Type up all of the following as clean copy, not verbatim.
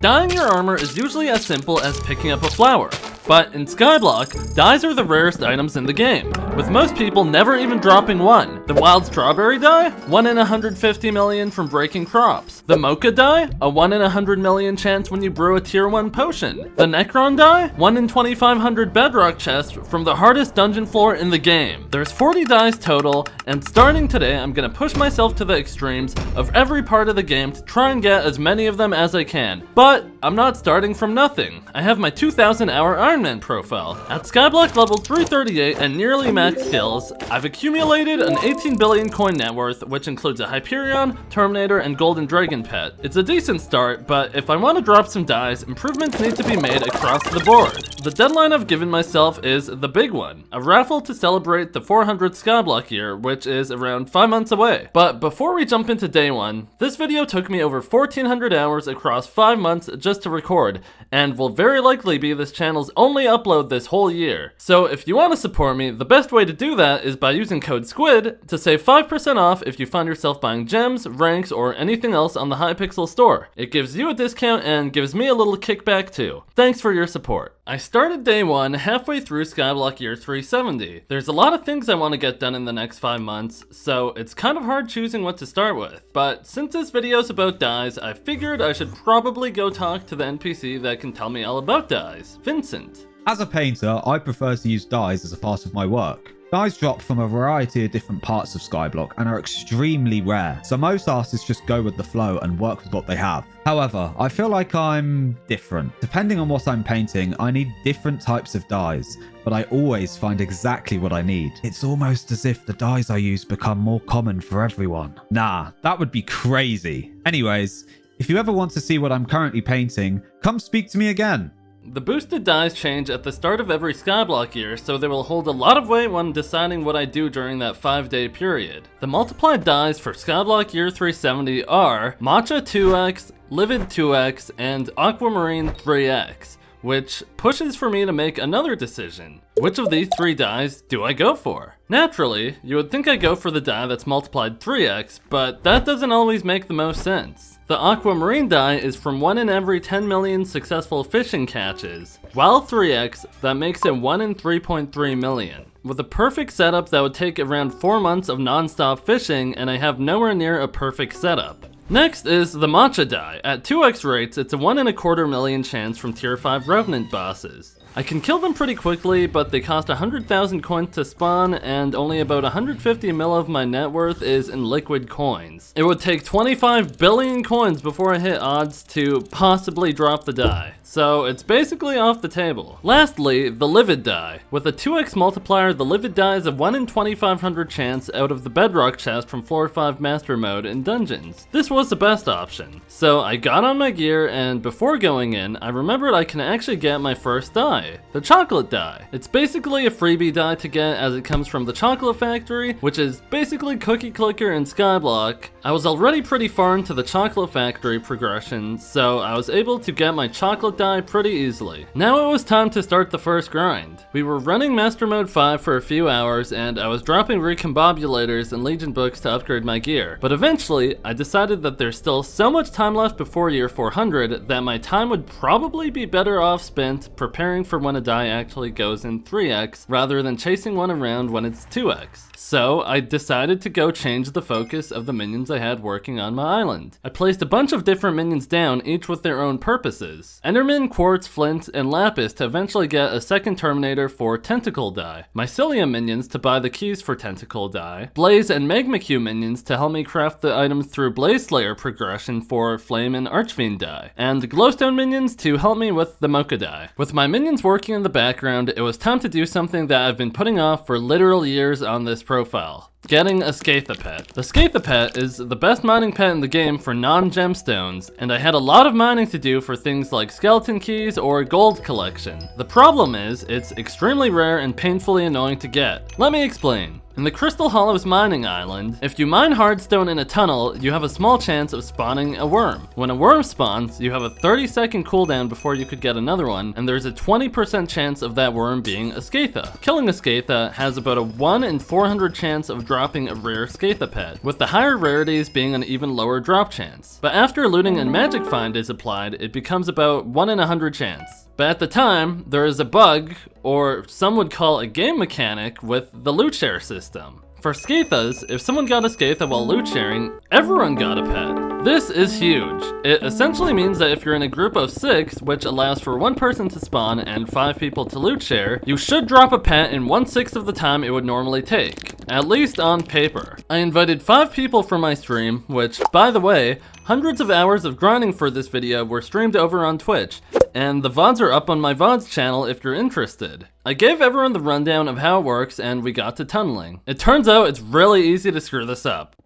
Dyeing your armor is usually as simple as picking up a flower. But in Skyblock, dyes are the rarest items in the game, with most people never even dropping one. The wild strawberry dye? 1 in 150 million from breaking crops. The mocha dye? A 1 in 100 million chance when you brew a tier 1 potion. The Necron dye? 1 in 2500 bedrock chest from the hardest dungeon floor in the game. There's 40 dyes total, and starting today I'm gonna push myself to the extremes of every part of the game to try and get as many of them as I can. But I'm not starting from nothing. I have my 2000 hour Iron Man profile. At Skyblock level 338 and nearly max skills, I've accumulated an 18 billion coin net worth, which includes a Hyperion, Terminator, and Golden Dragon pet. It's a decent start, but if I want to drop some dyes, improvements need to be made across the board. The deadline I've given myself is the big one, a raffle to celebrate the 400th Skyblock year, which is around 5 months away. But before we jump into day one, this video took me over 1400 hours across 5 months just to record, and will very likely be this channel's only upload this whole year. So if you want to support me, the best way to do that is by using code SQUID to save 5% off if you find yourself buying gems, ranks, or anything else on the Hypixel store. It gives you a discount and gives me a little kickback too. Thanks for your support. I started day one halfway through Skyblock year 370. There's a lot of things I want to get done in the next 5 months, so it's kind of hard choosing what to start with. But since this video is about dyes, I figured I should probably go talk to the NPC that can tell me all about dyes, Vincent. As a painter, I prefer to use dyes as a part of my work. Dyes drop from a variety of different parts of Skyblock and are extremely rare, so most artists just go with the flow and work with what they have. However, I feel like I'm different. Depending on what I'm painting, I need different types of dyes, but I always find exactly what I need. It's almost as if the dyes I use become more common for everyone. Nah, that would be crazy. Anyways, if you ever want to see what I'm currently painting, come speak to me again. The boosted dyes change at the start of every Skyblock year, so they will hold a lot of weight when deciding what I do during that 5-day period. The multiplied dyes for Skyblock year 370 are Mocha 2x, Livid 2x, and Aquamarine 3x, which pushes for me to make another decision. Which of these 3 dyes do I go for? Naturally, you would think I go for the dye that's multiplied 3x, but that doesn't always make the most sense. The aquamarine dye is from 1 in every 10 million successful fishing catches, while 3x, that makes it 1 in 3.3 million. With a perfect setup that would take around 4 months of non-stop fishing, and I have nowhere near a perfect setup. Next is the matcha dye. At 2x rates, it's a 1 in a quarter million chance from tier 5 Revenant bosses. I can kill them pretty quickly, but they cost 100,000 coins to spawn, and only about 150 mil of my net worth is in liquid coins. It would take 25 billion coins before I hit odds to possibly drop the dye, so it's basically off the table. Lastly, the livid dye. With a 2x multiplier, the livid dye is a 1 in 2500 chance out of the bedrock chest from floor 5 master mode in dungeons. This was the best option. So I got on my gear, and before going in, I remembered I can actually get my first dye. The chocolate dye. It's basically a freebie dye to get as it comes from the chocolate factory, which is basically cookie clicker and Skyblock. I was already pretty far into the chocolate factory progression, so I was able to get my chocolate dye pretty easily. Now it was time to start the first grind. We were running Master Mode 5 for a few hours, and I was dropping recombobulators and Legion books to upgrade my gear. But eventually, I decided that there's still so much time left before year 400 that my time would probably be better off spent preparing for when a dye actually goes in 3x rather than chasing one around when it's 2x. So I decided to go change the focus of the minions I had working on my island. I placed a bunch of different minions down, each with their own purposes. Enderman, Quartz, Flint, and Lapis to eventually get a second Terminator for Tentacle dye. Mycelium minions to buy the keys for Tentacle dye. Blaze and Magma Q minions to help me craft the items through Blaze Slayer progression for Flame and Archfiend dye. And Glowstone minions to help me with the Mocha dye. With my minions working in the background, it was time to do something that I've been putting off for literal years on this profile. Getting a Skatha pet. The Skatha pet is the best mining pet in the game for non-gemstones, and I had a lot of mining to do for things like skeleton keys or gold collection. The problem is, it's extremely rare and painfully annoying to get. Let me explain. In the Crystal Hollows mining island, if you mine hardstone in a tunnel, you have a small chance of spawning a worm. When a worm spawns, you have a 30-second cooldown before you could get another one, and there's a 20% chance of that worm being a Skatha. Killing a Skatha has about a 1 in 400 chance of dropping a rare Skatha pet, with the higher rarities being an even lower drop chance. But after looting and magic find is applied, it becomes about 1 in 100 chance. But at the time, there is a bug, or some would call a game mechanic, with the loot share system. For Skathas, if someone got a Skatha while loot sharing, everyone got a pet. This is huge. It essentially means that if you're in a group of 6, which allows for 1 person to spawn and 5 people to loot share, you should drop a pet in 1/6 of the time it would normally take, at least on paper. I invited 5 people for my stream, which, by the way, hundreds of hours of grinding for this video were streamed over on Twitch, and the VODs are up on my VODs channel if you're interested. I gave everyone the rundown of how it works and we got to tunneling. It turns out it's really easy to screw this up.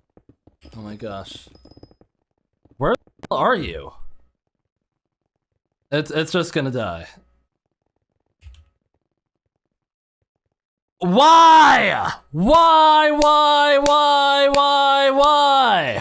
Oh my gosh. Where the hell are you? It's just gonna die. Why? Why?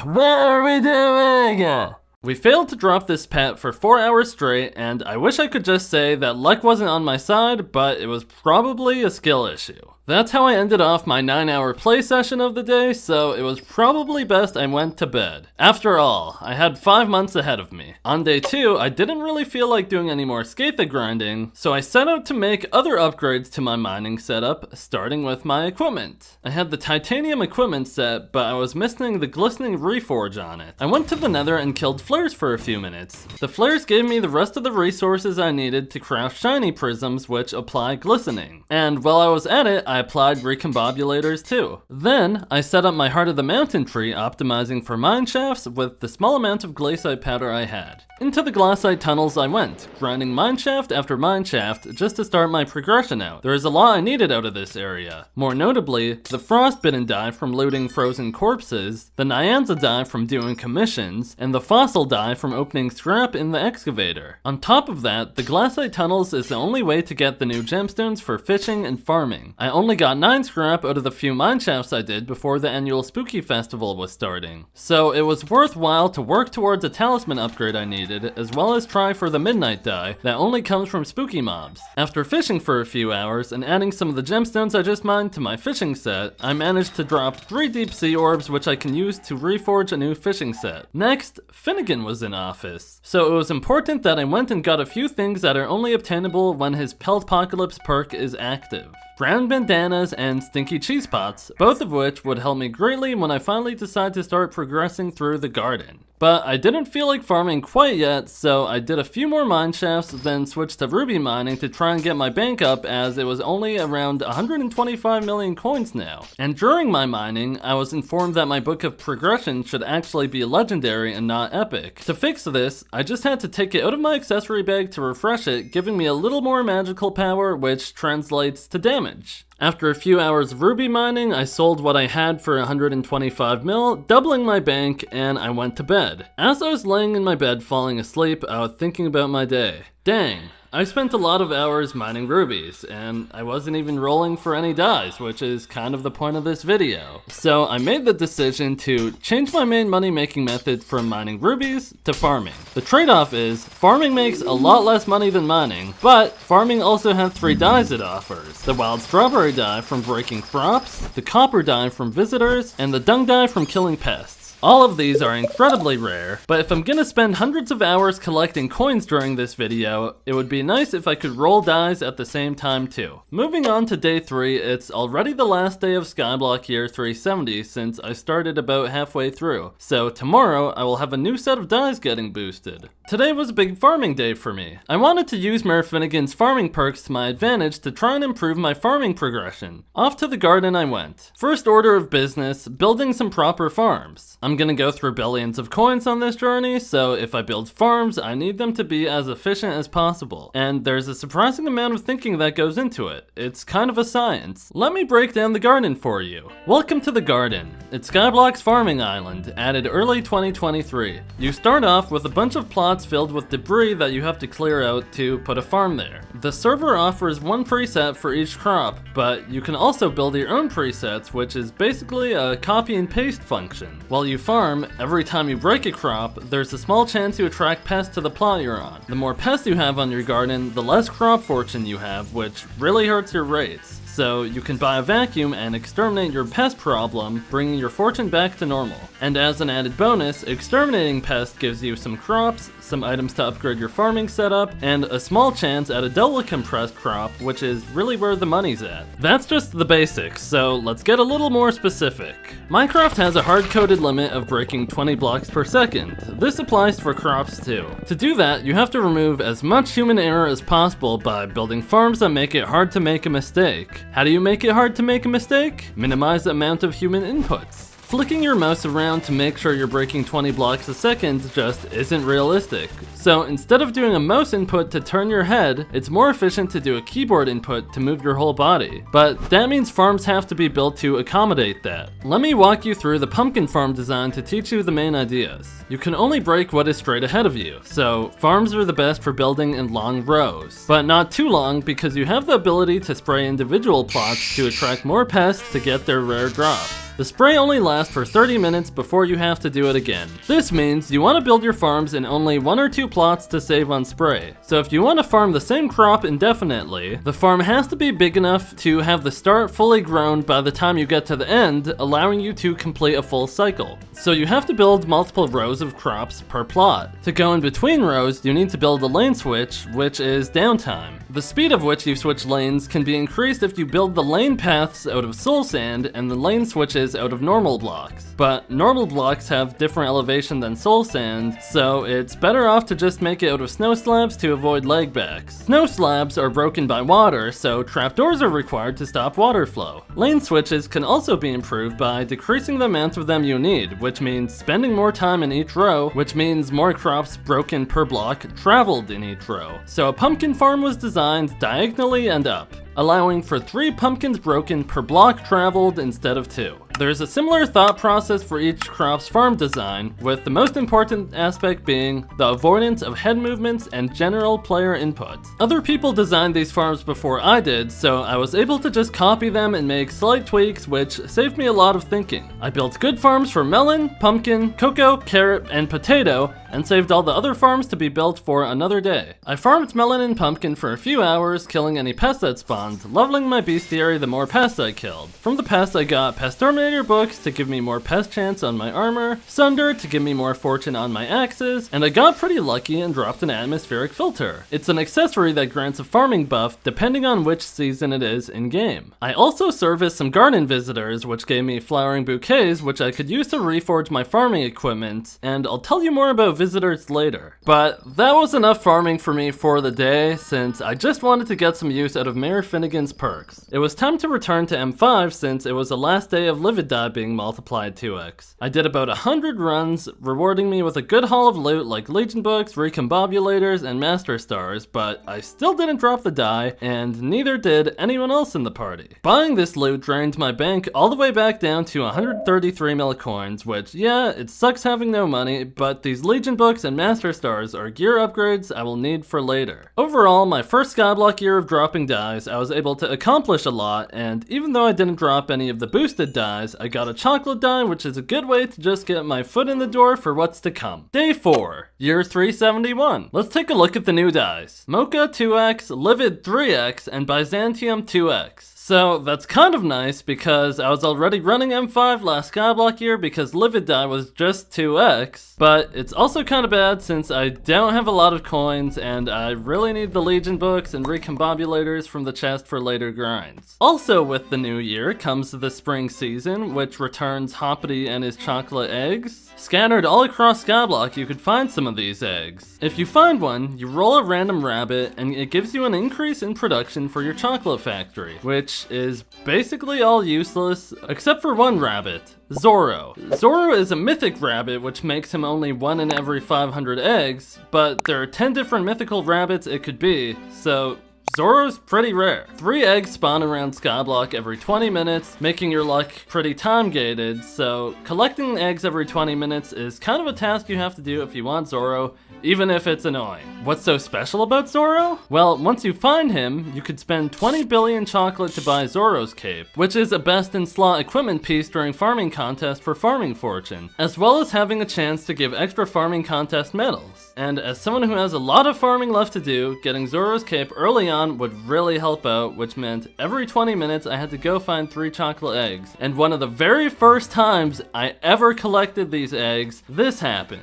What are we doing? We failed to drop this pet for 4 hours straight, and I wish I could just say that luck wasn't on my side, but it was probably a skill issue. That's how I ended off my 9-hour play session of the day, so it was probably best I went to bed. After all, I had 5 months ahead of me. On day 2, I didn't really feel like doing any more Skatha grinding, so I set out to make other upgrades to my mining setup, starting with my equipment. I had the titanium equipment set, but I was missing the glistening reforge on it. I went to the nether and killed flares for a few minutes. The flares gave me the rest of the resources I needed to craft shiny prisms which apply glistening. And while I was at it, I applied recombobulators too. Then, I set up my Heart of the Mountain tree optimizing for mine shafts with the small amount of glassite powder I had. Into the glassite tunnels I went, grinding mineshaft after mineshaft just to start my progression out. There is a lot I needed out of this area. More notably, the frostbitten dye from looting frozen corpses, the nyanza dye from doing commissions, and the fossil dye from opening scrap in the excavator. On top of that, the glassite tunnels is the only way to get the new gemstones for fishing and farming. I only got 9 scrap out of the few mineshafts I did before the annual spooky festival was starting. So it was worthwhile to work towards a talisman upgrade I needed, as well as try for the midnight dye that only comes from spooky mobs. After fishing for a few hours and adding some of the gemstones I just mined to my fishing set, I managed to drop 3 deep sea orbs which I can use to reforge a new fishing set. Next, Finnegan was in office, so it was important that I went and got a few things that are only obtainable when his Peltpocalypse perk is active. Brown bandanas and stinky cheese pots, both of which would help me greatly when I finally decide to start progressing through the garden. But I didn't feel like farming quite yet, so I did a few more mine shafts, then switched to ruby mining to try and get my bank up, as it was only around 125 million coins now. And during my mining, I was informed that my book of progression should actually be legendary and not epic. To fix this, I just had to take it out of my accessory bag to refresh it, giving me a little more magical power, which translates to damage. After a few hours of ruby mining, I sold what I had for 125 mil, doubling my bank, and I went to bed. As I was laying in my bed falling asleep, I was thinking about my day. Dang, I spent a lot of hours mining rubies, and I wasn't even rolling for any dyes, which is kind of the point of this video. So I made the decision to change my main money making method from mining rubies to farming. The trade-off is, farming makes a lot less money than mining, but farming also has 3 dyes it offers. The wild strawberry dye from breaking crops, the copper dye from visitors, and the dung dye from killing pests. All of these are incredibly rare, but if I'm gonna spend hundreds of hours collecting coins during this video, it would be nice if I could roll dice at the same time too. Moving on to day 3, it's already the last day of Skyblock year 370 since I started about halfway through, so tomorrow I will have a new set of dice getting boosted. Today was a big farming day for me. I wanted to use Mayor Finnegan's farming perks to my advantage to try and improve my farming progression. Off to the garden I went. First order of business, building some proper farms. I'm I'm gonna go through billions of coins on this journey, so if I build farms, I need them to be as efficient as possible. And there's a surprising amount of thinking that goes into it. It's kind of a science. Let me break down the garden for you. Welcome to the garden. It's Skyblock's farming island, added early 2023. You start off with a bunch of plots filled with debris that you have to clear out to put a farm there. The server offers one preset for each crop, but you can also build your own presets, which is basically a copy and paste function. While you farm, every time you break a crop, there's a small chance you attract pests to the plot you're on. The more pests you have on your garden, the less crop fortune you have, which really hurts your rates. So you can buy a vacuum and exterminate your pest problem, bringing your fortune back to normal. And as an added bonus, exterminating pests gives you some crops, some items to upgrade your farming setup, and a small chance at a double compressed crop, which is really where the money's at. That's just the basics, so let's get a little more specific. Minecraft has a hard-coded limit of breaking 20 blocks per second. This applies for crops too. To do that, you have to remove as much human error as possible by building farms that make it hard to make a mistake. How do you make it hard to make a mistake? Minimize the amount of human inputs. Flicking your mouse around to make sure you're breaking 20 blocks a second just isn't realistic. So instead of doing a mouse input to turn your head, it's more efficient to do a keyboard input to move your whole body. But that means farms have to be built to accommodate that. Let me walk you through the pumpkin farm design to teach you the main ideas. You can only break what is straight ahead of you, so farms are the best for building in long rows. But not too long, because you have the ability to spray individual plots to attract more pests to get their rare drops. The spray only lasts for 30 minutes before you have to do it again. This means you want to build your farms in only 1 or 2 plots to save on spray. So if you want to farm the same crop indefinitely, the farm has to be big enough to have the start fully grown by the time you get to the end, allowing you to complete a full cycle. So you have to build multiple rows of crops per plot. To go in between rows, you need to build a lane switch, which is downtime. The speed of which you switch lanes can be increased if you build the lane paths out of soul sand and the lane switches out of normal blocks. But normal blocks have different elevation than soul sand, so it's better off to just make it out of snow slabs to avoid lag backs. Snow slabs are broken by water, so trapdoors are required to stop water flow. Lane switches can also be improved by decreasing the amount of them you need, which means spending more time in each row, which means more crops broken per block traveled in each row. So a pumpkin farm was designed diagonally and up, allowing for 3 pumpkins broken per block traveled instead of 2. There's a similar thought process for each crop's farm design, with the most important aspect being the avoidance of head movements and general player input. Other people designed these farms before I did, so I was able to just copy them and make slight tweaks, which saved me a lot of thinking. I built good farms for melon, pumpkin, cocoa, carrot, and potato, and saved all the other farms to be built for another day. I farmed melon and pumpkin for a few hours, killing any pests that spawned, leveling my bestiary the more pests I killed. From the pests I got pest terminator books to give me more pest chance on my armor, sunder to give me more fortune on my axes, and I got pretty lucky and dropped an atmospheric filter. It's an accessory that grants a farming buff depending on which season it is in game. I also serviced some garden visitors, which gave me flowering bouquets which I could use to reforge my farming equipment, and I'll tell you more about visitors later. But that was enough farming for me for the day, since I just wanted to get some use out of Mayor Finnegan's perks. It was time to return to M5 since it was the last day of Livid Die being multiplied 2x. I did about 100 runs, rewarding me with a good haul of loot like Legion books, recombobulators, and Master Stars, but I still didn't drop the die, and neither did anyone else in the party. Buying this loot drained my bank all the way back down to 133 millicoins, which, yeah, it sucks having no money, but these Legion books and Master Stars are gear upgrades I will need for later. Overall, my first Skyblock year of dropping dies, I was able to accomplish a lot, and even though I didn't drop any of the boosted dies, I got a chocolate die, which is a good way to just get my foot in the door for what's to come. Day 4, year 371. Let's take a look at the new dies. Mocha 2x, Livid 3x, and Byzantium 2x. So that's kind of nice because I was already running M5 last Skyblock year because Livid Die was just 2x, but it's also kind of bad since I don't have a lot of coins and I really need the Legion books and recombobulators from the chest for later grinds. Also with the new year comes the spring season, which returns Hoppity and his chocolate eggs. Scattered all across Skyblock, you could find some of these eggs. If you find one, you roll a random rabbit, and it gives you an increase in production for your chocolate factory, which is basically all useless, except for one rabbit. Zoro. Zoro is a mythic rabbit, which makes him only 1 in every 500 eggs, but there are 10 different mythical rabbits it could be, so Zoro's pretty rare. 3 eggs spawn around Skyblock every 20 minutes, making your luck pretty time-gated, so collecting eggs every 20 minutes is kind of a task you have to do if you want Zoro, even if it's annoying. What's so special about Zoro? Well, once you find him, you could spend 20 billion chocolate to buy Zoro's cape, which is a best-in-slot equipment piece during farming contest for farming fortune, as well as having a chance to give extra farming contest medals. And as someone who has a lot of farming left to do, getting Zoro's cape early on would really help out, which meant every 20 minutes I had to go find 3 chocolate eggs. And one of the very first times I ever collected these eggs, this happened.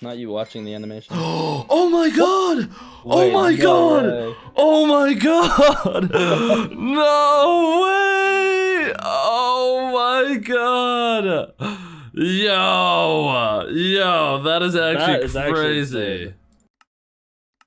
Not you watching the animation. Oh my god! Wait, oh my no god! way. Oh my god! No way! Oh my god! Yo, that is actually crazy. Insane.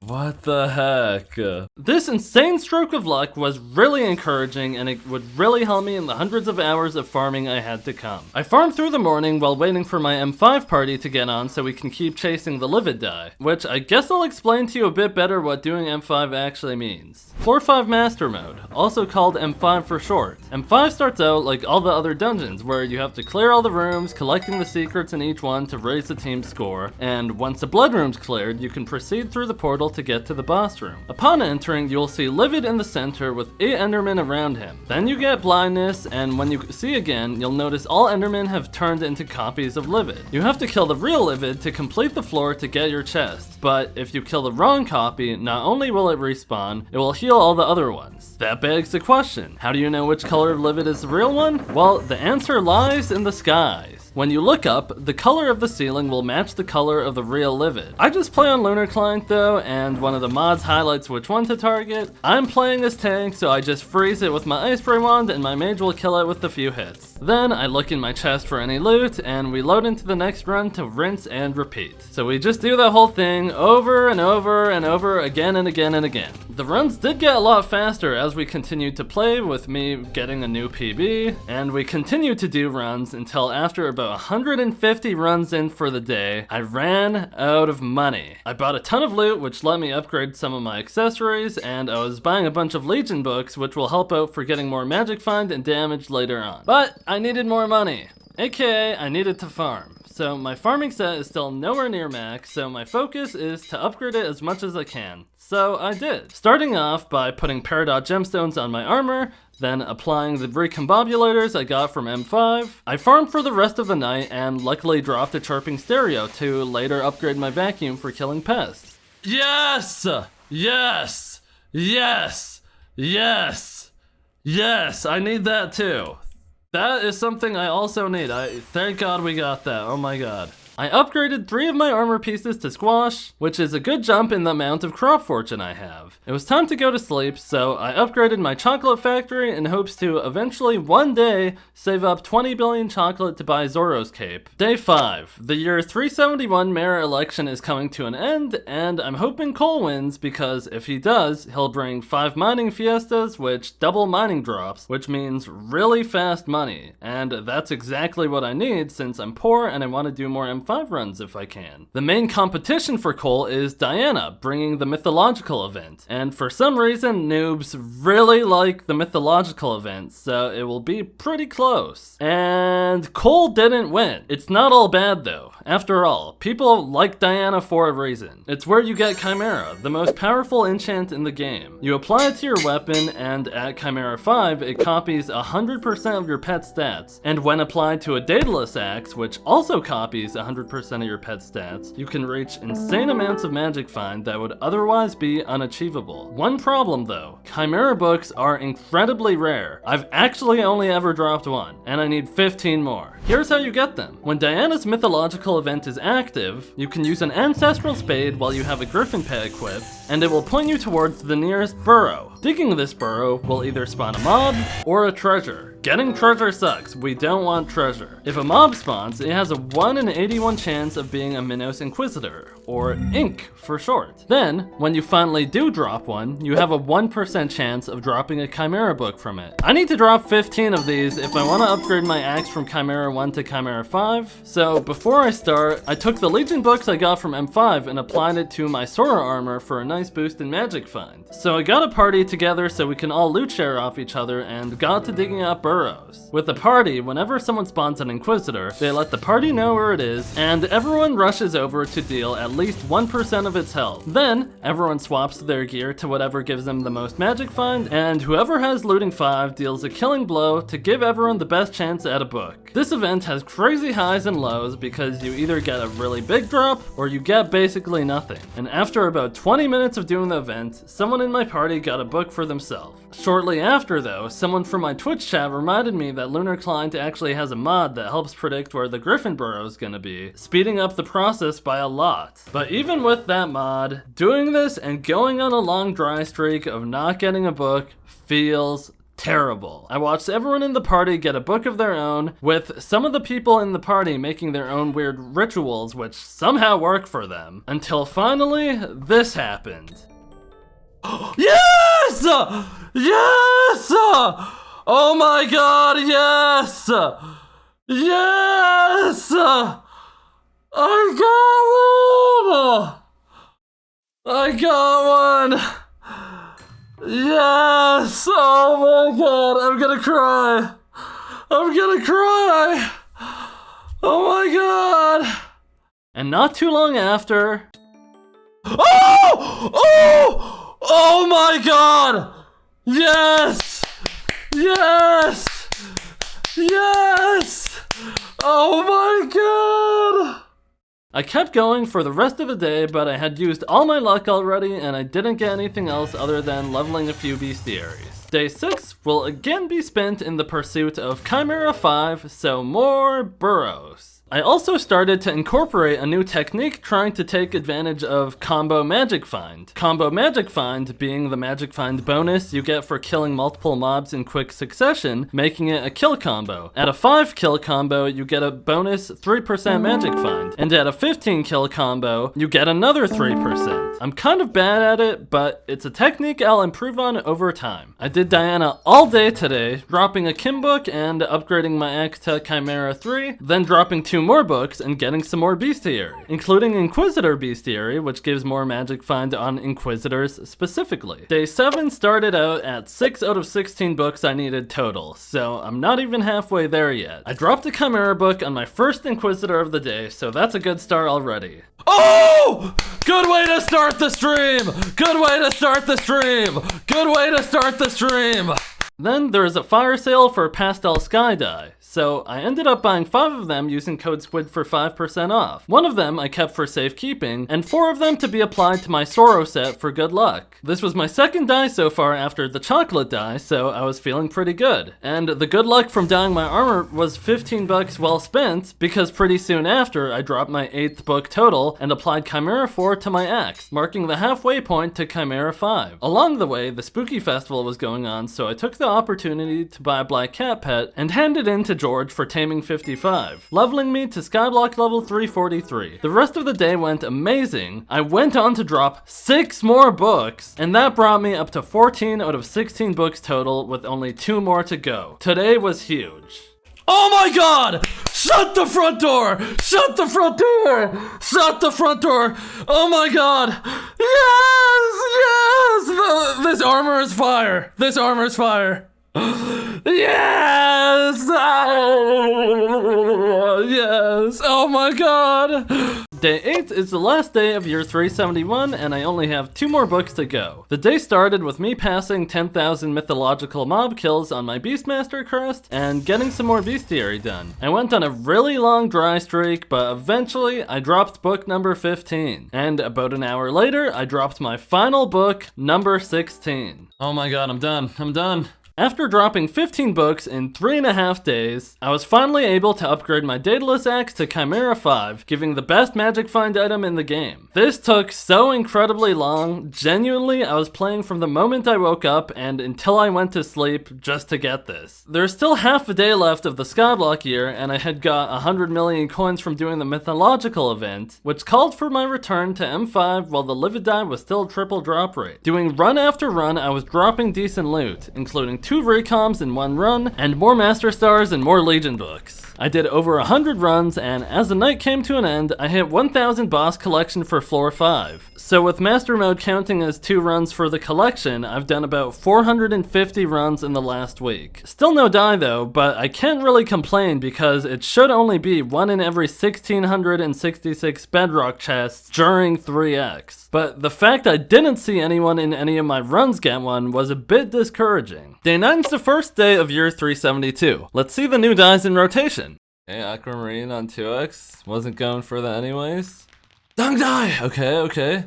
What the heck? This insane stroke of luck was really encouraging, and it would really help me in the hundreds of hours of farming I had to come. I farmed through the morning while waiting for my M5 party to get on so we can keep chasing the livid die, which I guess I'll explain to you a bit better what doing M5 actually means. Floor 5 Master Mode, also called M5 for short. M5 starts out like all the other dungeons, where you have to clear all the rooms, collecting the secrets in each one to raise the team's score, and once the blood room's cleared, you can proceed through the portal to get to the boss room. Upon entering, you will see Livid in the center with 8 Endermen around him. Then you get blindness, and when you see again, you'll notice all Endermen have turned into copies of Livid. You have to kill the real Livid to complete the floor to get your chest, but if you kill the wrong copy, not only will it respawn, it will heal all the other ones. That begs the question, how do you know which color of Livid is the real one? Well, the answer lies in the skies. When you look up, the color of the ceiling will match the color of the real Livid. I just play on Lunar Client though, and one of the mods highlights which one to target. I'm playing as tank, so I just freeze it with my ice spray wand and my mage will kill it with a few hits. Then I look in my chest for any loot, and we load into the next run to rinse and repeat. So we just do that whole thing over and over and over again and again and again. The runs did get a lot faster as we continued to play, with me getting a new PB, and we continued to do runs until after about 150 runs in for the day, I ran out of money. I bought a ton of loot, which let me upgrade some of my accessories, and I was buying a bunch of Legion books, which will help out for getting more magic find and damage later on. But I needed more money, aka I needed to farm. So my farming set is still nowhere near max, so my focus is to upgrade it as much as I can. So I did. Starting off by putting Peridot gemstones on my armor, then applying the recombobulators I got from M5. I farmed for the rest of the night and luckily dropped a chirping stereo to later upgrade my vacuum for killing Pest. Yes! Yes! Yes! Yes! Yes! I need that too. That is something I also need. Thank God we got that. Oh my god. I upgraded 3 of my armor pieces to squash, which is a good jump in the amount of crop fortune I have. It was time to go to sleep, so I upgraded my chocolate factory in hopes to eventually one day save up 20 billion chocolate to buy Zoro's cape. Day 5. The year 371 mayor election is coming to an end, and I'm hoping Cole wins because if he does, he'll bring 5 mining fiestas, which double mining drops, which means really fast money. And that's exactly what I need since I'm poor and I want to do more M5 runs if I can. The main competition for Cole is Diana, bringing the mythological event. And for some reason, noobs really like the mythological event, so it will be pretty close. And Cole didn't win. It's not all bad though. After all, people like Diana for a reason. It's where you get Chimera, the most powerful enchant in the game. You apply it to your weapon, and at Chimera 5, it copies 100% of your pet stats. And when applied to a Daedalus axe, which also copies 100% of your pet stats, you can reach insane amounts of magic find that would otherwise be unachievable. One problem though, Chimera books are incredibly rare. I've actually only ever dropped 1, and I need 15 more. Here's how you get them. When Diana's mythological event is active, you can use an ancestral spade while you have a griffin pet equipped, and it will point you towards the nearest burrow. Digging this burrow will either spawn a mob or a treasure. Getting treasure sucks, we don't want treasure. If a mob spawns, it has a 1 in 81 chance of being a Minos Inquisitor, or Ink for short. Then, when you finally do drop one, you have a 1% chance of dropping a Chimera book from it. I need to drop 15 of these if I want to upgrade my axe from Chimera 1 to Chimera 5. So before I start, I took the Legion books I got from M5 and applied it to my Sora armor for a nice boost in magic find. So I got a party together so we can all loot share off each other and got to digging up burrows. With the party, whenever someone spawns an Inquisitor, they let the party know where it is, and everyone rushes over to deal at least 1% of its health. Then, everyone swaps their gear to whatever gives them the most magic find, and whoever has looting 5 deals a killing blow to give everyone the best chance at a book. This event has crazy highs and lows because you either get a really big drop, or you get basically nothing. And after about 20 minutes of doing the event, someone in my party got a book for themselves. Shortly after though, someone from my Twitch chat reminded me that Lunar Client actually has a mod that helps predict where the Griffin burrow is gonna be, speeding up the process by a lot. But even with that mod, doing this and going on a long dry streak of not getting a book feels terrible. I watched everyone in the party get a book of their own, with some of the people in the party making their own weird rituals which somehow work for them, until finally this happened. Yes! Yes! Oh my god, yes! Yes! I got one! I got one! Yes! Oh my god, I'm gonna cry! I'm gonna cry! Oh my god! And not too long after... Oh! Oh! Oh my god! Yes! Yes! Yes! Oh my god! I kept going for the rest of the day, but I had used all my luck already and I didn't get anything else other than leveling a few bestiaries. Day 6 will again be spent in the pursuit of Chimera 5, so more burrows. I also started to incorporate a new technique trying to take advantage of Combo Magic Find. Combo Magic Find being the magic find bonus you get for killing multiple mobs in quick succession, making it a kill combo. At a 5 kill combo, you get a bonus 3% magic find, and at a 15 kill combo, you get another 3%. I'm kind of bad at it, but it's a technique I'll improve on over time. I did Diana all day today, dropping a Kim book and upgrading my axe to Chimera 3, then dropping 2 more books and getting some more bestiary, including Inquisitor bestiary, which gives more magic find on Inquisitors specifically. Day 7 started out at 6 out of 16 books I needed total, so I'm not even halfway there yet. I dropped a Chimera book on my first Inquisitor of the day, so that's a good start already. Oh! Good way to start the stream! Good way to start the stream! Good way to start the stream! Then there is a fire sale for pastel sky dye, so I ended up buying 5 of them using code SQUID for 5% off. 1 of them I kept for safekeeping, and 4 of them to be applied to my Soro set for good luck. This was my second dye so far after the chocolate dye, so I was feeling pretty good. And the good luck from dyeing my armor was 15 bucks well spent, because pretty soon after I dropped my 8th book total and applied Chimera 4 to my axe, marking the halfway point to Chimera 5. Along the way, the Spooky Festival was going on, so I took the opportunity to buy a black cat pet and hand it in to George for taming 55, leveling me to Skyblock level 343. The rest of the day went amazing. I went on to drop 6 more books, and that brought me up to 14 out of 16 books total with only 2 more to go. Today was huge. Oh my god! Shut the front door! Shut the front door! Shut the front door! Oh my god! Yes! Yes! This armor is fire! This armor is fire! Yes! Yes! Oh my god! Day 8 is the last day of year 371, and I only have 2 more books to go. The day started with me passing 10,000 mythological mob kills on my Beastmaster crest, and getting some more bestiary done. I went on a really long dry streak, but eventually I dropped book number 15. And about an hour later, I dropped my final book, number 16. Oh my god, I'm done. I'm done. After dropping 15 books in 3.5 days, I was finally able to upgrade my Daedalus axe to Chimera 5, giving the best magic find item in the game. This took so incredibly long. Genuinely, I was playing from the moment I woke up and until I went to sleep just to get this. There's still half a day left of the Skyblock year, and I had got 100 million coins from doing the mythological event, which called for my return to M5 while the livid die was still triple drop rate. Doing run after run, I was dropping decent loot, including 2 recoms in 1 run, and more Master Stars and more Legion books. I did over 100 runs, and as the night came to an end, I hit 1000 boss collection for floor 5. So with Master Mode counting as 2 runs for the collection, I've done about 450 runs in the last week. Still no die though, but I can't really complain because it should only be 1 in every 1666 bedrock chests during 3x. But the fact I didn't see anyone in any of my runs get one was a bit discouraging. Day 9's the first day of year 372. Let's see the new dies in rotation. Okay, Aquamarine on 2x. Wasn't going for that anyways. Dung die! Okay.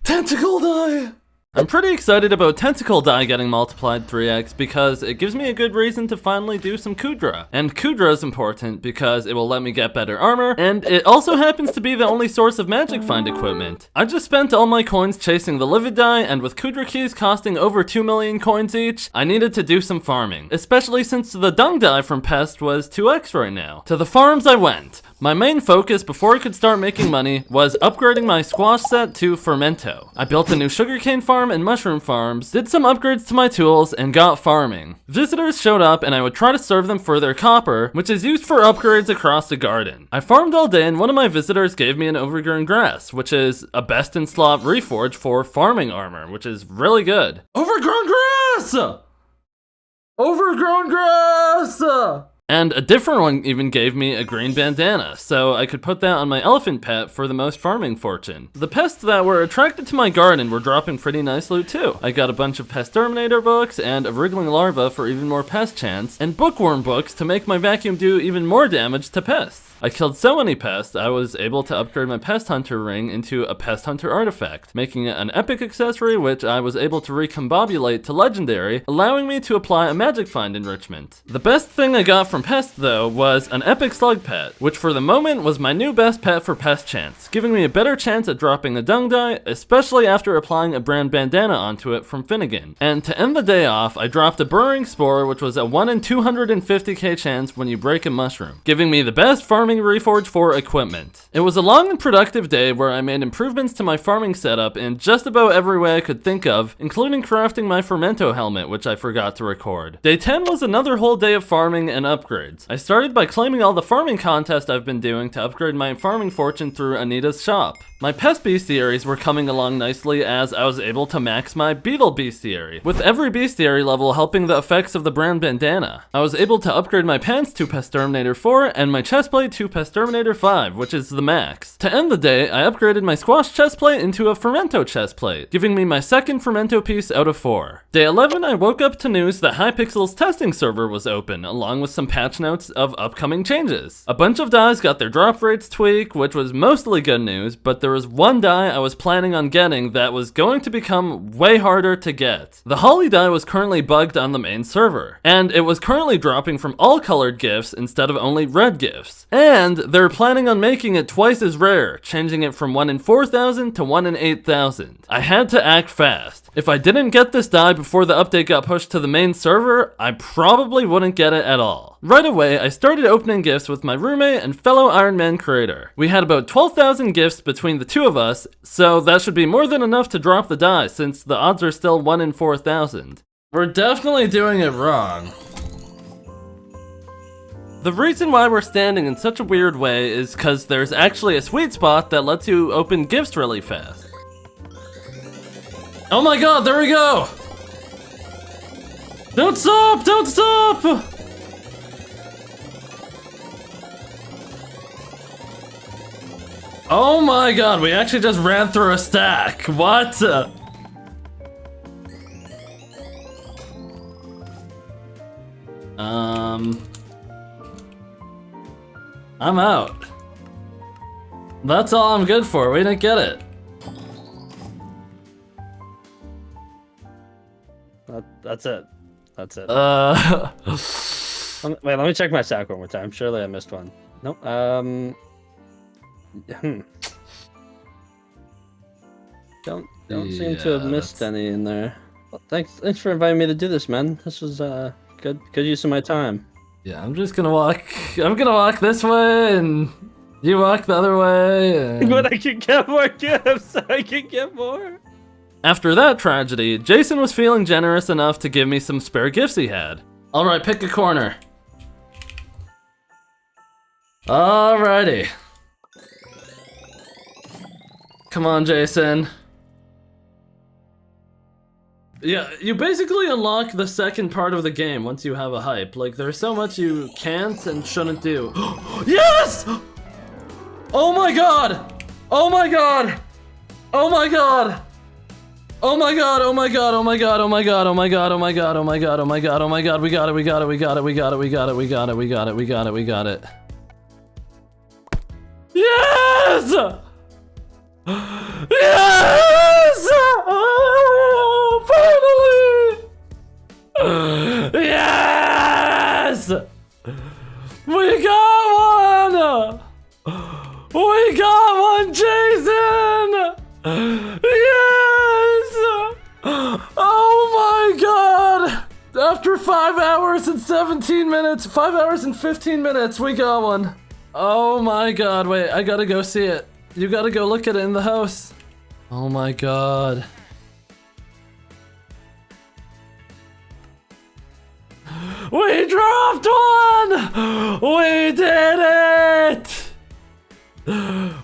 Tentacle die! I'm pretty excited about Tentacle die getting multiplied 3x because it gives me a good reason to finally do some cudra. And cudra is important because it will let me get better armor, and it also happens to be the only source of magic find equipment. I just spent all my coins chasing the livid die, and with cudra keys costing over 2 million coins each, I needed to do some farming, especially since the dung die from Pest was 2x right now. To the farms I went. My main focus before I could start making money was upgrading my squash set to Fermento. I built a new sugarcane farm and mushroom farms, did some upgrades to my tools, and got farming. Visitors showed up and I would try to serve them for their copper, which is used for upgrades across the garden. I farmed all day and one of my visitors gave me an overgrown grass, which is a best in slot reforge for farming armor, which is really good. Overgrown grass! Overgrown grass! And a different one even gave me a green bandana, so I could put that on my elephant pet for the most farming fortune. The pests that were attracted to my garden were dropping pretty nice loot too. I got a bunch of pest terminator books and a wriggling larva for even more pest chance, and bookworm books to make my vacuum do even more damage to pests. I killed so many pests, I was able to upgrade my pest hunter ring into a pest hunter artifact, making it an epic accessory which I was able to recombobulate to legendary, allowing me to apply a magic find enrichment. The best thing I got from pest though was an epic slug pet, which for the moment was my new best pet for pest chance, giving me a better chance at dropping a dung die, especially after applying a brand bandana onto it from Finnegan. And to end the day off, I dropped a burrowing spore, which was a 1 in 250k chance when you break a mushroom, giving me the best farming reforge for equipment. It was a long and productive day where I made improvements to my farming setup in just about every way I could think of, including crafting my Fermento helmet, which I forgot to record. Day 10 was another whole day of farming and upgrades. I started by claiming all the farming contests I've been doing to upgrade my farming fortune through Anita's shop. My pest bestiaries were coming along nicely as I was able to max my beetle bestiary, with every bestiary level helping the effects of the brand bandana. I was able to upgrade my pants to Pest Terminator 4 and my chestplate to Pest Terminator 5, which is the max. To end the day, I upgraded my squash chestplate into a Fermento chestplate, giving me my second Fermento piece out of 4. Day 11, I woke up to news that Hypixel's testing server was open, along with some patch notes of upcoming changes. A bunch of dies got their drop rates tweaked, which was mostly good news, but there was one die I was planning on getting that was going to become way harder to get. The Holly die was currently bugged on the main server, and it was currently dropping from all colored gifts instead of only red gifts. And they're planning on making it twice as rare, changing it from 1 in 4,000 to 1 in 8,000. I had to act fast. If I didn't get this die before the update got pushed to the main server, I probably wouldn't get it at all. Right away, I started opening gifts with my roommate and fellow Iron Man creator. We had about 12,000 gifts between the two of us, so that should be more than enough to drop the die since the odds are still 1 in 4,000. We're definitely doing it wrong. The reason why we're standing in such a weird way is because there's actually a sweet spot that lets you open gifts really fast. Oh my god, there we go! Don't stop! Don't stop! Oh my god, we actually just ran through a stack. What? I'm out. That's all I'm good for. We didn't get it. That's it. That's it. Uh, Wait, let me check my sack one more time. Surely I missed one. Nope. Don't seem to have missed any in there. Well, thanks for inviting me to do this, man. This was good use of my time. yeah, I'm just gonna walk. I'm gonna walk this way, and you walk the other way. And... But I can get more gifts. I can get more. After that tragedy, Jason was feeling generous enough to give me some spare gifts he had. All right, pick a corner. Alrighty. Come on, Jason. Yeah, you basically unlock the second part of the game once you have a hype. Like, there's so much you can't and shouldn't do. Yes! Oh my god! Oh my god! Oh my god! Oh my god, oh my god, oh my god, oh my god, oh my god, oh my god, oh my god, oh my god, oh my god, we got it, we got it, we got it, we got it, we got it, we got it, we got it, we got it, we got it. Yes! Yes! Oh, finally! Yes! We got one! We got one, Jason! Yes! Oh my god! After 5 hours and 17 minutes, 5 hours and 15 minutes, we got one. Oh my god, wait, I gotta go see it. You gotta go look at it in the house. Oh my god. We dropped one! We did it!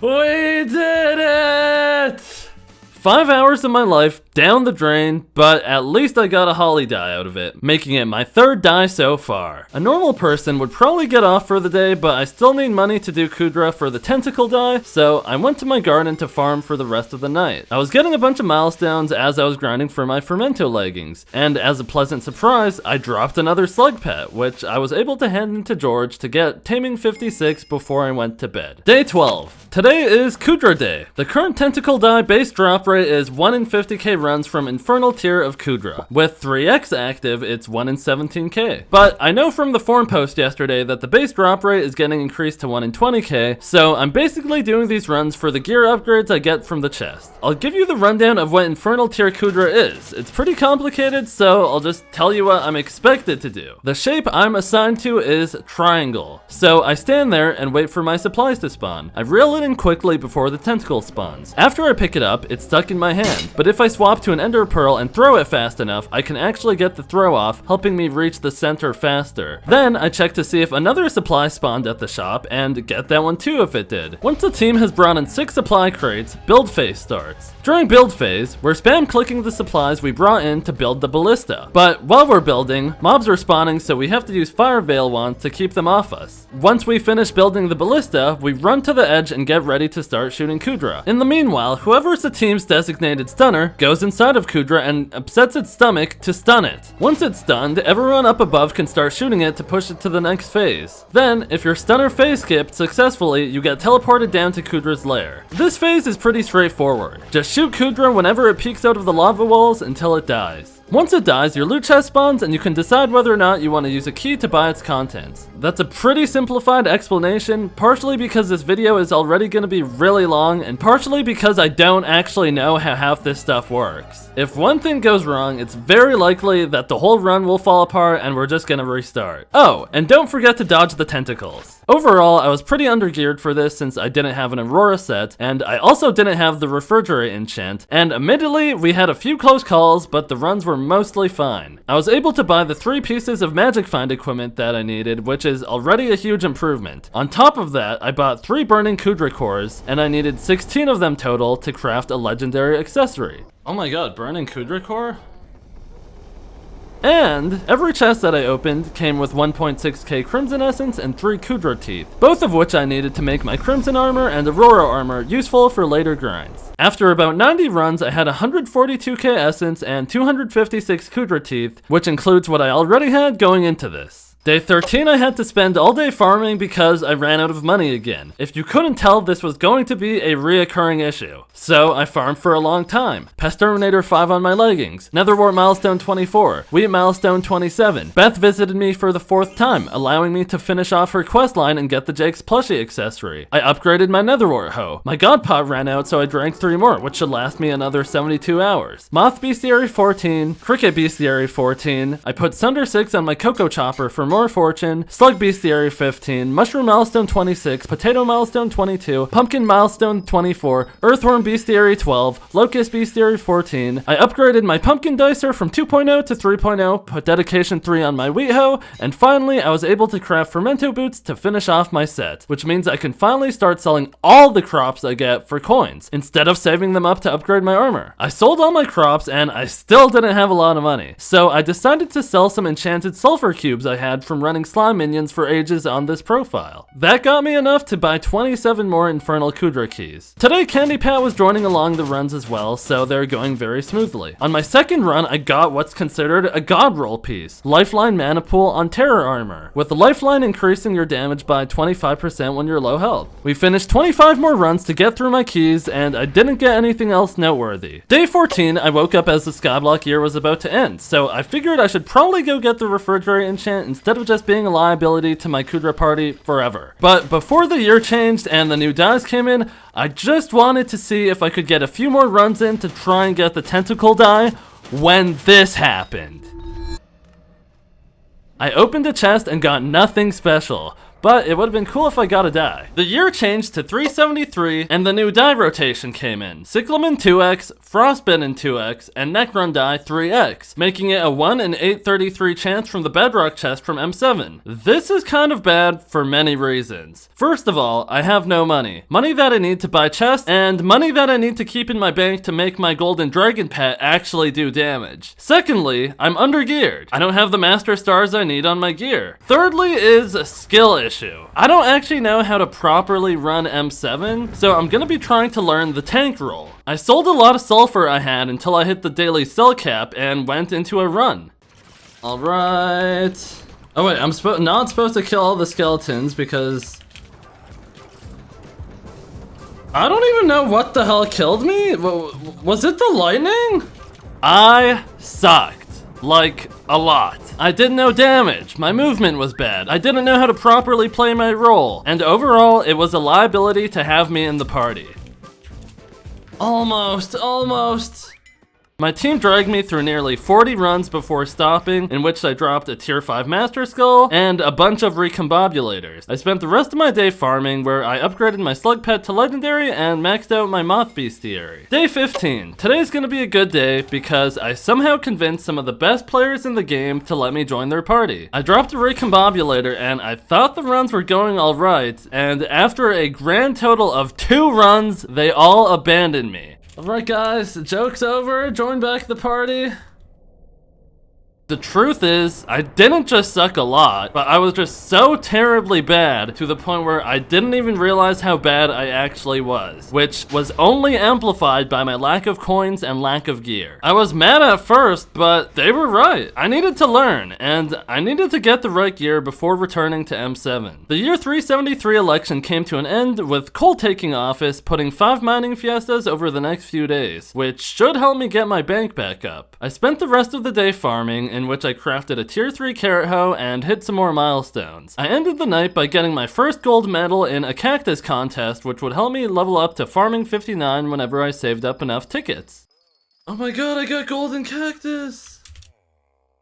We did it! 5 hours of my life down the drain, but at least I got a holly die out of it, making it my third die so far. A normal person would probably get off for the day, but I still need money to do cudra for the tentacle die, so I went to my garden to farm for the rest of the night. I was getting a bunch of milestones as I was grinding for my fermento leggings, and as a pleasant surprise, I dropped another slug pet, which I was able to hand into George to get taming 56 before I went to bed. Day 12. Today is Kudra Day. The current tentacle die base drop rate is 1 in 50k runs from Infernal tier of Kudra. With 3x active, it's 1 in 17k. But I know from the forum post yesterday that the base drop rate is getting increased to 1 in 20k, so I'm basically doing these runs for the gear upgrades I get from the chest. I'll give you the rundown of what Infernal tier Kudra is. It's pretty complicated, so I'll just tell you what I'm expected to do. The shape I'm assigned to is triangle, so I stand there and wait for my supplies to spawn. I reel it in quickly before the tentacle spawns. After I pick it up, it's stuck in my hand, but if I swap to an ender pearl and throw it fast enough, I can actually get the throw off, helping me reach the center faster. Then I check to see if another supply spawned at the shop and get that one too if it did. Once the team has brought in 6 supply crates, build phase starts. During build phase, we're spam clicking the supplies we brought in to build the ballista. But while we're building, mobs are spawning, so we have to use fire veil wands to keep them off us. Once we finish building the ballista, we run to the edge and get ready to start shooting Kudra. In the meanwhile, whoever's the team's designated stunner goes inside of Kudra and upsets its stomach to stun it. Once it's stunned, everyone up above can start shooting it to push it to the next phase. Then, if your stunner phase skipped successfully, you get teleported down to Kudra's lair. This phase is pretty straightforward. Just shoot Kudra whenever it peeks out of the lava walls until it dies. Once it dies, your loot chest spawns and you can decide whether or not you want to use a key to buy its contents. That's a pretty simplified explanation, partially because this video is already going to be really long, and partially because I don't actually know how half this stuff works. If one thing goes wrong, it's very likely that the whole run will fall apart and we're just going to restart. Oh, and don't forget to dodge the tentacles. Overall, I was pretty undergeared for this since I didn't have an Aurora set, and I also didn't have the refrigerate enchant, and admittedly, we had a few close calls, but the runs were mostly fine. I was able to buy the 3 pieces of magic find equipment that I needed, which is already a huge improvement. On top of that, I bought 3 burning Kudra cores, and I needed 16 of them total to craft a legendary accessory. Oh my god, burning Kudra core? And every chest that I opened came with 1.6k Crimson Essence and 3 Kudra Teeth, both of which I needed to make my Crimson Armor and Aurora Armor useful for later grinds. After about 90 runs, I had 142k Essence and 256 Kudra Teeth, which includes what I already had going into this. Day 13, I had to spend all day farming because I ran out of money again. If you couldn't tell, this was going to be a reoccurring issue. So I farmed for a long time. Pest Terminator 5 on my leggings. Netherwart milestone 24. Wheat milestone 27. Beth visited me for the 4th time, allowing me to finish off her questline and get the Jake's plushie accessory. I upgraded my Netherwart hoe. My god pot ran out, so I drank 3 more, which should last me another 72 hours. Moth Bestiary 14. Cricket Bestiary 14. I put Sunder 6 on my Cocoa Chopper for more fortune. Slug Bestiary 15. Mushroom milestone 26. Potato milestone 22. Pumpkin milestone 24. Earthworm Bestiary 12. Locust Bestiary 14. I upgraded my Pumpkin Dicer from 2.0 to 3.0. Put Dedication 3 on my Wheat hoe. And finally, I was able to craft Fermento Boots to finish off my set, which means I can finally start selling all the crops I get for coins, instead of saving them up to upgrade my armor. I sold all my crops and I still didn't have a lot of money, so I decided to sell some enchanted sulfur cubes I had from running slime minions for ages on this profile. That got me enough to buy 27 more Infernal Kudra keys. Today Candy Pat was joining along the runs as well, so they're going very smoothly. On my second run, I got what's considered a god roll piece, Lifeline Mana Pool on Terror Armor, with the lifeline increasing your damage by 25% when you're low health. We finished 25 more runs to get through my keys, and I didn't get anything else noteworthy. Day 14, I woke up as the Skyblock year was about to end, so I figured I should probably go get the refrigerator enchant instead of just being a liability to my Kudra party forever. But before the year changed and the new dies came in, I just wanted to see if I could get a few more runs in to try and get the tentacle die when this happened. I opened a chest and got nothing special, but it would have been cool if I got a die. The year changed to 373 and the new die rotation came in. Cyclamen 2x, Frostbitten 2x, and Necron die 3x, making it a 1 in 833 chance from the bedrock chest from M7. This is kind of bad for many reasons. First of all, I have no money. Money that I need to buy chests, and money that I need to keep in my bank to make my golden dragon pet actually do damage. Secondly, I'm undergeared. I don't have the master stars I need on my gear. Thirdly is a skill issue. I don't actually know how to properly run M7, so I'm gonna be trying to learn the tank roll. I sold a lot of sulfur I had until I hit the daily sell cap and went into a run. Alright. Oh wait, I'm not supposed to kill all the skeletons because I don't even know what the hell killed me? Was it the lightning? I sucked. Like, a lot. I did no damage, my movement was bad, I didn't know how to properly play my role, and overall, it was a liability to have me in the party. Almost. My team dragged me through nearly 40 runs before stopping, in which I dropped a tier 5 master skull and a bunch of recombobulators. I spent the rest of my day farming, where I upgraded my slug pet to legendary and maxed out my moth bestiary. Day 15. Today's gonna be a good day because I somehow convinced some of the best players in the game to let me join their party. I dropped a recombobulator and I thought the runs were going alright, and after a grand total of 2 runs, they all abandoned me. Alright guys, joke's over, join back the party. The truth is, I didn't just suck a lot, but I was just so terribly bad to the point where I didn't even realize how bad I actually was, which was only amplified by my lack of coins and lack of gear. I was mad at first, but they were right. I needed to learn, and I needed to get the right gear before returning to M7. The year 373 election came to an end with Cole taking office, putting 5 mining fiestas over the next few days, which should help me get my bank back up. I spent the rest of the day farming, in which I crafted a tier 3 carrot hoe and hit some more milestones. I ended the night by getting my first gold medal in a cactus contest, which would help me level up to farming 59 whenever I saved up enough tickets. Oh my god, I got golden cactus!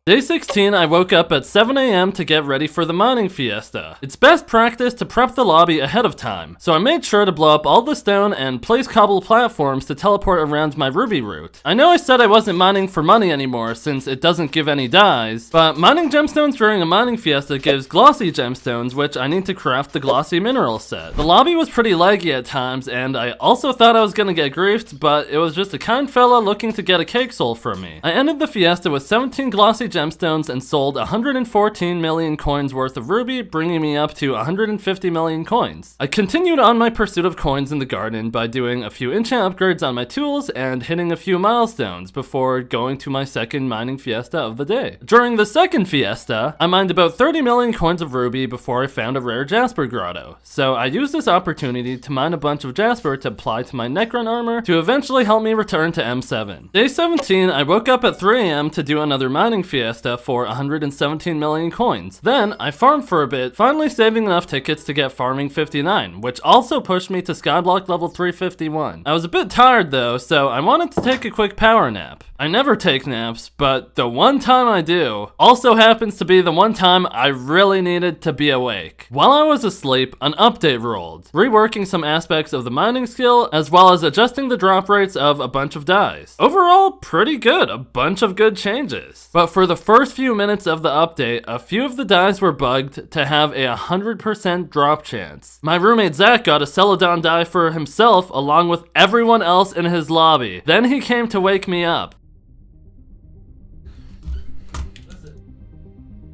Day 16, I woke up at 7 AM to get ready for the mining fiesta. It's best practice to prep the lobby ahead of time, so I made sure to blow up all the stone and place cobble platforms to teleport around my ruby route. I know I said I wasn't mining for money anymore since it doesn't give any dyes, but mining gemstones during a mining fiesta gives glossy gemstones, which I need to craft the glossy mineral set. The lobby was pretty laggy at times, and I also thought I was gonna get griefed, but it was just a kind fella looking to get a cake soul from me. I ended the fiesta with 17 glossy gemstones and sold 114 million coins worth of ruby, bringing me up to 150 million coins. I continued on my pursuit of coins in the garden by doing a few enchant upgrades on my tools and hitting a few milestones before going to my second mining fiesta of the day. During the second fiesta, I mined about 30 million coins of ruby before I found a rare jasper grotto. So I used this opportunity to mine a bunch of jasper to apply to my Necron armor to eventually help me return to M7. Day 17, I woke up at 3 AM to do another mining fiesta for 117 million coins. Then I farmed for a bit, finally saving enough tickets to get farming 59, which also pushed me to Skyblock level 351. I was a bit tired though, so I wanted to take a quick power nap. I never take naps, but the one time I do also happens to be the one time I really needed to be awake. While I was asleep, an update rolled, reworking some aspects of the mining skill, as well as adjusting the drop rates of a bunch of dies. Overall, pretty good, a bunch of good changes. But for the first few minutes of the update, a few of the dies were bugged to have a 100% drop chance. My roommate Zach got a Celadon die for himself along with everyone else in his lobby. Then he came to wake me up.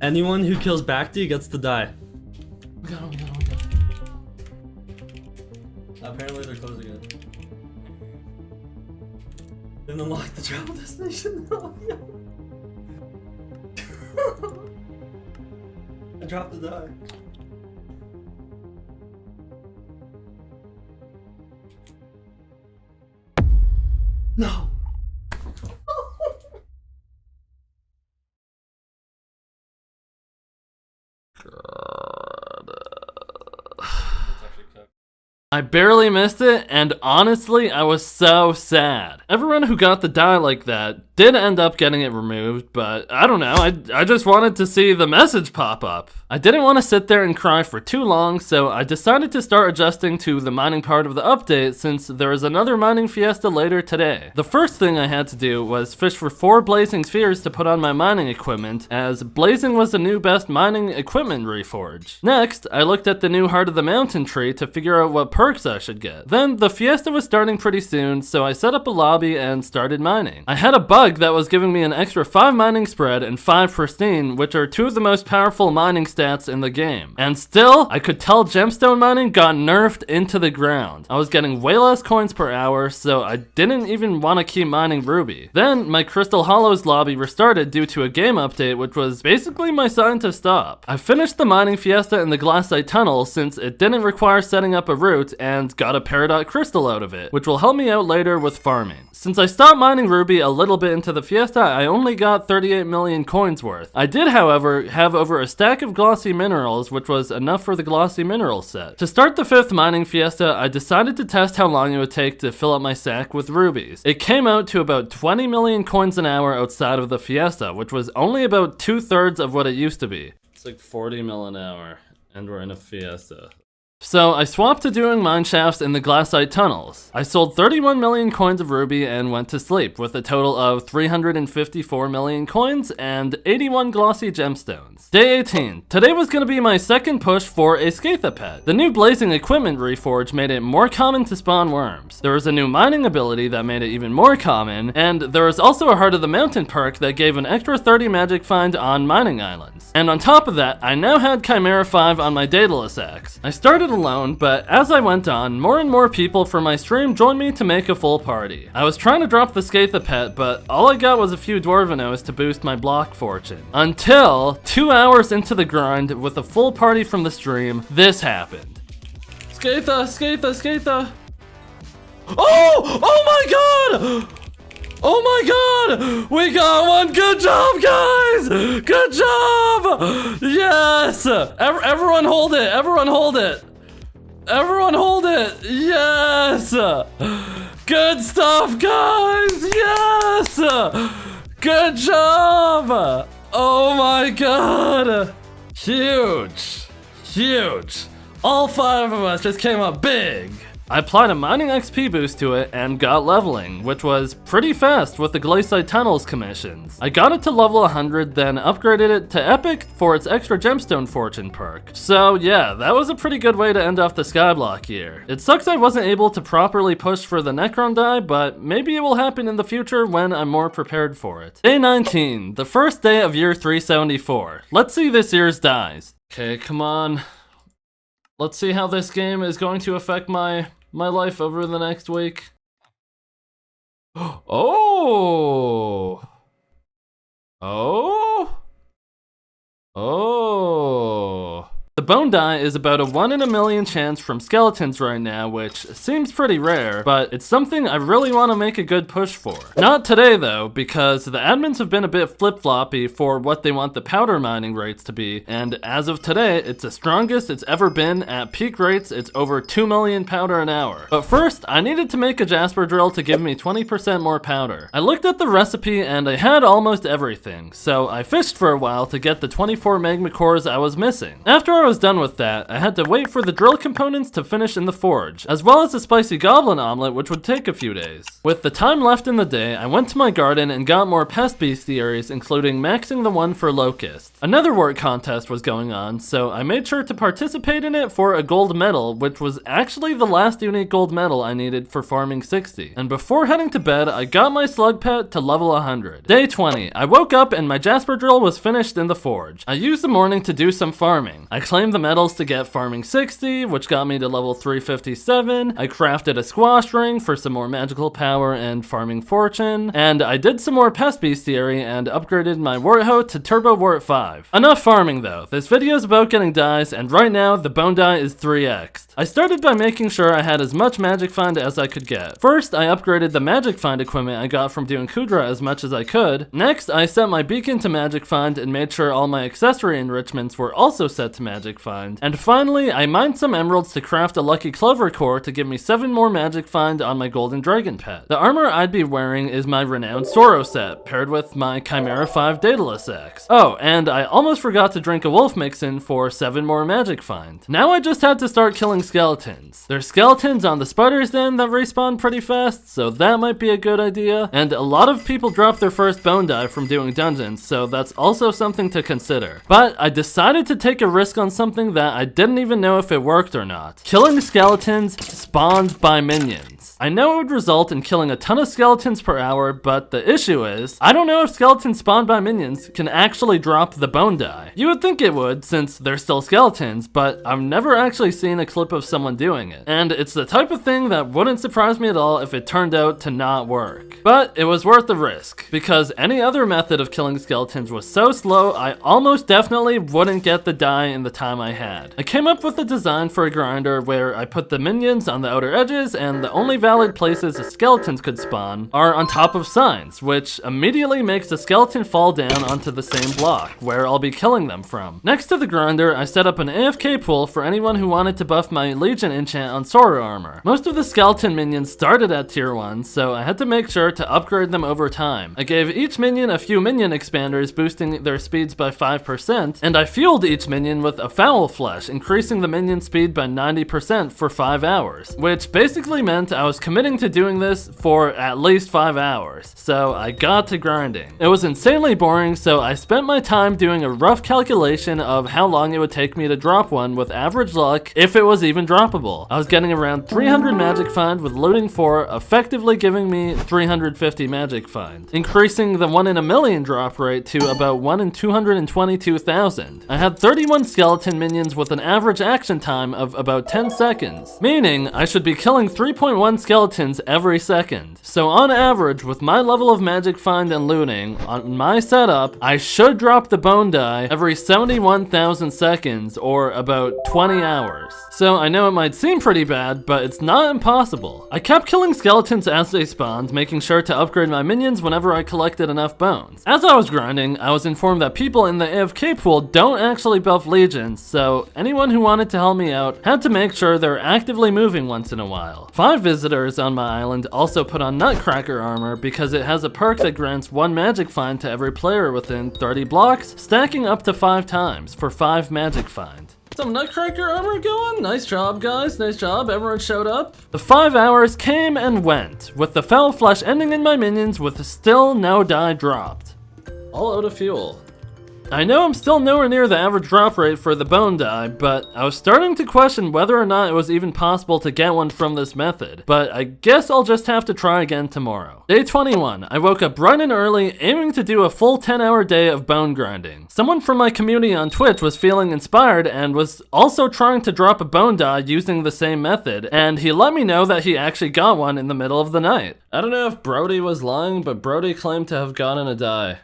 Anyone who kills Bacti gets to die. Apparently they're closing it. Didn't unlock the travel destination. I dropped the die. No. I barely missed it, and honestly, I was so sad. Everyone who got the die like that did end up getting it removed, but I don't know, I just wanted to see the message pop up. I didn't want to sit there and cry for too long, so I decided to start adjusting to the mining part of the update since there is another mining fiesta later today. The first thing I had to do was fish for 4 blazing spheres to put on my mining equipment, as blazing was the new best mining equipment reforge. Next, I looked at the new Heart of the Mountain tree to figure out what perks I should get. Then the fiesta was starting pretty soon, so I set up a lobby and started mining. I had a bug that was giving me an extra 5 mining spread and 5 pristine, which are 2 of the most powerful mining stats in the game. And still, I could tell gemstone mining got nerfed into the ground. I was getting way less coins per hour, so I didn't even want to keep mining ruby. Then my Crystal Hollows lobby restarted due to a game update, which was basically my sign to stop. I finished the mining fiesta in the glassite tunnel since it didn't require setting up a route, and got a peridot crystal out of it, which will help me out later with farming. Since I stopped mining ruby a little bit into the fiesta, I only got 38 million coins worth. I did, however, have over a stack of glossy minerals, which was enough for the glossy mineral set. To start the 5th mining fiesta, I decided to test how long it would take to fill up my sack with rubies. It came out to about 20 million coins an hour outside of the fiesta, which was only about 2/3 of what it used to be. It's like 40 mil an hour, and we're in a fiesta. So I swapped to doing mine shafts in the glassite tunnels. I sold 31 million coins of ruby and went to sleep with a total of 354 million coins and 81 glossy gemstones. Day 18. Today was going to be my second push for a Skatha pet. The new blazing equipment reforge made it more common to spawn worms. There was a new mining ability that made it even more common, and there was also a Heart of the Mountain perk that gave an extra 30 magic find on mining islands. And on top of that, I now had Chimera 5 on my Daedalus axe. I started alone, but as I went on, more and more people from my stream joined me to make a full party. I was trying to drop the Skatha pet, but all I got was a few Dwarvenos to boost my block fortune. Until 2 hours into the grind, with a full party from the stream, this happened. Skatha, Skatha, Skatha! Oh! Oh my god! Oh my god! We got one! Good job, guys! Good job! Yes! Everyone hold it! Everyone hold it! Everyone hold it! Yes! Good stuff, guys! Yes! Good job! Oh my god! Huge! Huge! All 5 of us just came up big! I applied a mining XP boost to it and got leveling, which was pretty fast with the Glaciite Tunnels commissions. I got it to level 100, then upgraded it to Epic for its extra gemstone fortune perk. So yeah, that was a pretty good way to end off the Skyblock year. It sucks I wasn't able to properly push for the Necron die, but maybe it will happen in the future when I'm more prepared for it. Day 19, the first day of year 374. Let's see this year's dies. Okay, come on. Let's see how this game is going to affect my life over the next week. Oh! Oh! Oh! The bone die is about a 1 in a million chance from skeletons right now, which seems pretty rare, but it's something I really want to make a good push for. Not today though, because the admins have been a bit flip-floppy for what they want the powder mining rates to be, and as of today, it's the strongest it's ever been. At peak rates, it's over 2 million powder an hour. But first, I needed to make a Jasper drill to give me 20% more powder. I looked at the recipe and I had almost everything, so I fished for a while to get the 24 magma cores I was missing. After I was done with that, I had to wait for the drill components to finish in the forge, as well as the spicy goblin omelet, which would take a few days. With the time left in the day, I went to my garden and got more pest bestiaries, including maxing the one for locust. Another work contest was going on, so I made sure to participate in it for a gold medal, which was actually the last unique gold medal I needed for farming 60. And before heading to bed, I got my slug pet to level 100. Day 20, I woke up and my Jasper drill was finished in the forge. I used the morning to do some farming. I claimed the medals to get farming 60, which got me to level 357. I crafted a squash ring for some more magical power and farming fortune, and I did some more pest bestiary and upgraded my warthoe to turbo wart 5. Enough farming though. This video is about getting dies, and right now the bone die is 3x'd. I started by making sure I had as much magic find as I could get. First, I upgraded the magic find equipment I got from doing cudra as much as I could. Next, I set my beacon to magic find and made sure all my accessory enrichments were also set to magic find. And finally, I mined some emeralds to craft a lucky clover core to give me 7 more magic find on my golden dragon pet. The armor I'd be wearing is my renowned Soro set, paired with my Chimera 5 Daedalus axe. Oh, and I almost forgot to drink a wolf mixin for 7 more magic find. Now I just had to start killing skeletons. There's skeletons on the spider's den that respawn pretty fast, so that might be a good idea. And a lot of people drop their first bone die from doing dungeons, so that's also something to consider. But I decided to take a risk on something that I didn't even know if it worked or not. Killing skeletons spawned by minions. I know it would result in killing a ton of skeletons per hour, but the issue is, I don't know if skeletons spawned by minions can actually drop the bone die. You would think it would, since they're still skeletons, but I've never actually seen a clip of someone doing it. And it's the type of thing that wouldn't surprise me at all if it turned out to not work. But it was worth the risk, because any other method of killing skeletons was so slow, I almost definitely wouldn't get the die in the time I had. I came up with a design for a grinder where I put the minions on the outer edges, and the only valid places the skeletons could spawn are on top of signs, which immediately makes the skeleton fall down onto the same block, where I'll be killing them from. Next to the grinder, I set up an AFK pool for anyone who wanted to buff my Legion enchant on Sora armor. Most of the skeleton minions started at tier 1, so I had to make sure to upgrade them over time. I gave each minion a few minion expanders, boosting their speeds by 5%, and I fueled each minion with a foul flesh, increasing the minion speed by 90% for 5 hours, which basically meant I was committing to doing this for at least 5 hours, so I got to grinding. It was insanely boring, so I spent my time doing a rough calculation of how long it would take me to drop one with average luck, if it was even droppable. I was getting around 300 magic find with looting 4, effectively giving me 350 magic find, increasing the 1 in a million drop rate to about 1 in 222,000. I had 31 skeleton minions with an average action time of about 10 seconds, meaning I should be killing 3.1 skeletons every second. So on average, with my level of magic find and looting, on my setup, I should drop the bone die every 71,000 seconds, or about 20 hours. So I know it might seem pretty bad, but it's not impossible. I kept killing skeletons as they spawned, making sure to upgrade my minions whenever I collected enough bones. As I was grinding, I was informed that people in the AFK pool don't actually buff legions, so anyone who wanted to help me out had to make sure they're actively moving once in a while. 5 visitors on my island also put on Nutcracker armor because it has a perk that grants 1 magic find to every player within 30 blocks, stacking up to 5 times for 5 magic find. some Nutcracker armor going. Nice job, guys. Nice job. Everyone showed up. The 5 hours came and went, with the foul flesh ending in my minions with still no die dropped. All out of fuel. I know I'm still nowhere near the average drop rate for the bone die, but I was starting to question whether or not it was even possible to get one from this method, but I guess I'll just have to try again tomorrow. Day 21, I woke up bright and early, aiming to do a full 10-hour day of bone grinding. Someone from my community on Twitch was feeling inspired and was also trying to drop a bone die using the same method, and he let me know that he actually got one in the middle of the night. I don't know if Brody was lying, but Brody claimed to have gotten a die.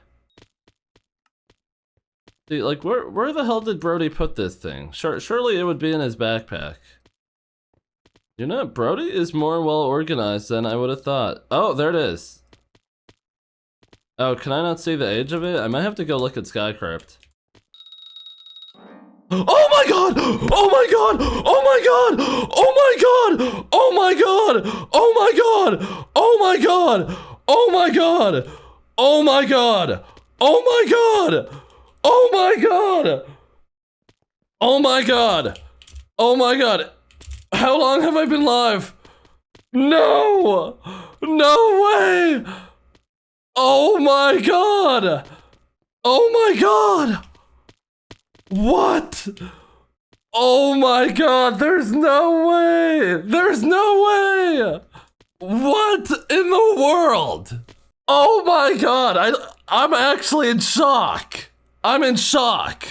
Dude, like, where the hell did Brody put this thing? Surely it would be in his backpack. You know, Brody is more well organized than I would have thought. Oh, there it is. Oh, can I not see the age of it? I might have to go look at Skycrypt. Oh my god! Oh my god! Oh my god! Oh my god! Oh my god! Oh my god! Oh my god! Oh my god! Oh my god! Oh my god! Oh my god! Oh my god! Oh my god! How long have I been live? No! No way! Oh my god! Oh my god! What? Oh my god, there's no way! There's no way! What in the world? Oh my god, I'm actually in shock. I'm in shock.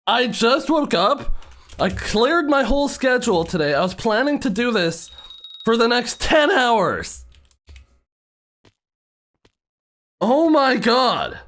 I just woke up. I cleared my whole schedule today. I was planning to do this for the next 10 hours. Oh my god.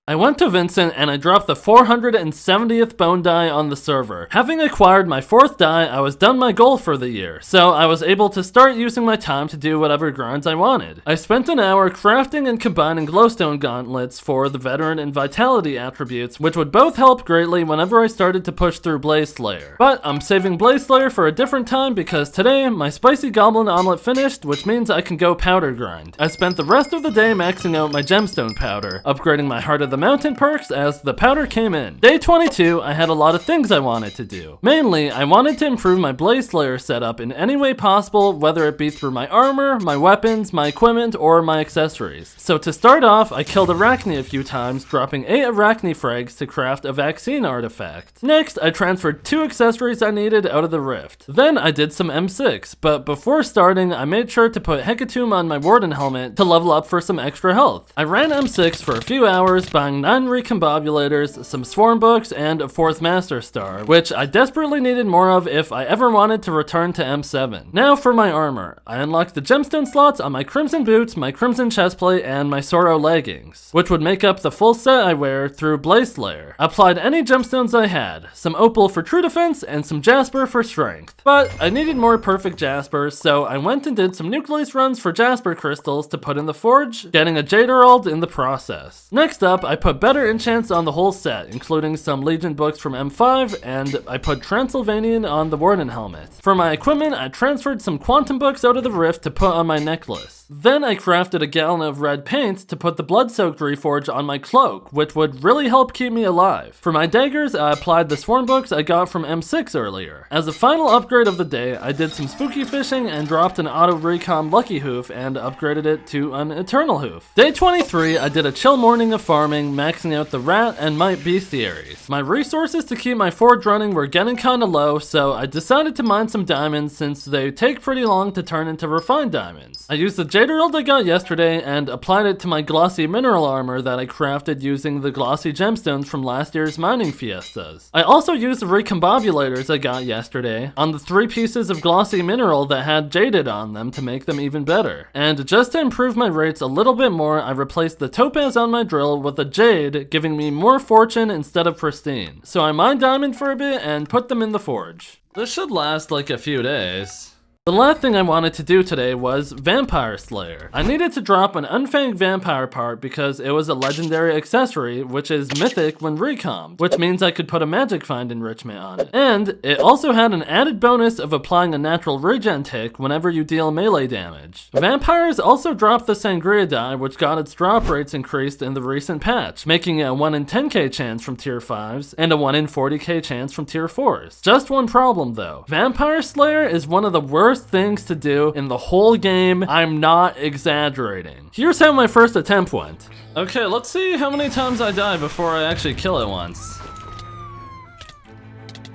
I went to Vincent and I dropped the 470th bone die on the server. Having acquired my 4th die, I was done my goal for the year, so I was able to start using my time to do whatever grinds I wanted. I spent an hour crafting and combining glowstone gauntlets for the veteran and vitality attributes, which would both help greatly whenever I started to push through Blaze Slayer. But I'm saving Blaze Slayer for a different time because today my spicy goblin omelet finished, which means I can go powder grind. I spent the rest of the day maxing out my gemstone powder, upgrading my Heart of the Mountain perks as the powder came in. Day 22, I had a lot of things I wanted to do. Mainly, I wanted to improve my Blaze Slayer setup in any way possible, whether it be through my armor, my weapons, my equipment, or my accessories. So to start off, I killed Arachne a few times, dropping 8 Arachne frags to craft a vaccine artifact. Next, I transferred 2 accessories I needed out of the rift. Then I did some M6, but before starting, I made sure to put Hecatomb on my Warden helmet to level up for some extra health. I ran M6 for a few hours, buying 9 recombobulators, some swarm books, and a 4th master star, which I desperately needed more of if I ever wanted to return to M7. Now for my armor. I unlocked the gemstone slots on my crimson boots, my crimson chestplate, and my Sorrow leggings, which would make up the full set I wear through Blaze Slayer. I applied any gemstones I had, some opal for true defense, and some jasper for strength. But I needed more perfect jaspers, so I went and did some Nucleus runs for jasper crystals to put in the forge, getting a Jade Emerald in the process. Next up, I put better enchants on the whole set, including some Legion books from M5, and I put Transylvanian on the Warden helmet. For my equipment, I transferred some Quantum books out of the rift to put on my necklace. Then I crafted a gallon of red paint to put the blood-soaked reforge on my cloak, which would really help keep me alive. For my daggers, I applied the swarm books I got from M6 earlier. As a final upgrade of the day, I did some spooky fishing and dropped an auto recom lucky hoof and upgraded it to an eternal hoof. Day 23, I did a chill morning of farming, maxing out the rat and mite bestiaries. My resources to keep my forge running were getting kinda low, so I decided to mine some diamonds since they take pretty long to turn into refined diamonds. I used the Jade Emerald I got yesterday and applied it to my glossy mineral armor that I crafted using the glossy gemstones from last year's mining fiestas. I also used the recombobulators I got yesterday on the 3 pieces of glossy mineral that had jaded on them to make them even better. And just to improve my rates a little bit more, I replaced the topaz on my drill with a jade, giving me more fortune instead of pristine. So I mined diamond for a bit and put them in the forge. This should last like a few days. The last thing I wanted to do today was Vampire Slayer. I needed to drop an unfanged vampire part because it was a legendary accessory, which is mythic when recommed, which means I could put a magic find enrichment on it. And it also had an added bonus of applying a natural regen tick whenever you deal melee damage. Vampires also dropped the Sangria die, which got its drop rates increased in the recent patch, making it a 1 in 10k chance from tier 5s and a 1 in 40k chance from tier 4s. Just one problem though. Vampire Slayer is one of the worst things to do in the whole game. I'm not exaggerating. Here's how my first attempt went. Okay, let's see how many times I die before I actually kill it once.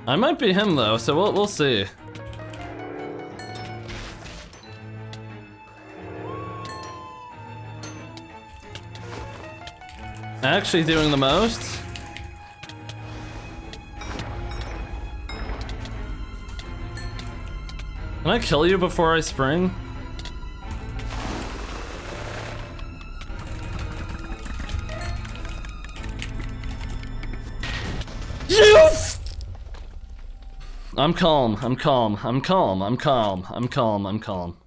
I might be him though, so we'll see. Actually doing the most. Can I kill you before I spring? Yes! I'm calm, I'm calm, I'm calm, I'm calm, I'm calm, I'm calm.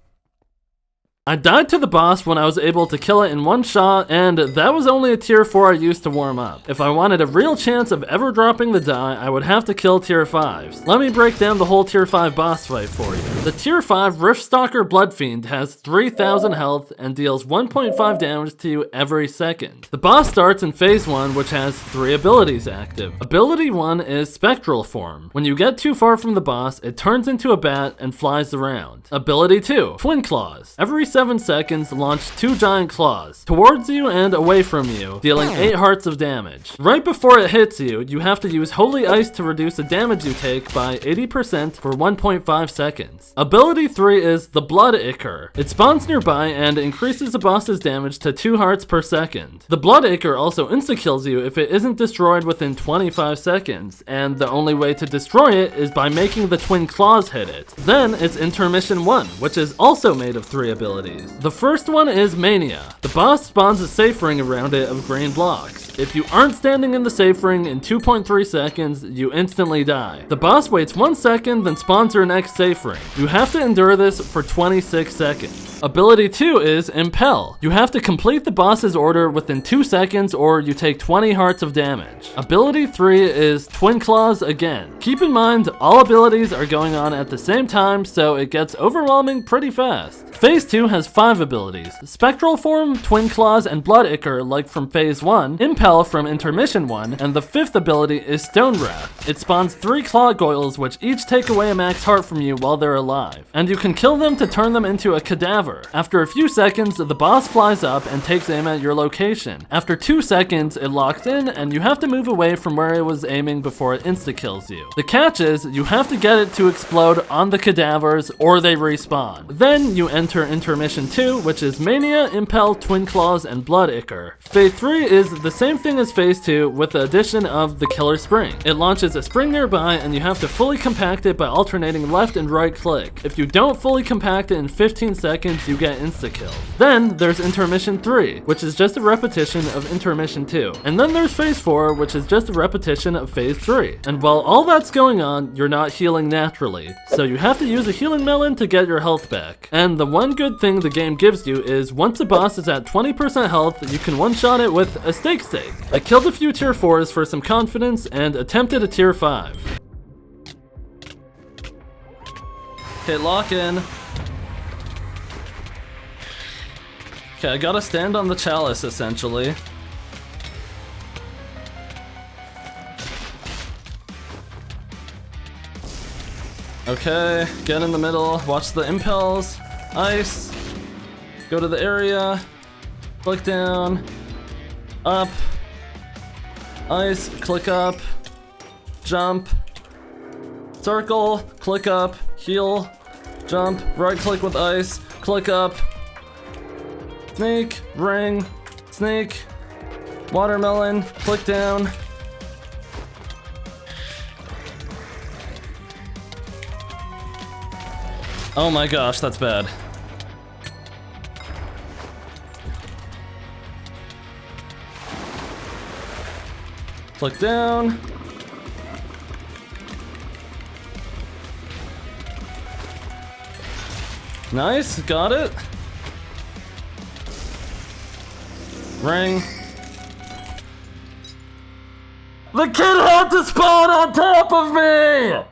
I died to the boss when I was able to kill it in one shot, and that was only a tier 4 I used to warm up. If I wanted a real chance of ever dropping the die, I would have to kill tier 5s. Let me break down the whole tier 5 boss fight for you. The tier 5 Riftstalker Bloodfiend has 3000 health and deals 1.5 damage to you every second. The boss starts in phase 1, which has 3 abilities active. Ability 1 is Spectral Form. When you get too far from the boss, it turns into a bat and flies around. Ability 2, Twin Claws. Every 7 seconds, launch 2 giant claws towards you and away from you, dealing 8 hearts of damage. Right before it hits you, you have to use Holy Ice to reduce the damage you take by 80% for 1.5 seconds. Ability 3 is the Blood Ichor. It spawns nearby and increases the boss's damage to 2 hearts per second. The Blood Ichor also insta-kills you if it isn't destroyed within 25 seconds, and the only way to destroy it is by making the twin claws hit it. Then it's Intermission 1, which is also made of 3 abilities. The first one is Mania. The boss spawns a safe ring around it of green blocks. If you aren't standing in the safe ring in 2.3 seconds, you instantly die. The boss waits 1 second, then spawns your next safe ring. You have to endure this for 26 seconds. Ability 2 is Impel. You have to complete the boss's order within 2 seconds or you take 20 hearts of damage. Ability 3 is Twin Claws again. Keep in mind, all abilities are going on at the same time, so it gets overwhelming pretty fast. Phase 2 has 5 abilities. Spectral Form, Twin Claws, and Blood Ichor like from Phase 1, Impel from Intermission 1, and the 5th ability is Stone Wrath. It spawns 3 claw goils which each take away a max heart from you while they're alive, and you can kill them to turn them into a cadaver. After a few seconds, the boss flies up and takes aim at your location. After 2 seconds, it locks in and you have to move away from where it was aiming before it insta-kills you. The catch is, you have to get it to explode on the cadavers or they respawn. Then you enter Intermission 2, which is Mania, Impel, Twin Claws, and Blood Ichor. Phase 3 is the same thing as Phase 2 with the addition of the Killer Spring. It launches a spring nearby and you have to fully compact it by alternating left and right click. If you don't fully compact it in 15 seconds, you get insta-killed. Then there's Intermission 3, which is just a repetition of Intermission 2. And then there's Phase 4, which is just a repetition of Phase 3. And while all that's going on, you're not healing naturally. So you have to use a healing melon to get your health back. And the one good thing the game gives you is once a boss is at 20% health, you can one-shot it with a steak. I killed a few tier 4s for some confidence and attempted a tier 5. Okay, lock in. Okay, I gotta stand on the chalice, essentially. Okay, get in the middle, watch the impels, ice, go to the area, click down, up, ice, click up, jump, circle, click up, heal, jump, right click with ice, click up, snake, ring, snake, watermelon, click down. Oh my gosh, that's bad. Click down. Nice, got it. Ring. The kid had to spawn on top of me!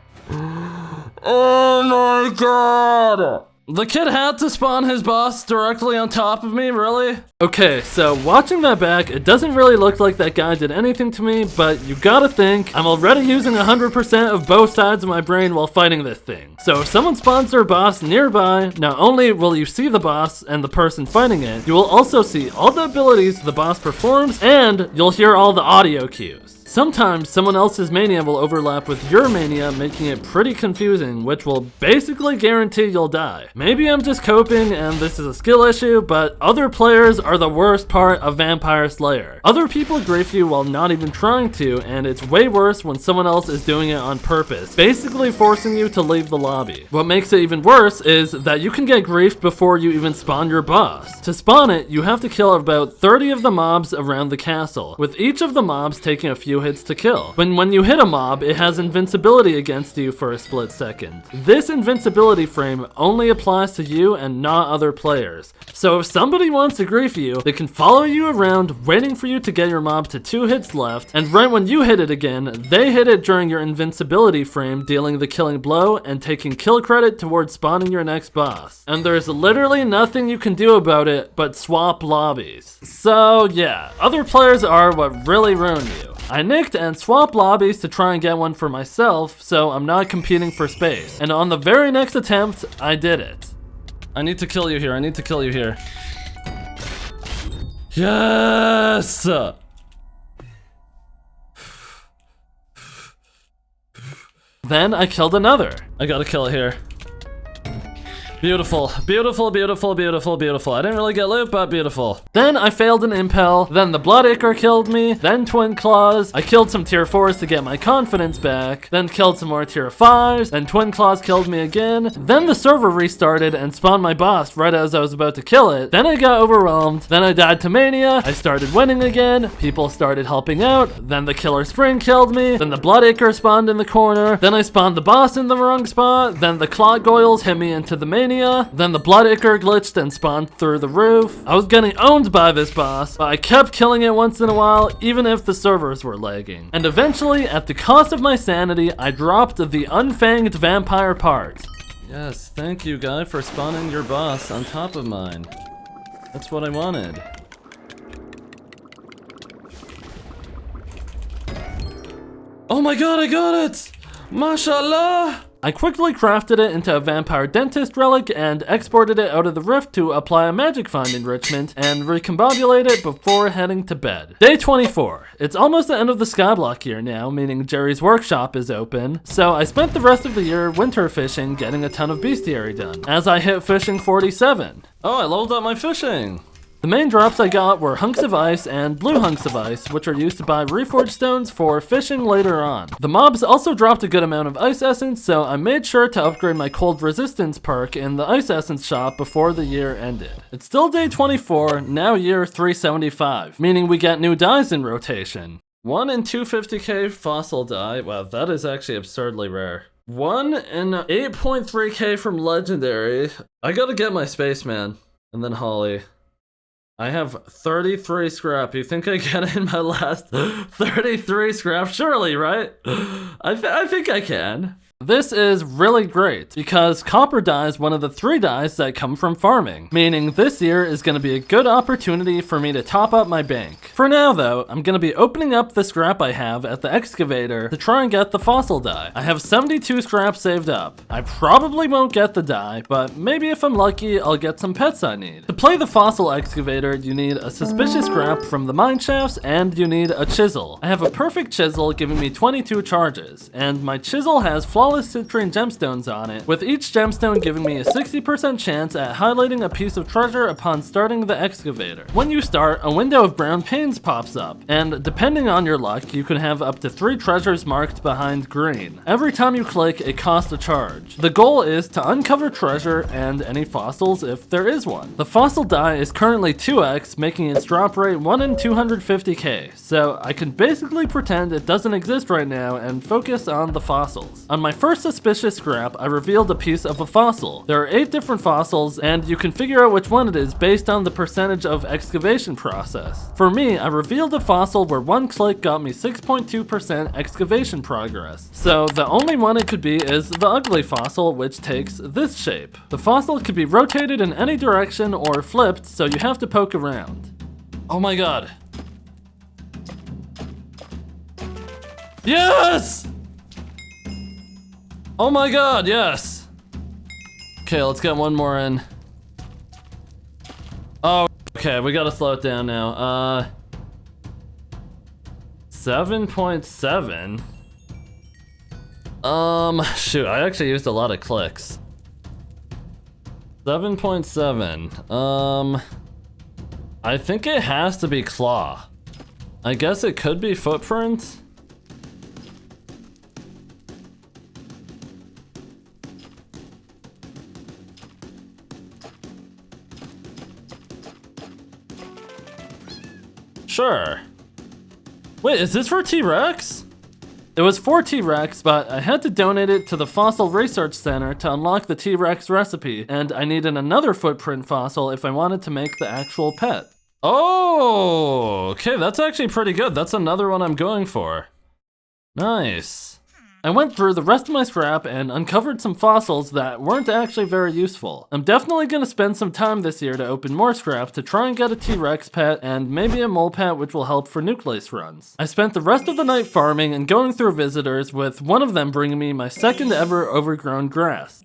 Oh my god! The kid had to spawn his boss directly on top of me, really? Okay, so watching that back, it doesn't really look like that guy did anything to me, but you gotta think, I'm already using 100% of both sides of my brain while fighting this thing. So if someone spawns their boss nearby, not only will you see the boss and the person fighting it, you will also see all the abilities the boss performs, and you'll hear all the audio cues. Sometimes someone else's mania will overlap with your mania, making it pretty confusing, which will basically guarantee you'll die. Maybe I'm just coping and this is a skill issue, but other players are the worst part of Vampire Slayer. Other people grief you while not even trying to, and it's way worse when someone else is doing it on purpose, basically forcing you to leave the lobby. What makes it even worse is that you can get griefed before you even spawn your boss. To spawn it, you have to kill about 30 of the mobs around the castle, with each of the mobs taking a few hits to kill. When you hit a mob, it has invincibility against you for a split second. This invincibility frame only applies to you and not other players. So if somebody wants to grief you, they can follow you around waiting for you to get your mob to 2 hits left, and right when you hit it again, they hit it during your invincibility frame, dealing the killing blow and taking kill credit towards spawning your next boss. And there's literally nothing you can do about it but swap lobbies. So yeah, other players are what really ruin you. I nicked and swapped lobbies to try and get one for myself, so I'm not competing for space. And on the very next attempt, I did it. I need to kill you here, I need to kill you here. Yes! Then I killed another. I gotta kill it here. Beautiful, beautiful, beautiful, beautiful, beautiful. I didn't really get loot, but beautiful. Then I failed an impel, then the Blood Acre killed me, then Twin Claws. I killed some tier 4s to get my confidence back, then killed some more tier 5s, then Twin Claws killed me again. Then the server restarted and spawned my boss right as I was about to kill it. Then I got overwhelmed, then I died to Mania, I started winning again, people started helping out, then the Killer Spring killed me, then the Blood Acre spawned in the corner, then I spawned the boss in the wrong spot, then the Cloggoyles hit me into the Mania, then the Blood Acre glitched and spawned through the roof. I was getting owned by this boss, but I kept killing it once in a while, even if the servers were lagging. And eventually, at the cost of my sanity, I dropped the unfanged vampire part. Yes, thank you, guy, for spawning your boss on top of mine. That's what I wanted. Oh my god, I got it! Mashallah! I quickly crafted it into a vampire dentist relic and exported it out of the rift to apply a magic find enrichment and recombobulate it before heading to bed. Day 24. It's almost the end of the Skyblock year now, meaning Jerry's workshop is open, so I spent the rest of the year winter fishing, getting a ton of bestiary done, as I hit fishing 47. Oh, I leveled up my fishing! The main drops I got were hunks of ice and blue hunks of ice, which are used to buy reforged stones for fishing later on. The mobs also dropped a good amount of ice essence, so I made sure to upgrade my cold resistance perk in the ice essence shop before the year ended. It's still day 24, now year 375, meaning we get new dyes in rotation. 1 in 250k fossil dye, wow, that is actually absurdly rare. 1 in 8.3k from legendary. I gotta get my spaceman, and then Holly. I have 33 scrap. You think I get in my last 33 scrap? Surely, right? I think I can. This is really great because copper dye is one of the 3 dyes that come from farming, meaning this year is going to be a good opportunity for me to top up my bank. For now though, I'm going to be opening up the scrap I have at the excavator to try and get the fossil dye. I have 72 scrap saved up. I probably won't get the dye, but maybe if I'm lucky, I'll get some pets I need. To play the fossil excavator, you need a suspicious scrap from the mine shafts and you need a chisel. I have a perfect chisel giving me 22 charges, and my chisel has flawless citrine gemstones on it, with each gemstone giving me a 60% chance at highlighting a piece of treasure upon starting the excavator. When you start, a window of brown panes screens pops up, and depending on your luck, you can have up to 3 treasures marked behind green. Every time you click, it costs a charge. The goal is to uncover treasure and any fossils if there is one. The fossil die is currently 2x, making its drop rate 1 in 250k, so I can basically pretend it doesn't exist right now and focus on the fossils. On my first suspicious scrap, I revealed a piece of a fossil. There are 8 different fossils, and you can figure out which one it is based on the percentage of excavation process. For me, I revealed a fossil where one click got me 6.2% excavation progress. So the only one it could be is the ugly fossil, which takes this shape. The fossil could be rotated in any direction or flipped, so you have to poke around. Oh my god. Yes! Oh my god, yes! Okay, let's get one more in. Oh, okay, we gotta slow it down now. 7.7? Shoot, I actually used a lot of clicks. 7.7, I think it has to be claw. I guess it could be footprint? Sure. Wait, is this for T-Rex? It was for T-Rex, but I had to donate it to the Fossil Research Center to unlock the T-Rex recipe, and I needed another footprint fossil if I wanted to make the actual pet. Oh, okay, that's actually pretty good. That's another one I'm going for. Nice. I went through the rest of my scrap and uncovered some fossils that weren't actually very useful. I'm definitely gonna spend some time this year to open more scrap to try and get a T-Rex pet and maybe a mole pet, which will help for Nucleus runs. I spent the rest of the night farming and going through visitors, with one of them bringing me my second ever overgrown grass.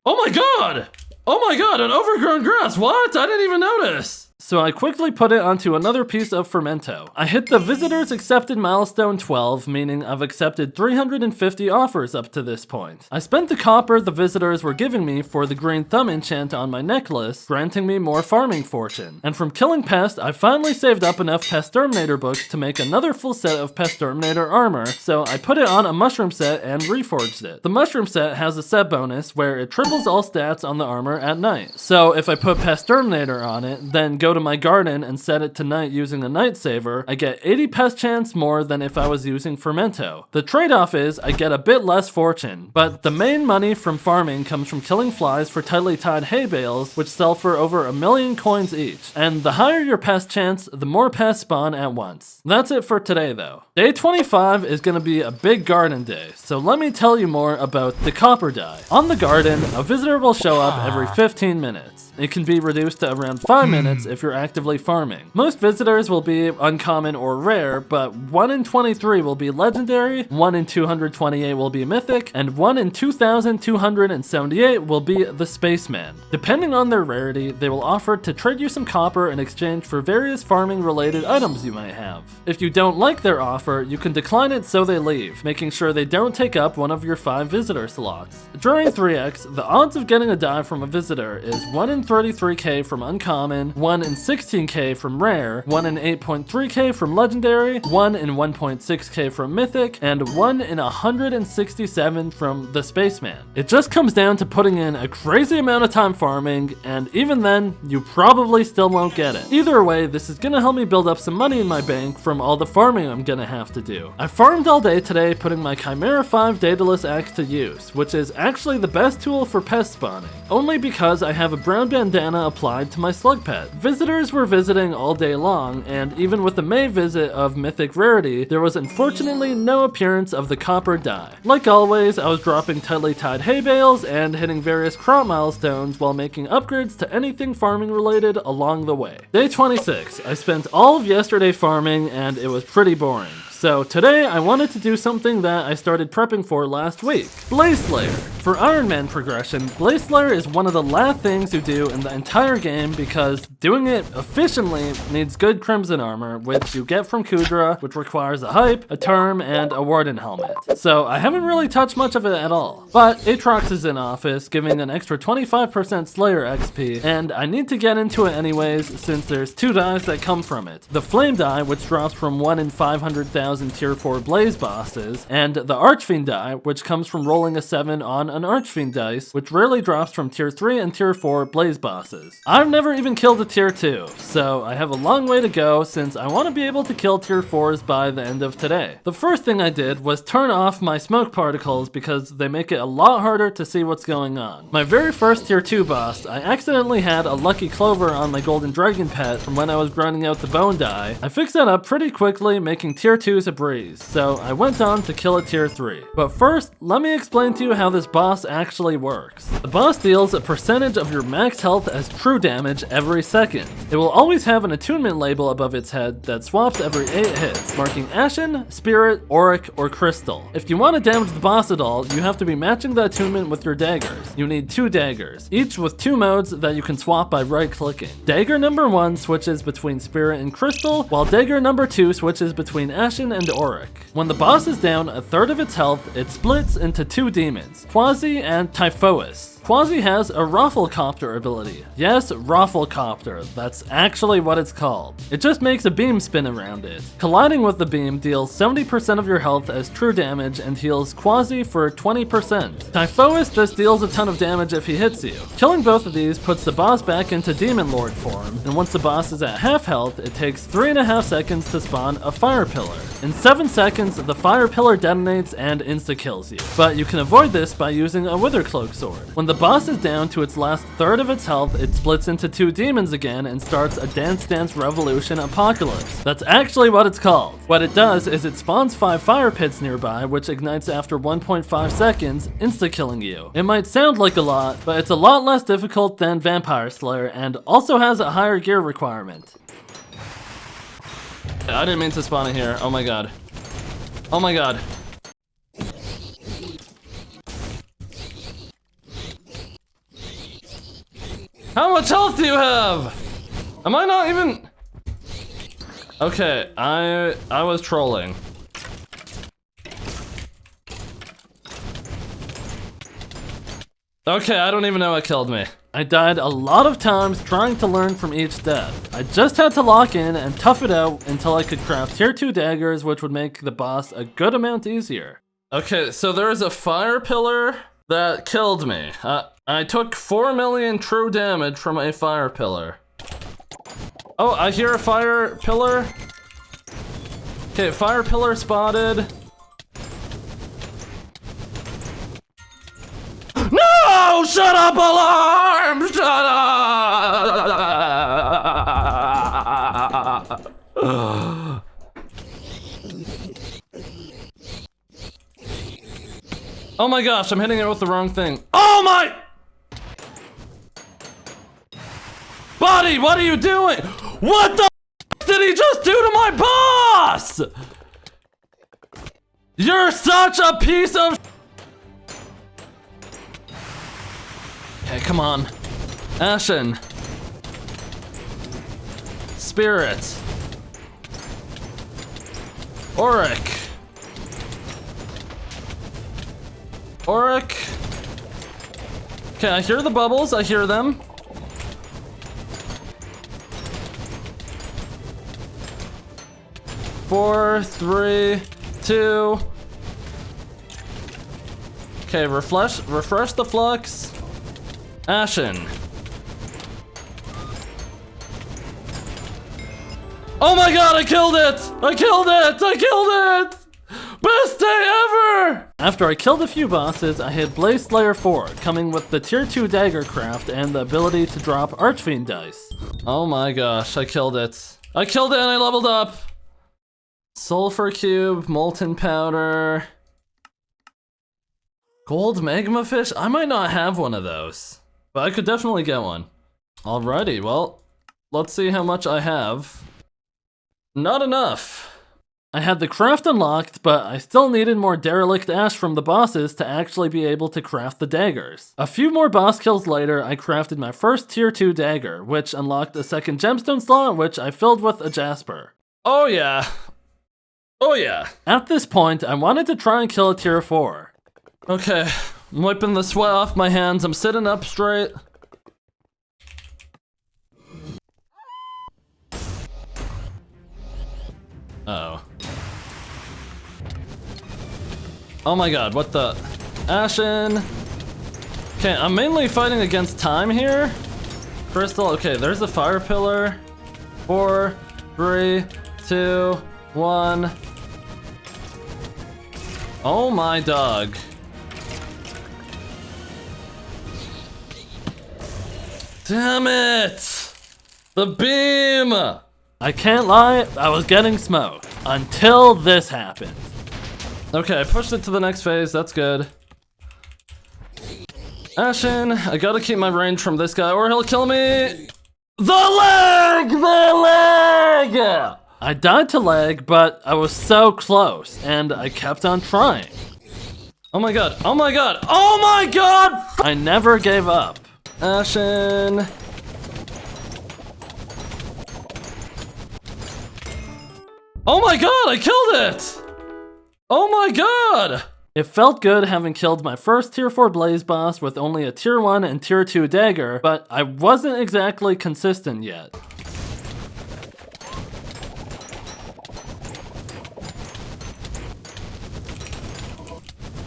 Oh my god! Oh my god, an overgrown grass! What? I didn't even notice! So I quickly put it onto another piece of fermento. I hit the visitors accepted milestone 12, meaning I've accepted 350 offers up to this point. I spent the copper the visitors were giving me for the green thumb enchant on my necklace, granting me more farming fortune. And from killing Pest, I finally saved up enough Pest Terminator books to make another full set of Pest Terminator armor, so I put it on a mushroom set and reforged it. The mushroom set has a set bonus where it triples all stats on the armor at night. So if I put Pest Terminator on it, then go to my garden and set it to night using a night saver, I get 80 pest chance more than if I was using fermento. The trade-off is I get a bit less fortune, but the main money from farming comes from killing flies for tightly tied hay bales, which sell for over 1 million coins each. And the higher your pest chance, the more pests spawn at once. That's it for today though. Day 25 is gonna be a big garden day, so let me tell you more about the copper dye. On the garden, a visitor will show up every 15 minutes. It can be reduced to around 5 minutes if you're actively farming. Most visitors will be uncommon or rare, but 1 in 23 will be legendary, 1 in 228 will be mythic, and 1 in 2278 will be the spaceman. Depending on their rarity, they will offer to trade you some copper in exchange for various farming related items you might have. If you don't like their offer, you can decline it so they leave, making sure they don't take up one of your 5 visitor slots. During 3x, the odds of getting a die from a visitor is 1 in 33k from uncommon, 1 in 16k from rare, 1 in 8.3k from legendary, 1 in 1.6k from mythic, and 1 in 167 from the spaceman. It just comes down to putting in a crazy amount of time farming, and even then, you probably still won't get it. Either way, this is gonna help me build up some money in my bank from all the farming I'm gonna have to do. I farmed all day today, putting my Chimera 5 Daedalus axe to use, which is actually the best tool for pest spawning, only because I have a brown bandana applied to my slug pet. Visitors were visiting all day long, and even with the May visit of mythic rarity, there was unfortunately no appearance of the copper dye. Like always, I was dropping tightly tied hay bales and hitting various crop milestones while making upgrades to anything farming related along the way. Day 26, I spent all of yesterday farming and it was pretty boring. So today I wanted to do something that I started prepping for last week. Blaze Slayer. For Iron Man progression, Blaze Slayer is one of the last things you do in the entire game because doing it efficiently needs good Crimson armor, which you get from Kudra, which requires a hype, a term, and a warden helmet. So I haven't really touched much of it at all. But Aatrox is in office, giving an extra 25% Slayer XP, and I need to get into it anyways since there's 2 dies that come from it. The Flame die, which drops from 1 in 500,000 tier 4 Blaze bosses, and the Archfiend die, which comes from rolling a 7 on an Archfiend dice, which rarely drops from tier 3 and tier 4 Blaze bosses. I've never even killed a tier 2, so I have a long way to go since I want to be able to kill tier 4s by the end of today. The first thing I did was turn off my smoke particles because they make it a lot harder to see what's going on. My very first tier 2 boss, I accidentally had a lucky clover on my golden dragon pet from when I was grinding out the bone die. I fixed that up pretty quickly, making tier 2s a breeze, so I went on to kill a tier 3. But first, let me explain to you how this boss actually works. The boss deals a percentage of your max health as true damage every second. It will always have an attunement label above its head that swaps every 8 hits, marking Ashen, Spirit, Auric, or Crystal. If you want to damage the boss at all, you have to be matching the attunement with your daggers. You need 2 daggers, each with 2 modes that you can swap by right-clicking. Dagger number 1 switches between Spirit and Crystal, while dagger number 2 switches between Ashen and Auric. When the boss is down a third of its health, it splits into 2 demons, Quasi and Typhoeus. Quasi has a Rafflecopter ability. Yes, Rafflecopter, that's actually what it's called. It just makes a beam spin around it. Colliding with the beam deals 70% of your health as true damage and heals Quasi for 20%. Typhoeus just deals a ton of damage if he hits you. Killing both of these puts the boss back into Demon Lord form, and once the boss is at half health, it takes 3.5 seconds to spawn a Fire Pillar. In 7 seconds, the Fire Pillar detonates and insta-kills you. But you can avoid this by using a Withercloak sword. When the boss is down to its last third of its health, it splits into 2 demons again and starts a Dance Dance Revolution Apocalypse. That's actually what it's called. What it does is it spawns 5 fire pits nearby, which ignites after 1.5 seconds, insta-killing you. It might sound like a lot, but it's a lot less difficult than Vampire Slayer and also has a higher gear requirement. I didn't mean to spawn it here. Oh my god. Oh my god. How much health do you have? Am I not even... Okay, I was trolling. Okay, I don't even know what killed me. I died a lot of times trying to learn from each death. I just had to lock in and tough it out until I could craft tier 2 daggers, which would make the boss a good amount easier. Okay, so there's a fire pillar that killed me. I took 4 million true damage from a fire pillar. Oh, I hear a fire pillar. Okay, fire pillar spotted. No! Shut up, alarm! Shut up! Oh my gosh, I'm hitting it with the wrong thing. Oh my! Buddy, what are you doing? What the did he just do to my boss? You're such a piece of... Okay, come on. Ashen. Spirit. Auric. Auric. Okay, I hear the bubbles, I hear them. Four, 3, 2. Okay, refresh the flux. Ashen. Oh my god, I killed it! I killed it! I killed it! Best day ever! After I killed a few bosses, I hit Blaze Slayer 4, coming with the tier 2 dagger craft and the ability to drop Archfiend dice. Oh my gosh, I killed it. I killed it and I leveled up! Sulfur cube, molten powder. Gold magma fish? I might not have one of those, but I could definitely get one. Alrighty, well, let's see how much I have. Not enough. I had the craft unlocked, but I still needed more derelict ash from the bosses to actually be able to craft the daggers. A few more boss kills later, I crafted my first tier 2 dagger, which unlocked a second gemstone slot, which I filled with a jasper. Oh yeah. Oh yeah. At this point, I wanted to try and kill a tier 4. Okay, I'm wiping the sweat off my hands, I'm sitting up straight. Uh-oh. Oh my god, what the? Ashen. Okay, I'm mainly fighting against time here. Crystal, okay, there's a fire pillar. 4, 3, 2, 1. Oh my dog. Damn it! The beam! I can't lie, I was getting smoked until this happened. Okay, I pushed it to the next phase, that's good. Ashen, I gotta keep my range from this guy or he'll kill me. The leg! The leg! I died to leg, but I was so close and I kept on trying. Oh my god, oh my god, oh my god! I never gave up. Ashen. Oh my god, I killed it! Oh my god! It felt good having killed my first tier 4 blaze boss with only a tier 1 and tier 2 dagger, but I wasn't exactly consistent yet.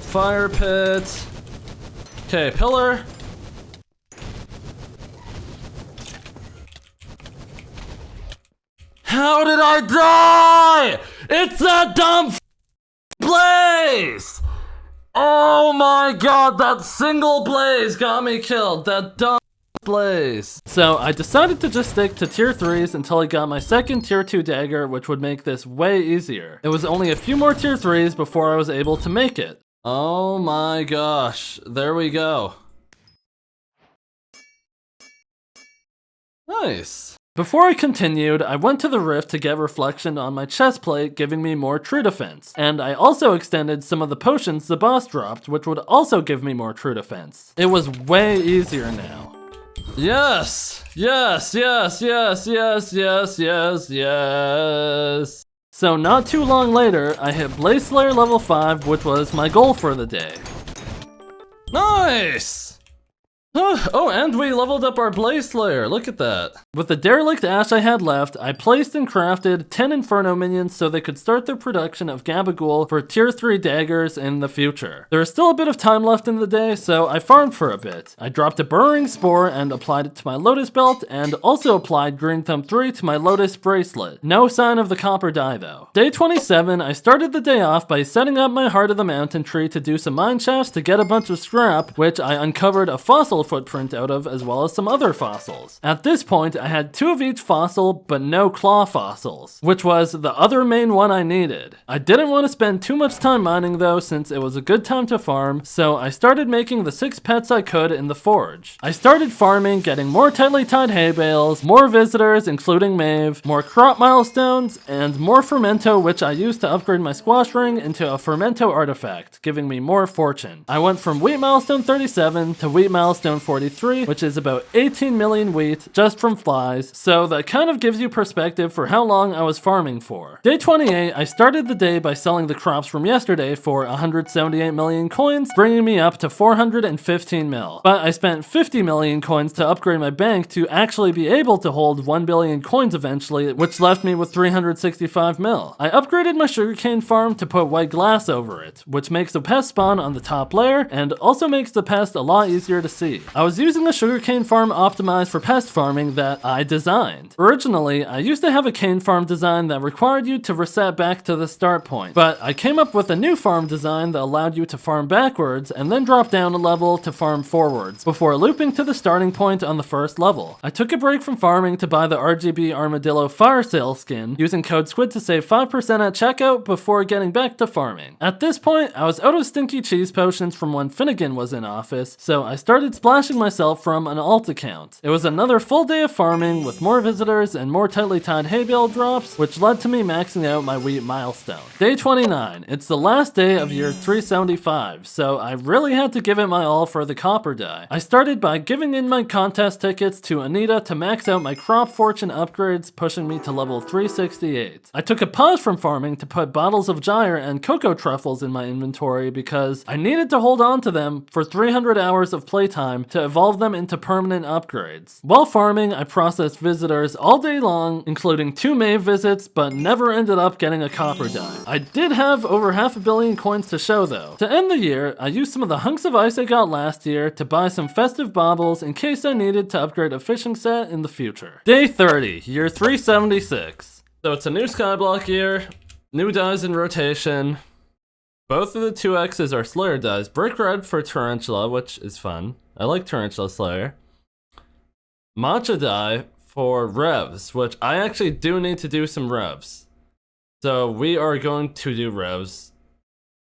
Fire pit. Okay, pillar. How did I die? It's a dumb blaze! Oh my god, that single blaze got me killed. That dumb blaze. So I decided to just stick to tier 3s until I got my second tier 2 dagger, which would make this way easier. It was only a few more tier 3s before I was able to make it. Oh my gosh, there we go. Nice. Before I continued, I went to the rift to get reflection on my chest plate, giving me more true defense. And I also extended some of the potions the boss dropped, which would also give me more true defense. It was way easier now. Yes! Yes, yes, yes, yes, yes, yes, yes. So not too long later, I hit Blaze Slayer level 5, which was my goal for the day. Nice! Oh, and we leveled up our Blaze Slayer, look at that. With the derelict ash I had left, I placed and crafted 10 Inferno minions so they could start their production of Gabagool for tier 3 daggers in the future. There is still a bit of time left in the day, so I farmed for a bit. I dropped a Burrowing Spore and applied it to my Lotus Belt, and also applied Green Thumb 3 to my Lotus Bracelet. No sign of the copper dye though. Day 27, I started the day off by setting up my Heart of the Mountain tree to do some mine shafts to get a bunch of scrap, which I uncovered a fossil footprint out of, as well as some other fossils. At this point, I had 2 of each fossil, but no claw fossils, which was the other main one I needed. I didn't want to spend too much time mining though, since it was a good time to farm, so I started making the 6 pets I could in the forge. I started farming, getting more tightly tied hay bales, more visitors including Maeve, more crop milestones, and more fermento, which I used to upgrade my squash ring into a fermento artifact, giving me more fortune. I went from wheat milestone 37 to wheat milestone 43, which is about 18 million wheat just from flies, so that kind of gives you perspective for how long I was farming for. Day 28, I started the day by selling the crops from yesterday for 178 million coins, bringing me up to 415 mil. But I spent 50 million coins to upgrade my bank to actually be able to hold 1 billion coins eventually, which left me with 365 mil. I upgraded my sugarcane farm to put white glass over it, which makes the pest spawn on the top layer and also makes the pest a lot easier to see. I was using a sugarcane farm optimized for pest farming that I designed. Originally, I used to have a cane farm design that required you to reset back to the start point, but I came up with a new farm design that allowed you to farm backwards and then drop down a level to farm forwards, before looping to the starting point on the first level. I took a break from farming to buy the RGB Armadillo Fire Sale skin, using code SQUID to save 5% at checkout before getting back to farming. At this point, I was out of stinky cheese potions from when Finnegan was in office, so I started splashing splashing myself from an alt account. It was another full day of farming with more visitors and more tightly tied hay bale drops, which led to me maxing out my wheat milestone. Day 29. It's the last day of year 375, so I really had to give it my all for the copper dye. I started by giving in my contest tickets to Anita to max out my crop fortune upgrades, pushing me to level 368. I took a pause from farming to put bottles of gyre and cocoa truffles in my inventory because I needed to hold on to them for 300 hours of playtime to evolve them into permanent upgrades. While farming, I processed visitors all day long, including 2 May visits, but never ended up getting a copper dye. I did have over 500 million coins to show though. To end the year, I used some of the hunks of ice I got last year to buy some festive baubles in case I needed to upgrade a fishing set in the future. Day 30, year 376. So it's a new Skyblock year, new dyes in rotation. Both of the 2X's are Slayer dyes. Brick red for Tarantula, which is fun. I like Tarantula Slayer. Mocha dye for Revs, which I actually do need to do some Revs. So we are going to do Revs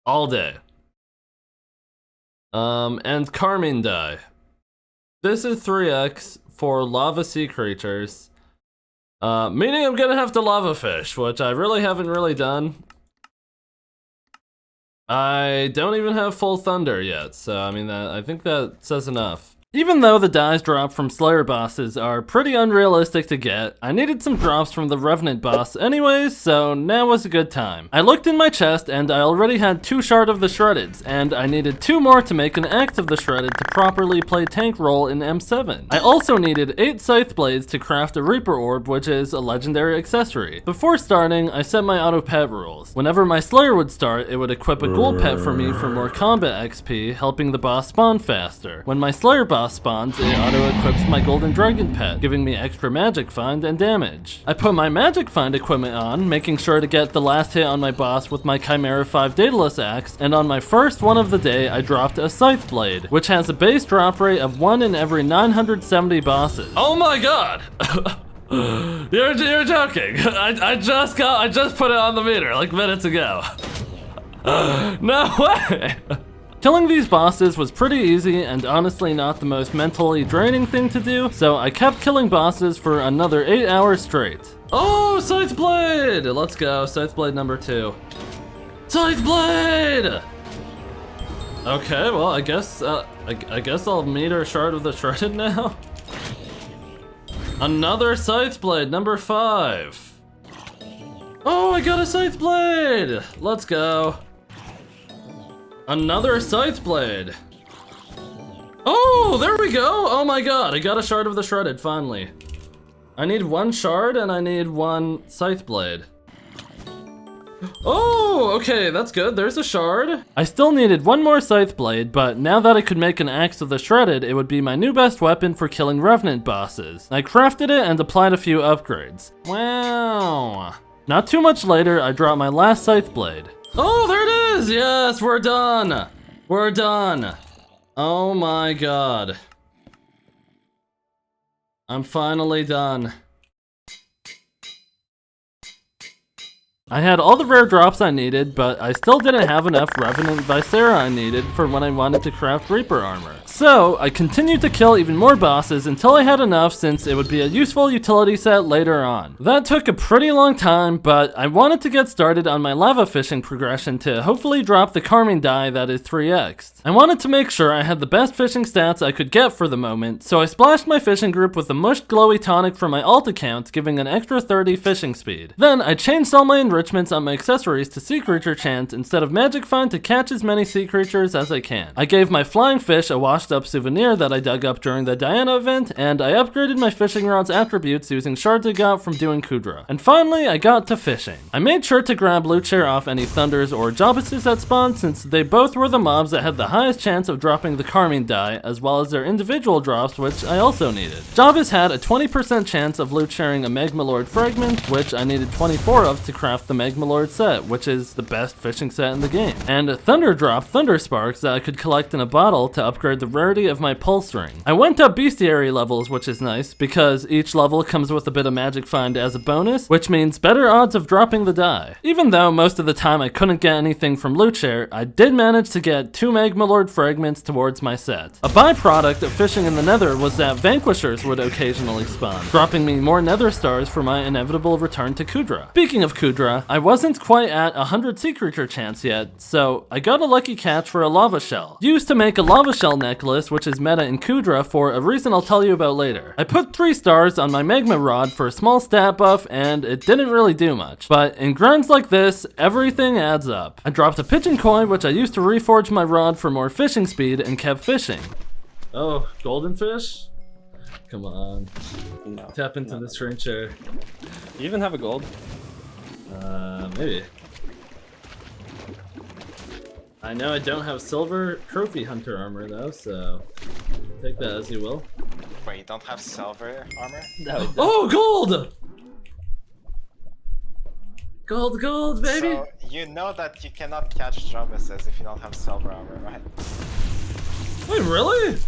all day. And Carmine dye. This is 3X for lava sea creatures. Meaning I'm gonna have to lava fish, which I really haven't really done. I don't even have full thunder yet, so I mean, I think that says enough. Even though the dyes dropped from Slayer bosses are pretty unrealistic to get, I needed some drops from the Revenant boss anyways, so now was a good time. I looked in my chest and I already had 2 shard of the shreddeds, and I needed 2 more to make an axe of the shredded to properly play tank role in M7. I also needed 8 scythe blades to craft a Reaper orb, which is a legendary accessory. Before starting, I set my auto pet rules. Whenever my Slayer would start, it would equip a ghoul pet for me for more combat XP, helping the boss spawn faster. When my Slayer boss spawns, it auto-equips my golden dragon pet, giving me extra magic find and damage. I put my magic find equipment on, making sure to get the last hit on my boss with my Chimera 5 Daedalus axe, and on my first one of the day, I dropped a scythe blade, which has a base drop rate of 1 in every 970 bosses. Oh my god! You're joking! I just put it on the meter like minutes ago. No way! Killing these bosses was pretty easy and honestly not the most mentally draining thing to do, so I kept killing bosses for another 8 hours straight. Oh, Scythe Blade! Let's go, Scythe Blade number 2. Scythe Blade! Okay, well, I guess I'll meter Shard of the Shredded now. Another Scythe Blade number 5. Oh, I got a Scythe Blade! Let's go. Another Scythe Blade. Oh, there we go. Oh my god, I got a Shard of the Shredded, finally. I need 1 shard and I need 1 Scythe Blade. Oh, okay, that's good. There's a shard. I still needed 1 more Scythe Blade, but now that I could make an Axe of the Shredded, it would be my new best weapon for killing Revenant bosses. I crafted it and applied a few upgrades. Wow. Not too much later, I dropped my last Scythe Blade. Oh, there it is! Yes, we're done! We're done! Oh my god. I'm finally done. I had all the rare drops I needed, but I still didn't have enough Revenant Viscera I needed for when I wanted to craft Reaper armor. So, I continued to kill even more bosses until I had enough, since it would be a useful utility set later on. That took a pretty long time, but I wanted to get started on my lava fishing progression to hopefully drop the Carmine dye that is 3x'd. I wanted to make sure I had the best fishing stats I could get for the moment, so I splashed my fishing group with a mushed glowy tonic from my alt account, giving an extra 30 fishing speed. Then, I changed all my enrichments on my accessories to sea creature chant instead of magic find to catch as many sea creatures as I can. I gave my flying fish a washed up souvenir that I dug up during the Diana event, and I upgraded my fishing rod's attributes using shards I got from doing cudra. And finally, I got to fishing. I made sure to grab loot share off any thunders or Japieehs that spawned, since they both were the mobs that had the highest chance of dropping the Carmine dye, as well as their individual drops, which I also needed. Japieehs had a 20% chance of loot sharing a Magma Lord fragment, which I needed 24 of to craft the Magma Lord set, which is the best fishing set in the game. And Thunder dropped Thunder Sparks that I could collect in a bottle to upgrade the rarity of my pulse ring. I went up bestiary levels, which is nice, because each level comes with a bit of magic find as a bonus, which means better odds of dropping the die. Even though most of the time I couldn't get anything from loot share, I did manage to get 2 Magma Lord fragments towards my set. A byproduct of fishing in the nether was that vanquishers would occasionally spawn, dropping me more nether stars for my inevitable return to Kudra. Speaking of Kudra, I wasn't quite at 100 sea creature chance yet, so I got a lucky catch for a lava shell. Used to make a lava shell necklace, which is meta in Kudra for a reason I'll tell you about later. I put 3 stars on my magma rod for a small stat buff, and it didn't really do much. But in grinds like this, everything adds up. I dropped a pigeon coin, which I used to reforge my rod for more fishing speed, and kept fishing. Oh, golden fish? Come on. No. Tap into the string chair. You even have a gold? Maybe. I know I don't have silver trophy hunter armor though, so take that as you will. Wait, you don't have silver armor? No. Oh, gold! Gold, gold, baby! So, you know that you cannot catch Japieeh if you don't have silver armor, right? Wait, really?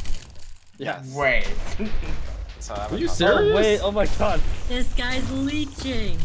Yes. Wait. So I Are you would serious? Oh, wait, oh my god. This guy's leeching.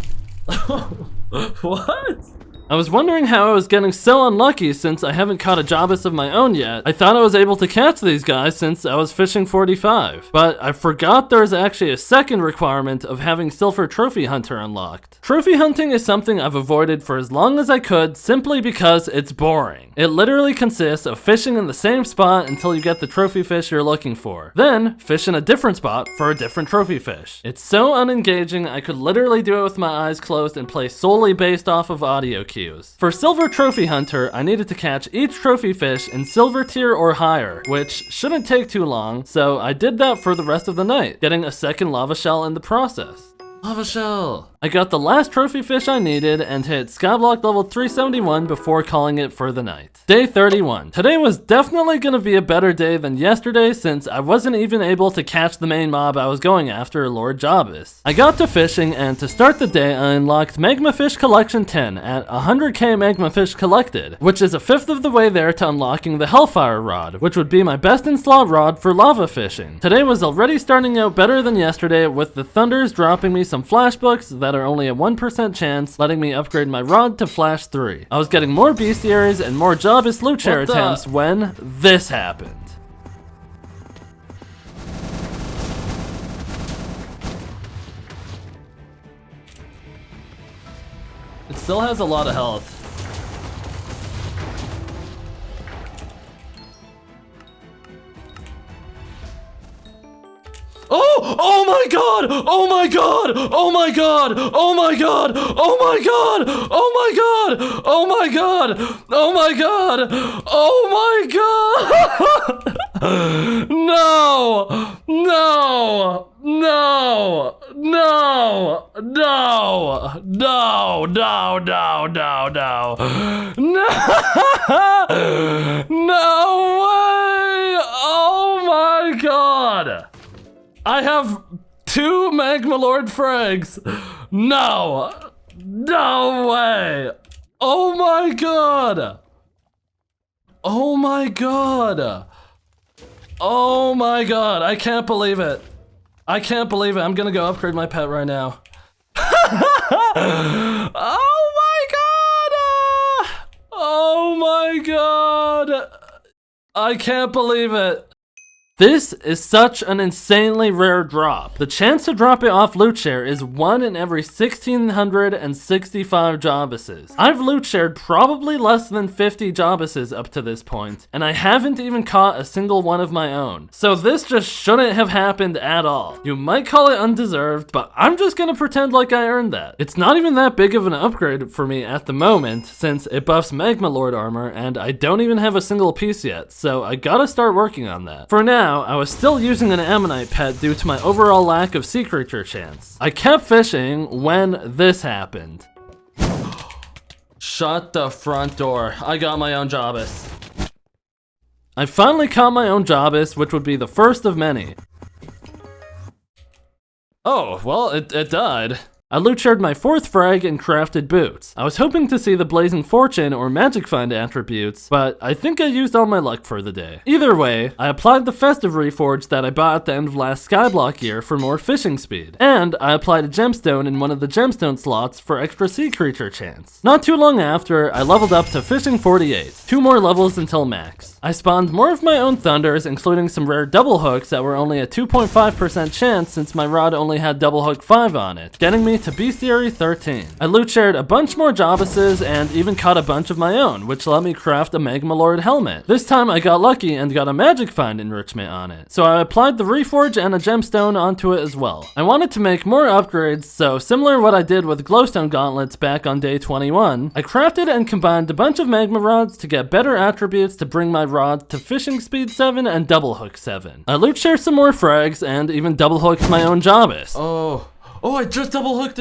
What? I was wondering how I was getting so unlucky since I haven't caught a Japieeh of my own yet. I thought I was able to catch these guys since I was fishing 45. But I forgot there was actually a second requirement of having Silver Trophy Hunter unlocked. Trophy hunting is something I've avoided for as long as I could simply because it's boring. It literally consists of fishing in the same spot until you get the trophy fish you're looking for. Then, fish in a different spot for a different trophy fish. It's so unengaging I could literally do it with my eyes closed and play solely based off of audio cues. For Silver Trophy Hunter, I needed to catch each trophy fish in silver tier or higher, which shouldn't take too long, so I did that for the rest of the night, getting a second lava shell in the process. Lava shell! I got the last trophy fish I needed and hit Skyblock level 371 before calling it for the night. Day 31. Today was definitely gonna be a better day than yesterday since I wasn't even able to catch the main mob I was going after, Lord Japieeh. I got to fishing and to start the day I unlocked Magma Fish Collection 10 at 100k Magma Fish collected, which is a fifth of the way there to unlocking the Hellfire Rod, which would be my best in slot rod for lava fishing. Today was already starting out better than yesterday with the Thunders dropping me some flash books that are only a 1% chance, letting me upgrade my rod to flash 3. I was getting more bestiaries and more Japieeh loot share attempts when this happened. It still has a lot of health. Oh! Oh my god! Oh my god! Oh my god! Oh my god! Oh my god! Oh my god! Oh my god! Oh my god! Oh my god! No! No! No! No! No! No! No! No! No! No! No! No way! Oh my god! I have 2 Magma Lord frags. No. No way. Oh my god. Oh my god. Oh my god. I can't believe it. I can't believe it. I'm gonna go upgrade my pet right now. Oh my god. Oh my god. I can't believe it. This is such an insanely rare drop. The chance to drop it off loot share is 1 in every 1,665 Japieeh. I've loot shared probably less than 50 Japieeh up to this point, and I haven't even caught a single one of my own. So this just shouldn't have happened at all. You might call it undeserved, but I'm just gonna pretend like I earned that. It's not even that big of an upgrade for me at the moment, since it buffs Magma Lord armor, and I don't even have a single piece yet, so I gotta start working on that. For now, I was still using an Ammonite pet due to my overall lack of sea creature chance. I kept fishing when this happened. Shut the front door. I got my own Japieeh. I finally caught my own Japieeh, which would be the first of many. Oh, well, it died. I loot shared my 4th frag and crafted boots. I was hoping to see the Blazing Fortune or Magic Find attributes, but I think I used all my luck for the day. Either way, I applied the Festive Reforge that I bought at the end of last Skyblock year for more fishing speed, and I applied a gemstone in one of the gemstone slots for extra sea creature chance. Not too long after, I leveled up to fishing 48, 2 more levels until max. I spawned more of my own thunders, including some rare double hooks that were only a 2.5% chance since my rod only had double hook 5 on it, getting me to bestiary 13. I loot shared a bunch more Japiehs and even caught a bunch of my own, which let me craft a Magma Lord helmet. This time I got lucky and got a Magic Find enrichment on it, so I applied the Reforge and a gemstone onto it as well. I wanted to make more upgrades, so similar to what I did with glowstone gauntlets back on day 21, I crafted and combined a bunch of magma rods to get better attributes to bring my rods to fishing speed 7 and double hook 7. I loot shared some more frags and even double hooked my own Japieeh. Oh, I just double hooked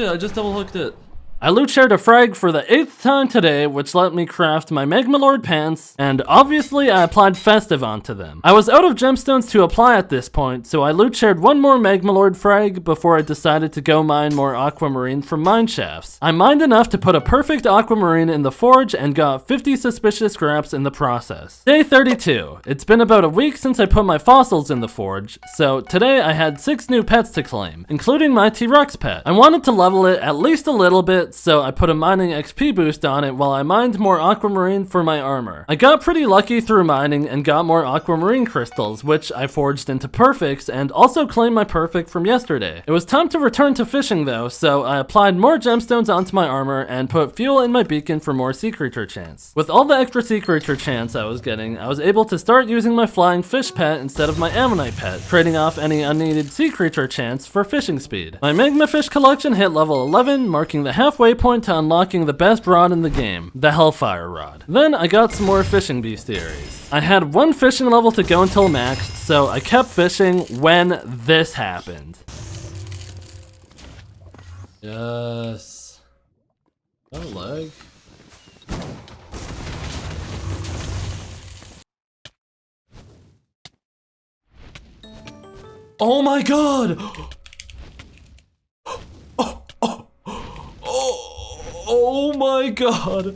it. I loot shared a frag for the 8th time today, which let me craft my Magma Lord pants, and obviously I applied Festive onto them. I was out of gemstones to apply at this point, so I loot shared one more Magma Lord frag before I decided to go mine more aquamarine from mine shafts. I mined enough to put a perfect aquamarine in the forge and got 50 suspicious scraps in the process. Day 32. It's been about a week since I put my fossils in the forge, so today I had 6 new pets to claim, including my T-Rex pet. I wanted to level it at least a little bit, so I put a mining XP boost on it while I mined more aquamarine for my armor. I got pretty lucky through mining and got more aquamarine crystals, which I forged into perfects and also claimed my perfect from yesterday. It was time to return to fishing though, so I applied more gemstones onto my armor and put fuel in my beacon for more sea creature chance. With all the extra sea creature chance I was getting, I was able to start using my flying fish pet instead of my ammonite pet, trading off any unneeded sea creature chance for fishing speed. My magma fish collection hit level 11, marking the halfway point to unlocking the best rod in the game, the Hellfire Rod. Then I got some more fishing bestiaries. I had 1 fishing level to go until max, so I kept fishing when this happened. Yes. Oh, lag. Oh my god! Oh my god!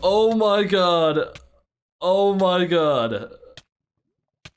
Oh my god! Oh my god!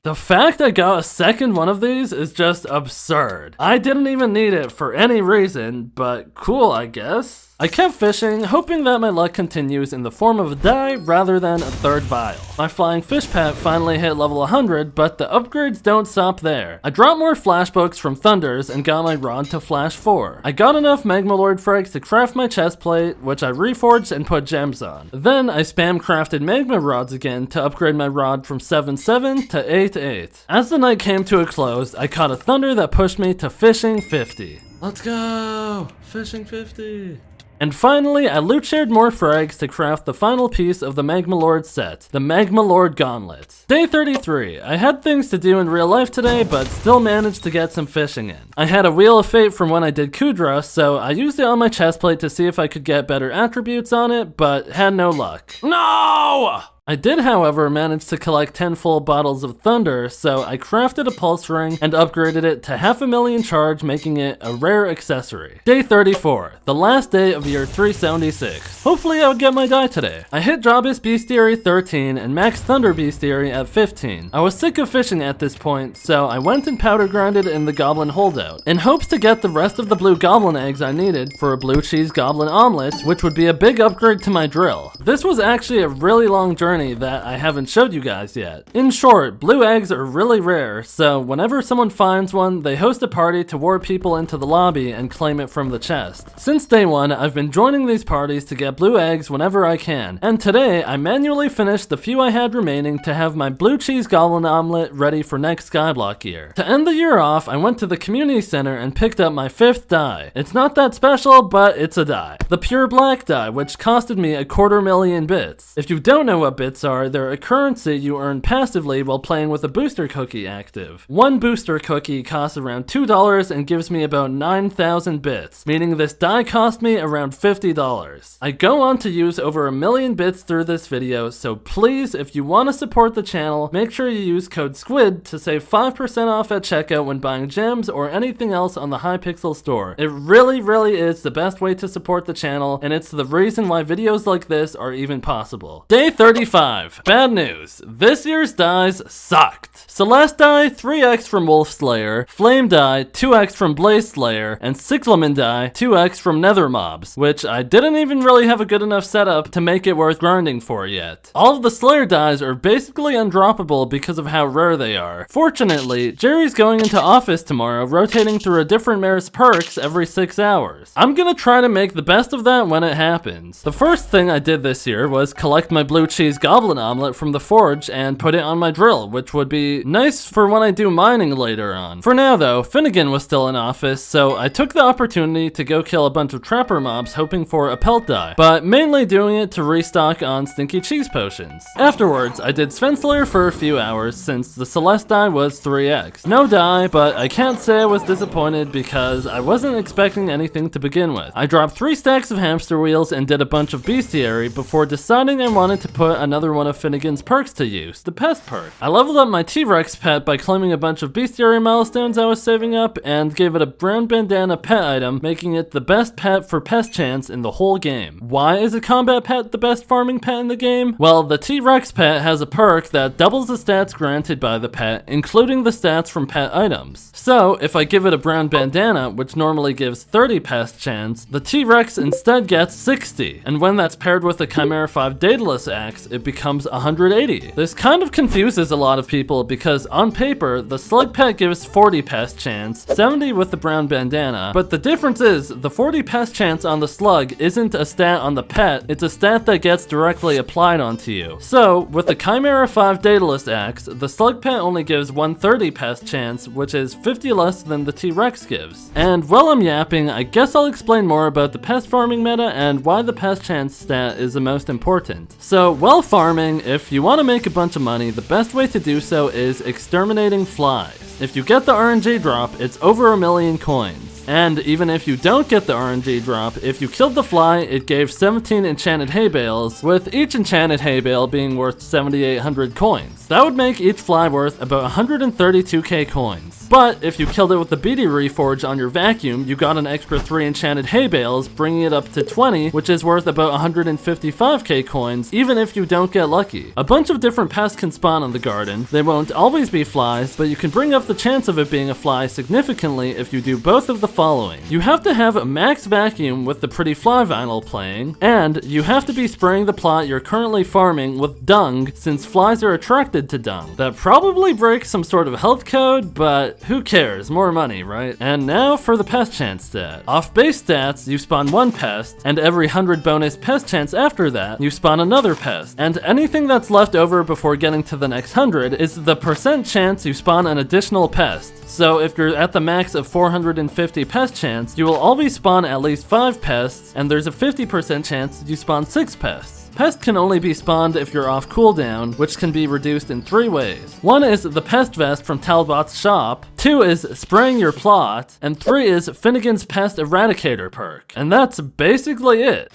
The fact I got a second one of these is just absurd. I didn't even need it for any reason, but cool, I guess. I kept fishing, hoping that my luck continues in the form of a die rather than a 3rd vial. My flying fish pet finally hit level 100, but the upgrades don't stop there. I dropped more flash books from Thunders and got my rod to flash 4. I got enough Magma Lord frags to craft my chest plate, which I reforged and put gems on. Then I spam crafted magma rods again to upgrade my rod from 7.7 to 8.8. As the night came to a close, I caught a thunder that pushed me to fishing 50. Let's go! Fishing 50! And finally, I loot shared more frags to craft the final piece of the Magma Lord set, the Magma Lord Gauntlet. Day 33. I had things to do in real life today, but still managed to get some fishing in. I had a Wheel of Fate from when I did cudra, so I used it on my chestplate to see if I could get better attributes on it, but had no luck. No! I did, however, manage to collect 10 full bottles of thunder, so I crafted a pulse ring and upgraded it to 500,000 charge, making it a rare accessory. Day 34, the last day of year 376. Hopefully I would get my die today. I hit Japieeh Bestiary 13 and Max Thunder Bestiary at 15. I was sick of fishing at this point, so I went and powder grinded in the Goblin Holdout, in hopes to get the rest of the blue goblin eggs I needed for a blue cheese goblin omelet, which would be a big upgrade to my drill. This was actually a really long journey that I haven't showed you guys yet. In short, blue eggs are really rare, so whenever someone finds one, they host a party to warp people into the lobby and claim it from the chest. Since day 1, I've been joining these parties to get blue eggs whenever I can, and today I manually finished the few I had remaining to have my blue cheese goblin omelet ready for next Skyblock year. To end the year off, I went to the community center and picked up my 5th die. It's not that special, but it's a die. The pure black die, which costed me 250,000 bits. If you don't know what bits bits are, they're a currency you earn passively while playing with a booster cookie active. One booster cookie costs around $2 and gives me about 9,000 bits, meaning this die cost me around $50. I go on to use over 1 million bits through this video, so please, if you want to support the channel, make sure you use code SQUID to save 5% off at checkout when buying gems or anything else on the Hypixel store. It really is the best way to support the channel, and it's the reason why videos like this are even possible. Day 35. Bad news. This year's dies sucked. Celeste die, 3x from Wolf Slayer, Flame die, 2x from Blaze Slayer, and Cyclamen die, 2x from Nether mobs, which I didn't even really have a good enough setup to make it worth grinding for yet. All of the Slayer dies are basically undroppable because of how rare they are. Fortunately, Jerry's going into office tomorrow, rotating through a different mayor's perks every 6 hours. I'm gonna try to make the best of that when it happens. The first thing I did this year was collect my blue cheese goblin omelet from the forge and put it on my drill, which would be nice for when I do mining later on. For now though, Finnegan was still in office, so I took the opportunity to go kill a bunch of trapper mobs hoping for a pelt die, but mainly doing it to restock on stinky cheese potions. Afterwards, I did Sven Slayer for a few hours since the Celeste die was 3x. No die, but I can't say I was disappointed because I wasn't expecting anything to begin with. I dropped 3 stacks of hamster wheels and did a bunch of bestiary before deciding I wanted to put another one of Finnegan's perks to use, the Pest perk. I leveled up my T-Rex pet by claiming a bunch of bestiary milestones I was saving up and gave it a brown bandana pet item, making it the best pet for Pest chance in the whole game. Why is a combat pet the best farming pet in the game? Well, the T-Rex pet has a perk that doubles the stats granted by the pet, including the stats from pet items. So, if I give it a brown bandana, which normally gives 30 Pest chance, the T-Rex instead gets 60, and when that's paired with the Chimera 5 Daedalus axe, it becomes 180. This kind of confuses a lot of people because on paper, the slug pet gives 40 Pest chance, 70 with the brown bandana, but the difference is the 40 Pest chance on the slug isn't a stat on the pet, it's a stat that gets directly applied onto you. So, with the Chimera 5 Daedalus axe, the slug pet only gives 130 Pest chance, which is 50 less than the T-Rex gives. And while I'm yapping, I guess I'll explain more about the pest farming meta and why the Pest chance stat is the most important. So, while farming, if you want to make a bunch of money, the best way to do so is exterminating flies. If you get the RNG drop, it's over 1 million coins. And even if you don't get the RNG drop, if you killed the fly, it gave 17 enchanted hay bales, with each enchanted hay bale being worth 7,800 coins. That would make each fly worth about 132k coins. But if you killed it with the BD Reforge on your vacuum, you got an extra 3 enchanted hay bales, bringing it up to 20, which is worth about 155k coins, even if you don't get lucky. A bunch of different pests can spawn in the garden. They won't always be flies, but you can bring up the chance of it being a fly significantly if you do both of the following. You have to have a max vacuum with the Pretty Fly vinyl playing, and you have to be spraying the plot you're currently farming with dung, since flies are attracted to dung. That probably breaks some sort of health code, but who cares? More money, right? And now for the Pest chance stat. Off base stats, you spawn 1 pest, and every 100 bonus Pest chance after that, you spawn another pest. And anything that's left over before getting to the next 100 is the percent chance you spawn an additional pest. So if you're at the max of 450 Pest chance, you will always spawn at least 5 pests, and there's a 50% chance you spawn 6 pests. Pest can only be spawned if you're off cooldown, which can be reduced in 3 ways. 1 is the Pest Vest from Talbot's shop, 2 is spraying your plot, and 3 is Finnegan's Pest Eradicator perk. And that's basically it.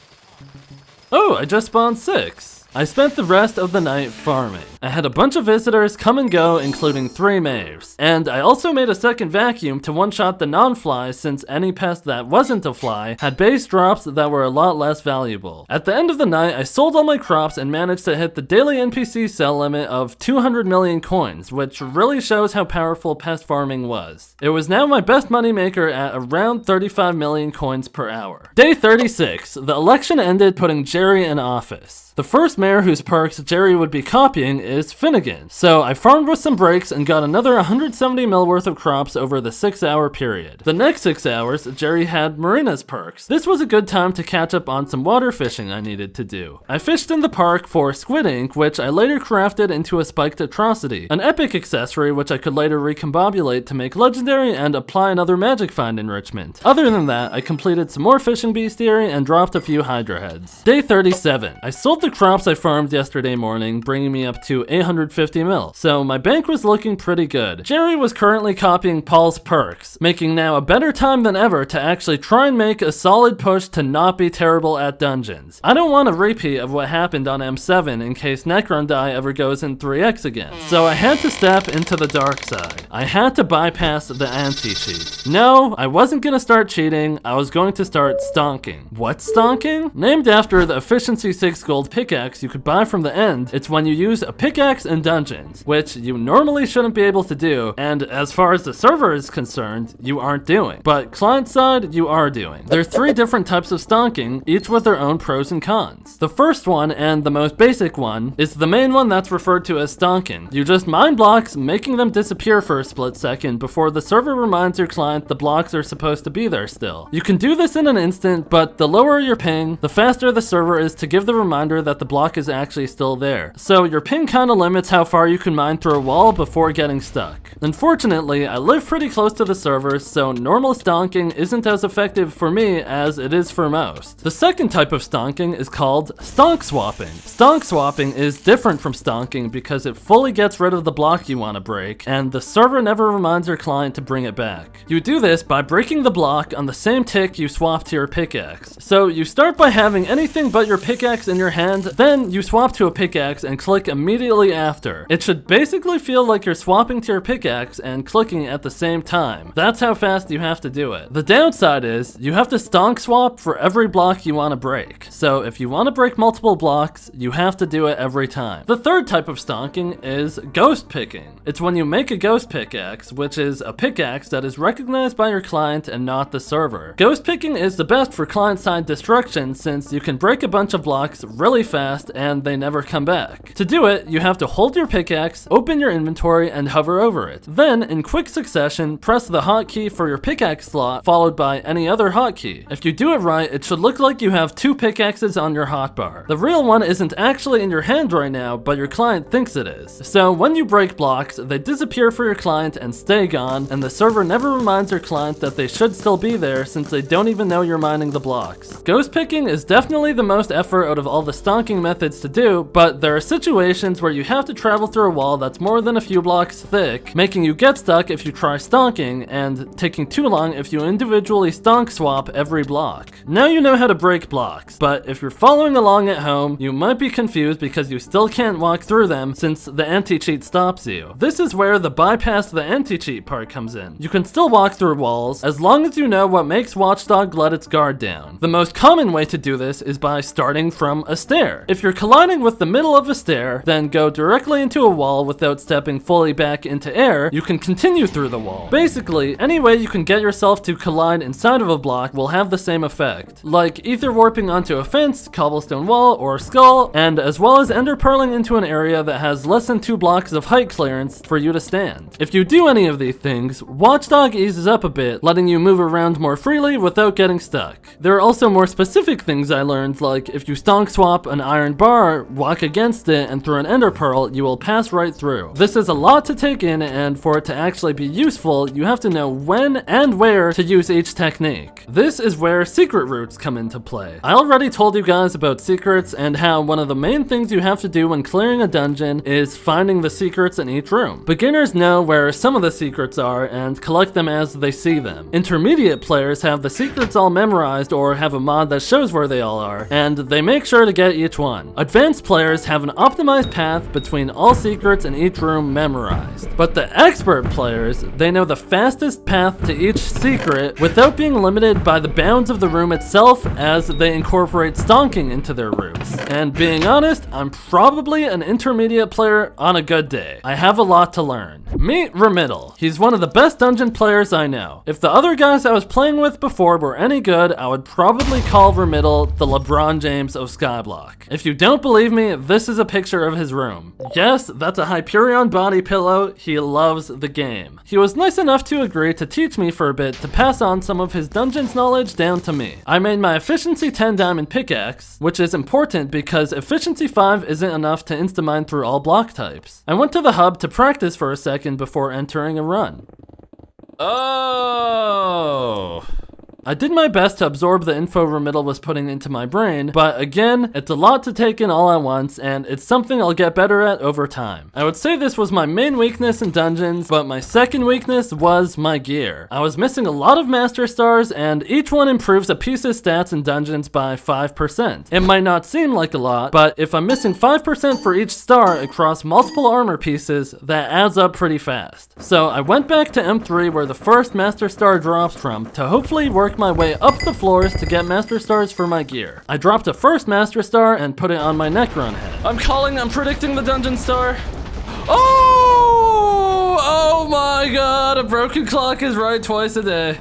Oh, I just spawned 6. I spent the rest of the night farming. I had a bunch of visitors come and go, including 3 Maves. And I also made a second vacuum to one-shot the non-flies, since any pest that wasn't a fly had base drops that were a lot less valuable. At the end of the night, I sold all my crops and managed to hit the daily NPC sell limit of 200 million coins, which really shows how powerful pest farming was. It was now my best money maker at around 35 million coins per hour. Day 36. The election ended, putting Jerry in office. The first mayor whose perks Jerry would be copying is Finnegan, so I farmed with some breaks and got another 170 mil worth of crops over the 6-hour period. The next 6 hours, Jerry had Marina's perks. This was a good time to catch up on some water fishing I needed to do. I fished in the park for squid ink, which I later crafted into a spiked atrocity, an epic accessory which I could later recombobulate to make legendary and apply another magic find enrichment. Other than that, I completed some more fishing bestiary and dropped a few hydra heads. Day 37. I sold the crops I I farmed yesterday morning, bringing me up to 850 mil. So my bank was looking pretty good. Jerry was currently copying Paul's perks, making now a better time than ever to actually try and make a solid push to not be terrible at dungeons. I don't want a repeat of what happened on M7 in case Necron Die ever goes in 3x again. So I had to step into the dark side. I had to bypass the anti-cheat. No, I wasn't gonna start cheating, I was going to start stonking. What's stonking? Named after the efficiency 6 gold pickaxe you could buy from the end, it's when you use a pickaxe in dungeons, which you normally shouldn't be able to do, and as far as the server is concerned, you aren't doing. But client side, you are doing. There are 3 different types of stonking, each with their own pros and cons. The first one, and the most basic one, is the main one that's referred to as stonking. You just mine blocks, making them disappear for a split second before the server reminds your client the blocks are supposed to be there still. You can do this in an instant, but the lower your ping, the faster the server is to give the reminder that the block is actually still there. So your ping kinda limits how far you can mine through a wall before getting stuck. Unfortunately, I live pretty close to the servers, so normal stonking isn't as effective for me as it is for most. The second type of stonking is called stonk swapping. Stonk swapping is different from stonking because it fully gets rid of the block you want to break, and the server never reminds your client to bring it back. You do this by breaking the block on the same tick you swap to your pickaxe. So you start by having anything but your pickaxe in your hand, then you swap to a pickaxe and click immediately after. It should basically feel like you're swapping to your pickaxe and clicking at the same time. That's how fast you have to do it. The downside is you have to stonk swap for every block you want to break. So if you want to break multiple blocks, you have to do it every time. The third type of stonking is ghost picking. It's when you make a ghost pickaxe, which is a pickaxe that is recognized by your client and not the server. Ghost picking is the best for client-side destruction since you can break a bunch of blocks really fast and they never come back. To do it, you have to hold your pickaxe, open your inventory, and hover over it. Then, in quick succession, press the hotkey for your pickaxe slot, followed by any other hotkey. If you do it right, it should look like you have 2 pickaxes on your hotbar. The real one isn't actually in your hand right now, but your client thinks it is. So when you break blocks, they disappear for your client and stay gone, and the server never reminds your client that they should still be there since they don't even know you're mining the blocks. Ghost picking is definitely the most effort out of all the stonking methods to do, but there are situations where you have to travel through a wall that's more than a few blocks thick, making you get stuck if you try stonking, and taking too long if you individually stonk swap every block. Now you know how to break blocks, but if you're following along at home, you might be confused because you still can't walk through them since the anti-cheat stops you. This is where the bypass the anti-cheat part comes in. You can still walk through walls as long as you know what makes Watchdog let its guard down. The most common way to do this is by starting from a stair. If you're colliding with the middle of a stair, then go directly into a wall without stepping fully back into air, you can continue through the wall. Basically, any way you can get yourself to collide inside of a block will have the same effect, like ether warping onto a fence, cobblestone wall, or skull, and as well as ender pearling into an area that has less than 2 blocks of height clearance for you to stand. If you do any of these things, Watchdog eases up a bit, letting you move around more freely without getting stuck. There are also more specific things I learned, like if you stonk swap an iron bar, walk against it, and through an ender pearl, you will pass right through. This is a lot to take in, and for it to actually be useful, you have to know when and where to use each technique. This is where secret routes come into play. I already told you guys about secrets and how one of the main things you have to do when clearing a dungeon is finding the secrets in each room. Beginners know where some of the secrets are and collect them as they see them. Intermediate players have the secrets all memorized or have a mod that shows where they all are, and they make sure to get each one. Advanced players have an optimized path between all secrets in each room memorized. But the expert players, they know the fastest path to each secret without being limited by the bounds of the room itself as they incorporate stonking into their routes. And being honest, I'm probably an intermediate player on a good day. I have a lot to learn. Meet Remittle. He's one of the best dungeon players I know. If the other guys I was playing with before were any good, I would probably call Remittle the LeBron James of Skyblock. If you don't believe me, this is a picture of his room. Yes, that's a Hyperion body pillow. He loves the game. He was nice enough to agree to teach me for a bit to pass on some of his dungeons knowledge down to me. I made my efficiency 10 diamond pickaxe, which is important because efficiency 5 isn't enough to insta-mine through all block types. I went to the hub to practice for a second before entering a run. Oh. I did my best to absorb the info Remittal was putting into my brain, but again, it's a lot to take in all at once, and it's something I'll get better at over time. I would say this was my main weakness in dungeons, but my second weakness was my gear. I was missing a lot of master stars, and each one improves a piece's stats in dungeons by 5%. It might not seem like a lot, but if I'm missing 5% for each star across multiple armor pieces, that adds up pretty fast. So I went back to M3 where the first master star drops from to hopefully work my way up the floors to get master stars for my gear. I dropped a first master star and put it on my Necron head. I'm predicting the dungeon star. Oh my god, a broken clock is right twice a day.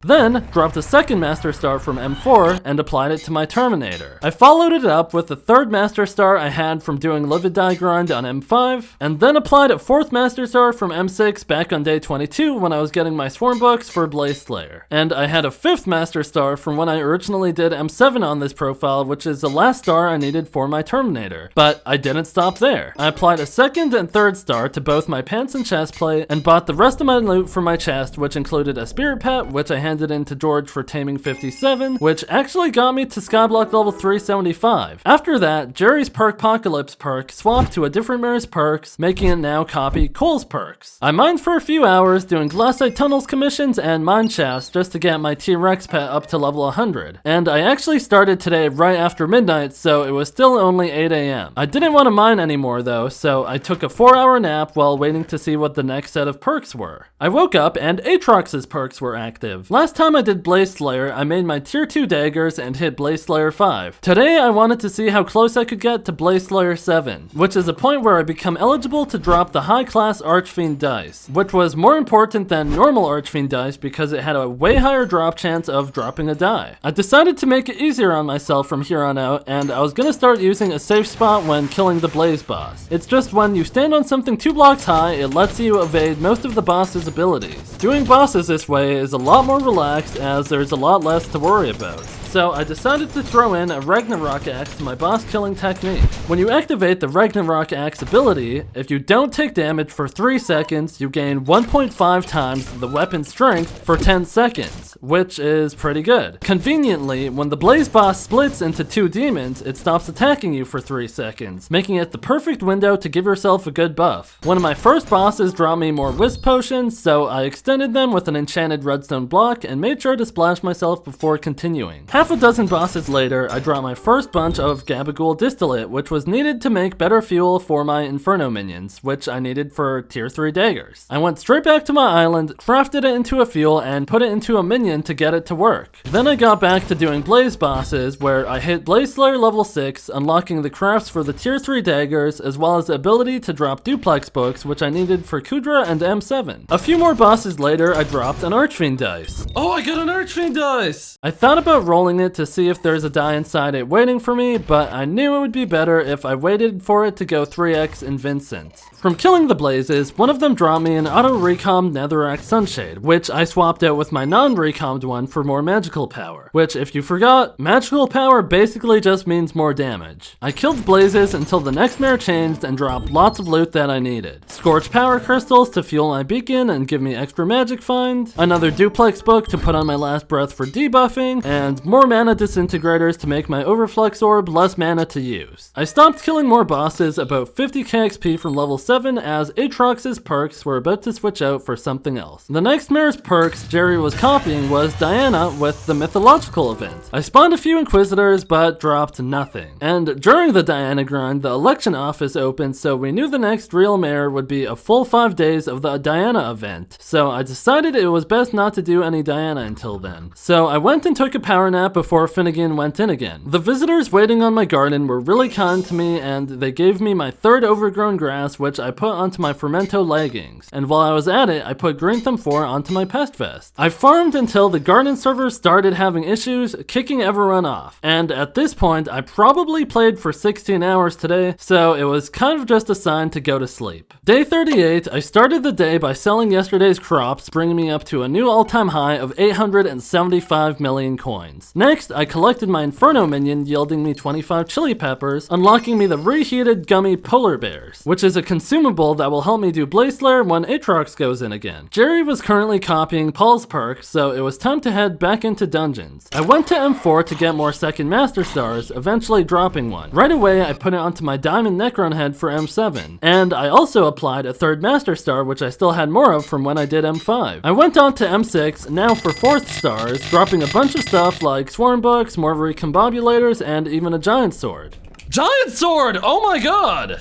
Then, dropped a second Master Star from M4 and applied it to my Terminator. I followed it up with the third Master Star I had from doing Livid Die grind on M5, and then applied a fourth Master Star from M6 back on day 22 when I was getting my Swarm books for Blaze Slayer. And I had a fifth Master Star from when I originally did M7 on this profile, which is the last star I needed for my Terminator. But I didn't stop there. I applied a second and third star to both my pants and chest plate, and bought the rest of my loot for my chest, which included a Spirit Pet, which I handed in to George for taming 57, which actually got me to Skyblock level 375. After that, Jerry's Perkpocalypse perk swapped to a different mayor's perks, making it now copy Cole's perks. I mined for a few hours doing Glassite Tunnels commissions and mine chests just to get my T-Rex pet up to level 100. And I actually started today right after midnight, so it was still only 8 AM. I didn't want to mine anymore though, so I took a 4-hour nap while waiting to see what the next set of perks were. I woke up and Aatrox's perks were active. Last time I did Blaze Slayer, I made my tier 2 daggers and hit Blaze Slayer 5. Today I wanted to see how close I could get to Blaze Slayer 7, which is a point where I become eligible to drop the high class Archfiend dice, which was more important than normal Archfiend dice because it had a way higher drop chance of dropping a die. I decided to make it easier on myself from here on out, and I was gonna start using a safe spot when killing the Blaze boss. It's just when you stand on something 2 blocks high, it lets you evade most of the boss's abilities. Doing bosses this way is a lot more relaxed as there's a lot less to worry about. So I decided to throw in a Ragnarok Axe to my boss killing technique. When you activate the Ragnarok Axe ability, if you don't take damage for 3 seconds, you gain 1.5 times the weapon's strength for 10 seconds, which is pretty good. Conveniently, when the Blaze boss splits into 2 demons, it stops attacking you for 3 seconds, making it the perfect window to give yourself a good buff. One of my first bosses dropped me more Wisp potions, so I extended them with an enchanted redstone block and made sure to splash myself before continuing. Half a dozen bosses later, I dropped my first bunch of Gabagool distillate, which was needed to make better fuel for my Inferno minions, which I needed for tier 3 daggers. I went straight back to my island, crafted it into a fuel, and put it into a minion to get it to work. Then I got back to doing Blaze bosses, where I hit Blaze Slayer level 6, unlocking the crafts for the tier 3 daggers, as well as the ability to drop duplex books, which I needed for Kudra and M7. A few more bosses later, I dropped an Archfiend dice. Oh, I got an Archfiend dice! I thought about rolling it to see if there's a die inside it waiting for me, but I knew it would be better if I waited for it to go 3x in Vincent. From killing the Blazes, one of them dropped me an auto-recommed Netherrack Sunshade, which I swapped out with my non-recommed one for more magical power, which, if you forgot, magical power basically just means more damage. I killed Blazes until the next mare changed and dropped lots of loot that I needed. Scorched power crystals to fuel my beacon and give me extra magic find, another duplex book to put on my last breath for debuffing, and more mana disintegrators to make my overflux orb less mana to use. I stopped killing more bosses about 50k XP from level 7 as Aatrox's perks were about to switch out for something else. The next mayor's perks Jerry was copying was Diana with the mythological event. I spawned a few Inquisitors but dropped nothing. And during the Diana grind, the election office opened, so we knew the next real mayor would be a full 5 days of the Diana event. So I decided it was best not to do any Diana until then. So I went and took a power nap before Finnegan went in again. The visitors waiting on my garden were really kind to me, and they gave me my 3rd overgrown grass, which I put onto my Fermento leggings. And while I was at it, I put Green Thumb 4 onto my Pest vest. I farmed until the garden server started having issues, kicking everyone off. And at this point, I probably played for 16 hours today, so it was kind of just a sign to go to sleep. Day 38, I started the day by selling yesterday's crops, bringing me up to a new all-time high of 875 million coins. Next, I collected my Inferno minion, yielding me 25 chili peppers, unlocking me the reheated gummy polar bears, which is a consumable that will help me do Blaze Slayer when Aatrox goes in again. Jerry was currently copying Paul's perk, so it was time to head back into dungeons. I went to M4 to get more second master stars, eventually dropping one. Right away, I put it onto my diamond Necron head for M7, and I also applied a third master star, which I still had more of from when I did M5. I went on to M6, now for 4th stars, dropping a bunch of stuff like swarm books, more recombobulators, and even a giant sword. Giant sword! Oh my god!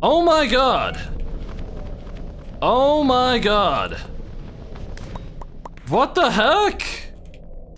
Oh my god! Oh my god! What the heck?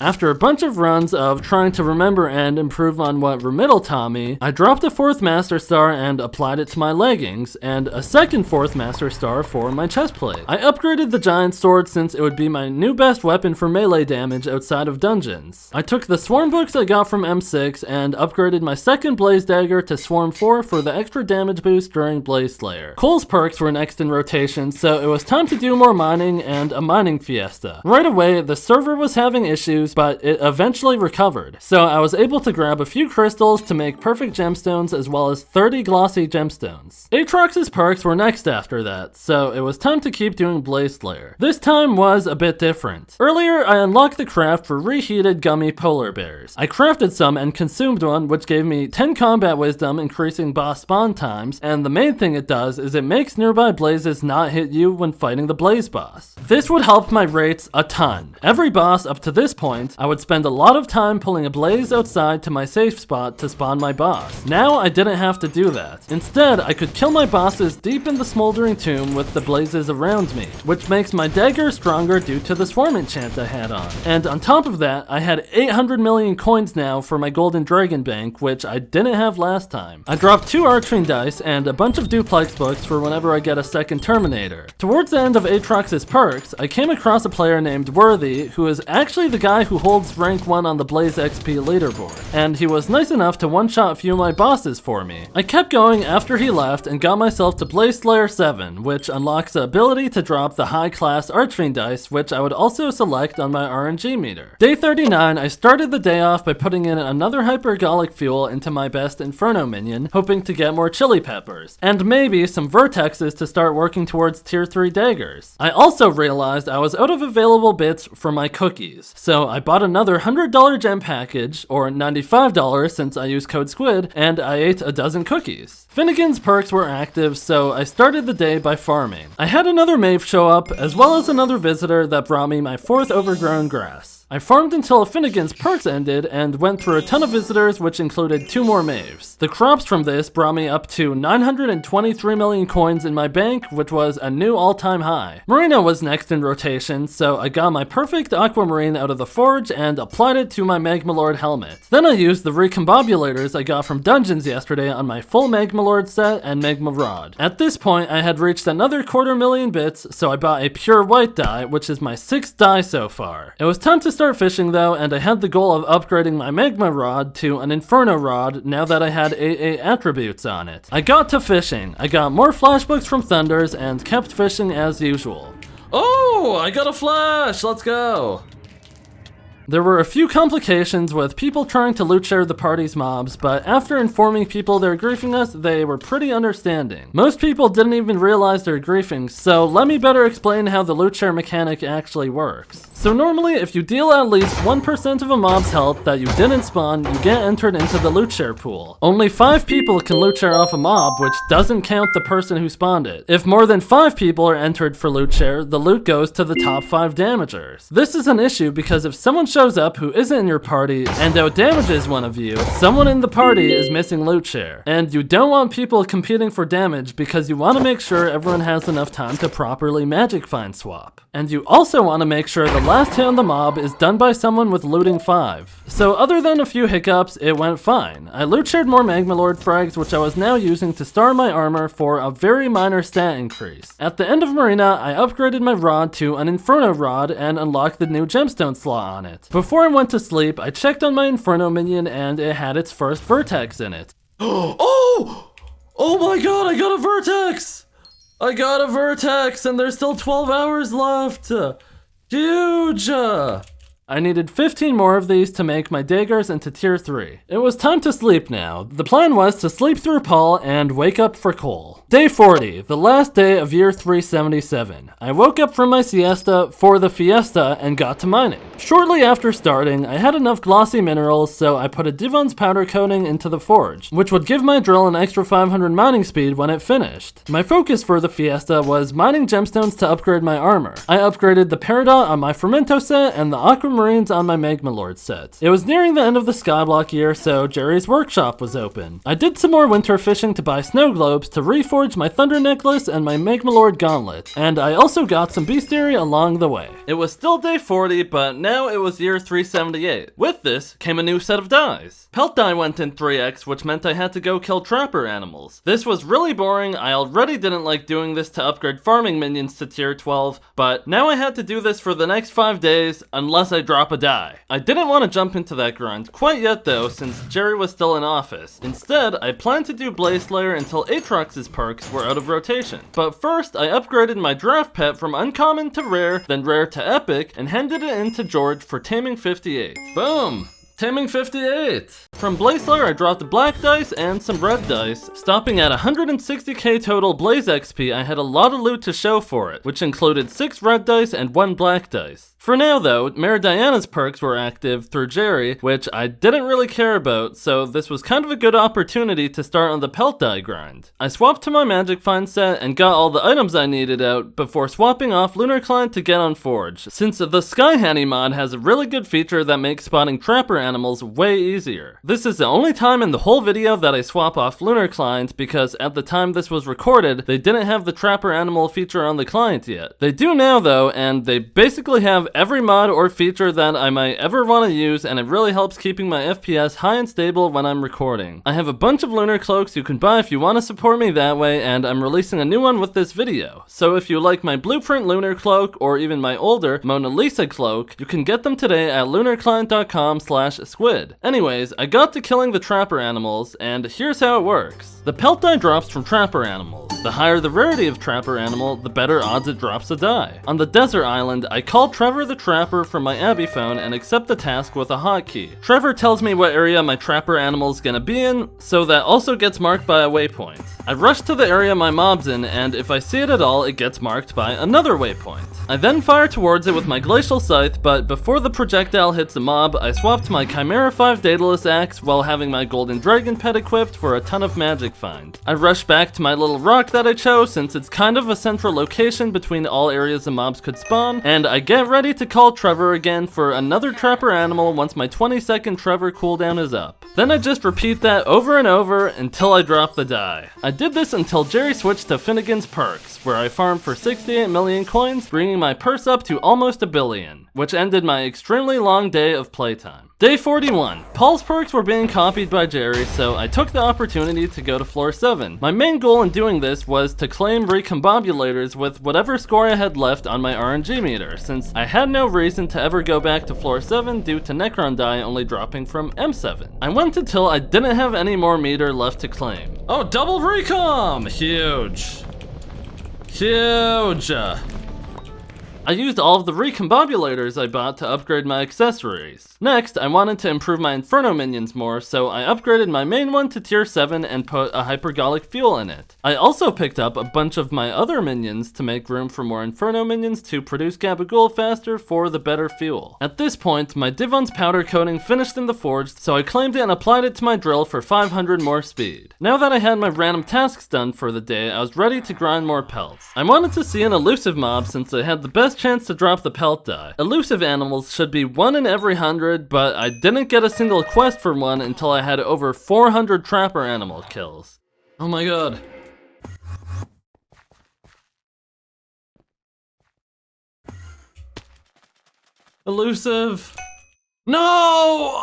After a bunch of runs of trying to remember and improve on what Remittal taught me, I dropped a 4th Master Star and applied it to my leggings, and a second 4th Master Star for my chestplate. I upgraded the Giant Sword since it would be my new best weapon for melee damage outside of dungeons. I took the Swarm books I got from M6 and upgraded my second Blaze Dagger to Swarm 4 for the extra damage boost during Blaze Slayer. Cole's perks were next in rotation, so it was time to do more mining and a mining fiesta. Right away, the server was having issues, but it eventually recovered. So I was able to grab a few crystals to make perfect gemstones as well as 30 glossy gemstones. Aatrox's perks were next after that, so it was time to keep doing Blaze Slayer. This time was a bit different. Earlier, I unlocked the craft for reheated gummy polar bears. I crafted some and consumed one, which gave me 10 combat wisdom, increasing boss spawn times, and the main thing it does is it makes nearby blazes not hit you when fighting the blaze boss. This would help my rates a ton. Every boss up to this point, I would spend a lot of time pulling a blaze outside to my safe spot to spawn my boss. Now I didn't have to do that. Instead, I could kill my bosses deep in the smoldering tomb with the blazes around me, which makes my dagger stronger due to the swarm enchant I had on. And on top of that, I had 800 million coins now for my golden dragon bank, which I didn't have last time. I dropped 2 archery dice and a bunch of duplex books for whenever I get a second terminator. Towards the end of Aatrox's perks, I came across a player named Worthy, who is actually the guy who holds rank 1 on the Blaze XP leaderboard, and he was nice enough to one-shot a few of my bosses for me. I kept going after he left and got myself to Blaze Slayer 7, which unlocks the ability to drop the high-class Archfiend dice, which I would also select on my RNG meter. Day 39, I started the day off by putting in another hypergolic fuel into my best Inferno minion, hoping to get more chili peppers, and maybe some vertexes to start working towards tier 3 daggers. I also realized I was out of available bits for my cookies, so I bought another $100 gem package, or $95 since I used code SQUID, and I ate a dozen cookies. Finnegan's perks were active, so I started the day by farming. I had another Mave show up, as well as another visitor that brought me my 4th overgrown grass. I farmed until Finnegan's perks ended and went through a ton of visitors, which included 2 more Maves. The crops from this brought me up to 923 million coins in my bank, which was a new all-time high. Marina was next in rotation, so I got my perfect aquamarine out of the forge and applied it to my Magma Lord helmet. Then I used the recombobulators I got from dungeons yesterday on my full Magma Lord set and Magma Rod. At this point, I had reached another 250,000 bits, so I bought a pure white dye, which is my 6th dye so far. It was time to start fishing though, and I had the goal of upgrading my Magma Rod to an Inferno Rod now that I had AA attributes on it. I got to fishing. I got more flashbooks from Thunders and kept fishing as usual. Oh, I got a flash! Let's go! There were a few complications with people trying to loot share the party's mobs, but after informing people they're griefing us, they were pretty understanding. Most people didn't even realize they're griefing, so let me better explain how the loot share mechanic actually works. So normally, if you deal at least 1% of a mob's health that you didn't spawn, you get entered into the loot share pool. Only 5 people can loot share off a mob, which doesn't count the person who spawned it. If more than 5 people are entered for loot share, the loot goes to the top 5 damagers. This is an issue because if someone shows up who isn't in your party and out damages one of you, someone in the party is missing loot share. And you don't want people competing for damage because you want to make sure everyone has enough time to properly magic find swap. And you also want to make sure the last hit on the mob is done by someone with looting 5. So other than a few hiccups, it went fine. I loot shared more Magma Lord frags, which I was now using to star my armor for a very minor stat increase. At the end of Marina, I upgraded my rod to an Inferno Rod and unlocked the new gemstone slot on it. Before I went to sleep, I checked on my Inferno minion and it had its first vertex in it. Oh! Oh my god, I got a vertex! I got a vertex and there's still 12 hours left! Huge! I needed 15 more of these to make my daggers into tier 3. It was time to sleep now. The plan was to sleep through Paul and wake up for coal. Day 40, the last day of year 377. I woke up from my siesta for the fiesta and got to mining. Shortly after starting, I had enough glossy minerals, so I put a Devon's powder coating into the forge, which would give my drill an extra 500 mining speed when it finished. My focus for the fiesta was mining gemstones to upgrade my armor. I upgraded the Peridot on my Fermento set and the Aquamarines on my Magma Lord set. It was nearing the end of the Skyblock year, so Jerry's workshop was open. I did some more winter fishing to buy snow globes to reforge my Thunder Necklace and my Magma Lord Gauntlet, and I also got some bestiary along the way. It was still day 40, but now it was year 378. With this came a new set of dies. Pelt die went in 3x, which meant I had to go kill trapper animals. This was really boring. I already didn't like doing this to upgrade farming minions to tier 12, but now I had to do this for the next 5 days unless I drop a die. I didn't want to jump into that grind quite yet though, since Jerry was still in office. Instead, I planned to do Blaze Slayer until Aatrox's perks were out of rotation. But first, I upgraded my draft pet from uncommon to rare, then rare to epic, and handed it in to George for taming 58. Boom! Taming 58! From Blaze Slayer, I dropped black dice and some red dice. Stopping at 160k total Blaze XP, I had a lot of loot to show for it, which included 6 red dice and 1 black dice. For now though, Mare Diana's perks were active through Jerry, which I didn't really care about, so this was kind of a good opportunity to start on the pelt die grind. I swapped to my Magic Find set and got all the items I needed out before swapping off Lunar Client to get on Forge, since the Sky Hanny mod has a really good feature that makes spotting trapper animals way easier. This is the only time in the whole video that I swap off Lunar Client because at the time this was recorded, they didn't have the trapper animal feature on the client yet. They do now though, and they basically have every mod or feature that I might ever want to use, and it really helps keeping my FPS high and stable when I'm recording. I have a bunch of lunar cloaks you can buy if you want to support me that way, and I'm releasing a new one with this video. So if you like my blueprint lunar cloak or even my older Mona Lisa cloak, you can get them today at lunarclient.com/squid. Anyways, I got to killing the trapper animals, and here's how it works. The pelt die drops from trapper animals. The higher the rarity of trapper animal, the better odds it drops a die. On the desert island, I called Trevor the Trapper from my Abby phone and accept the task with a hotkey. Trevor tells me what area my trapper animal is gonna be in, so that also gets marked by a waypoint. I rush to the area my mob's in, and if I see it at all, it gets marked by another waypoint. I then fire towards it with my glacial scythe, but before the projectile hits the mob, I swapped my Chimera 5 Daedalus axe while having my golden dragon pet equipped for a ton of magic find. I rush back to my little rock that I chose since it's kind of a central location between all areas the mobs could spawn, and I get ready to call Trevor again for another trapper animal once my 20-second Trevor cooldown is up. Then I just repeat that over and over until I drop the die. I did this until Jerry switched to Finnegan's Perks, where I farmed for 68 million coins, bringing my purse up to almost 1 billion, which ended my extremely long day of playtime. Day 41. Paul's perks were being copied by Jerry, so I took the opportunity to go to floor 7. My main goal in doing this was to claim recombobulators with whatever score I had left on my RNG meter, since I had no reason to ever go back to floor 7 due to Necron die only dropping from M7. I went until I didn't have any more meter left to claim. Oh, double recom! Huge. Huge. I used all of the recombobulators I bought to upgrade my accessories. Next, I wanted to improve my Inferno minions more, so I upgraded my main one to tier 7 and put a hypergolic fuel in it. I also picked up a bunch of my other minions to make room for more Inferno minions to produce Gabagool faster for the better fuel. At this point, my Devon's powder coating finished in the forge, so I claimed it and applied it to my drill for 500 more speed. Now that I had my random tasks done for the day, I was ready to grind more pelts. I wanted to see an elusive mob since I had the best chance to drop the pelt die. Elusive animals should be 1 in every 100, but I didn't get a single quest for one until I had over 400 trapper animal kills. Oh my god. Elusive. No!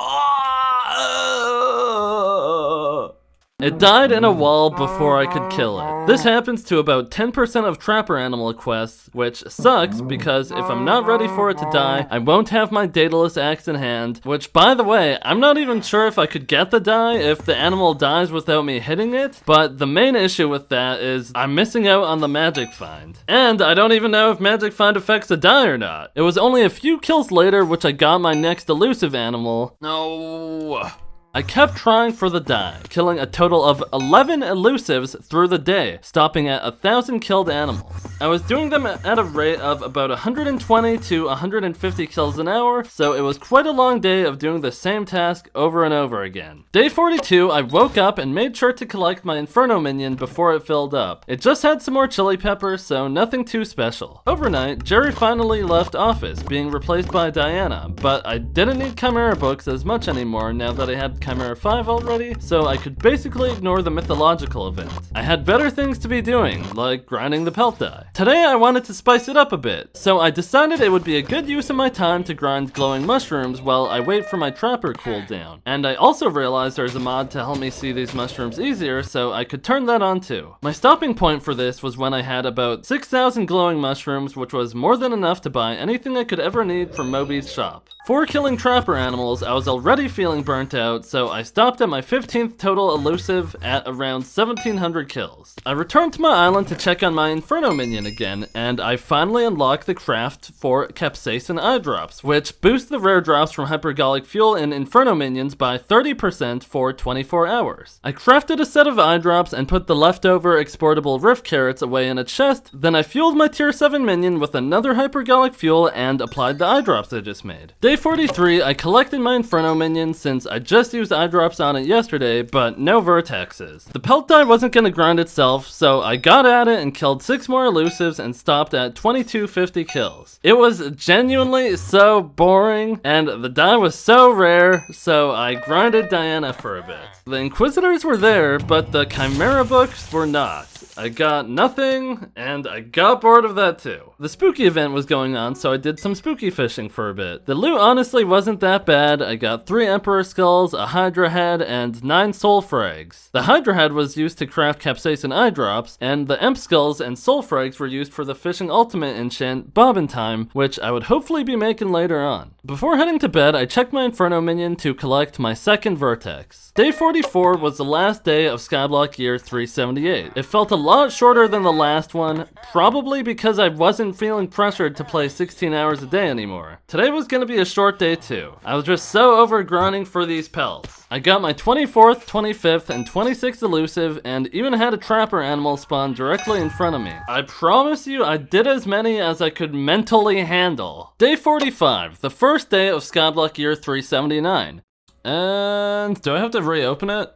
It died in a wall before I could kill it. This happens to about 10% of trapper animal quests, which sucks because if I'm not ready for it to die, I won't have my Daedalus axe in hand, which by the way, I'm not even sure if I could get the die if the animal dies without me hitting it, but the main issue with that is I'm missing out on the magic find. And I don't even know if magic find affects the die or not. It was only a few kills later which I got my next elusive animal. No. I kept trying for the die, killing a total of 11 elusives through the day, stopping at 1,000 killed animals. I was doing them at a rate of about 120 to 150 kills an hour, so it was quite a long day of doing the same task over and over again. Day 42, I woke up and made sure to collect my Inferno minion before it filled up. It just had some more chili peppers, so nothing too special. Overnight, Jerry finally left office, being replaced by Diana, but I didn't need Chimera books as much anymore now that I had Chimera 5 already, so I could basically ignore the mythological event. I had better things to be doing, like grinding the pelt die. Today I wanted to spice it up a bit, so I decided it would be a good use of my time to grind glowing mushrooms while I wait for my trapper cooldown. And I also realized there's a mod to help me see these mushrooms easier, so I could turn that on too. My stopping point for this was when I had about 6,000 glowing mushrooms, which was more than enough to buy anything I could ever need from Moby's shop. For killing trapper animals, I was already feeling burnt out, so I stopped at my 15th total elusive at around 1,700 kills. I returned to my island to check on my Inferno minion again, and I finally unlocked the craft for capsaicin eye drops, which boost the rare drops from hypergolic fuel in Inferno minions by 30% for 24 hours. I crafted a set of eye drops and put the leftover exportable rift carrots away in a chest, then I fueled my tier 7 minion with another hypergolic fuel and applied the eye drops I just made. Day 43, I collected my Inferno minion since I just used eye drops on it yesterday, but no vertexes. The pelt die wasn't gonna grind itself, so I got at it and killed 6 more elusives and stopped at 2250 kills. It was genuinely so boring, and the die was so rare, so I grinded Diana for a bit. The Inquisitors were there, but the Chimera books were not. I got nothing, and I got bored of that too. The spooky event was going on, so I did some spooky fishing for a bit. The loot honestly wasn't that bad. I got 3 Emperor Skulls, a Hydra Head, and 9 Soul Frags. The Hydra Head was used to craft capsaicin eye drops, and the Emp Skulls and Soul Frags were used for the fishing ultimate enchant, Bobbin Time, which I would hopefully be making later on. Before heading to bed, I checked my Inferno minion to collect my second vertex. Day 44 was the last day of Skyblock year 378. It felt a lot shorter than the last one, probably because I wasn't feeling pressured to play 16 hours a day anymore. Today was gonna be a short day too. I was just so over grinding for these pelts. I got my 24th, 25th, and 26th elusive, and even had a trapper animal spawn directly in front of me. I promise you I did as many as I could mentally handle. Day 45, the first day of Skyblock year 379. And do I have to reopen it?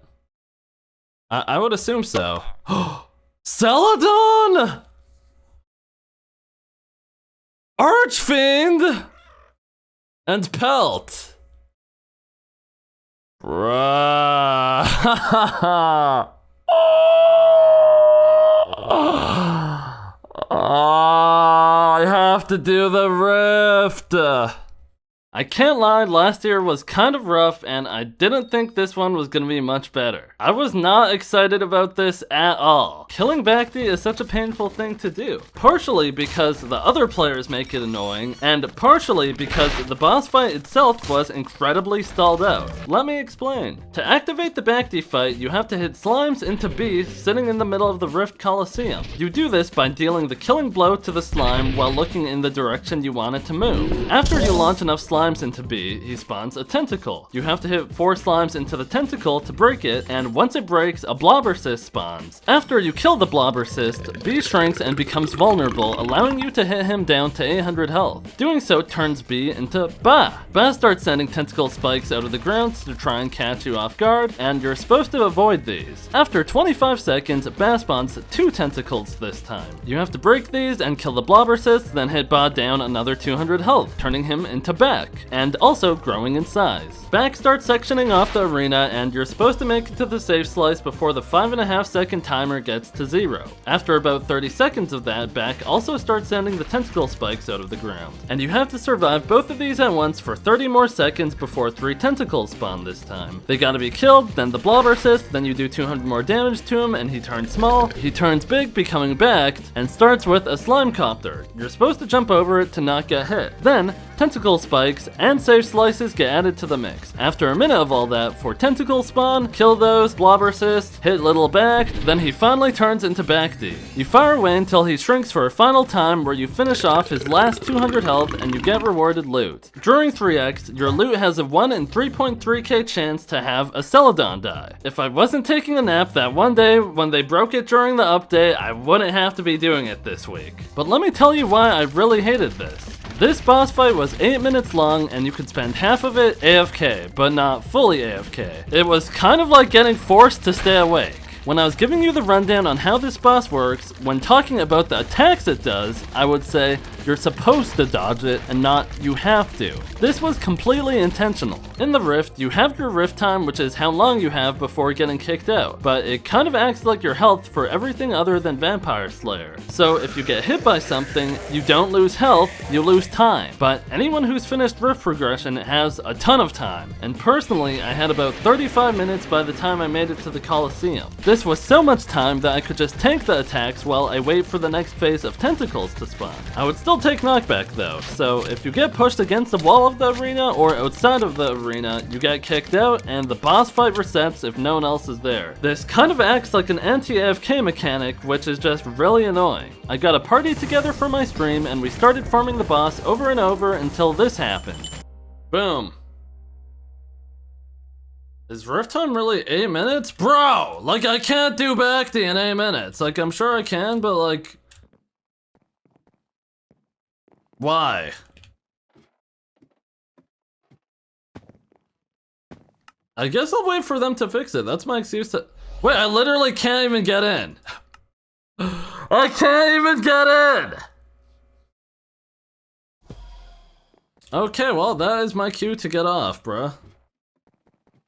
I would assume so. Celadon! Archfiend! And Pelt! Bruh. I have to do the rift. I can't lie, last year was kind of rough and I didn't think this one was gonna be much better. I was not excited about this at all. Killing Bacti is such a painful thing to do. Partially because the other players make it annoying, and partially because the boss fight itself was incredibly stalled out. Let me explain. To activate the Bacti fight, you have to hit slimes into B sitting in the middle of the Rift Coliseum. You do this by dealing the killing blow to the slime while looking in the direction you want it to move. After you launch enough slimes into B, he spawns a tentacle. You have to hit 4 slimes into the tentacle to break it, and once it breaks, a blobber cyst spawns. After you kill the blobber cyst, B shrinks and becomes vulnerable, allowing you to hit him down to 800 health. Doing so turns B into Ba. Ba starts sending tentacle spikes out of the ground to try and catch you off guard, and you're supposed to avoid these. After 25 seconds, Ba spawns 2 tentacles this time. You have to break these and kill the blobber cyst, then hit Ba down another 200 health, turning him into Back. back, and also growing in size. Back starts sectioning off the arena, and you're supposed to make it to the safe slice before the 5.5 second timer gets to 0. After about 30 seconds of that, back also starts sending the tentacle spikes out of the ground. And you have to survive both of these at once for 30 more seconds before 3 tentacles spawn this time. They gotta be killed, then the blob assist, then you do 200 more damage to him and he turns small, he turns big, becoming backed, and starts with a slime copter. You're supposed to jump over it to not get hit. Then, tentacle spikes and safe slices get added to the mix. After a minute of all that, 4 tentacles spawn, kill those, blob assist, hit little backed, then he finally turns into backed. You fire away until he shrinks for a final time where you finish off his last 200 health and you get rewarded loot. During 3x, your loot has a 1 in 3.3k chance to have a Celadon die. If I wasn't taking a nap that one day when they broke it during the update, I wouldn't have to be doing it this week. But let me tell you why I really hated this. This boss fight was 8 minutes long and you could spend half of it AFK, but not fully AFK. It was kind of like getting forced to stay awake. When I was giving you the rundown on how this boss works, when talking about the attacks it does, I would say you're supposed to dodge it and not you have to. This was completely intentional. In the rift, you have your rift time, which is how long you have before getting kicked out, but it kind of acts like your health for everything other than Vampire Slayer. So if you get hit by something, you don't lose health, you lose time. But anyone who's finished rift progression has a ton of time, and personally I had about 35 minutes by the time I made it to the Coliseum. This was so much time that I could just tank the attacks while I wait for the next phase of tentacles to spawn. I would still take knockback though, so if you get pushed against the wall of the arena or outside of the arena, you get kicked out and the boss fight resets if no one else is there. This kind of acts like an anti-AFK mechanic, which is just really annoying. I got a party together for my stream and we started farming the boss over and over until this happened. Boom. Is rift time really 8 minutes? Bro, like I can't do back in 8 minutes. Like I'm sure I can, but like... Why? I guess I'll wait for them to fix it. That's my excuse to... Wait, I literally can't even get in. I can't even get in! Okay, well, that is my cue to get off, bruh.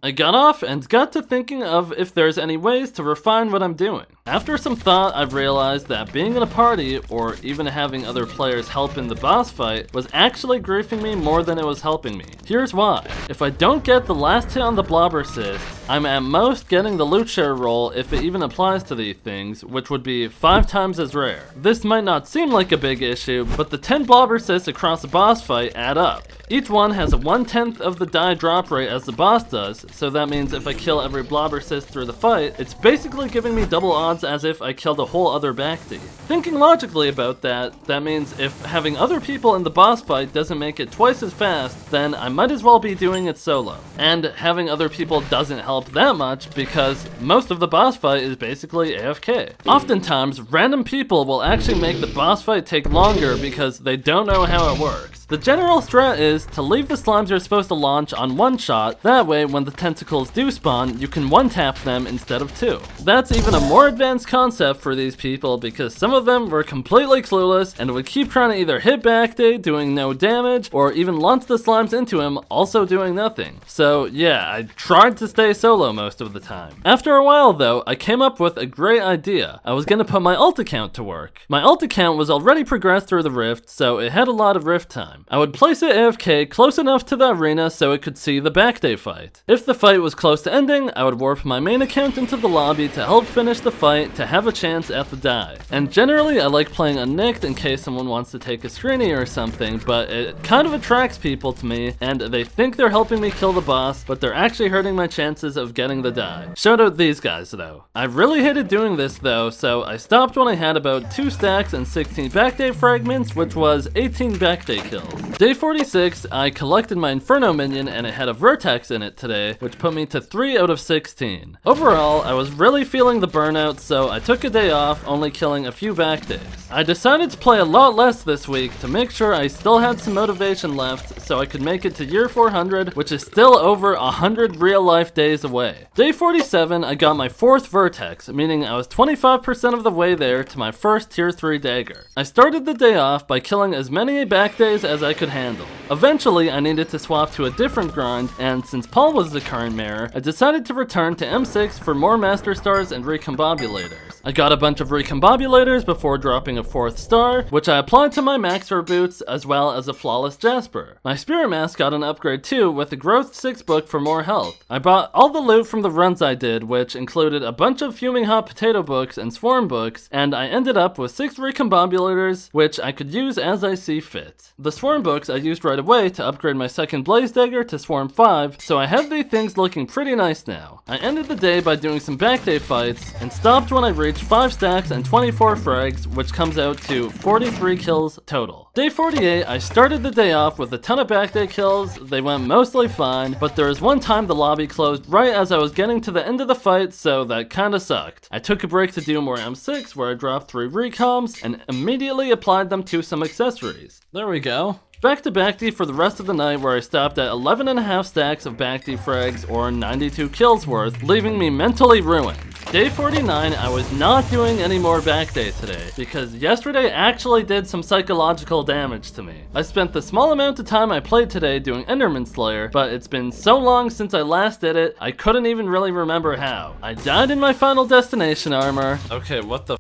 I got off and got to thinking of if there's any ways to refine what I'm doing. After some thought, I've realized that being in a party, or even having other players help in the boss fight, was actually griefing me more than it was helping me. Here's why. If I don't get the last hit on the blob assist, I'm at most getting the loot share roll if it even applies to these things, which would be 5 times as rare. This might not seem like a big issue, but the 10 blob assists across a boss fight add up. Each one has a 1/10 of the die drop rate as the boss does, so that means if I kill every blob assist through the fight, it's basically giving me double odds as if I killed a whole other backtie. Thinking logically about that, that means if having other people in the boss fight doesn't make it twice as fast, then I might as well be doing it solo. And having other people doesn't help that much because most of the boss fight is basically AFK. Oftentimes, random people will actually make the boss fight take longer because they don't know how it works. The general strat is to leave the slimes you're supposed to launch on one shot, that way when the tentacles do spawn, you can one-tap them instead of 2. That's even a more advanced concept for these people because some of them were completely clueless and would keep trying to either hit backday doing no damage or even launch the slimes into him also doing nothing. So yeah, I tried to stay solo most of the time. After a while though, I came up with a great idea. I was gonna put my ult account to work. My ult account was already progressed through the rift, so it had a lot of rift time. I would place it AFK close enough to the arena so it could see the backday fight. If the fight was close to ending, I would warp my main account into the lobby to help finish the fight to have a chance at the die. And generally I like playing unnicked in case someone wants to take a screenie or something, but it kind of attracts people to me and they think they're helping me kill the boss, but they're actually hurting my chances of getting the die. Shout out these guys though. I really hated doing this though, so I stopped when I had about 2 stacks and 16 backday fragments, which was 18 backday kills. Day 46, I collected my Inferno minion and it had a vertex in it today, which put me to 3 out of 16. Overall, I was really feeling the burnout, so I took a day off, only killing a few back days. I decided to play a lot less this week to make sure I still had some motivation left, so I could make it to year 400, which is still over 100 real-life days away. Day 47, I got my 4th vertex, meaning I was 25% of the way there to my first tier 3 dagger. I started the day off by killing as many back days as I could handle. Eventually, I needed to swap to a different grind, and since Paul was the current mayor, I decided to return to M6 for more Master Stars and Recombobulators. I got a bunch of Recombobulators before dropping a 4th star, which I applied to my Maxor boots as well as a Flawless Jasper. My Spirit Mask got an upgrade too with the Growth 6 book for more health. I bought all the loot from the runs I did, which included a bunch of Fuming Hot Potato books and Swarm books, and I ended up with 6 Recombobulators, which I could use as I see fit. The Swarm books I used right away to upgrade my 2nd Blaze Dagger to Swarm 5, so I have these things looking pretty nice now. I ended the day by doing some backday fights, and stopped when I reached 5 stacks and 24 frags, which comes out to 43 kills total. Day 48, I started the day off with a ton of backday kills. They went mostly fine, but there was one time the lobby closed right as I was getting to the end of the fight, so that kinda sucked. I took a break to do more M6, where I dropped 3 recoms, and immediately applied them to some accessories. There we go. Back to backd for the rest of the night, where I stopped at 11.5 stacks of backd frags, or 92 kills worth, leaving me mentally ruined. Day 49, I was not doing any more backday today, because yesterday actually did some psychological damage to me. I spent the small amount of time I played today doing Enderman Slayer, but it's been so long since I last did it, I couldn't even really remember how. I died in my Final Destination armor. Okay, what the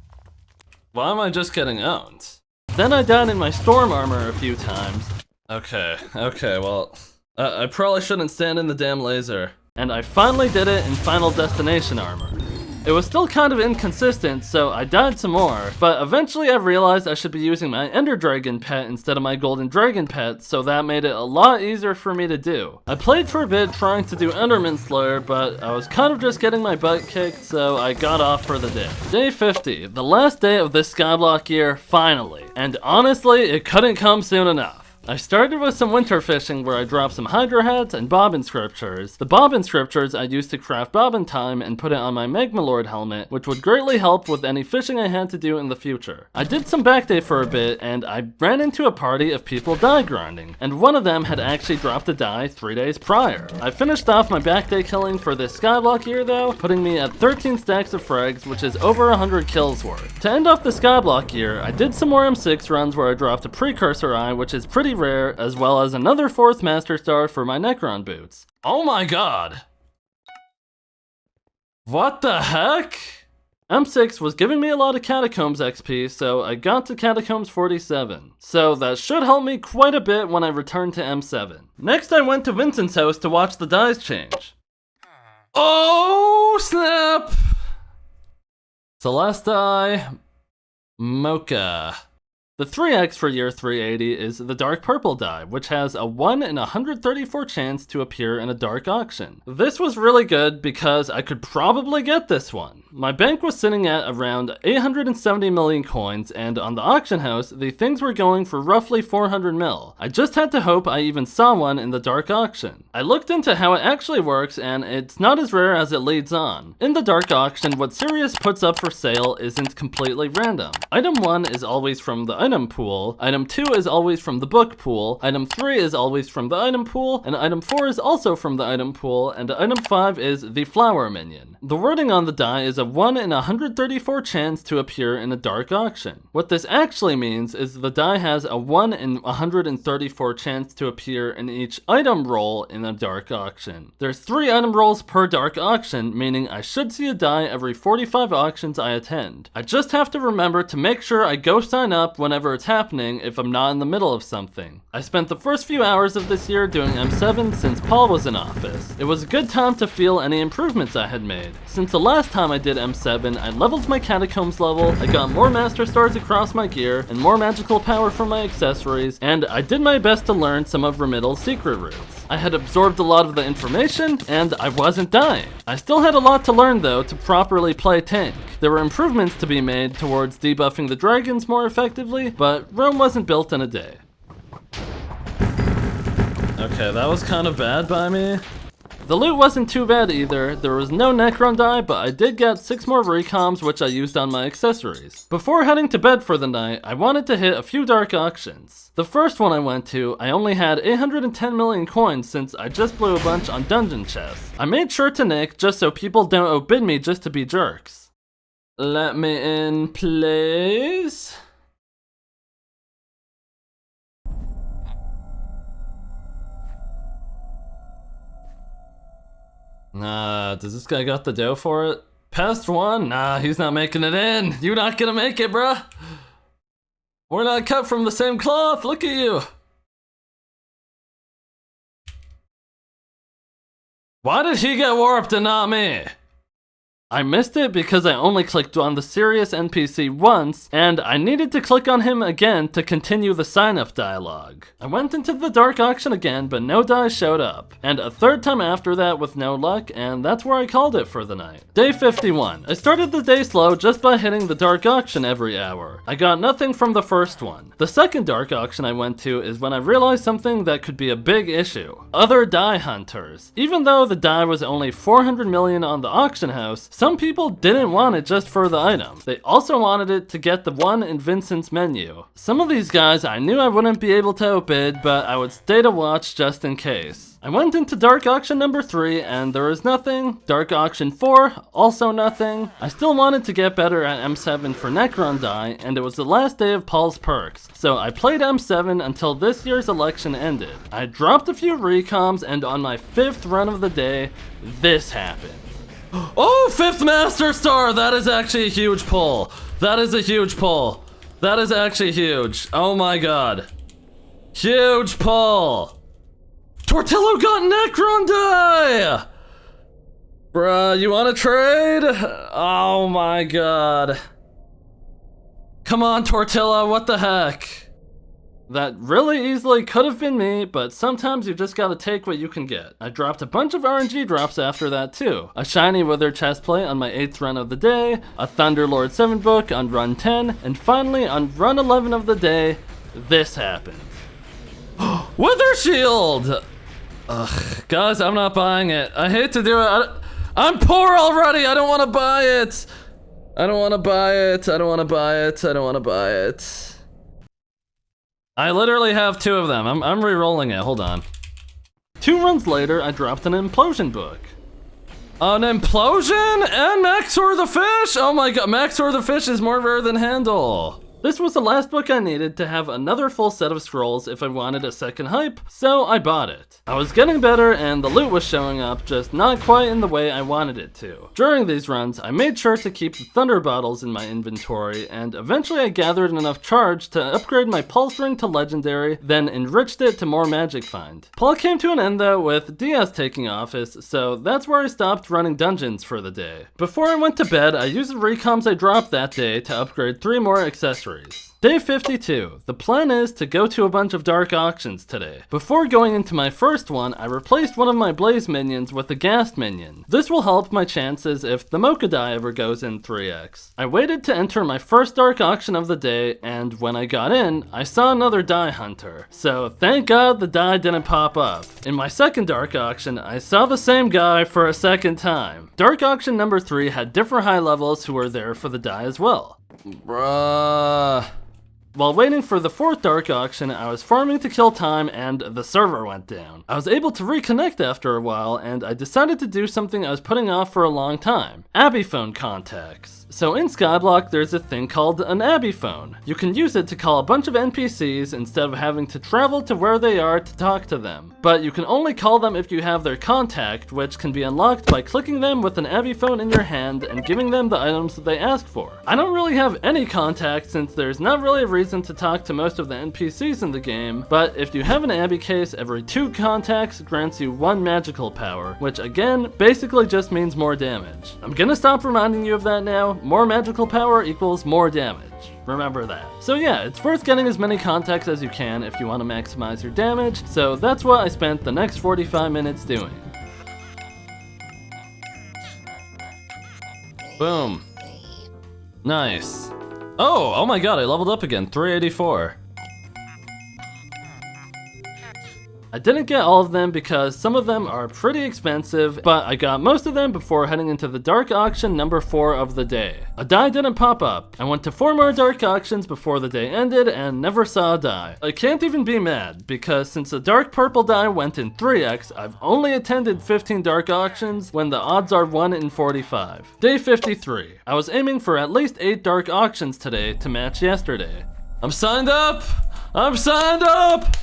Why am I just getting owned? Then I died in my Storm armor a few times. Okay, well, I probably shouldn't stand in the damn laser. And I finally did it in Final Destination armor. It was still kind of inconsistent, so I died some more, but eventually I realized I should be using my Ender Dragon pet instead of my Golden Dragon pet, so that made it a lot easier for me to do. I played for a bit trying to do Enderman Slayer, but I was kind of just getting my butt kicked, so I got off for the day. Day 50, the last day of this Skyblock year, finally. And honestly, it couldn't come soon enough. I started with some winter fishing where I dropped some Hydra heads and bobbin scriptures. The bobbin scriptures I used to craft bobbin time and put it on my Magma Lord helmet, which would greatly help with any fishing I had to do in the future. I did some backday for a bit and I ran into a party of people die grinding, and one of them had actually dropped a die 3 days prior. I finished off my backday killing for this Skyblock year though, putting me at 13 stacks of frags, which is over 100 kills worth. To end off the Skyblock year, I did some more M6 runs where I dropped a precursor eye, which is pretty rare, as well as another 4th Master Star for my Necron boots. Oh my god! What the heck? M6 was giving me a lot of Catacombs XP, so I got to Catacombs 47. So that should help me quite a bit when I return to M7. Next I went to Vincent's house to watch the dies change. Oh snap! Celesti, Mocha. The 3x for year 380 is the dark purple die, which has a 1 in 134 chance to appear in a dark auction. This was really good because I could probably get this one. My bank was sitting at around 870 million coins, and on the auction house, the things were going for roughly 400 mil. I just had to hope I even saw one in the dark auction. I looked into how it actually works, and it's not as rare as it leads on. In the dark auction, what Sirius puts up for sale isn't completely random. Item 1 is always from the item pool, item 2 is always from the book pool, item 3 is always from the item pool, and item 4 is also from the item pool, and item 5 is the flower minion. The wording on the die is a 1 in 134 chance to appear in a dark auction. What this actually means is the die has a 1 in 134 chance to appear in each item roll in a dark auction. There's 3 item rolls per dark auction, meaning I should see a die every 45 auctions I attend. I just have to remember to make sure I go sign up whenever it's happening if I'm not in the middle of something. I spent the first few hours of this year doing M7 since Paul was in office. It was a good time to feel any improvements I had made. Since the last time I did M7, I leveled my Catacombs level, I got more Master Stars across my gear, and more magical power from my accessories, and I did my best to learn some of Remidal's secret routes. I had absorbed a lot of the information, and I wasn't dying. I still had a lot to learn though to properly play tank. There were improvements to be made towards debuffing the dragons more effectively, but Rome wasn't built in a day. Okay, that was kind of bad by me. The loot wasn't too bad either. There was no Necron die, but I did get 6 more recoms which I used on my accessories. Before heading to bed for the night, I wanted to hit a few dark auctions. The first one I went to, I only had 810 million coins since I just blew a bunch on dungeon chests. I made sure to nick just so people don't outbid me just to be jerks. Let me in, please. Nah, does this guy got the dough for it? Pest 1? Nah, he's not making it in. You're not gonna make it, bruh. We're not cut from the same cloth, look at you. Why did he get warped and not me? I missed it because I only clicked on the serious NPC once, and I needed to click on him again to continue the sign-up dialogue. I went into the dark auction again, but no dice showed up, and a third time after that with no luck, and that's where I called it for the night. Day 51. I started the day slow just by hitting the dark auction every hour. I got nothing from the first one. The second dark auction I went to is when I realized something that could be a big issue. Other die hunters. Even though the die was only 400 million on the auction house, some people didn't want it just for the item. They also wanted it to get the one in Vincent's menu. Some of these guys I knew I wouldn't be able to outbid, but I would stay to watch just in case. I went into dark auction number 3 and there was nothing. Dark auction 4, also nothing. I still wanted to get better at M7 for Necron die, and it was the last day of Paul's perks, so I played M7 until this year's election ended. I dropped a few recoms, and on my 5th run of the day, this happened. Oh, 5th Master Star! That is actually a huge pull. That is a huge pull. That is actually huge. Oh my god. Huge pull. Tortillo got Necron die! Bruh, you wanna trade? Oh my god. Come on, Tortilla, what the heck? That really easily could have been me, but sometimes you just gotta take what you can get. I dropped a bunch of RNG drops after that too. A shiny Wither chestplate on my 8th run of the day, a Thunderlord 7 book on run 10, and finally on run 11 of the day, this happened. Wither shield! Ugh, guys, I'm not buying it. I hate to do it. I'm poor already, I don't wanna buy it. I don't wanna buy it, I don't wanna buy it, I don't wanna buy it. I literally have 2 of them. I'm re-rolling it. Hold on. 2 runs later, I dropped an implosion book. An implosion and Maxor the fish. Oh my god, Maxor the fish is more rare than Handle. This was the last book I needed to have another full set of scrolls if I wanted a second hype, so I bought it. I was getting better and the loot was showing up, just not quite in the way I wanted it to. During these runs, I made sure to keep the thunder bottles in my inventory, and eventually I gathered enough charge to upgrade my pulse ring to legendary, then enriched it to more magic find. Paul came to an end though with Diaz taking office, so that's where I stopped running dungeons for the day. Before I went to bed, I used the recoms I dropped that day to upgrade 3 more accessories. Day 52. The plan is to go to a bunch of dark auctions today. Before going into my first one, I replaced one of my blaze minions with a ghast minion. This will help my chances if the mocha die ever goes in 3x. I waited to enter my first dark auction of the day, and when I got in, I saw another die hunter. So thank god the die didn't pop up. In my second dark auction, I saw the same guy for a second time. Dark auction number 3 had different high levels who were there for the die as well. Bruh. While waiting for the 4th dark auction, I was farming to kill time and the server went down. I was able to reconnect after a while, and I decided to do something I was putting off for a long time. Abby phone contacts. So in Skyblock, there's a thing called an Abby phone. You can use it to call a bunch of NPCs instead of having to travel to where they are to talk to them. But you can only call them if you have their contact, which can be unlocked by clicking them with an Abby phone in your hand and giving them the items that they ask for. I don't really have any contact since there's not really a reason to talk to most of the NPCs in the game, but if you have an Abby case, every 2 contacts grants you 1 magical power, which again, basically just means more damage. I'm gonna stop reminding you of that now. More magical power equals more damage. Remember that. So yeah, it's worth getting as many contacts as you can if you want to maximize your damage, so that's what I spent the next 45 minutes doing. Boom. Nice. Oh my god, I leveled up again, 384. I didn't get all of them because some of them are pretty expensive, but I got most of them before heading into the dark auction number 4 of the day. A die didn't pop up. I went to 4 more dark auctions before the day ended and never saw a die. I can't even be mad because since the dark purple die went in 3x, I've only attended 15 dark auctions when the odds are 1 in 45. Day 53. I was aiming for at least 8 dark auctions today to match yesterday. I'm signed up! I'm signed up!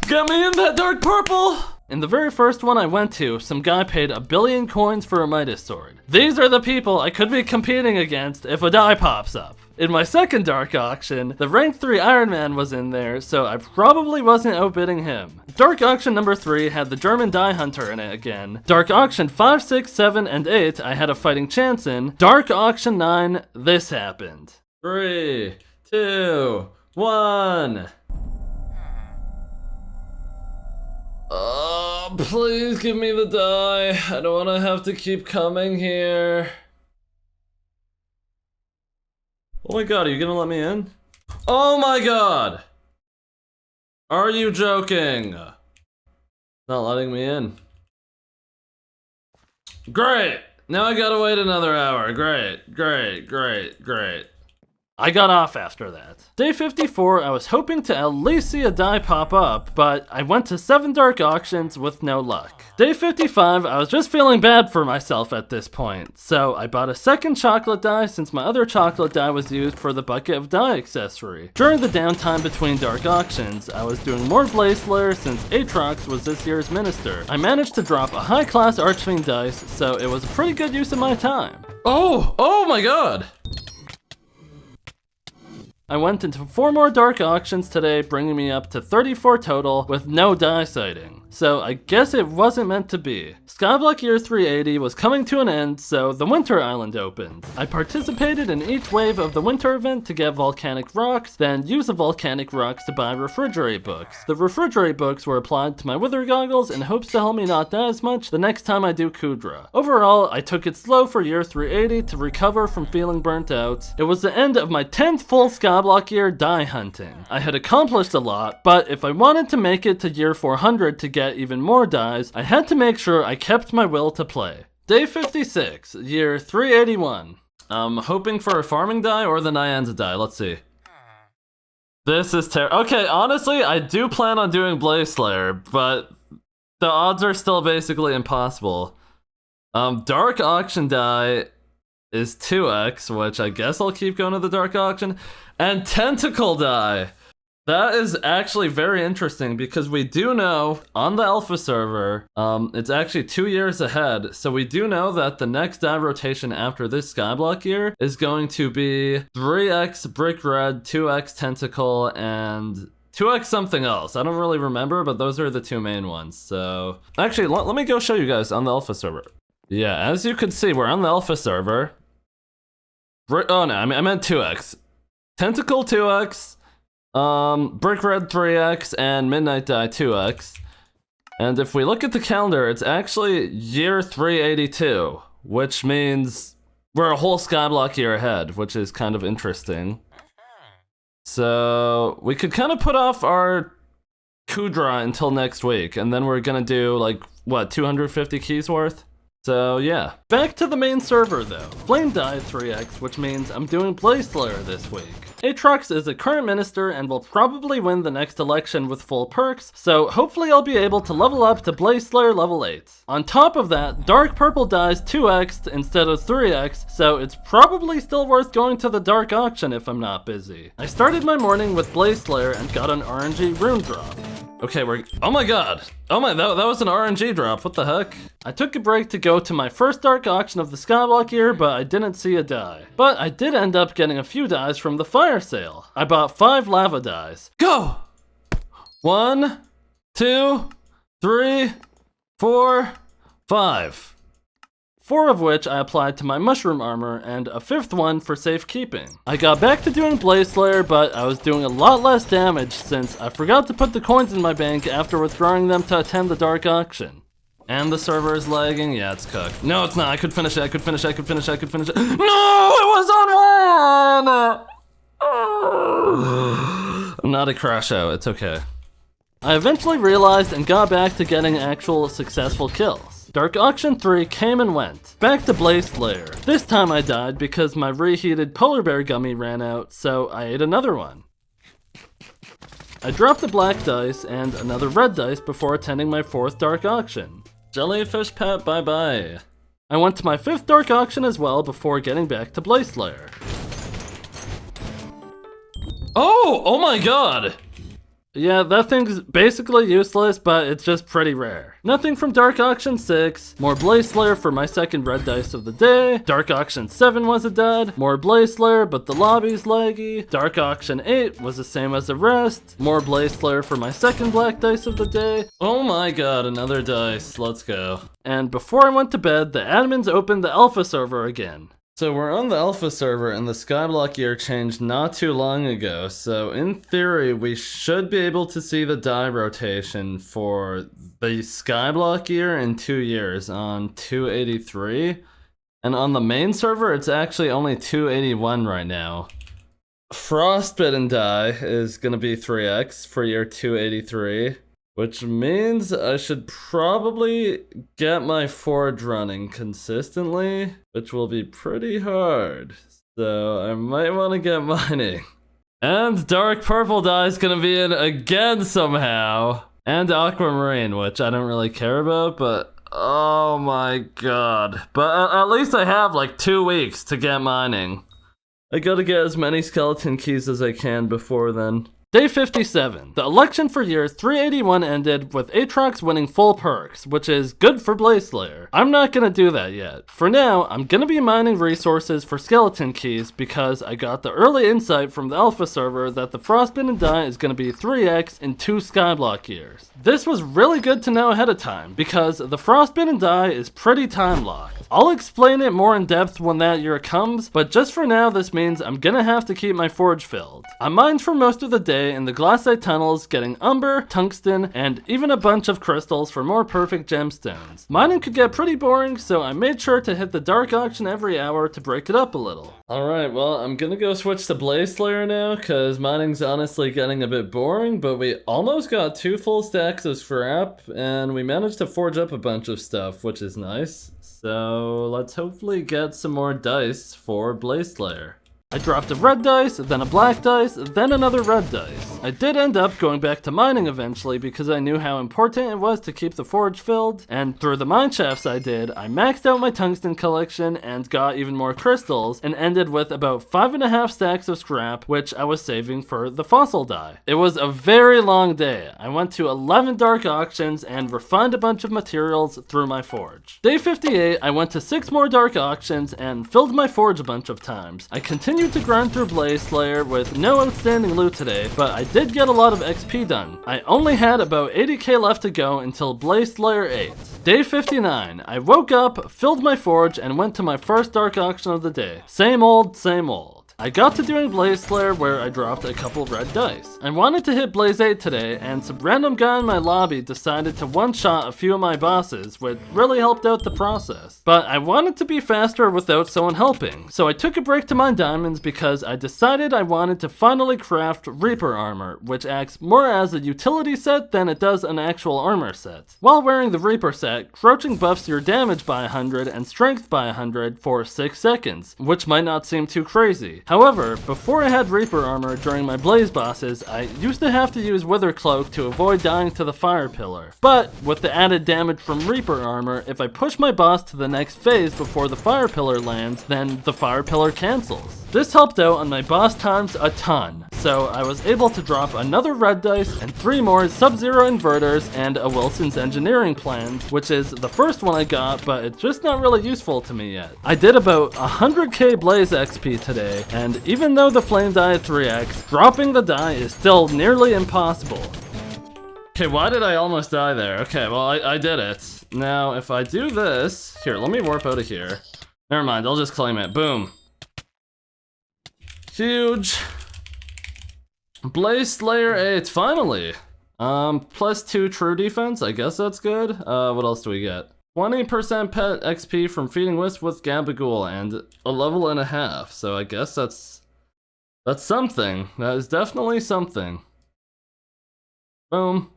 Get me in that dark purple! In the very first one I went to, some guy paid 1 billion coins for a Midas sword. These are the people I could be competing against if a die pops up. In my second dark auction, the rank 3 Iron Man was in there, so I probably wasn't outbidding him. Dark auction number 3 had the German die hunter in it again. Dark auction 5, 6, 7, and 8 I had a fighting chance in. Dark auction 9, this happened. 3, 2, 1. Please give me the die. I don't want to have to keep coming here. Oh my god, are you gonna let me in? Oh my god! Are you joking? Not letting me in. Great! Now I gotta wait another hour. Great, great, great, great. I got off after that. Day 54, I was hoping to at least see a die pop up, but I went to 7 dark auctions with no luck. Day 55, I was just feeling bad for myself at this point, so I bought a second chocolate die since my other chocolate die was used for the bucket of die accessory. During the downtime between dark auctions, I was doing more Blaze Slayer since Aatrox was this year's minister. I managed to drop a high-class Archfiend dice, so it was a pretty good use of my time. Oh my god! I went into 4 more dark auctions today, bringing me up to 34 total with no die sighting. So I guess it wasn't meant to be. Skyblock Year 380 was coming to an end, so the Winter Island opened. I participated in each wave of the winter event to get volcanic rocks, then use the volcanic rocks to buy refrigerate books. The refrigerate books were applied to my wither goggles in hopes to help me not die as much the next time I do cudra. Overall, I took it slow for Year 380 to recover from feeling burnt out. It was the end of my 10th full Skyblock year die hunting. I had accomplished a lot, but if I wanted to make it to Year 400 to get even more dies, I had to make sure I kept my will to play. Day 56, Year 381. I'm hoping for a farming die or the Nyanza die. Let's see. This is okay, honestly, I do plan on doing Blaze Slayer, but the odds are still basically impossible. Dark auction die is 2x, which I guess I'll keep going to the dark auction, and tentacle die. That is actually very interesting because we do know on the alpha server, it's actually 2 years ahead. So we do know that the next die rotation after this Skyblock year is going to be 3x brick red, 2x tentacle, and 2x something else. I don't really remember, but those are the 2 main ones. So actually, let me go show you guys on the alpha server. Yeah, as you can see, we're on the alpha server. Oh no, I meant 2x. Tentacle 2x. Brick Red 3x and Midnight Die 2x. And if we look at the calendar, it's actually Year 382, which means we're a whole Skyblock year ahead, which is kind of interesting. So we could kind of put off our cudra until next week, and then we're gonna do like, what, 250 keys worth? So yeah. Back to the main server though. Flame died 3x, which means I'm doing Blaze Slayer this week. Aatrox is a current minister and will probably win the next election with full perks, so hopefully I'll be able to level up to Blaze Slayer level 8. On top of that, Dark Purple dies 2x instead of 3x, so it's probably still worth going to the Dark Auction if I'm not busy. I started my morning with Blaze Slayer and got an RNG rune drop. Okay, oh my god. Oh my, that was an RNG drop, what the heck? I took a break to go to my first dark auction of the Skyblock year, but I didn't see a die. But I did end up getting a few dies from the fire sale. I bought 5 lava dies. Go! 1, 2, 3, 4, 5. 4 of which I applied to my mushroom armor, and a 5th one for safekeeping. I got back to doing Blaze Slayer, but I was doing a lot less damage since I forgot to put the coins in my bank after withdrawing them to attend the dark auction. And the server is lagging? Yeah, it's cooked. No, it's not. I could finish it. I could finish it. I could finish it. I could finish it. No, it was on 1! I'm not a crash out. It's okay. I eventually realized and got back to getting actual successful kills. Dark Auction 3 came and went. Back to Blaze Slayer. This time I died because my reheated polar bear gummy ran out, so I ate another one. I dropped a black dice and another red dice before attending my 4th Dark Auction. Jellyfish pet, bye bye. I went to my 5th Dark Auction as well before getting back to Blaze Slayer. Oh my god! Yeah, that thing's basically useless, but it's just pretty rare. Nothing from Dark Auction 6, more Blaze Slayer for my 2nd red dice of the day. Dark Auction 7 was a dud, more Blaze Slayer but the lobby's laggy. Dark Auction 8 was the same as the rest, more Blaze Slayer for my 2nd black dice of the day. Oh my god, another dice, let's go. And before I went to bed, the admins opened the alpha server again. So we're on the alpha server and the Skyblock year changed not too long ago, so in theory we should be able to see the die rotation for the Skyblock year in 2 years on 283, and on the main server it's actually only 281 right now. Frostbitten die is gonna be 3x for year 283. Which means I should probably get my forge running consistently, which will be pretty hard. So I might want to get mining. And dark purple dye is gonna be in again somehow. And aquamarine, which I don't really care about, but oh my god. But at least I have like 2 weeks to get mining. I gotta get as many skeleton keys as I can before then. Day 57. The election for year 381 ended with Aatrox winning full perks, which is good for Blaze Slayer. I'm not gonna do that yet. For now, I'm gonna be mining resources for skeleton keys because I got the early insight from the alpha server that the Frostbitten die is gonna be 3x in 2 Skyblock years. This was really good to know ahead of time because the Frostbitten die is pretty time locked. I'll explain it more in depth when that year comes, but just for now this means I'm gonna have to keep my forge filled. I mined for most of the day in the glassite tunnels, getting umber, tungsten, and even a bunch of crystals for more perfect gemstones. Mining could get pretty boring, so I made sure to hit the dark auction every hour to break it up a little. Alright, well, I'm gonna go switch to Blaze Slayer now, cause mining's honestly getting a bit boring, but we almost got 2 full stacks of scrap, and we managed to forge up a bunch of stuff, which is nice. So let's hopefully get some more dice for Blaze Slayer. I dropped a red dice, then a black dice, then another red dice. I did end up going back to mining eventually because I knew how important it was to keep the forge filled, and through the mine shafts I did, I maxed out my tungsten collection and got even more crystals, and ended with about 5.5 stacks of scrap, which I was saving for the fossil die. It was a very long day. I went to 11 dark auctions and refined a bunch of materials through my forge. Day 58, I went to 6 more dark auctions and filled my forge a bunch of times. I continued to grind through Blaze Slayer with no outstanding loot today, but I did get a lot of XP done. I only had about 80k left to go until Blaze Slayer 8. Day 59, I woke up, filled my forge, and went to my first dark auction of the day. Same old, same old. I got to doing Blaze Slayer where I dropped a couple red dice. I wanted to hit Blaze 8 today, and some random guy in my lobby decided to one-shot a few of my bosses, which really helped out the process. But I wanted to be faster without someone helping, so I took a break to mine diamonds because I decided I wanted to finally craft Reaper armor, which acts more as a utility set than it does an actual armor set. While wearing the Reaper set, crouching buffs your damage by 100 and strength by 100 for 6 seconds, which might not seem too crazy. However, before I had Reaper armor during my Blaze bosses, I used to have to use Wither Cloak to avoid dying to the Fire Pillar. But with the added damage from Reaper armor, if I push my boss to the next phase before the Fire Pillar lands, then the Fire Pillar cancels. This helped out on my boss times a ton, so I was able to drop another red dice and 3 more Sub-Zero inverters and a Wilson's engineering plan, which is the first one I got, but it's just not really useful to me yet. I did about 100k Blaze XP today, and even though the flame die at 3x, dropping the die is still nearly impossible. Okay, why did I almost die there? Okay, well, I did it. Now, if I do this... Here, let me warp out of here. Never mind, I'll just claim it. Boom. Huge. Blaze Slayer 8, finally. +2 true defense, I guess that's good. What else do we get? 20% pet XP from feeding Wisp with Gabagool and a level and a half. So I guess that's something. That is definitely something. Boom.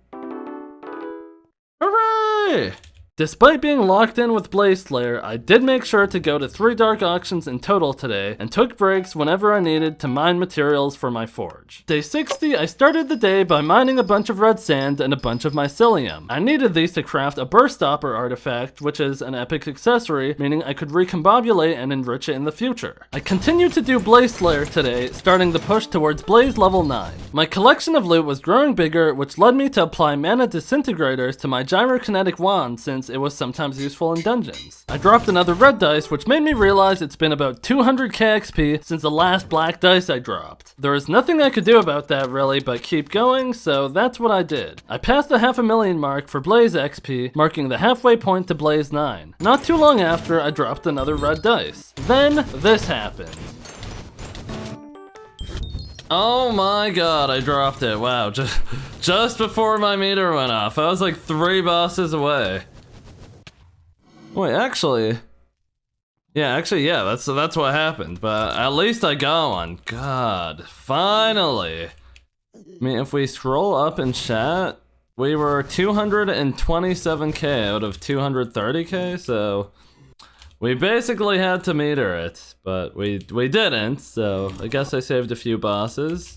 Yay! Despite being locked in with Blaze Slayer, I did make sure to go to 3 dark auctions in total today and took breaks whenever I needed to mine materials for my forge. Day 60, I started the day by mining a bunch of red sand and a bunch of mycelium. I needed these to craft a burst stopper artifact, which is an epic accessory, meaning I could recombobulate and enrich it in the future. I continued to do Blaze Slayer today, starting the push towards Blaze level 9. My collection of loot was growing bigger, which led me to apply mana disintegrators to my gyrokinetic wand since it was sometimes useful in dungeons. I dropped another red dice, which made me realize it's been about 200k XP since the last black dice I dropped. There is nothing I could do about that really but keep going, so that's what I did. I passed the 500,000 mark for Blaze XP, marking the halfway point to Blaze 9. Not too long after, I dropped another red dice. Then, this happened. Oh my god, I dropped it. Wow, just before my meter went off. I was like 3 bosses away. Wait, actually, yeah, that's what happened, but at least I got one. God, finally. I mean, if we scroll up in chat, we were 227k out of 230k, so we basically had to meter it, but we didn't, so I guess I saved a few bosses.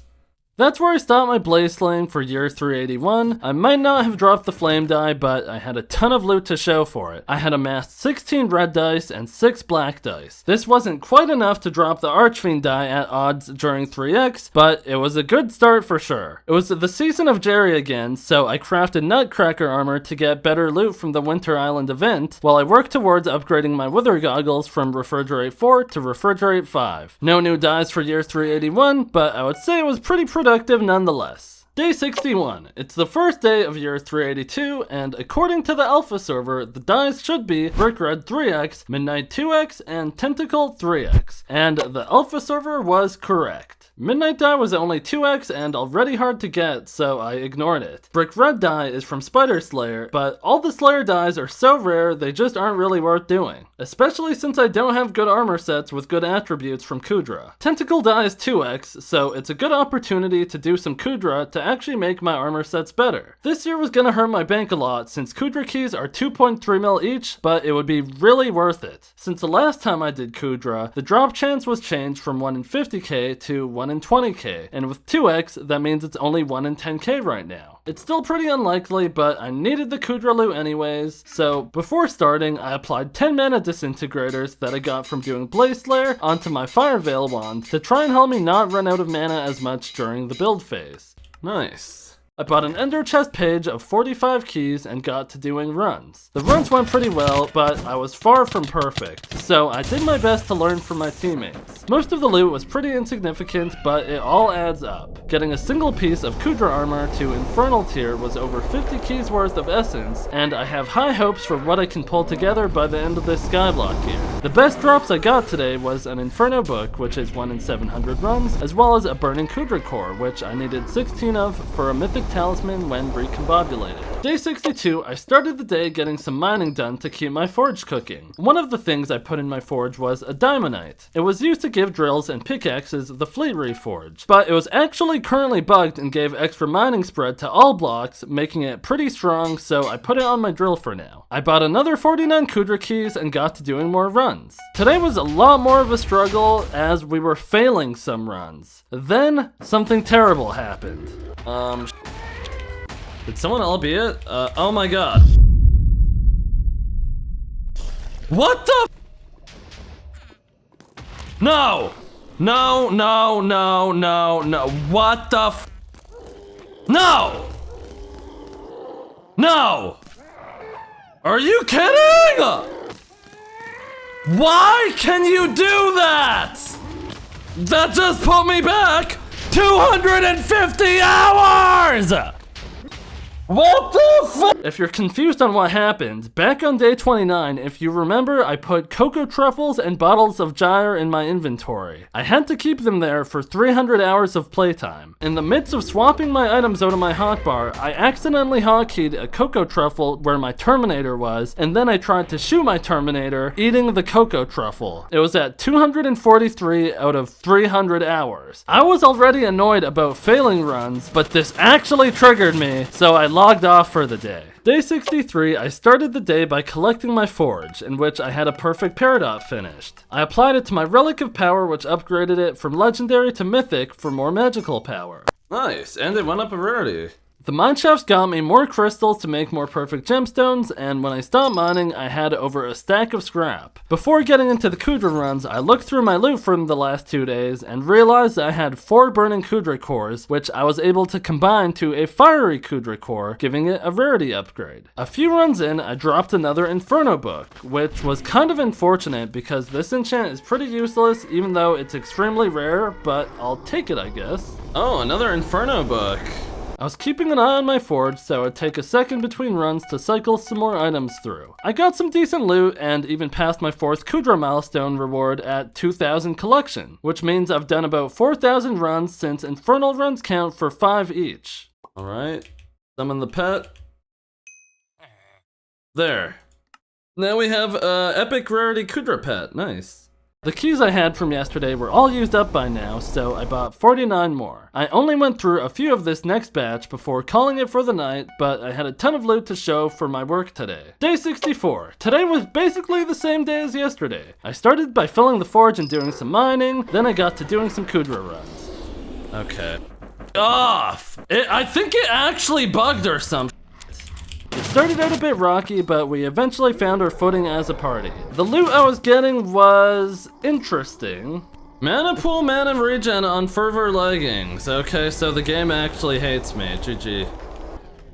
That's where I stopped my blaze slaying for year 381. I might not have dropped the flame die, but I had a ton of loot to show for it. I had amassed 16 red dice and 6 black dice. This wasn't quite enough to drop the Archfiend die at odds during 3x, but it was a good start for sure. It was the season of Jerry again, so I crafted Nutcracker armor to get better loot from the Winter Island event, while I worked towards upgrading my Wither goggles from Refrigerate 4 to Refrigerate 5. No new dies for year 381, but I would say it was pretty productive nonetheless. Day 61. It's the first day of year 382, and according to the alpha server, the dies should be Brick Red 3x, Midnight 2x, and Tentacle 3x. And the alpha server was correct. Midnight die was only 2x and already hard to get, so I ignored it. Brick Red die is from Spider Slayer, but all the Slayer dies are so rare they just aren't really worth doing. Especially since I don't have good armor sets with good attributes from Kudra. Tentacle die is 2x, so it's a good opportunity to do some Kudra to actually make my armor sets better. This year was gonna hurt my bank a lot since Kudra keys are 2.3 mil each, but it would be really worth it. Since the last time I did Kudra, the drop chance was changed from 1 in 50k to 1 in 20k, and with 2x, that means it's only 1 in 10k right now. It's still pretty unlikely, but I needed the Kudra loot anyways, so before starting, I applied 10 mana disintegrators that I got from doing Blaze Slayer onto my Fire Veil wand to try and help me not run out of mana as much during the build phase. Nice. I bought an Ender Chest page of 45 keys and got to doing runs. The runs went pretty well, but I was far from perfect, so I did my best to learn from my teammates. Most of the loot was pretty insignificant, but it all adds up. Getting a single piece of Kudra armor to Infernal tier was over 50 keys worth of essence, and I have high hopes for what I can pull together by the end of this Skyblock year. The best drops I got today was an Inferno book, which is 1 in 700 runs, as well as a Burning Kudra core, which I needed 16 of for a mythic talisman when recombobulated. Day 62, I started the day getting some mining done to keep my forge cooking. One of the things I put in my forge was a diamondite. It was used to give drills and pickaxes the fleet reforge, but it was actually currently bugged and gave extra mining spread to all blocks, making it pretty strong, so I put it on my drill for now. I bought another 49 Kudra keys and got to doing more runs. Today was a lot more of a struggle as we were failing some runs. Then, something terrible happened. Did someone albeit? Oh my god. What the? No! No, no, no, no, no. What the f? No! No! Are you kidding? Why can you do that? That just put me back 250 hours! What the fuck? If you're confused on what happened, back on day 29, if you remember, I put cocoa truffles and bottles of gyre in my inventory. I had to keep them there for 300 hours of playtime. In the midst of swapping my items out of my hotbar, I accidentally hotkeyed a cocoa truffle where my terminator was, and then I tried to shoot my terminator, eating the cocoa truffle. It was at 243 out of 300 hours. I was already annoyed about failing runs, but this actually triggered me, so I logged off for the day. Day 63, I started the day by collecting my forge, in which I had a perfect peridot finished. I applied it to my relic of power, which upgraded it from legendary to mythic for more magical power. Nice, and it went up a rarity. The mineshafts got me more crystals to make more perfect gemstones, and when I stopped mining, I had over a stack of scrap. Before getting into the cudra runs, I looked through my loot from the last 2 days and realized I had 4 burning cudra cores, which I was able to combine to a fiery cudra core, giving it a rarity upgrade. A few runs in, I dropped another Inferno book, which was kind of unfortunate because this enchant is pretty useless even though it's extremely rare, but I'll take it I guess. Oh, another Inferno book. I was keeping an eye on my forge, so I'd take a second between runs to cycle some more items through. I got some decent loot and even passed my 4th Kudra milestone reward at 2,000 collection, which means I've done about 4,000 runs since Infernal runs count for 5 each. Alright, summon the pet. There. Now we have epic rarity Kudra pet, nice. The keys I had from yesterday were all used up by now, so I bought 49 more. I only went through a few of this next batch before calling it for the night, but I had a ton of loot to show for my work today. Day 64. Today was basically the same day as yesterday. I started by filling the forge and doing some mining, then I got to doing some Kudra runs. Okay. Off! I think it actually bugged or something. It started out a bit rocky, but we eventually found our footing as a party. The loot I was getting was interesting. Mana pool, mana regen on fervor leggings. Okay, so the game actually hates me. GG.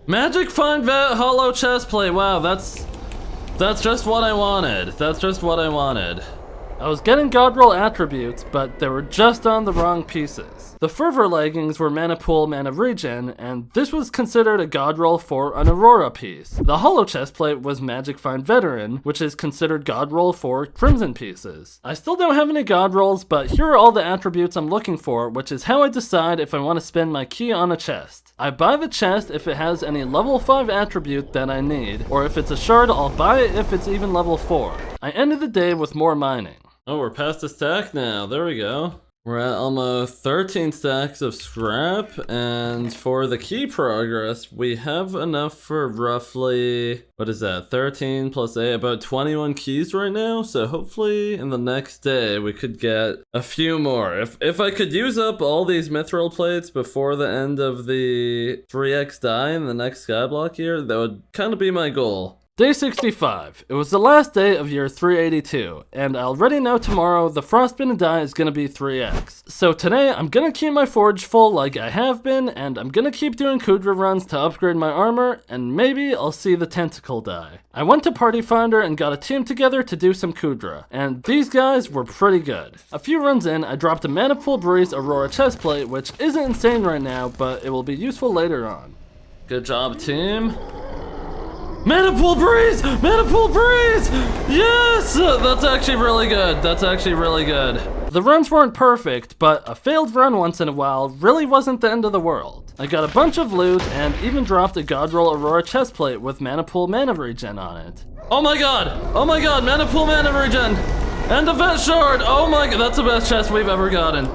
Magic find vet hollow chest plate. Wow, that's just what I wanted. That's just what I wanted. I was getting god roll attributes, but they were just on the wrong pieces. The fervor leggings were mana pool, mana regen, and this was considered a god roll for an aurora piece. The hollow chestplate was magic find veteran, which is considered god roll for crimson pieces. I still don't have any god rolls, but here are all the attributes I'm looking for, which is how I decide if I want to spend my key on a chest. I buy the chest if it has any level 5 attribute that I need, or if it's a shard, I'll buy it if it's even level 4. I ended the day with more mining. Oh, we're past a stack now. There we go. We're at almost 13 stacks of scrap, and for the key progress, we have enough for roughly, what is that, 13 plus 8, about 21 keys right now, so hopefully in the next day we could get a few more. If I could use up all these mithril plates before the end of the 3x die in the next Skyblock year, that would kind of be my goal. Day 65. It was the last day of year 382, and I already know tomorrow the frostbitten die is gonna be 3x. So today I'm gonna keep my forge full like I have been, and I'm gonna keep doing Kudra runs to upgrade my armor, and maybe I'll see the tentacle die. I went to Party Finder and got a team together to do some Kudra, and these guys were pretty good. A few runs in, I dropped a Manifold Breeze Aurora chestplate, which isn't insane right now, but it will be useful later on. Good job, team. Manifold Breeze! Manifold Breeze! Yes! That's actually really good. That's actually really good. The runs weren't perfect, but a failed run once in a while really wasn't the end of the world. I got a bunch of loot and even dropped a Godroll Aurora chestplate with Manipool mana regen on it. Oh my god! Oh my god! Manipool mana regen! And a vet shard! Oh my god, that's the best chest we've ever gotten.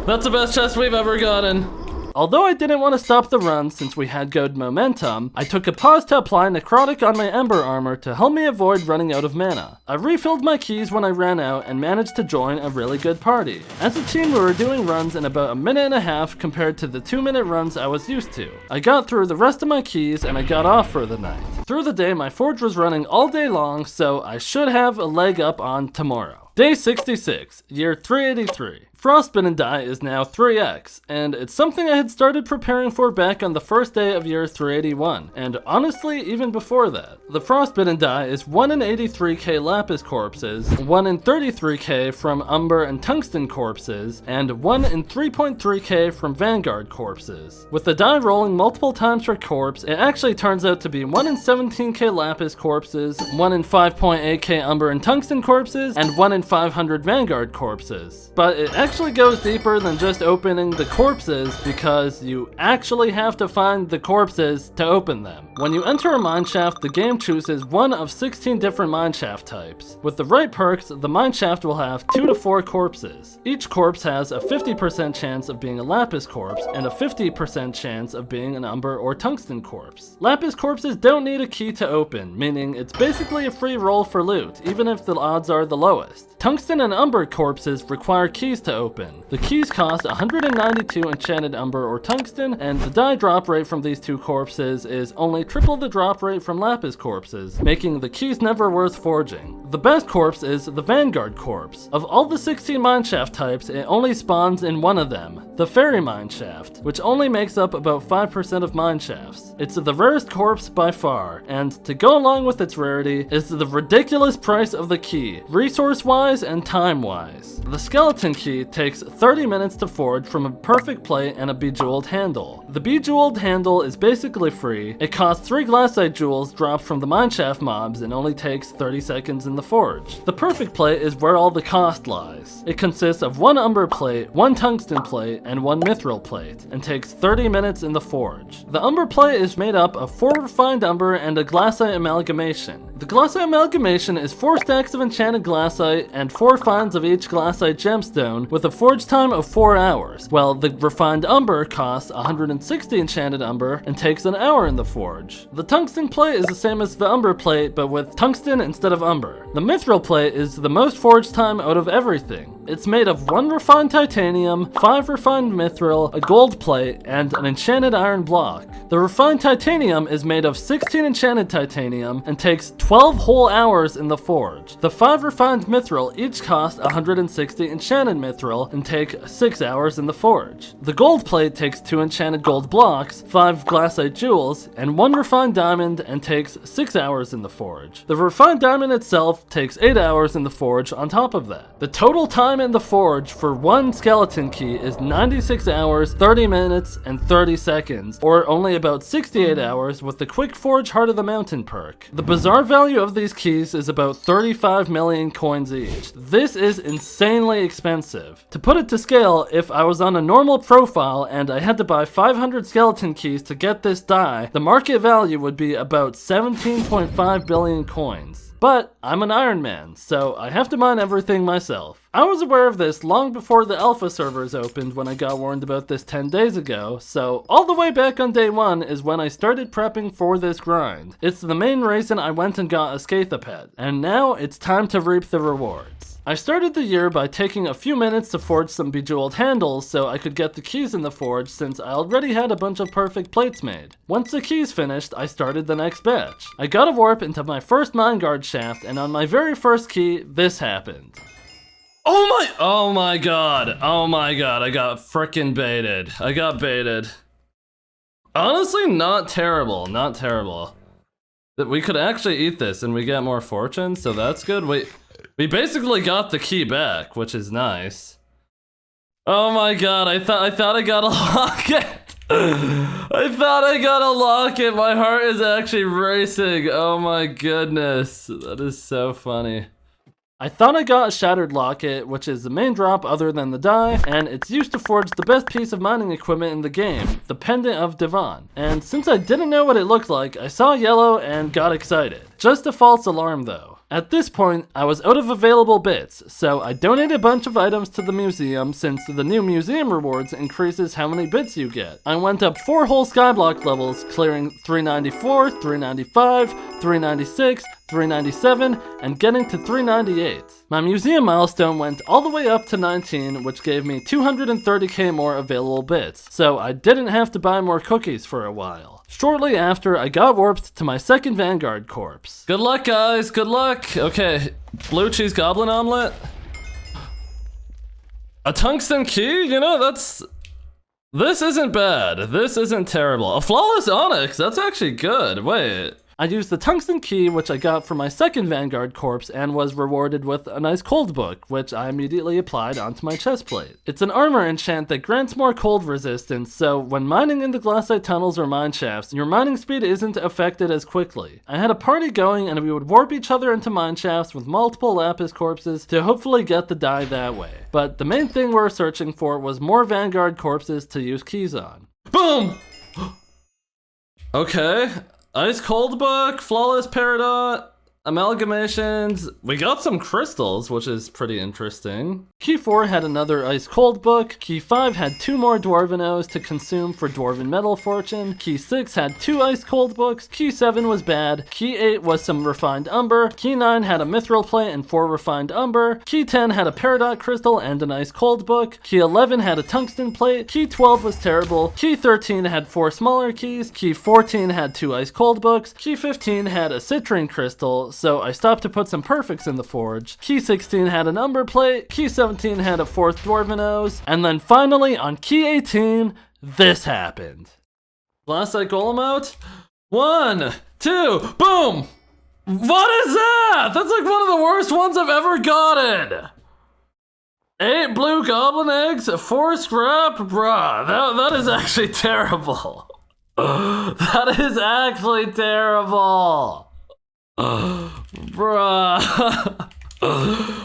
That's the best chest we've ever gotten. Although I didn't want to stop the run since we had good momentum, I took a pause to apply Necrotic on my Ember armor to help me avoid running out of mana. I refilled my keys when I ran out and managed to join a really good party. As a team we were doing runs in about a minute and a half compared to the 2-minute runs I was used to. I got through the rest of my keys and I got off for the night. Through the day my forge was running all day long, so I should have a leg up on tomorrow. Day 66, year 383. Frostbitten die is now 3x, and it's something I had started preparing for back on the first day of year 381, and honestly even before that. The Frostbitten die is 1 in 83k Lapis corpses, 1 in 33k from Umber and Tungsten corpses, and 1 in 3.3k from Vanguard corpses. With the die rolling multiple times per corpse, it actually turns out to be 1 in 17k Lapis corpses, 1 in 5.8k Umber and Tungsten corpses, and 1 in 500 Vanguard corpses. But it actually goes deeper than just opening the corpses because you actually have to find the corpses to open them. When you enter a mineshaft, the game chooses one of 16 different mineshaft types. With the right perks, the mineshaft will have 2 to 4 corpses. Each corpse has a 50% chance of being a Lapis corpse and a 50% chance of being an Umber or Tungsten corpse. Lapis corpses don't need a key to open, meaning it's basically a free roll for loot, even if the odds are the lowest. Tungsten and umber corpses require keys to open. The keys cost 192 enchanted umber or tungsten, and the die drop rate from these two corpses is only triple the drop rate from lapis corpses, making the keys never worth forging. The best corpse is the Vanguard corpse. Of all the 16 mineshaft types, it only spawns in one of them, the fairy mineshaft, which only makes up about 5% of mineshafts. It's the rarest corpse by far, and to go along with its rarity is the ridiculous price of the key, resource-wise and time-wise. The skeleton key takes 30 minutes to forge from a perfect plate and a bejeweled handle. The bejeweled handle is basically free. It costs 3 glassite jewels dropped from the mineshaft mobs and only takes 30 seconds in the forge. The perfect plate is where all the cost lies. It consists of 1 umber plate, 1 tungsten plate, and 1 mithril plate, and takes 30 minutes in the forge. The umber plate is made up of 4 refined umber and a glassite amalgamation. The glassite amalgamation is 4 stacks of enchanted glassite and 4 finds of each glassite gemstone with a forge time of 4 hours, while the refined umber costs 160 enchanted umber and takes an hour in the forge. The tungsten plate is the same as the umber plate, but with tungsten instead of umber. The mithril plate is the most forge time out of everything. It's made of 1 refined titanium, 5 refined mithril, a gold plate, and an enchanted iron block. The refined titanium is made of 16 enchanted titanium and takes 12 whole hours in the forge. The 5 refined mithril each cost 160 enchanted mithril and take 6 hours in the forge. The gold plate takes 2 enchanted gold blocks, 5 glassite jewels, and 1 refined diamond and takes 6 hours in the forge. The refined diamond itself takes 8 hours in the forge on top of that. The total time in the forge for 1 skeleton key is 96 hours, 30 minutes, and 30 seconds, or only about 68 hours with the quick forge heart of the mountain perk. The bizarre value of these keys is about 35 million coins each. This is insanely expensive. To put it to scale, if I was on a normal profile and I had to buy 500 skeleton keys to get this die, the market value would be about 17.5 billion coins. But I'm an Iron Man, so I have to mine everything myself. I was aware of this long before the alpha servers opened when I got warned about this 10 days ago, so all the way back on day 1 is when I started prepping for this grind. It's the main reason I went and got a Skatha, and now it's time to reap the rewards. I started the year by taking a few minutes to forge some bejeweled handles so I could get the keys in the forge since I already had a bunch of perfect plates made. Once the keys finished, I started the next batch. I got a warp into my first mine guard shaft, and on my very first key, this happened. Oh my god, I got frickin' baited. I got baited. Honestly, not terrible. That we could actually eat this and we get more fortune, so that's good. We basically got the key back, which is nice. Oh my god, I thought I got a locket. I thought I got a locket. My heart is actually racing. Oh my goodness. That is so funny. I thought I got a shattered locket, which is the main drop other than the die, and it's used to forge the best piece of mining equipment in the game, the Pendant of Devon. And since I didn't know what it looked like, I saw yellow and got excited. Just a false alarm though. At this point, I was out of available bits, so I donated a bunch of items to the museum since the new museum rewards increases how many bits you get. I went up 4 whole Skyblock levels, clearing 394, 395, 396, 397, and getting to 398. My museum milestone went all the way up to 19, which gave me 230k more available bits, so I didn't have to buy more cookies for a while. Shortly after, I got warped to my second Vanguard corpse. Good luck, guys, good luck. Okay, blue cheese goblin omelet. A tungsten key? You know, this isn't bad. This isn't terrible. A flawless onyx, that's actually good. Wait. I used the tungsten key, which I got from my second Vanguard corpse, and was rewarded with a nice cold book, which I immediately applied onto my chestplate. It's an armor enchant that grants more cold resistance, so when mining in the glassite tunnels or mine shafts, your mining speed isn't affected as quickly. I had a party going, and we would warp each other into mine shafts with multiple lapis corpses to hopefully get the die that way. But the main thing we're searching for was more Vanguard corpses to use keys on. Boom! Okay. Ice cold book, flawless peridot. Amalgamations, we got some crystals, which is pretty interesting. Key 4 had another ice cold book. Key 5 had 2 more dwarven O's to consume for dwarven metal fortune. Key 6 had 2 ice cold books. Key 7 was bad. Key 8 was some refined umber. Key 9 had a mithril plate and 4 refined umber. Key 10 had a peridot crystal and an ice cold book. Key 11 had a tungsten plate. Key 12 was terrible. Key 13 had 4 smaller keys. Key 14 had 2 ice cold books. Key 15 had a citrine crystal, so I stopped to put some perfects in the forge. Key 16 had an umber plate. Key 17 had a 4th dwarven O's. And then finally, on key 18, this happened. Glassite golem out. 1, 2, boom! What is that? That's like one of the worst ones I've ever gotten. 8 blue goblin eggs, 4 scrap, bruh. That is actually terrible. That is actually terrible. Bruh.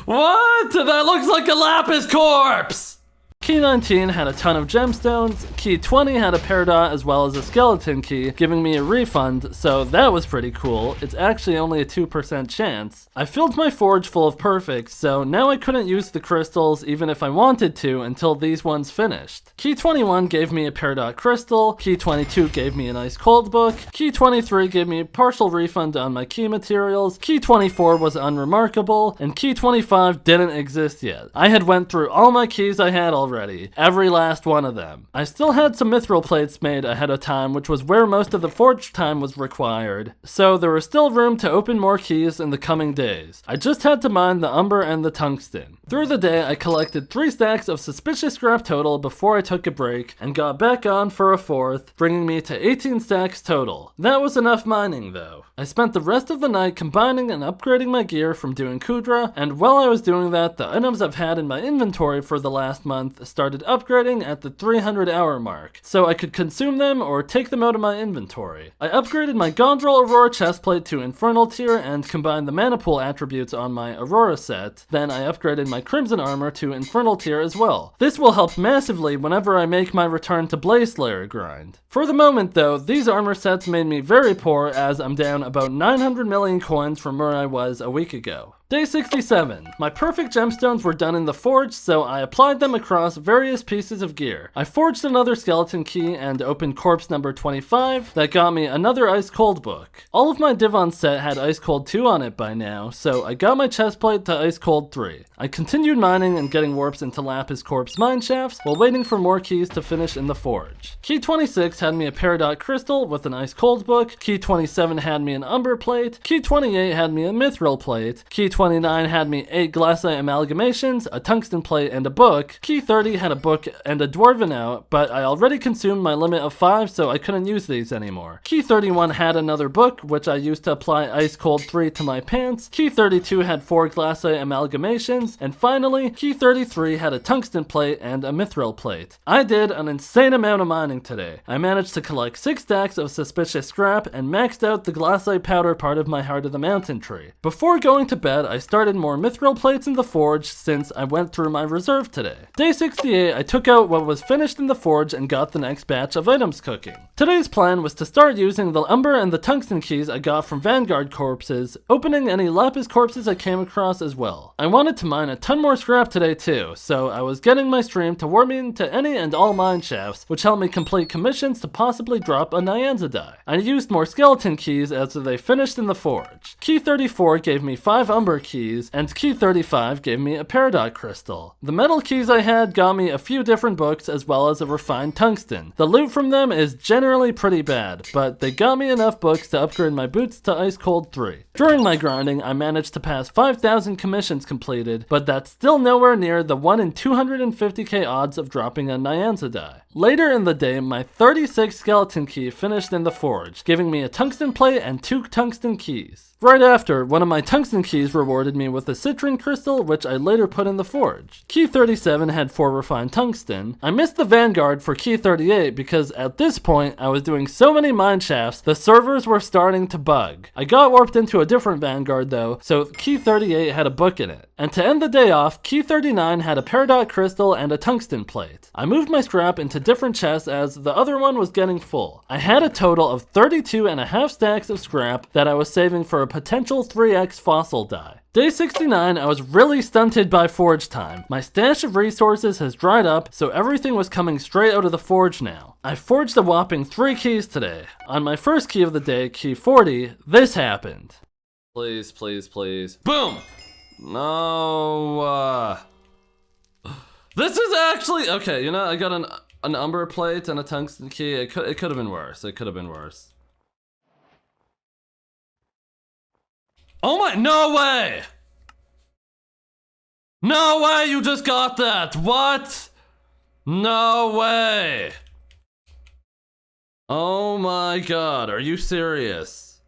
What? That looks like a lapis corpse. Key 19 had a ton of gemstones. Key 20 had a peridot as well as a skeleton key, giving me a refund, so that was pretty cool. It's actually only a 2% chance. I filled my forge full of perfects, so now I couldn't use the crystals even if I wanted to until these ones finished. Key 21 gave me a peridot crystal. Key 22 gave me an ice cold book. Key 23 gave me a partial refund on my key materials. Key 24 was unremarkable, and key 25 didn't exist yet. I had went through all my keys I had already. Every last one of them. I still had some mithril plates made ahead of time, which was where most of the forge time was required, so there was still room to open more keys in the coming days. I just had to mine the umber and the tungsten. Through the day, I collected 3 stacks of suspicious scrap total before I took a break, and got back on for a 4th, bringing me to 18 stacks total. That was enough mining though. I spent the rest of the night combining and upgrading my gear from doing cudra, and while I was doing that, the items I've had in my inventory for the last month started upgrading at the 300 hour mark, so I could consume them or take them out of my inventory. I upgraded my Gondrel Aurora chestplate to Infernal tier and combined the mana pool attributes on my Aurora set. Then I upgraded my Crimson armor to Infernal tier as well. This will help massively whenever I make my return to Blaze Slayer grind. For the moment though, these armor sets made me very poor as I'm down about 900 million coins from where I was a week ago. Day 67. My perfect gemstones were done in the forge, so I applied them across various pieces of gear. I forged another skeleton key and opened corpse number 25. That got me another ice cold book. All of my Div on set had ice cold 2 on it by now, so I got my chestplate to ice cold 3. I continued mining and getting warps into lapis corpse mine shafts while waiting for more keys to finish in the forge. Key 26 had me a peridot crystal with an ice cold book. Key 27 had me an umber plate. Key 28 had me a mithril plate. Key 29 had me 8 glassite amalgamations, a tungsten plate, and a book. Key 30 had a book and a dwarven out, but I already consumed my limit of 5, so I couldn't use these anymore. Key 31 had another book, which I used to apply ice cold 3 to my pants. Key 32 had 4 glassite amalgamations, and finally, Key 33 had a tungsten plate and a mithril plate. I did an insane amount of mining today. I managed to collect 6 stacks of suspicious scrap and maxed out the glassite powder part of my Heart of the Mountain tree. Before going to bed, I started more mithril plates in the forge since I went through my reserve today. Day 68, I took out what was finished in the forge and got the next batch of items cooking. Today's plan was to start using the umber and the tungsten keys I got from Vanguard corpses, opening any lapis corpses I came across as well. I wanted to mine a ton more scrap today too, so I was getting my stream to warm into any and all mine shafts, which helped me complete commissions to possibly drop a Nyanza die. I used more skeleton keys as they finished in the forge. Key 34 gave me 5 umber keys, and key 35 gave me a peridot crystal. The metal keys I had got me a few different books as well as a refined tungsten. The loot from them is generally pretty bad, but they got me enough books to upgrade my boots to ice cold 3. During my grinding, I managed to pass 5,000 commissions completed, but that's still nowhere near the 1 in 250k odds of dropping a Nyanza die. Later in the day, my 36 skeleton key finished in the forge, giving me a tungsten plate and 2 tungsten keys. Right after, one of my tungsten keys rewarded me with a citrine crystal, which I later put in the forge. Key 37 had 4 refined tungsten. I missed the Vanguard for key 38 because at this point, I was doing so many mine shafts, the servers were starting to bug. I got warped into a different Vanguard though, so key 38 had a book in it. And to end the day off, key 39 had a peridot crystal and a tungsten plate. I moved my scrap into different chests as the other one was getting full. I had a total of 32.5 stacks of scrap that I was saving for a potential 3x fossil die. Day 69, I was really stunted by forge time. My stash of resources has dried up, so everything was coming straight out of the forge now. I forged a whopping 3 keys today. On my first key of the day, key 40, this happened. Please, please, please. Boom! No, this is actually, okay, you know, I got an umber plate and a tungsten key. It could have been worse. It could have been worse. Oh my, no way! No way you just got that! What? No way! Oh my god, are you serious?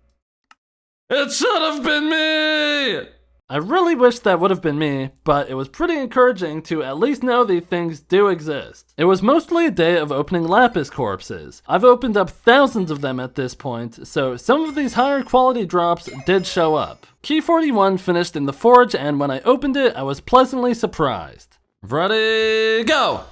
It should have been me! I really wish that would have been me, but it was pretty encouraging to at least know these things do exist. It was mostly a day of opening lapis corpses. I've opened up thousands of them at this point, so some of these higher quality drops did show up. Key 41 finished in the forge, and when I opened it, I was pleasantly surprised. Ready, go!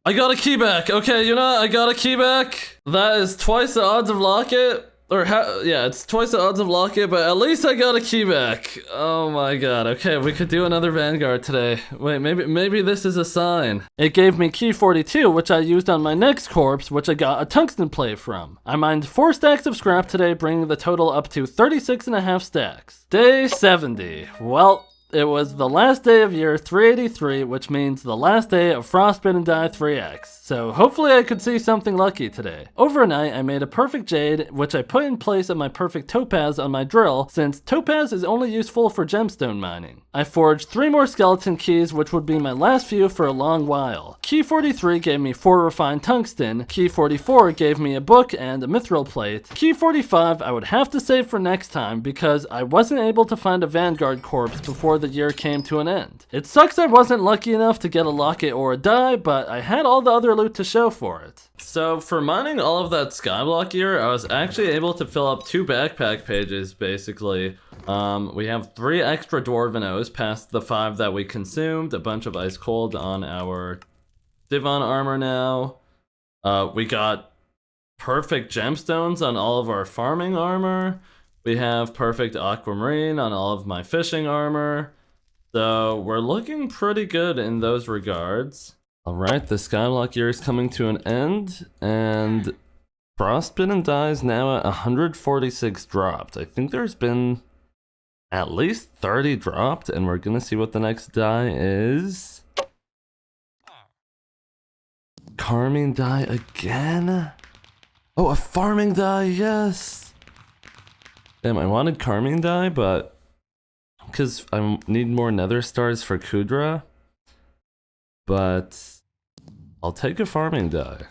I got a key back. Okay, you know, I got a key back. That is twice the odds of locket. Yeah, it's twice the odds of locket, but at least I got a key back. Oh my god. Okay, we could do another Vanguard today. Wait, maybe this is a sign. It gave me key 42, which I used on my next corpse, which I got a tungsten plate from. I mined 4 stacks of scrap today, bringing the total up to 36.5 stacks. Day 70. Well, it was the last day of year 383, which means the last day of Frostbitten Die 3x, so hopefully I could see something lucky today. Overnight, I made a perfect jade, which I put in place of my perfect topaz on my drill, since topaz is only useful for gemstone mining. I forged 3 more skeleton keys, which would be my last few for a long while. Key 43 gave me 4 refined tungsten, key 44 gave me a book and a mithril plate, key 45 I would have to save for next time because I wasn't able to find a Vanguard corpse before the year came to an end. It sucks I wasn't lucky enough to get a locket or a die, but I had all the other loot to show for it. So for mining all of that Skyblock gear, I was actually able to fill up 2 backpack pages, basically. We have 3 extra Dwarven O's past the 5 that we consumed, a bunch of Ice Cold on our Divan armor now. We got perfect gemstones on all of our farming armor. We have perfect aquamarine on all of my fishing armor. So we're looking pretty good in those regards. Alright, the Skyblock year is coming to an end, and Frostbitten Die is now at 146 dropped. I think there's been at least 30 dropped, and we're gonna see what the next die is. Carmine die again? Oh, a farming die, yes! Damn, I wanted Carmine die, but because I need more nether stars for Kudra, but I'll take a farming die.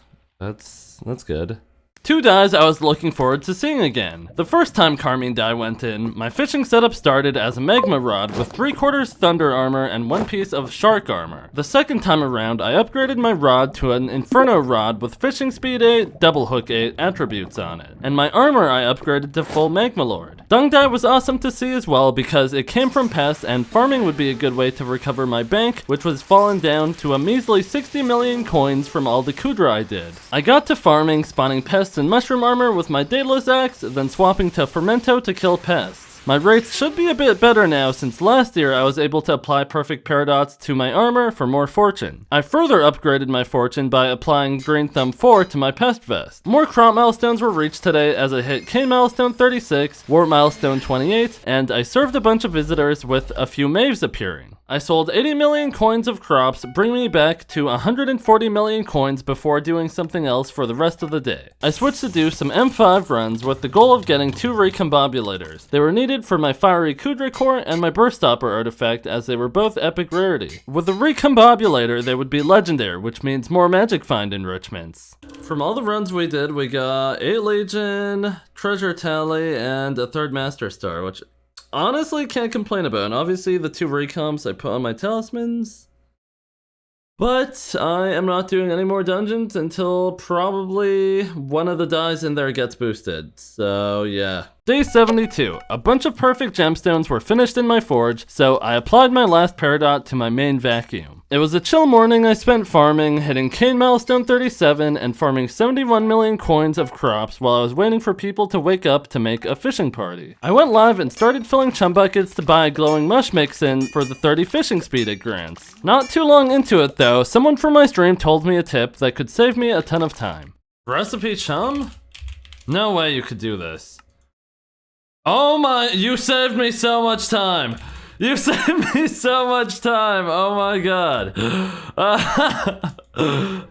That's good. 2 dies I was looking forward to seeing again. The first time Carmine die went in, my fishing setup started as a Magma rod with 3/4 thunder armor and 1 piece of shark armor. The second time around, I upgraded my rod to an Inferno rod with fishing speed 8, double hook 8 attributes on it. And my armor I upgraded to full Magma Lord. Dung die was awesome to see as well because it came from Pest, and farming would be a good way to recover my bank, which was fallen down to a measly 60 million coins from all the Kudra I did. I got to farming, spawning Pest and mushroom armor with my Daedalus axe, then swapping to Fermento to kill pests. My rates should be a bit better now since last year I was able to apply perfect paradox to my armor for more fortune. I further upgraded my fortune by applying Green Thumb 4 to my pest vest. More crop milestones were reached today as I hit K milestone 36, Warp milestone 28, and I served a bunch of visitors with a few Maves appearing. I sold 80 million coins of crops, bringing me back to 140 million coins before doing something else for the rest of the day. I switched to do some M5 runs with the goal of getting 2 recombobulators. They were needed for my fiery Kudra core and my burst stopper artifact as they were both epic rarity. With the recombobulator they would be legendary, which means more magic find enrichments. From all the runs we did, we got 8 Legion, Treasure Tally, and a 3rd Master Star, which honestly can't complain about. And obviously the 2 recoms I put on my talismans. But I am not doing any more dungeons until probably one of the dies in there gets boosted. So yeah. Day 72. A bunch of perfect gemstones were finished in my forge, so I applied my last peridot to my main vacuum. It was a chill morning I spent farming, hitting cane milestone 37 and farming 71 million coins of crops while I was waiting for people to wake up to make a fishing party. I went live and started filling chum buckets to buy a glowing mush mix in for the 30 fishing speed it grants. Not too long into it though, someone from my stream told me a tip that could save me a ton of time. Recipe chum? No way you could do this. Oh my, you saved me so much time. You saved me so much time, oh my god.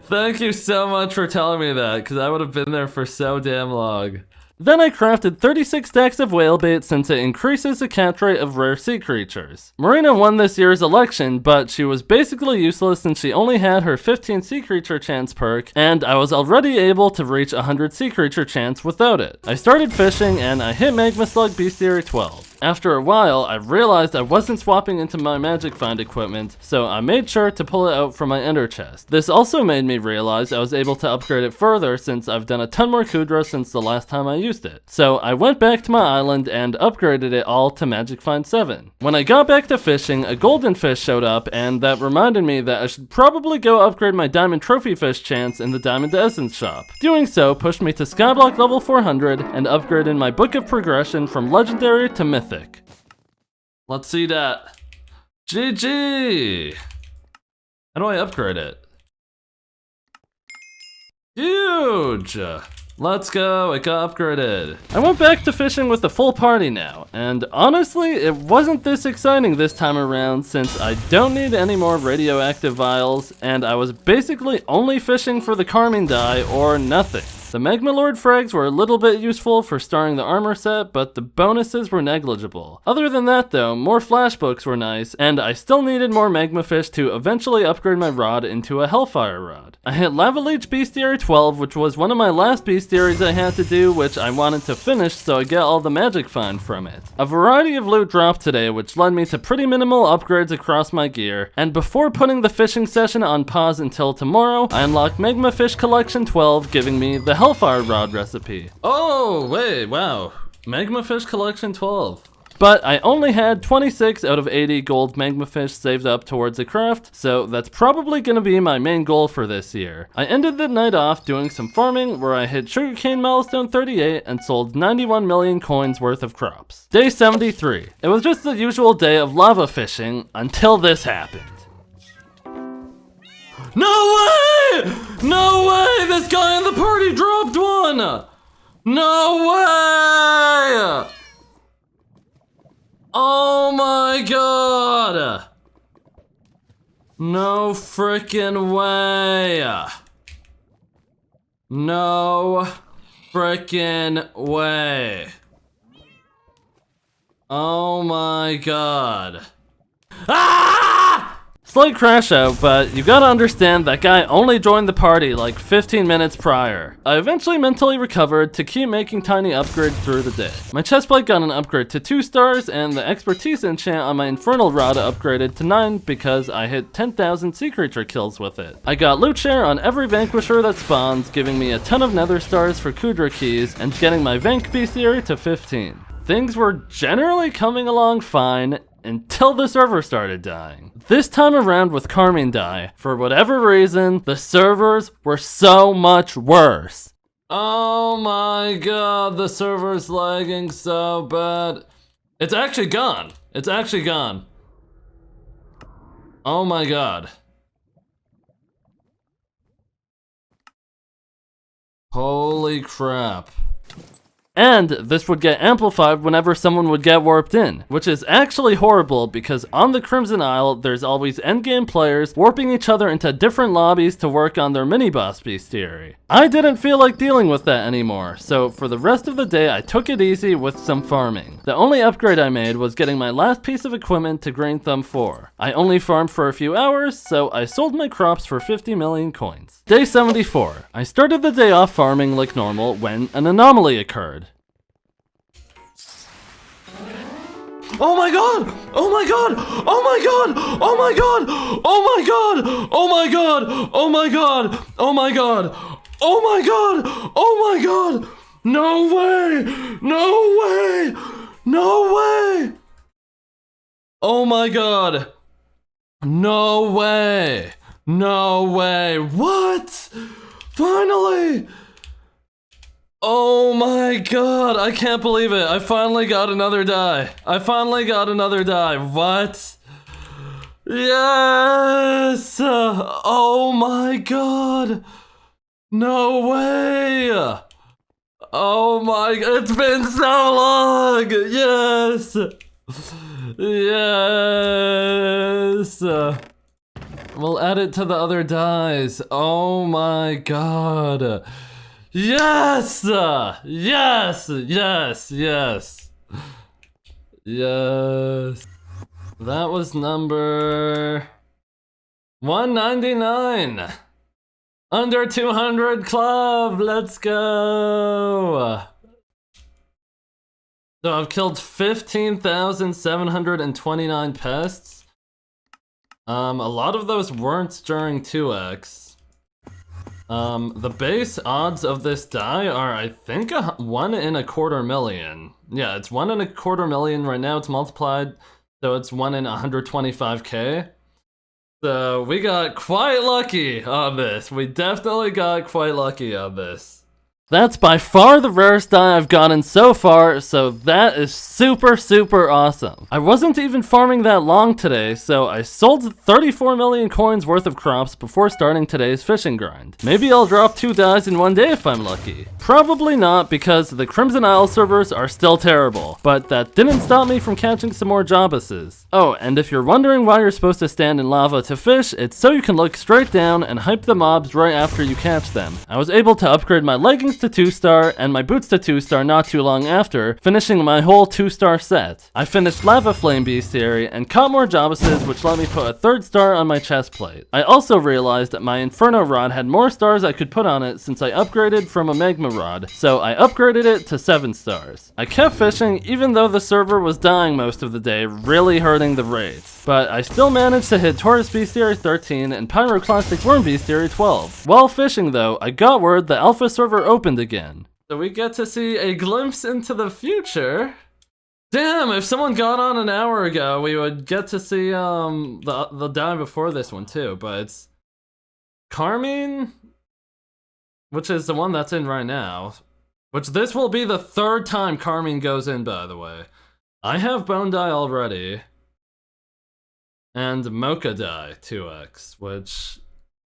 Thank you so much for telling me that, because I would have been there for so damn long. Then I crafted 36 stacks of whale bait since it increases the catch rate of rare sea creatures. Marina won this year's election, but she was basically useless since she only had her 15 sea creature chance perk, and I was already able to reach 100 sea creature chance without it. I started fishing and I hit Magma Slug Bestiary 12. After a while, I realized I wasn't swapping into my magic find equipment, so I made sure to pull it out from my ender chest. This also made me realize I was able to upgrade it further since I've done a ton more cudra since the last time I used it. So I went back to my island and upgraded it all to magic find 7. When I got back to fishing, a golden fish showed up and that reminded me that I should probably go upgrade my diamond trophy fish chance in the diamond essence shop. Doing so pushed me to Skyblock level 400 and upgraded my book of progression from legendary to mythic. Let's see that. GG! How do I upgrade it? Huge! Let's go, it got upgraded. I went back to fishing with the full party now, and honestly, it wasn't this exciting this time around since I don't need any more radioactive vials, and I was basically only fishing for the carmine dye or nothing. The Magma Lord frags were a little bit useful for starring the armor set, but the bonuses were negligible. Other than that though, more flash books were nice, and I still needed more magma fish to eventually upgrade my rod into a hellfire rod. I hit Lava Leech Bestiary 12, which was one of my last bestiaries I had to do, which I wanted to finish so I get all the magic find from it. A variety of loot dropped today, which led me to pretty minimal upgrades across my gear, and before putting the fishing session on pause until tomorrow, I unlocked Magma Fish Collection 12, giving me the Hellfire Rod recipe. Oh, wait, wow. Magma Fish Collection 12. But I only had 26 out of 80 gold magma fish saved up towards the craft, so that's probably gonna be my main goal for this year. I ended the night off doing some farming where I hit sugarcane milestone 38 and sold 91 million coins worth of crops. Day 73. It was just the usual day of lava fishing until this happened. No way! No way! This guy in the party dropped one! No way! Oh my god! No frickin' way! No frickin' way! Oh my god. Ah! Slight crash out, but you gotta understand that guy only joined the party like 15 minutes prior. I eventually mentally recovered to keep making tiny upgrades through the day. My chestplate got an upgrade to 2 stars, and the expertise enchant on my infernal rod upgraded to 9 because I hit 10,000 sea creature kills with it. I got loot share on every vanquisher that spawns, giving me a ton of nether stars for cudra keys, and getting my vank bestiary to 15. Things were generally coming along fine, until the server started dying. This time around with carmine dye, for whatever reason, the servers were so much worse. Oh my god, the server's lagging so bad. It's actually gone. It's actually gone. Oh my god. Holy crap. And this would get amplified whenever someone would get warped in, which is actually horrible because on the Crimson Isle, there's always endgame players warping each other into different lobbies to work on their mini-boss bestiary. I didn't feel like dealing with that anymore, so for the rest of the day I took it easy with some farming. The only upgrade I made was getting my last piece of equipment to Green Thumb 4. I only farmed for a few hours, so I sold my crops for 50 million coins. Day 74. I started the day off farming like normal when an anomaly occurred. Oh my god! Oh my god! Oh my god! Oh my god! Oh my god! Oh my god! Oh my god! Oh my god! Oh my god! Oh my god! No way! No way! No way! Oh my god! No way! No way! What? Finally! Oh my god, I can't believe it. I finally got another die. I finally got another die. What? Yes! Oh my god! No way! Oh my, it's been so long! Yes! Yes! We'll add it to the other dies. Oh my god. Yes! Yes! Yes! Yes! Yes. That was number 199. Under 200 club. Let's go. So I've killed 15,729 pests. A lot of those weren't during 2x. The base odds of this die are, I think, 1 in a quarter million. Yeah, it's 1 in a quarter million right now. It's multiplied, so it's 1 in 125k. So we got quite lucky on this. We definitely got quite lucky on this. That's by far the rarest die I've gotten so far, so that is super, super awesome. I wasn't even farming that long today, so I sold 34 million coins worth of crops before starting today's fishing grind. Maybe I'll drop 2 dies in one day if I'm lucky. Probably not, because the Crimson Isle servers are still terrible, but that didn't stop me from catching some more Japieehs. Oh, and if you're wondering why you're supposed to stand in lava to fish, it's so you can look straight down and hype the mobs right after you catch them. I was able to upgrade my leggings to 2-star and my boots to 2-star not too long after, finishing my whole 2-star set. I finished Lava Flame Bestiary and caught more Japieehs, which let me put a 3rd star on my chest plate. I also realized that my Inferno Rod had more stars I could put on it since I upgraded from a Magma Rod, so I upgraded it to 7 stars. I kept fishing even though the server was dying most of the day, really hurting the rates. But I still managed to hit Taurus Bestiary 13 and Pyroclastic Worm Bestiary 12. While fishing though, I got word the alpha server opened again. So we get to see a glimpse into the future. Damn, if someone got on an hour ago, we would get to see the die before this one too, but it's Carmine, which is the one that's in right now. Which this will be the 3rd time Carmine goes in, by the way. I have Bone Die already. And Mocha Die 2x, which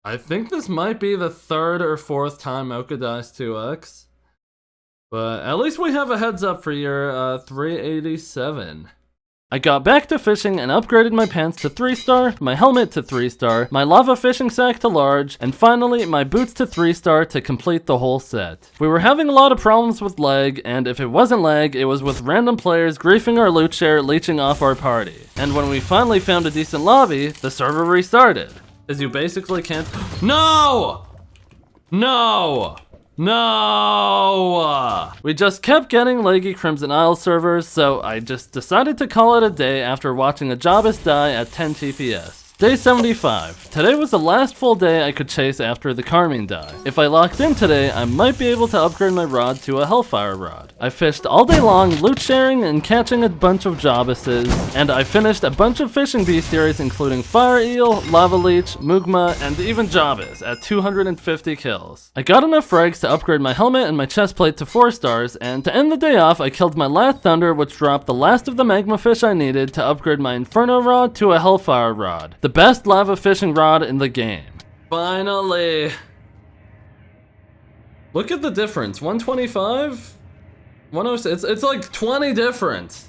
I think this might be the 3rd or 4th time Mocha dies 2x. But at least we have a heads up for year 387. I got back to fishing and upgraded my pants to 3-star, my helmet to 3-star, my lava fishing sack to large, and finally my boots to 3-star to complete the whole set. We were having a lot of problems with lag, and if it wasn't lag, it was with random players griefing our loot share, leeching off our party. And when we finally found a decent lobby, the server restarted. As you basically can't— No! No! No! We just kept getting laggy Crimson Isle servers, so I just decided to call it a day after watching a Japieeh die at 10 TPS. Day 75. Today was the last full day I could chase after the Carmine die. If I locked in today, I might be able to upgrade my rod to a Hellfire rod. I fished all day long, loot sharing and catching a bunch of Japieehs, and I finished a bunch of fishing bestiaries including Fire Eel, Lava Leech, Magma, and even Japieehs at 250 kills. I got enough frags to upgrade my helmet and my chest plate to 4 stars, and to end the day off, I killed my last Thunder, which dropped the last of the Magma fish I needed to upgrade my Inferno rod to a Hellfire rod. The best lava fishing rod in the game. Finally. Look at the difference. 125? 106. It's like 20 difference.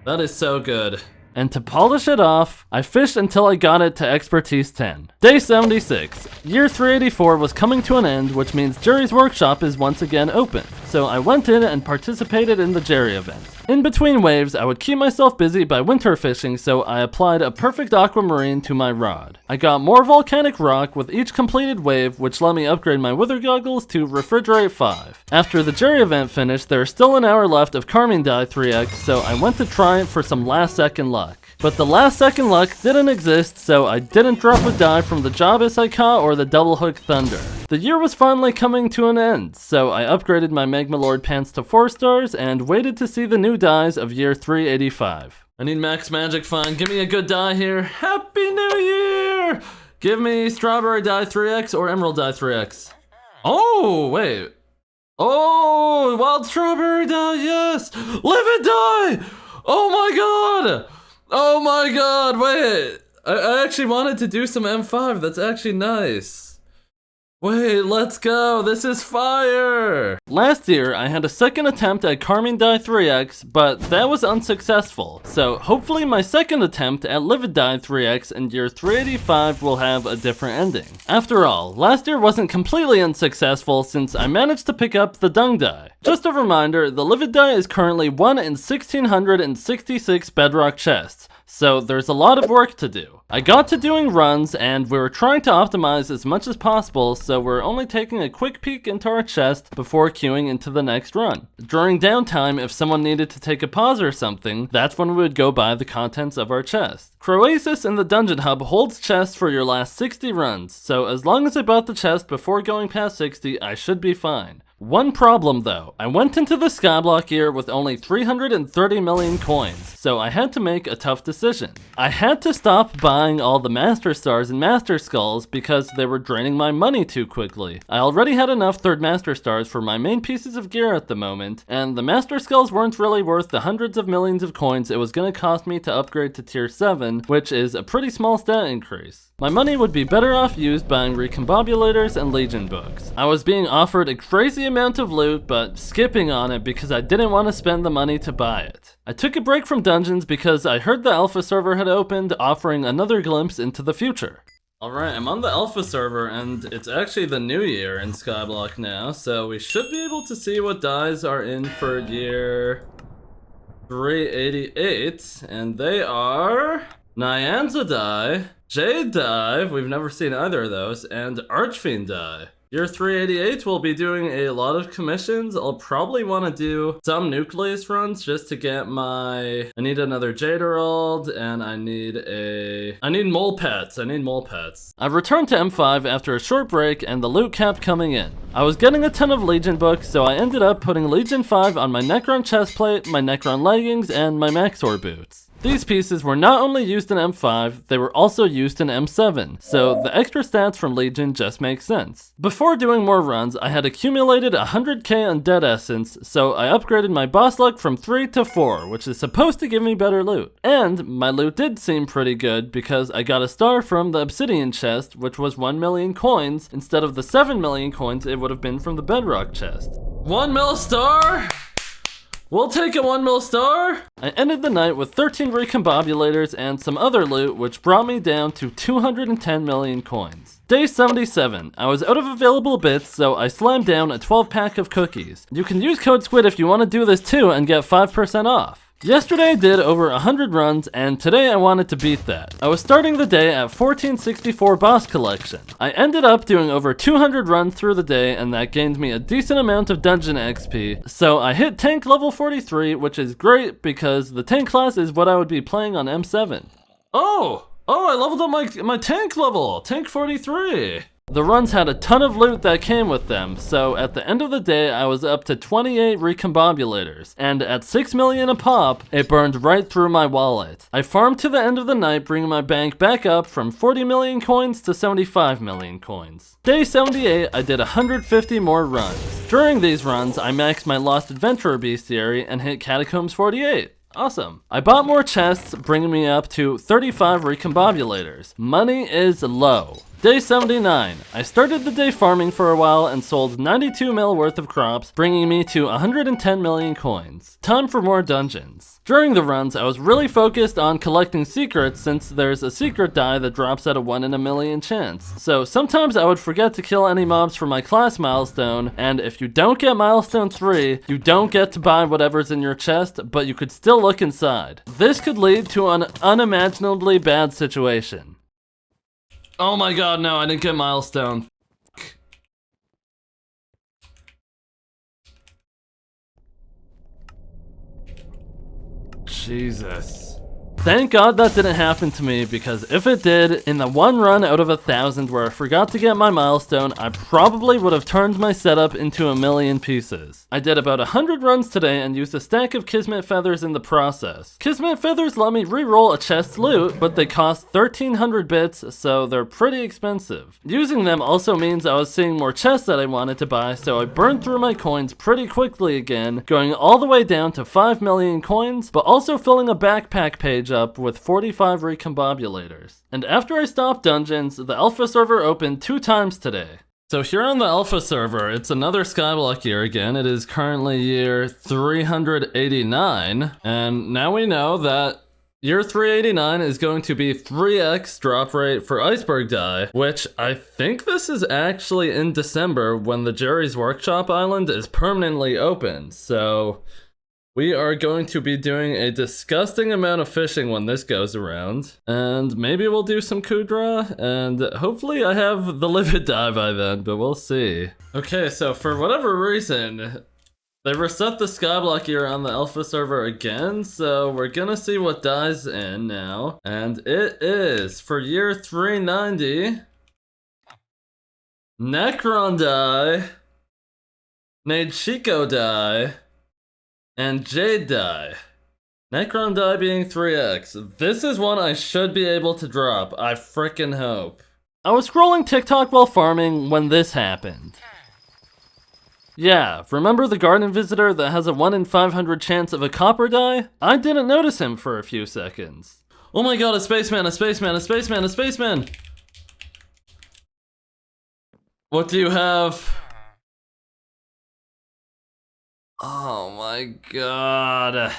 That is so good. And to polish it off, I fished until I got it to Expertise 10. Day 76. Year 384 was coming to an end, which means Jerry's workshop is once again open. So I went in and participated in the Jerry event. In between waves, I would keep myself busy by winter fishing, so I applied a perfect aquamarine to my rod. I got more volcanic rock with each completed wave, which let me upgrade my wither goggles to Refrigerate 5. After the Jerry event finished, there is still an hour left of Carmine Die 3x, so I went to try it for some last second luck. But the last second luck didn't exist, so I didn't drop a die from the Japieeh I caught or the Double Hook Thunder. The year was finally coming to an end, so I upgraded my Magma Lord pants to 4 stars and waited to see the new dies of year 385. I need max magic, fine. Give me a good die here. Happy New Year! Give me strawberry die 3x or emerald die 3x. Oh, wait. Oh, wild strawberry die, yes! Live die! Oh my god! Oh my god, wait! I actually wanted to do some M5, that's actually nice. Wait, let's go, this is fire! Last year, I had a second attempt at Carmine Die 3x, but that was unsuccessful. So hopefully my second attempt at Livid Die 3x in year 385 will have a different ending. After all, last year wasn't completely unsuccessful since I managed to pick up the Dung Die. Just a reminder, the Livid Die is currently 1 in 1666 bedrock chests, so there's a lot of work to do. I got to doing runs and we were trying to optimize as much as possible, so we're only taking a quick peek into our chest before queuing into the next run. During downtime, if someone needed to take a pause or something, that's when we would go buy the contents of our chest. Croasis in the Dungeon Hub holds chests for your last 60 runs, so as long as I bought the chest before going past 60, I should be fine. One problem though, I went into the Skyblock year with only 330 million coins, so I had to make a tough decision. I had to stop buying all the Master Stars and Master Skulls because they were draining my money too quickly. I already had enough 3rd Master Stars for my main pieces of gear at the moment, and the Master Skulls weren't really worth the hundreds of millions of coins it was gonna cost me to upgrade to tier 7, which is a pretty small stat increase. My money would be better off used buying Recombobulators and Legion books. I was being offered a crazy amount of loot, but skipping on it because I didn't want to spend the money to buy it. I took a break from dungeons because I heard the alpha server had opened, offering another glimpse into the future. Alright, I'm on the alpha server and it's actually the new year in Skyblock now, so we should be able to see what dies are in for year 388, and they are Nyanza die, Jade die, we've never seen either of those, and Archfiend die. Year 388 will be doing a lot of commissions. I'll probably want to do some Nucleus runs just to get my... I need another Jade Herald, and I need mole pets. I need mole pets. I've returned to M5 after a short break and the loot kept coming in. I was getting a ton of Legion books, so I ended up putting Legion 5 on my Necron chestplate, my Necron leggings, and my Maxor boots. These pieces were not only used in M5, they were also used in M7, so the extra stats from Legion just make sense. Before doing more runs, I had accumulated 100k Undead Essence, so I upgraded my boss luck from 3 to 4, which is supposed to give me better loot. And my loot did seem pretty good because I got a star from the Obsidian chest, which was 1 million coins, instead of the 7 million coins it would have been from the Bedrock chest. 1 mil star? We'll take a 1 mil star! I ended the night with 13 Recombobulators and some other loot, which brought me down to 210 million coins. Day 77. I was out of available bits, so I slammed down a 12-pack of cookies. You can use code SQUID if you want to do this too and get 5% off. Yesterday I did over 100 runs, and today I wanted to beat that. I was starting the day at 1464 boss collection. I ended up doing over 200 runs through the day, and that gained me a decent amount of dungeon XP. So I hit tank level 43, which is great because the tank class is what I would be playing on M7. Oh, I leveled up my tank level, tank 43. The runs had a ton of loot that came with them, so at the end of the day I was up to 28 Recombobulators, and at 6 million a pop, it burned right through my wallet. I farmed to the end of the night, bringing my bank back up from 40 million coins to 75 million coins. Day 78, I did 150 more runs. During these runs, I maxed my Lost Adventurer bestiary and hit Catacombs 48. Awesome. I bought more chests, bringing me up to 35 Recombobulators. Money is low. Day 79. I started the day farming for a while and sold 92 mil worth of crops, bringing me to 110 million coins. Time for more dungeons. During the runs, I was really focused on collecting secrets since there's a secret die that drops at a 1 in a million chance. So sometimes I would forget to kill any mobs for my class milestone, and if you don't get milestone 3, you don't get to buy whatever's in your chest, but you could still look inside. This could lead to an unimaginably bad situation. Oh my god, no, I didn't get milestone. Jesus. Thank God that didn't happen to me, because if it did, in the one run out of 1,000 where I forgot to get my milestone, I probably would have turned my setup into a million pieces. I did about 100 runs today and used a stack of Kismet feathers in the process. Kismet feathers let me re-roll a chest loot, but they cost 1,300 bits, so they're pretty expensive. Using them also means I was seeing more chests that I wanted to buy, so I burned through my coins pretty quickly again, going all the way down to 5 million coins, but also filling a backpack page up with 45 recombobulators. And after I stopped dungeons, the alpha server opened 2 times today. So here on the alpha server, it's another Skyblock year again. It is currently year 389, and now we know that year 389 is going to be 3x drop rate for iceberg dye, which I think this is actually in December when the Jerry's Workshop Island is permanently open, so we are going to be doing a disgusting amount of fishing when this goes around, and maybe we'll do some cudra, and hopefully I have the livid dye by then, but we'll see. Okay, so for whatever reason, they reset the Skyblock year on the alpha server again, so we're gonna see what dye's in now, and it is, for year 390, Necron dye, Chico dye, and Jade dye. Necron dye being 3x. This is one I should be able to drop. I frickin' hope. I was scrolling TikTok while farming when this happened. Yeah, remember the garden visitor that has a 1 in 500 chance of a copper dye? I didn't notice him for a few seconds. Oh my god, a spaceman, a spaceman, a spaceman, a spaceman! What do you have? Oh my god.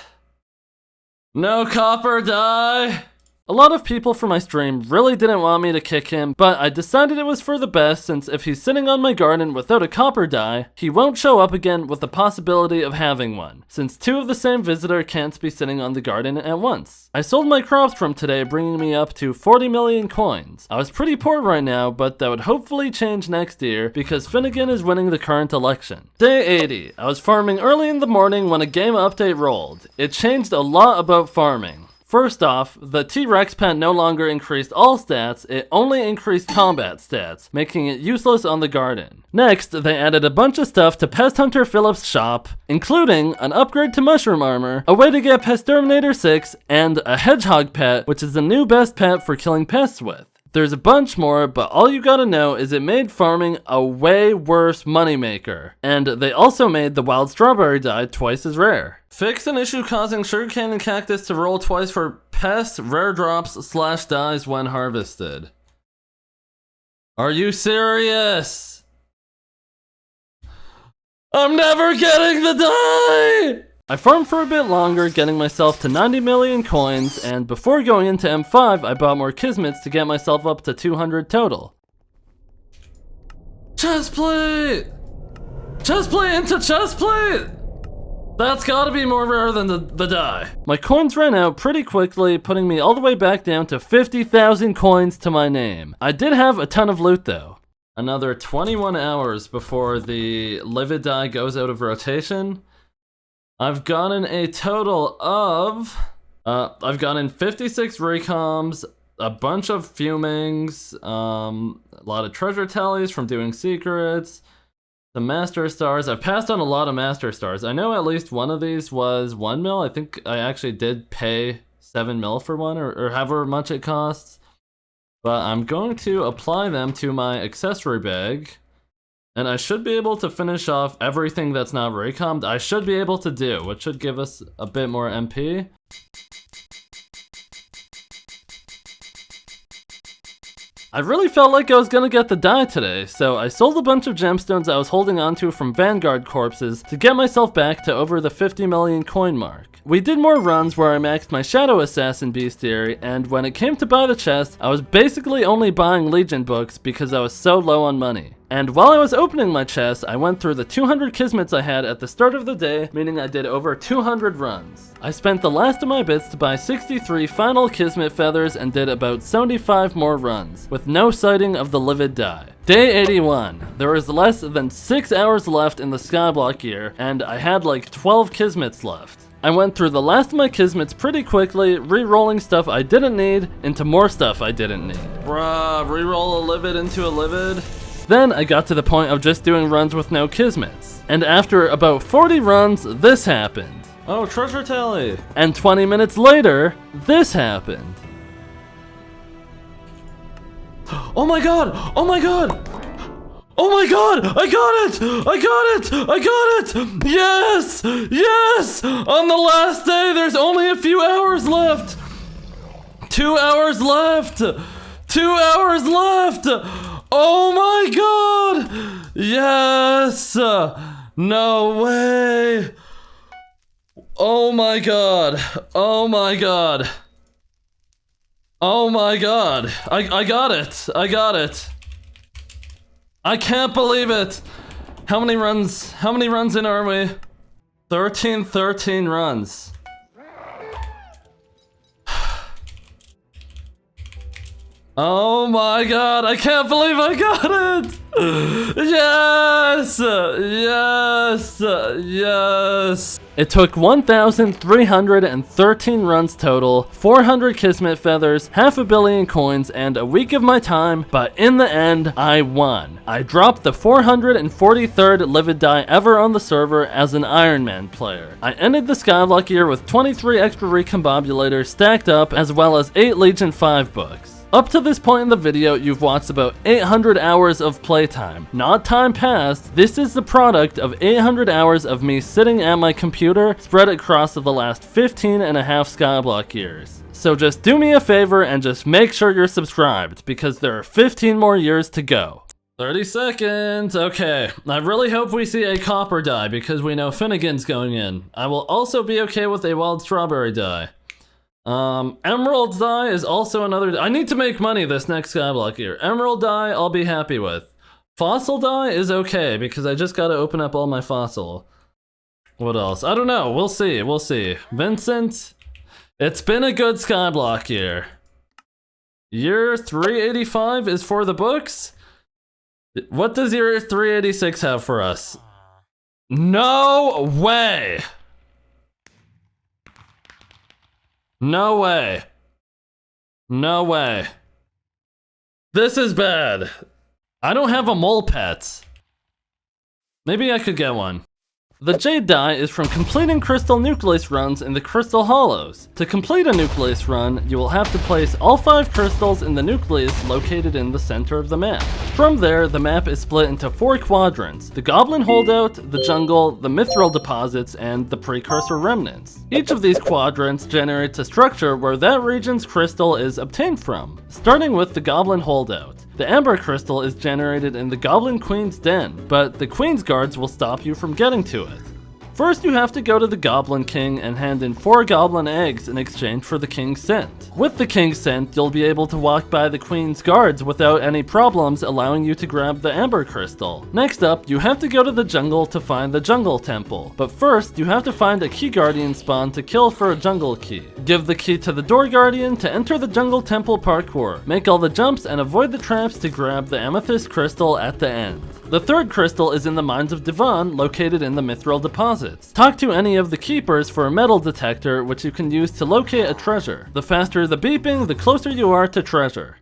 No copper dye! A lot of people from my stream really didn't want me to kick him, but I decided it was for the best, since if he's sitting on my garden without a copper dye, he won't show up again with the possibility of having one, since 2 of the same visitor can't be sitting on the garden at once. I sold my crops from today, bringing me up to 40 million coins. I was pretty poor right now, but that would hopefully change next year, because Finnegan is winning the current election. Day 80. I was farming early in the morning when a game update rolled. It changed a lot about farming. First off, the T-Rex pet no longer increased all stats, it only increased combat stats, making it useless on the garden. Next, they added a bunch of stuff to Pest Hunter Phillips' shop, including an upgrade to mushroom armor, a way to get Pest Terminator 6, and a hedgehog pet, which is the new best pet for killing pests with. There's a bunch more, but all you gotta know is it made farming a way worse moneymaker. And they also made the wild strawberry dye twice as rare. Fix an issue causing sugarcane and cactus to roll twice for pest rare drops / dyes when harvested. Are you serious? I'm never getting the dye! I farmed for a bit longer, getting myself to 90 million coins, and before going into M5, I bought more Kismets to get myself up to 200 total. Chestplate! Chestplate into chestplate! That's gotta be more rare than the dye. My coins ran out pretty quickly, putting me all the way back down to 50,000 coins to my name. I did have a ton of loot though. Another 21 hours before the livid dye goes out of rotation. I've gotten a total of, I've gotten 56 recoms, a bunch of fumings, a lot of treasure tallies from doing secrets, the master stars. I've passed on a lot of master stars. I know at least one of these was 1 mil. I think I actually did pay 7 mil for one, or however much it costs. But I'm going to apply them to my accessory bag. And I should be able to finish off everything that's not recommed. I should be able to do, which should give us a bit more MP. I really felt like I was gonna get the dye today, so I sold a bunch of gemstones I was holding onto from Vanguard corpses to get myself back to over the 50 million coin mark. We did more runs where I maxed my Shadow Assassin bestiary, and when it came to buy the chest, I was basically only buying Legion books because I was so low on money. And while I was opening my chest, I went through the 200 Kismets I had at the start of the day, meaning I did over 200 runs. I spent the last of my bits to buy 63 final Kismet feathers and did about 75 more runs, with no sighting of the livid dye. Day 81. There was less than 6 hours left in the Skyblock year, and I had like 12 Kismets left. I went through the last of my kismets pretty quickly, re-rolling stuff I didn't need into more stuff I didn't need. Bruh, re-roll a livid into a livid? Then I got to the point of just doing runs with no kismets. And after about 40 runs, this happened. Oh, treasure tally! And 20 minutes later, this happened. Oh my god! Oh my god! Oh my god! I got it! I got it! I got it! Yes! Yes! On the last day, there's only a few hours left! 2 hours left! 2 hours left! Oh my god! Yes! No way! Oh my god! Oh my god! Oh my god! I got it! I got it! I can't believe it! How many runs in are we? 13 runs. Oh my god, I can't believe I got it! Yes! Yes! Yes! It took 1,313 runs total, 400 kismet feathers, half a billion coins, and a week of my time, but in the end, I won. I dropped the 443rd livid die ever on the server as an Iron Man player. I ended the Skyblock year with 23 extra recombobulators stacked up, as well as 8 Legion 5 books. Up to this point in the video, you've watched about 800 hours of playtime. Not time passed, this is the product of 800 hours of me sitting at my computer spread across the last 15 and a half Skyblock years. So just do me a favor and just make sure you're subscribed, because there are 15 more years to go. 30 seconds, okay. I really hope we see a copper die because we know Finnegan's going in. I will also be okay with a wild strawberry die. Emerald die is also another. I need to make money this next Skyblock year. Emerald die, I'll be happy with. Fossil die is okay because I just gotta open up all my fossil. What else? I don't know. We'll see. We'll see. Vincent, it's been a good Skyblock year. Year 385 is for the books. What does year 386 have for us? No way. No way. No way. This is bad. I don't have a mole pet. Maybe I could get one. The Jade die is from completing Crystal Nucleus runs in the Crystal Hollows. To complete a Nucleus run, you will have to place all 5 crystals in the Nucleus located in the center of the map. From there, the map is split into 4 quadrants: the Goblin Holdout, the Jungle, the Mithril Deposits, and the Precursor Remnants. Each of these quadrants generates a structure where that region's crystal is obtained from. Starting with the Goblin Holdout. The Amber Crystal is generated in the Goblin Queen's Den, but the Queen's Guards will stop you from getting to it. First, you have to go to the Goblin King and hand in 4 Goblin Eggs in exchange for the King's Scent. With the King's Scent, you'll be able to walk by the Queen's Guards without any problems, allowing you to grab the Amber Crystal. Next up, you have to go to the jungle to find the Jungle Temple. But first, you have to find a Key Guardian spawn to kill for a Jungle Key. Give the key to the Door Guardian to enter the Jungle Temple parkour. Make all the jumps and avoid the traps to grab the Amethyst Crystal at the end. The third crystal is in the Mines of Devon, located in the Mithril Deposits. Talk to any of the keepers for a metal detector, which you can use to locate a treasure. The faster the beeping, the closer you are to treasure.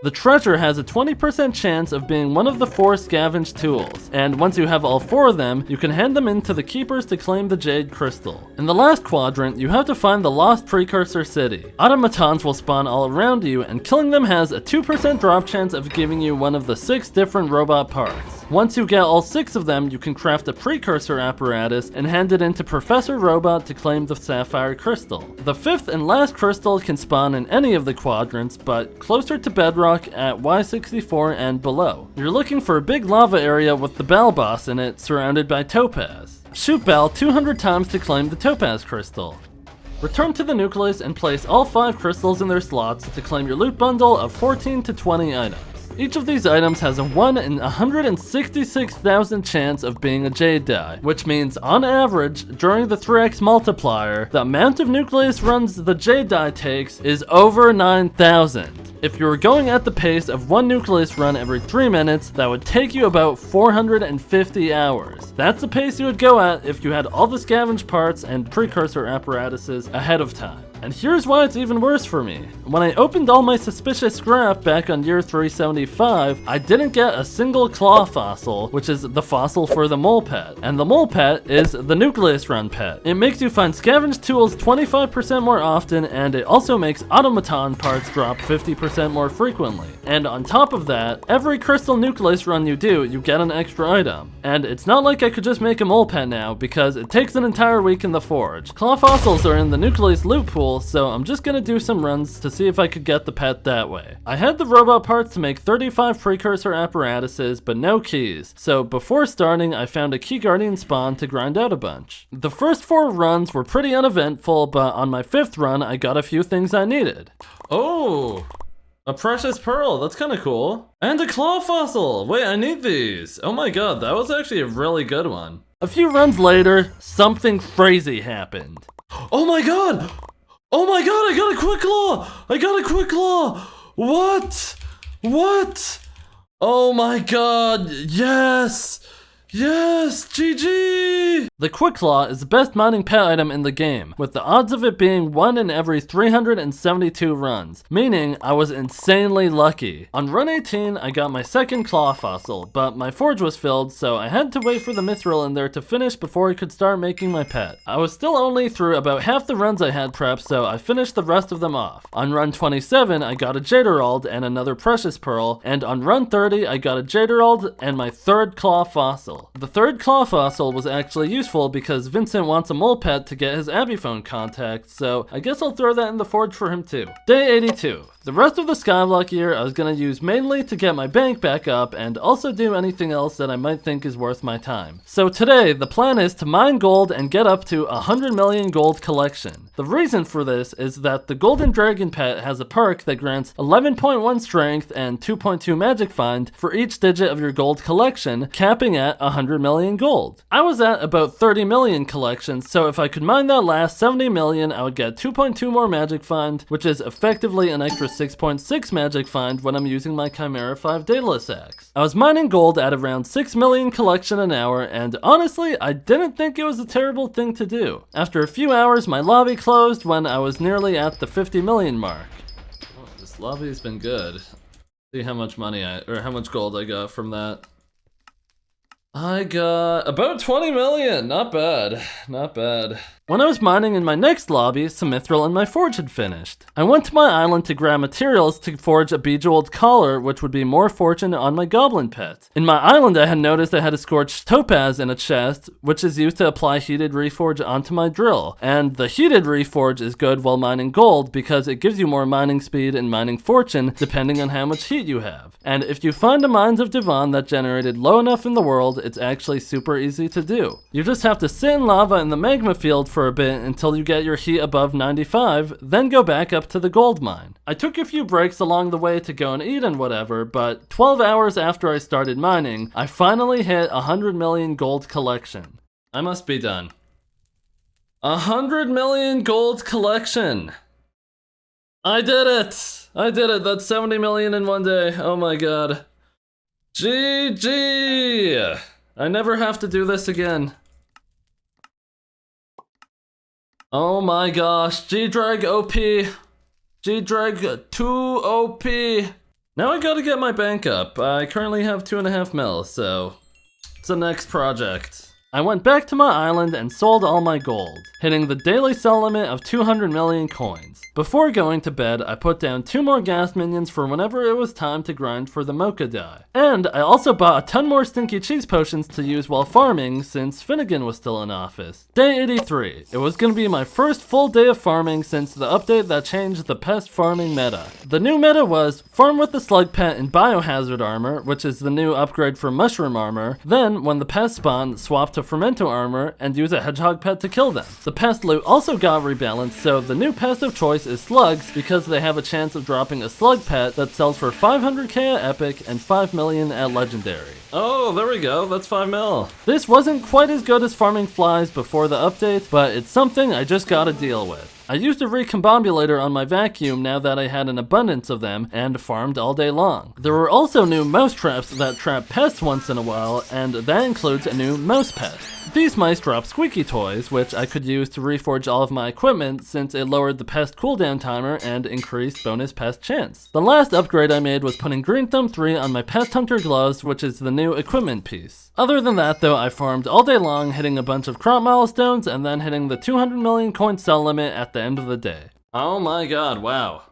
The treasure has a 20% chance of being one of the 4 scavenged tools, and once you have all 4 of them, you can hand them in to the keepers to claim the Jade Crystal. In the last quadrant, you have to find the Lost Precursor City. Automatons will spawn all around you, and killing them has a 2% drop chance of giving you one of the 6 different robot parts. Once you get all 6 of them, you can craft a precursor apparatus and hand it in to Professor Robot to claim the Sapphire Crystal. The 5th and last crystal can spawn in any of the quadrants, but closer to bedrock at Y64 and below. You're looking for a big lava area with the Bell boss in it, surrounded by topaz. Shoot Bell 200 times to claim the Topaz Crystal. Return to the Nucleus and place all 5 crystals in their slots to claim your loot bundle of 14 to 20 items. Each of these items has a 1 in 166,000 chance of being a Jade die, which means on average, during the 3x multiplier, the amount of Nucleus runs the Jade die takes is over 9,000. If you were going at the pace of 1 Nucleus run every 3 minutes, that would take you about 450 hours. That's the pace you would go at if you had all the scavenge parts and precursor apparatuses ahead of time. And here's why it's even worse for me. When I opened all my suspicious scrap back on year 375, I didn't get a single claw fossil, which is the fossil for the mole pet. And the mole pet is the Nucleus run pet. It makes you find scavenged tools 25% more often, and it also makes automaton parts drop 50% more frequently. And on top of that, every crystal Nucleus run you do, you get an extra item. And it's not like I could just make a mole pet now, because it takes an entire week in the forge. Claw fossils are in the Nucleus loot pool, so I'm just gonna do some runs to see if I could get the pet that way. I had the robot parts to make 35 precursor apparatuses, but no keys. So before starting, I found a key guardian spawn to grind out a bunch. The first 4 runs were pretty uneventful, but on my 5th run, I got a few things I needed. Oh, a precious pearl. That's kind of cool. And a claw fossil. Wait, I need these. Oh my god, that was actually a really good one. A few runs later, something crazy happened. Oh my god! Oh my god, I got a quick claw! I got a quick claw! What? What? Oh my god, yes! Yes, GG! The Quick Claw is the best mining pet item in the game, with the odds of it being 1 in every 372 runs, meaning I was insanely lucky. On run 18, I got my second claw fossil, but my forge was filled, so I had to wait for the mithril in there to finish before I could start making my pet. I was still only through about half the runs I had prepped, so I finished the rest of them off. On run 27, I got a Jaderald and another precious pearl, and on run 30, I got a Jaderald and my 3rd claw fossil. The 3rd claw fossil was actually useful because Vincent wants a mole pet to get his Abiphone contact, so I guess I'll throw that in the forge for him too. Day 82. The rest of the Skyblock year I was gonna use mainly to get my bank back up and also do anything else that I might think is worth my time. So today, the plan is to mine gold and get up to 100 million gold collection. The reason for this is that the Golden Dragon pet has a perk that grants 11.1 strength and 2.2 magic find for each digit of your gold collection, capping at 100 million gold. I was at about 30 million collections, so if I could mine that last 70 million, I would get 2.2 more magic find, which is effectively an extra 6.6 magic find when I'm using my Chimera 5 Daedalus axe. I was mining gold at around 6 million collection an hour, and honestly, I didn't think it was a terrible thing to do. After a few hours, my lobby closed when I was nearly at the 50 million mark. Oh, this lobby's been good. See how much money how much gold I got from that. I got about 20 million. Not bad. Not bad. When I was mining in my next lobby, some mithril in my forge had finished. I went to my island to grab materials to forge a bejeweled collar, which would be more fortune on my goblin pet. In my island, I had noticed I had a scorched topaz in a chest, which is used to apply heated reforge onto my drill. And the heated reforge is good while mining gold because it gives you more mining speed and mining fortune depending on how much heat you have. And if you find a Mines of Divan that generated low enough in the world, it's actually super easy to do. You just have to sit in lava in the magma field for a bit until you get your heat above 95, then go back up to the gold mine. I took a few breaks along the way to go and eat and whatever, but 12 hours after I started mining, I finally hit 100 million gold collection. I must be done. 100 million gold collection. I did it! I did it! That's 70 million in one day. Oh my god. GG! I never have to do this again. Oh my gosh, G-Drag OP. G-Drag 2 OP. Now I gotta get my bank up. I currently have 2.5 mil, so it's the next project. I went back to my island and sold all my gold, hitting the daily sell limit of 200 million coins. Before going to bed, I put down 2 more gas minions for whenever it was time to grind for the mocha dye. And I also bought a ton more stinky cheese potions to use while farming since Finnegan was still in office. Day 83. It was gonna be my first full day of farming since the update that changed the pest farming meta. The new meta was farm with the slug pet in biohazard armor, which is the new upgrade for mushroom armor. Then, when the pest spawn, swap to fermento armor and use a hedgehog pet to kill them. The pest loot also got rebalanced, so the new pest of choice is slugs because they have a chance of dropping a slug pet that sells for 500k at epic and 5 million at legendary. Oh, there we go. That's 5 mil. This wasn't quite as good as farming flies before the update, but it's something I just gotta deal with. I used a recombobulator on my vacuum now that I had an abundance of them and farmed all day long. There were also new mouse traps that trap pests once in a while, and that includes a new mouse pet. These mice drop squeaky toys, which I could use to reforge all of my equipment since it lowered the pest cooldown timer and increased bonus pest chance. The last upgrade I made was putting green thumb 3 on my pest hunter gloves, which is the new equipment piece. Other than that though, I farmed all day long, hitting a bunch of crop milestones and then hitting the 200 million coin sell limit at the end of the day. Oh my god, wow.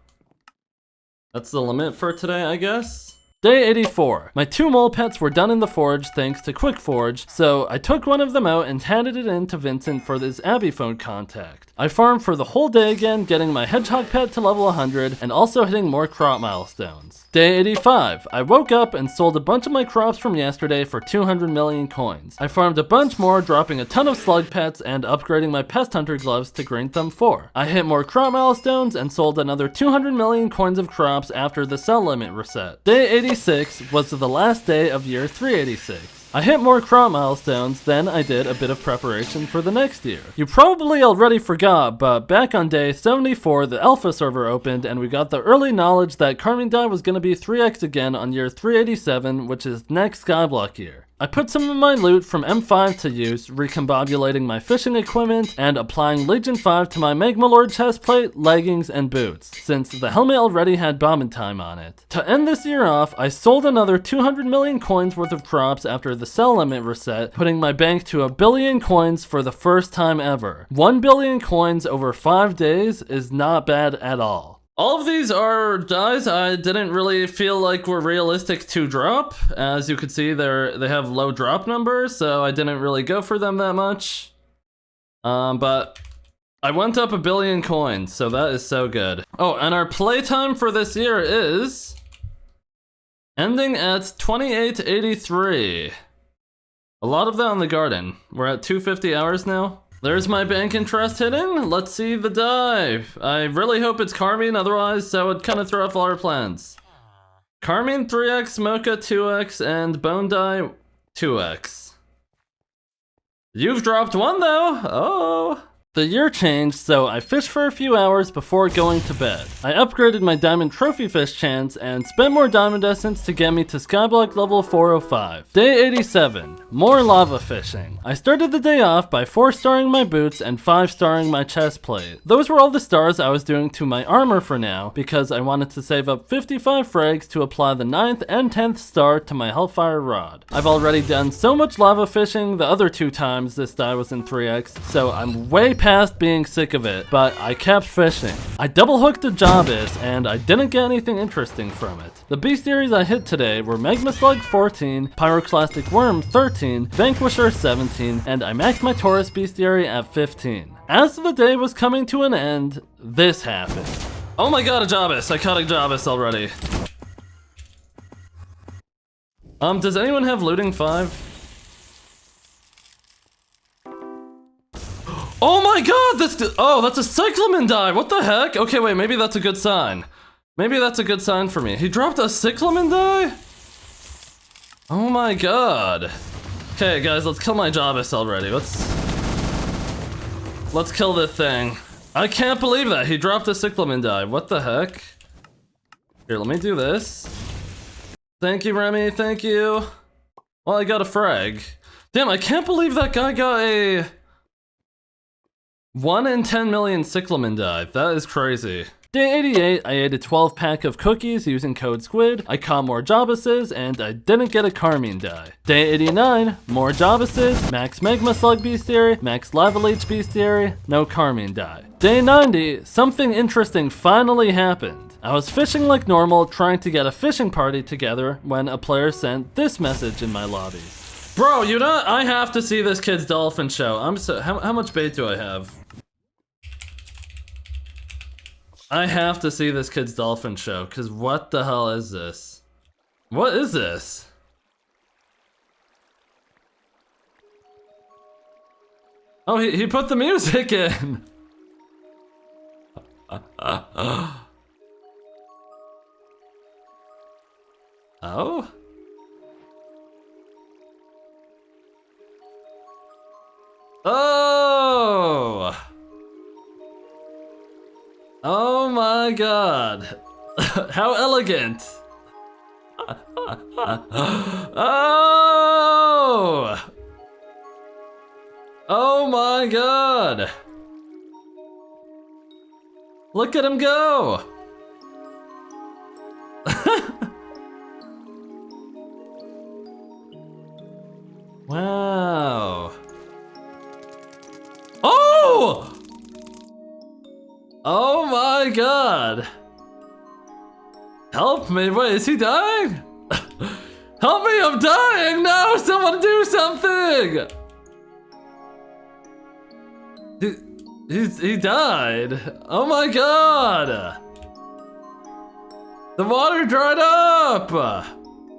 That's the limit for today, I guess? Day 84. My 2 mole pets were done in the forge thanks to Quick Forge, so I took one of them out and handed it in to Vincent for this Abby phone contact. I farmed for the whole day again, getting my hedgehog pet to level 100 and also hitting more crop milestones. Day 85. I woke up and sold a bunch of my crops from yesterday for 200 million coins. I farmed a bunch more, dropping a ton of slug pets and upgrading my pest hunter gloves to green thumb 4. I hit more crop milestones and sold another 200 million coins of crops after the sell limit reset. Day 86 was the last day of year 386. I hit more crop milestones, then I did a bit of preparation for the next year. You probably already forgot, but back on day 74, the alpha server opened and we got the early knowledge that Carmine Die was going to be 3x again on year 387, which is next Skyblock year. I put some of my loot from M5 to use, recombobulating my fishing equipment and applying Legion 5 to my Magma Lord chestplate, leggings, and boots, since the helmet already had bombing time on it. To end this year off, I sold another 200 million coins worth of crops after the sell limit reset, putting my bank to 1 billion coins for the first time ever. 1 billion coins over 5 days is not bad at all. All of these are dies I didn't really feel like were realistic to drop. As you can see, they have low drop numbers, so I didn't really go for them that much. But I went up 1 billion coins, so that is so good. Oh, and our playtime for this year is ending at 2883. A lot of that on the garden. We're at 250 hours now. There's my bank interest hitting. Let's see the die. I really hope it's Carmine, otherwise that would kind of throw off all our plans. Carmine 3x, Mocha 2x, and Bone Die 2x. You've dropped one though. Oh. The year changed, so I fished for a few hours before going to bed. I upgraded my diamond trophy fish chance and spent more diamond essence to get me to Skyblock level 405. Day 87. More lava fishing. I started the day off by 4-starring my boots and 5-starring my chest plate. Those were all the stars I was doing to my armor for now, because I wanted to save up 55 frags to apply the 9th and 10th star to my Hellfire Rod. I've already done so much lava fishing the other 2 times this die was in 3x, so I'm way past being sick of it, but I kept fishing. I double hooked a Japieeh and I didn't get anything interesting from it. The bestiaries I hit today were Magma Slug 14, Pyroclastic Worm 13, Vanquisher 17, and I maxed my Taurus bestiary at 15. As the day was coming to an end, this happened. Oh my god, a Japieeh! I caught a Japieeh already. Does anyone have looting 5? Oh my god, that's a cyclamen die, what the heck? Okay, wait, maybe that's a good sign. Maybe that's a good sign for me. He dropped a cyclamen die? Oh my god. Okay, guys, let's kill my Japieeh already. Let's kill this thing. I can't believe that, he dropped a cyclamen die, what the heck? Here, let me do this. Thank you, Remy, thank you. Well, I got a frag. Damn, I can't believe that guy got a 1 in 10 million cyclamen die. That is crazy. Day 88, I ate a 12 pack of cookies using code SQUID, I caught more Japieeh, and I didn't get a Carmine die. Day 89, more Japieeh, max Magma Slug bestiary, max Lava Leech bestiary, no Carmine die. Day 90, something interesting finally happened. I was fishing like normal, trying to get a fishing party together when a player sent this message in my lobby. Bro, you know, I have to see this kid's dolphin show. How much bait do I have? I have to see this kid's dolphin show, cause what the hell is this? What is this? Oh, he put the music in! Oh? Oh! god! How elegant! Oh! Oh my god! Look at him go! Wow. Oh! Oh my god! Help me, wait, is he dying? Help me, I'm dying! No, someone do something! He died. Oh my god! The water dried up!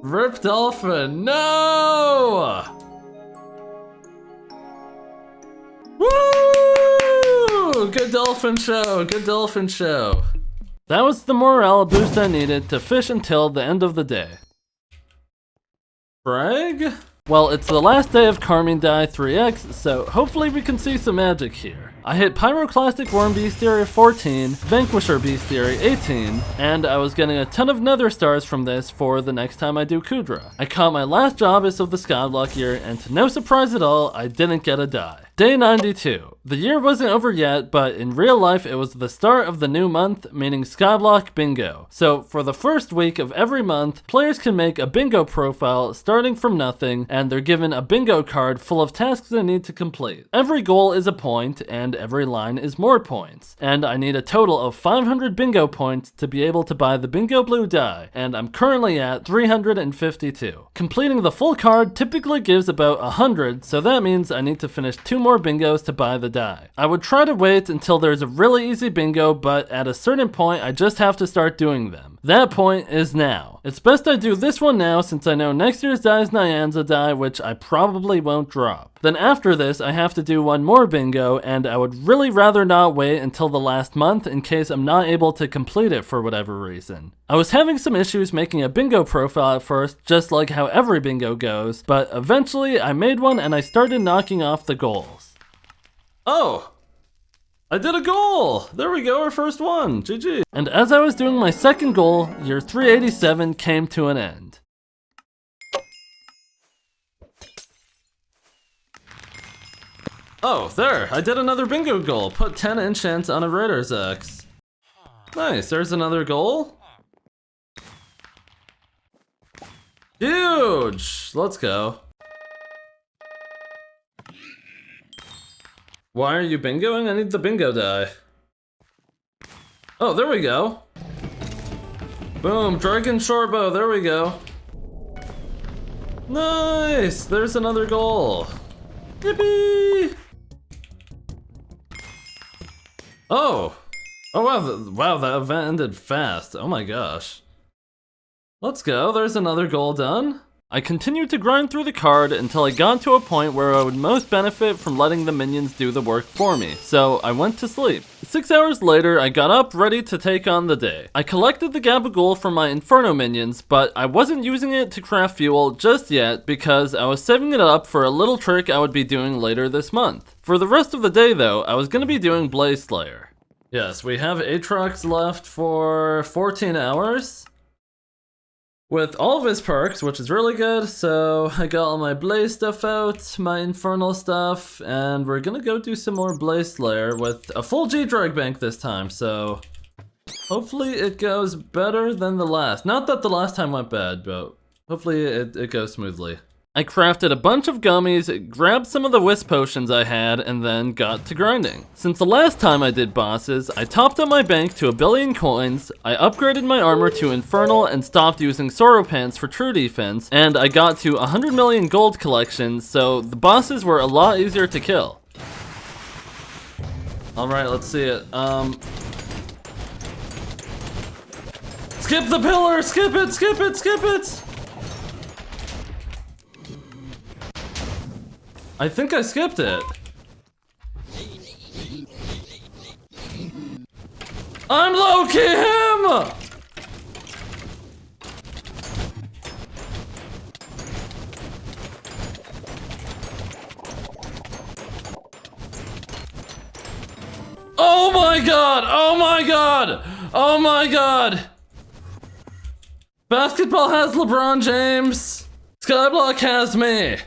Rip dolphin, no! Woo! Good dolphin show, good dolphin show. That was the morale boost I needed to fish until the end of the day. Brag? Well, it's the last day of Carmine Die 3X, so hopefully we can see some magic here. I hit Pyroclastic Worm Bestiary 14, Vanquisher Bestiary 18, and I was getting a ton of nether stars from this for the next time I do Kudra. I caught my last Japieeh of the Skyblock year, and to no surprise at all, I didn't get a die. Day 92. The year wasn't over yet, but in real life it was the start of the new month, meaning Skyblock Bingo. So for the first week of every month, players can make a bingo profile starting from nothing, and they're given a bingo card full of tasks they need to complete. Every goal is a point, and every line is more points. And I need a total of 500 bingo points to be able to buy the bingo blue die, and I'm currently at 352. Completing the full card typically gives about 100, so that means I need to finish 2 more bingos to buy the die. I would try to wait until there's a really easy bingo, but at a certain point I just have to start doing them. That point is now. It's best I do this one now since I know next year's die is Nyanza die, which I probably won't drop. Then after this I have to do one more bingo, and I would really rather not wait until the last month in case I'm not able to complete it for whatever reason. I was having some issues making a bingo profile at first, just like how every bingo goes, but eventually I made one and I started knocking off the goals. Oh! I did a goal! There we go, our first one! GG! And as I was doing my second goal, year 387 came to an end. Oh, there! I did another bingo goal! Put 10 enchants on a Raider's X. Nice, there's another goal. Huge! Let's go. Why are you bingoing? I need the bingo die. Oh, there we go. Boom, Dragon Shortbow, there we go. Nice, there's another goal. Yippee! Oh! Oh wow, wow, that event ended fast. Oh my gosh. Let's go, there's another goal done. I continued to grind through the card until I got to a point where I would most benefit from letting the minions do the work for me, so I went to sleep. 6 hours later, I got up ready to take on the day. I collected the Gabagool from my Inferno minions, but I wasn't using it to craft fuel just yet because I was saving it up for a little trick I would be doing later this month. For the rest of the day though, I was going to be doing Blaze Slayer. Yes, we have Aatrox left for 14 hours. With all of his perks, which is really good, so I got all my Blaze stuff out, my Infernal stuff, and we're gonna go do some more Blaze Slayer with a full G-Drag bank this time, so hopefully it goes better than the last. Not that the last time went bad, but hopefully it goes smoothly. I crafted a bunch of gummies, grabbed some of the wisp potions I had, and then got to grinding. Since the last time I did bosses, I topped up my bank to 1 billion coins, I upgraded my armor to Infernal and stopped using Sorrow Pants for true defense, and I got to 100 million gold collection, so the bosses were a lot easier to kill. Alright, let's see it. Skip the pillar! Skip it! Skip it! Skip it! I think I skipped it. I'm low-key him! Oh my god! Oh my god! Oh my god! Basketball has LeBron James. Skyblock has me.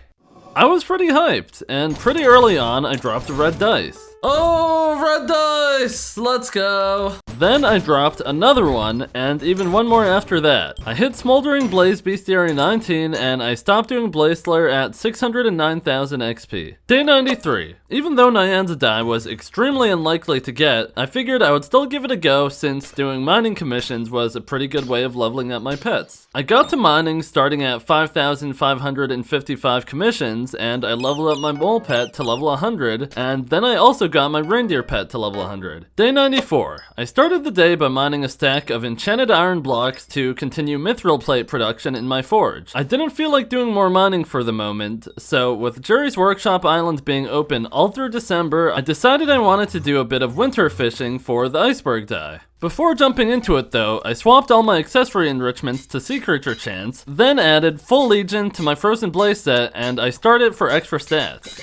I was pretty hyped, and pretty early on, I dropped a red dice. Oh, red dice! Let's go. Then I dropped another one, and even one more after that. I hit Smoldering Blaze Bestiary 19, and I stopped doing Blaze Slayer at 609,000 XP. Day 93. Even though Nyan's die was extremely unlikely to get, I figured I would still give it a go since doing mining commissions was a pretty good way of leveling up my pets. I got to mining starting at 5,555 commissions, and I leveled up my mole pet to level 100, and then I also got my reindeer pet to level 100. Day 94. I started the day by mining a stack of enchanted iron blocks to continue mithril plate production in my forge. I didn't feel like doing more mining for the moment, so with Jerry's Workshop Island being open all through December, I decided I wanted to do a bit of winter fishing for the iceberg die. Before jumping into it though, I swapped all my accessory enrichments to Sea Creature Chance, then added Full Legion to my Frozen Blaze set, and I started for extra stats.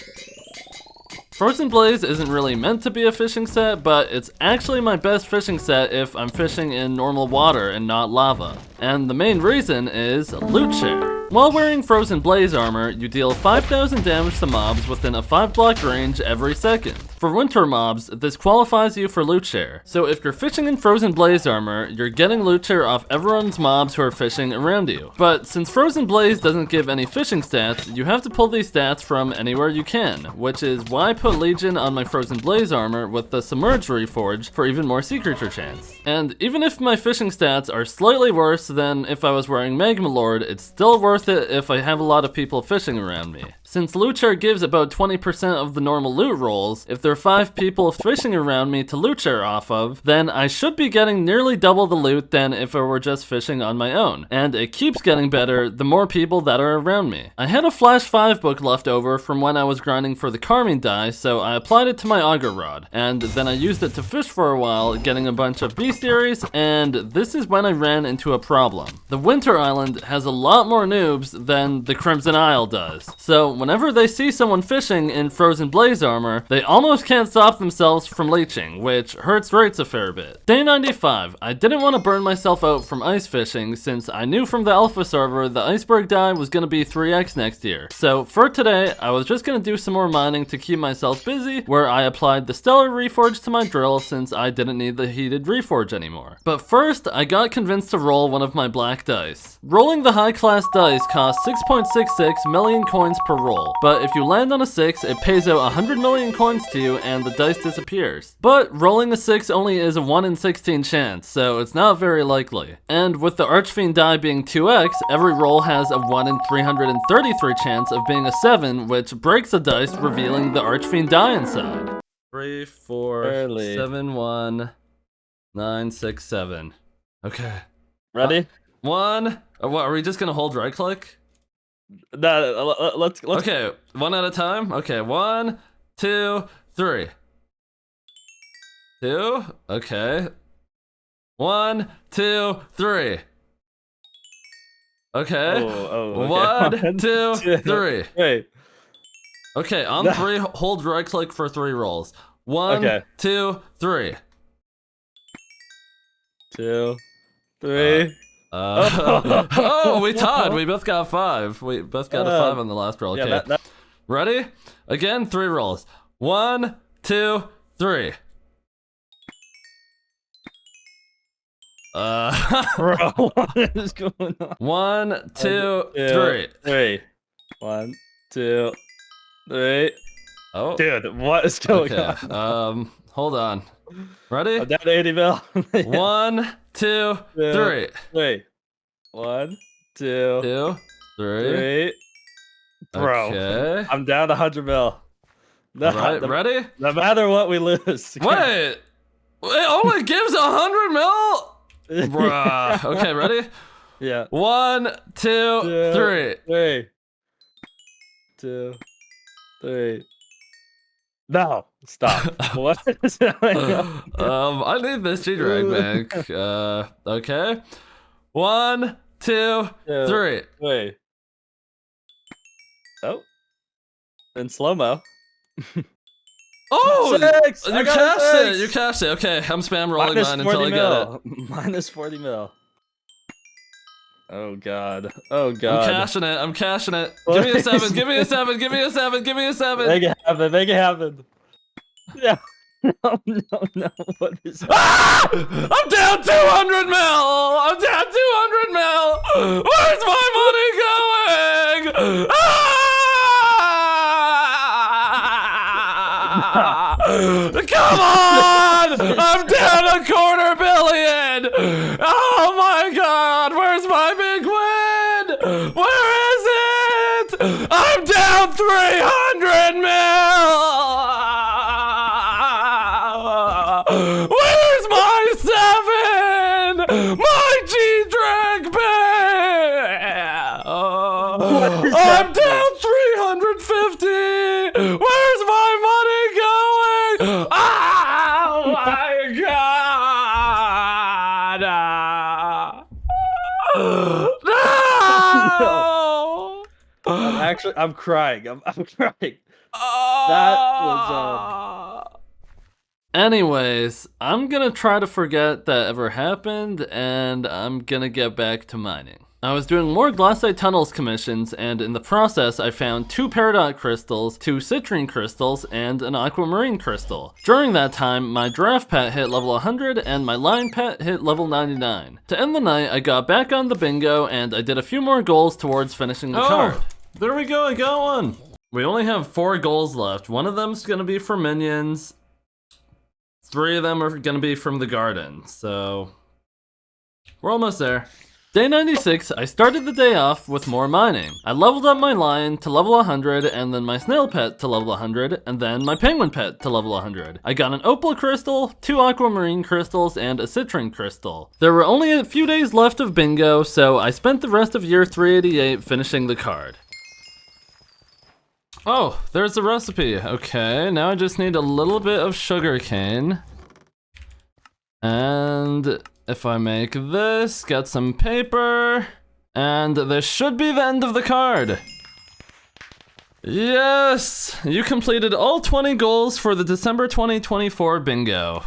Frozen Blaze isn't really meant to be a fishing set, but it's actually my best fishing set if I'm fishing in normal water and not lava. And the main reason is loot share. While wearing Frozen Blaze armor, you deal 5,000 damage to mobs within a 5-block range every second. For winter mobs, this qualifies you for loot share. So if you're fishing in Frozen Blaze armor, you're getting loot share off everyone's mobs who are fishing around you. But since Frozen Blaze doesn't give any fishing stats, you have to pull these stats from anywhere you can, which is why I put Legion on my Frozen Blaze armor with the Submerged Reforged for even more Sea Creature chance. And even if my fishing stats are slightly worse than if I was wearing Magma Lord, it's still worth it if I have a lot of people fishing around me. Since loot share gives about 20% of the normal loot rolls, if there are 5 people fishing around me to loot share off of, then I should be getting nearly double the loot than if I were just fishing on my own. And it keeps getting better the more people that are around me. I had a Flash 5 book left over from when I was grinding for the Carmine die, so I applied it to my auger rod, and then I used it to fish for a while, getting a bunch of bestiaries, and this is when I ran into a problem. The Winter Island has a lot more noobs than the Crimson Isle does, so whenever they see someone fishing in Frozen Blaze armor, they almost can't stop themselves from leeching, which hurts rates a fair bit. Day 95. I didn't want to burn myself out from ice fishing since I knew from the alpha server the iceberg die was going to be 3x next year. So for today, I was just going to do some more mining to keep myself busy, where I applied the Stellar Reforge to my drill since I didn't need the heated Reforge anymore. But first, I got convinced to roll one of my black dice. Rolling the high class dice costs 6.66 million coins per roll, but if you land on a 6, it pays out 100 million coins to you and the dice disappears. But rolling a 6 only is a 1 in 16 chance, so it's not very likely. And with the Archfiend die being 2x, every roll has a 1 in 333 chance of being a 7, which breaks the dice, revealing the Archfiend die inside. 3, 4, Barely. 7, 1, 9, 6, 7. Okay. Ready? 1. What, are we just gonna hold right click? No, let's. Okay, one at a time. Okay, 1, 2, 3. 2. Okay. 1, 2, 3. Okay. Okay. 1, 2, 3. Wait. Okay, on 3, hold right click for 3 rolls. 1, 2, 3. 2, 3. Oh, we tied. We both got 5. We both got a 5 on the last roll. Okay. Yeah, Ready? Again, 3 rolls. 1, 2, 3. Bro, what is going on? 1, 2, 3. 3. 1, 2, 3. Oh, Dude, what is going okay. on? Hold on. Ready? I'm down to 80 mil. 1, 2, 3. 3. 1, 2, 2, 3. 3. Bro, Okay. I'm down to 100 mil. No, All right, ready? no matter what we lose. Wait. It only gives 100 mil? Bruh. Okay, ready? Yeah. 1, 2, 3. 3. 2, 3. No, stop. What is going on? I need this G-Drag bank. Okay. 1, 2, 3. Wait. Oh. In slow-mo. Oh! 6! You cashed it! You cashed it. Okay, I'm spam rolling mine until I get it. Minus 40 mil. Oh god. Oh god. I'm cashing it. I'm cashing it. Give me a 7. Give me a 7. Give me a 7. Give me a 7. Make it happen. Make it happen. Yeah. No, no, no. What is that? Ah! I'm down 200 mil. I'm down 200 mil. Where's my money going? Ah! Come on! I'm down $250 million. Oh my god! Where's my big win? Where is it? I'm down 300 mil. Where's my 7? My G-Drag bag! I'm down 350! Where's my money going? Oh my god! No! I'm crying. I'm crying. Anyways, I'm gonna try to forget that ever happened, and I'm gonna get back to mining. I was doing more glassite tunnels commissions, and in the process I found 2 peridot crystals, 2 citrine crystals, and an aquamarine crystal. During that time, my giraffe pet hit level 100 and my lion pet hit level 99. To end the night, I got back on the bingo and I did a few more goals towards finishing the card. There we go, I got one! We only have 4 goals left. One of them's gonna be for minions. 3 of them are gonna be from the garden, so we're almost there. Day 96, I started the day off with more mining. I leveled up my lion to level 100, and then my snail pet to level 100, and then my penguin pet to level 100. I got an opal crystal, 2 aquamarine crystals, and a citrine crystal. There were only a few days left of bingo, so I spent the rest of year 388 finishing the card. Oh, there's the recipe. Okay, now I just need a little bit of sugarcane. And if I make this, get some paper, and this should be the end of the card. Yes! You completed all 20 goals for the December 2024 bingo.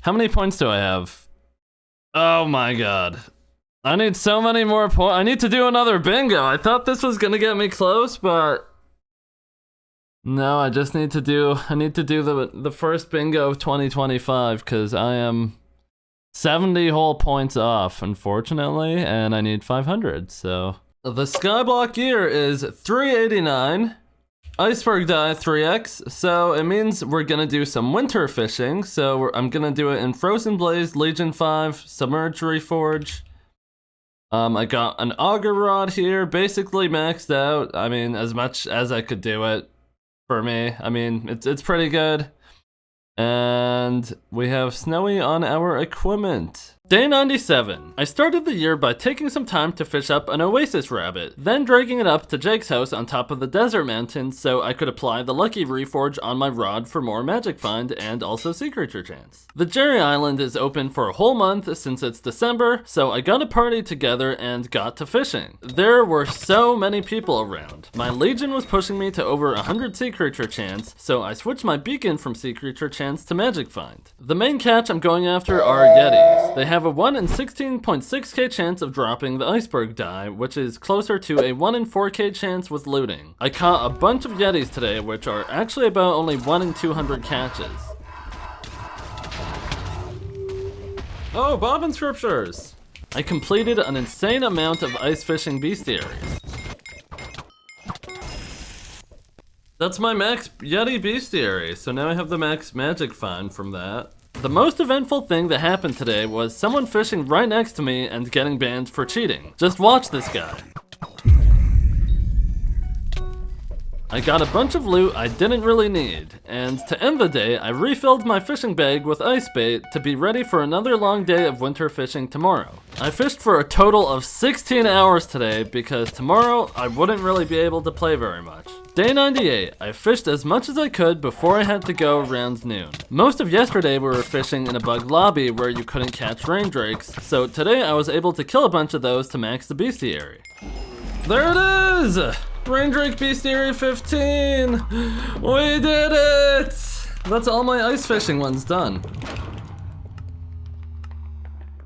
How many points do I have? Oh my god. I need so many more points. I need to do another bingo. I thought this was gonna get me close, but no, I just need to do, the first bingo of 2025 because I am 70 whole points off, unfortunately, and I need 500, so. The Skyblock gear is 389, iceberg die 3x, so it means we're gonna do some winter fishing, so I'm gonna do it in Frozen Blaze, Legion 5, Submerged Reforge. I got an auger rod here, basically maxed out. I mean, as much as I could do it for me. I mean, it's pretty good. And we have Snowy on our equipment. Day 97. I started the year by taking some time to fish up an oasis rabbit, then dragging it up to Jake's house on top of the desert mountain so I could apply the lucky reforge on my rod for more magic find and also sea creature chance. The Jerry Island is open for a whole month since it's December, so I got a party together and got to fishing. There were so many people around. My Legion was pushing me to over 100 sea creature chance, so I switched my beacon from sea creature chance to magic find. The main catch I'm going after are Yetis. They have a 1 in 16.6k chance of dropping the iceberg die, which is closer to a 1 in 4k chance with looting. I caught a bunch of Yetis today, which are actually about only 1 in 200 catches. Oh, Bobbin Scriptures! I completed an insane amount of ice fishing bestiaries. That's my max Yeti bestiary, so now I have the max magic find from that. The most eventful thing that happened today was someone fishing right next to me and getting banned for cheating. Just watch this guy. I got a bunch of loot I didn't really need, and to end the day, I refilled my fishing bag with ice bait to be ready for another long day of winter fishing tomorrow. I fished for a total of 16 hours today because tomorrow I wouldn't really be able to play very much. Day 98, I fished as much as I could before I had to go around noon. Most of yesterday we were fishing in a bug lobby where you couldn't catch rain drakes, so today I was able to kill a bunch of those to max the bestiary. There it is! Raindrake Bestiary 15! We did it! That's all my ice fishing ones done.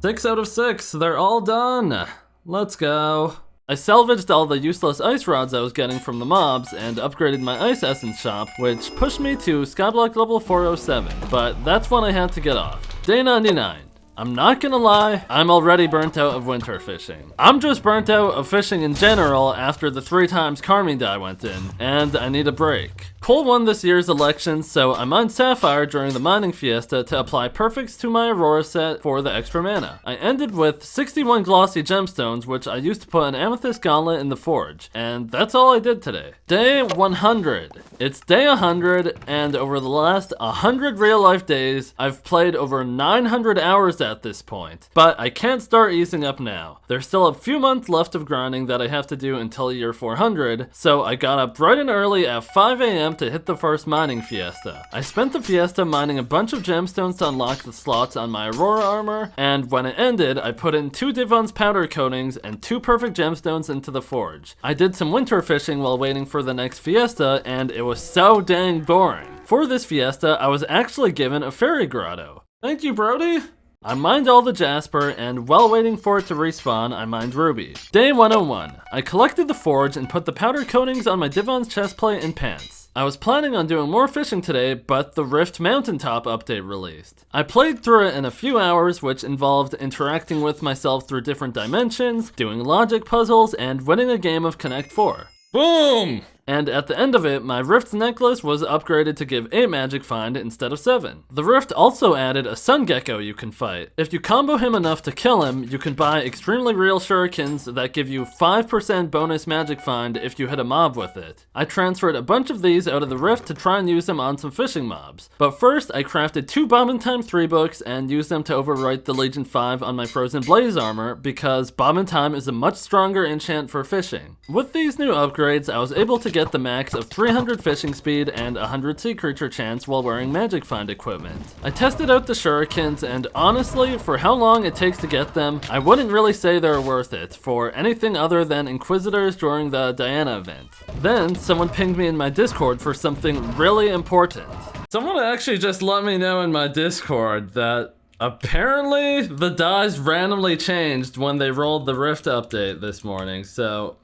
6 out of 6, they're all done. Let's go. I salvaged all the useless ice rods I was getting from the mobs and upgraded my ice essence shop, which pushed me to Skyblock level 407, but that's when I had to get off. Day 99. I'm not gonna lie, I'm already burnt out of winter fishing. I'm just burnt out of fishing in general after the 3 times Carmine dye went in, and I need a break. Cole won this year's election, so I mined Sapphire during the mining fiesta to apply perfects to my Aurora set for the extra mana. I ended with 61 glossy gemstones, which I used to put an amethyst gauntlet in the forge, and that's all I did today. Day 100. It's day 100, and over the last 100 real life days, I've played over 900 hours at this point. But I can't start easing up now. There's still a few months left of grinding that I have to do until year 400, so I got up bright and early at 5 AM to hit the first mining fiesta. I spent the fiesta mining a bunch of gemstones to unlock the slots on my Aurora armor, and when it ended, I put in 2 Divon's powder coatings and 2 perfect gemstones into the forge. I did some winter fishing while waiting for the next fiesta, and it was so dang boring. For this fiesta, I was actually given a fairy grotto. Thank you, Brody! I mined all the Jasper, and while waiting for it to respawn, I mined Ruby. Day 101. I collected the forge and put the powder coatings on my Divon's chestplate and pants. I was planning on doing more fishing today, but the Rift Mountaintop update released. I played through it in a few hours, which involved interacting with myself through different dimensions, doing logic puzzles, and winning a game of Connect 4. Boom! And at the end of it, my Rift's necklace was upgraded to give 8 magic find instead of 7. The Rift also added a sun gecko you can fight. If you combo him enough to kill him, you can buy extremely real shurikens that give you 5% bonus magic find if you hit a mob with it. I transferred a bunch of these out of the Rift to try and use them on some fishing mobs. But first, I crafted 2 Bobbin Time 3 books and used them to overwrite the Legion 5 on my Frozen Blaze armor because Bobbin Time is a much stronger enchant for fishing. With these new upgrades, I was able to get the max of 300 fishing speed and 100 sea creature chance while wearing magic find equipment. I tested out the shurikens, and honestly, for how long it takes to get them, I wouldn't really say they're worth it for anything other than Inquisitors during the Diana event. Then someone pinged me in my Discord for something really important. Someone actually just let me know in my Discord that apparently the dies randomly changed when they rolled the Rift update this morning. So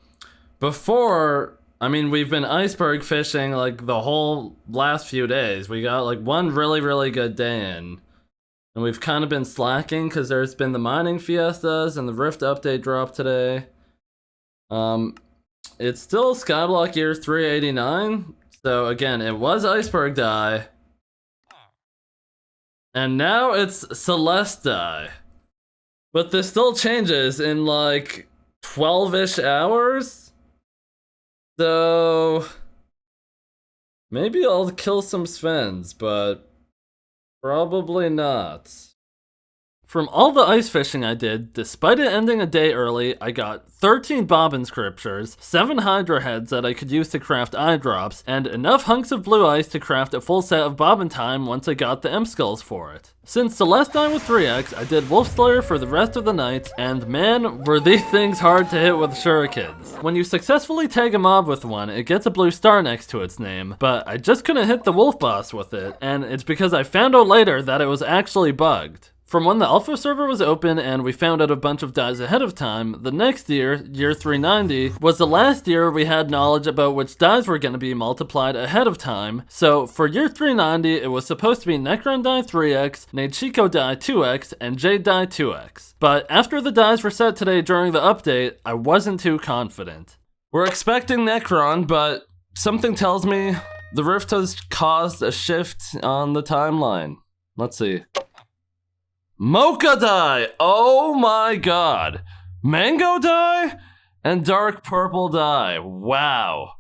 before, I mean, we've been iceberg fishing like the whole last few days. We got like one really good day in. And we've kind of been slacking because there's been the mining fiestas and the Rift update drop today. It's still Skyblock year 389. So again, it was iceberg dye. And now it's Celeste dye. But this still changes in like 12-ish hours. So maybe I'll kill some Svens, but probably not. From all the ice fishing I did, despite it ending a day early, I got 13 bobbin scriptures, 7 hydra heads that I could use to craft eye drops, and enough hunks of blue ice to craft a full set of bobbin time once I got the imp skulls for it. Since Celeste died with 3x, I did Wolf Slayer for the rest of the night, and man, were these things hard to hit with shurikens. When you successfully tag a mob with one, it gets a blue star next to its name, but I just couldn't hit the wolf boss with it, and it's because I found out later that it was actually bugged. From when the alpha server was open and we found out a bunch of dies ahead of time, the next year, year 390, was the last year we had knowledge about which dies were going to be multiplied ahead of time. So for year 390, it was supposed to be Necron die 3x, Nadeshiko die 2x, and Jade die 2x. But after the dies were set today during the update, I wasn't too confident. We're expecting Necron, but something tells me the Rift has caused a shift on the timeline. Let's see. Mocha dye! Oh my god! Mango dye? And dark purple dye. Wow.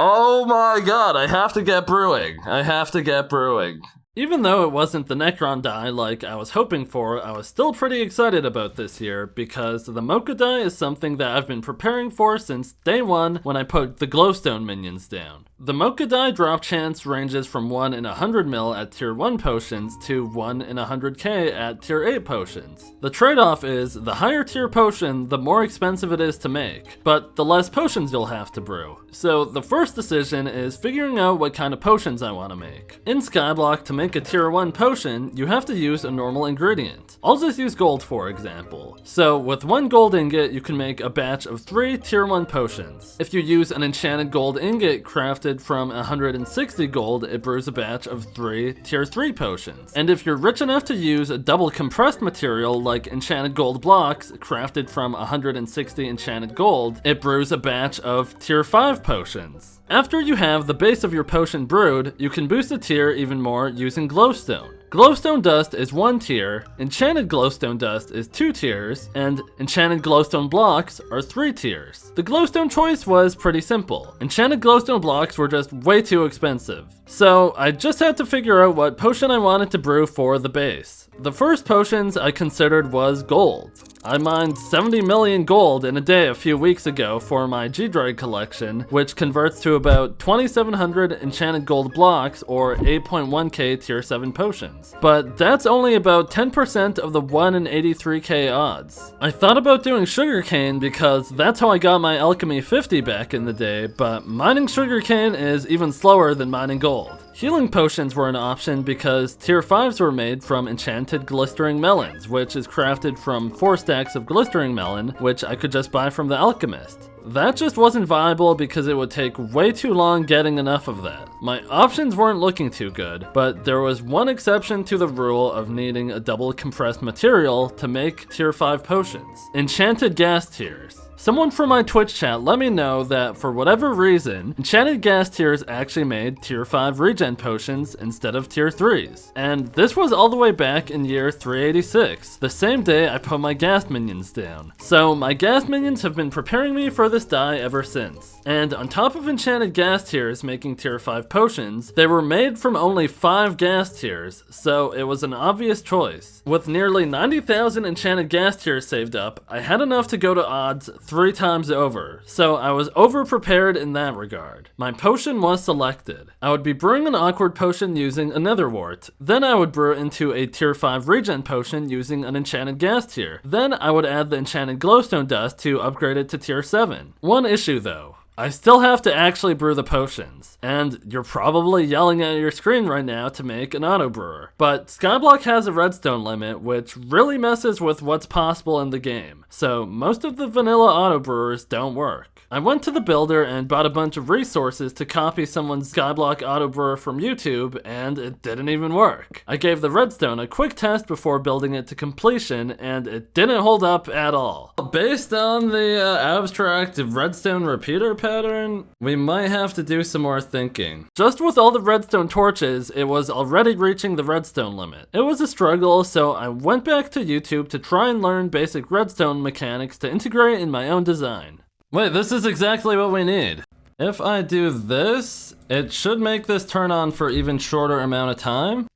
Oh my god, I have to get brewing. I have to get brewing. Even though it wasn't the Necron die like I was hoping for, I was still pretty excited about this year because the mocha die is something that I've been preparing for since day one when I put the glowstone minions down. The mocha die drop chance ranges from 1 in 100 mil at tier 1 potions to 1 in 100k at tier 8 potions. The trade-off is the higher tier potion, the more expensive it is to make, but the less potions you'll have to brew. So the first decision is figuring out what kind of potions I want to make. In Skyblock, to make a tier 1 potion, you have to use a normal ingredient. I'll just use gold for example. So with 1 gold ingot, you can make a batch of 3 tier 1 potions. If you use an enchanted gold ingot crafted from 160 gold, it brews a batch of 3 tier 3 potions. And if you're rich enough to use a double compressed material like enchanted gold blocks crafted from 160 enchanted gold, it brews a batch of tier 5 potions. After you have the base of your potion brewed, you can boost the tier even more using glowstone. Glowstone dust is 1 tier, enchanted glowstone dust is 2 tiers, and enchanted glowstone blocks are 3 tiers. The glowstone choice was pretty simple. Enchanted glowstone blocks were just way too expensive. So I just had to figure out what potion I wanted to brew for the base. The first potions I considered was gold. I mined 70 million gold in a day a few weeks ago for my G-Droid collection, which converts to about 2,700 enchanted gold blocks or 8.1k tier 7 potions. But that's only about 10% of the 1 in 83k odds. I thought about doing sugarcane because that's how I got my alchemy 50 back in the day, but mining sugarcane is even slower than mining gold. Healing potions were an option because tier 5s were made from enchanted glistering melons, which is crafted from 4 stacks of glistering melon, which I could just buy from the alchemist. That just wasn't viable because it would take way too long getting enough of that. My options weren't looking too good, but there was one exception to the rule of needing a double compressed material to make tier 5 potions: enchanted gas tiers. Someone from my Twitch chat let me know that for whatever reason, enchanted gas tiers actually made tier 5 regen potions instead of tier 3s. And this was all the way back in year 386, the same day I put my gas minions down. So my gas minions have been preparing me for this die ever since. And on top of enchanted gas tiers making tier 5 potions, they were made from only 5 gas tiers, so it was an obvious choice. With nearly 90,000 enchanted gas tiers saved up, I had enough to go to odds 3 times over, so I was over-prepared in that regard. My potion was selected. I would be brewing an awkward potion using a nether wart, then I would brew into a tier 5 regen potion using an enchanted gas tier, then I would add the enchanted glowstone dust to upgrade it to tier 7. One issue though. I still have to actually brew the potions, and you're probably yelling at your screen right now to make an auto brewer. But Skyblock has a redstone limit, which really messes with what's possible in the game, so most of the vanilla auto brewers don't work. I went to the builder and bought a bunch of resources to copy someone's Skyblock auto brewer from YouTube, and it didn't even work. I gave the redstone a quick test before building it to completion, and it didn't hold up at all. Based on the abstract redstone repeater pattern, we might have to do some more thinking. Just with all the redstone torches, it was already reaching the redstone limit. It was a struggle, so I went back to YouTube to try and learn basic redstone mechanics to integrate in my own design. Wait, this is exactly what we need. If I do this, it should make this turn on for even shorter amount of time.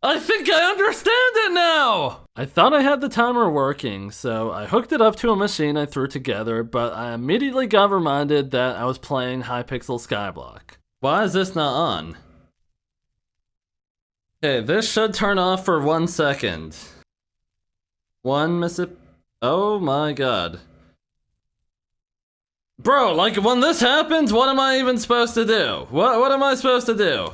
I think I understand it now! I thought I had the timer working, so I hooked it up to a machine I threw together, but I immediately got reminded that I was playing Hypixel Skyblock. Why is this not on? Okay, this should turn off for 1 second. Oh my god. Bro, like when this happens, what am I even supposed to do? What am I supposed to do?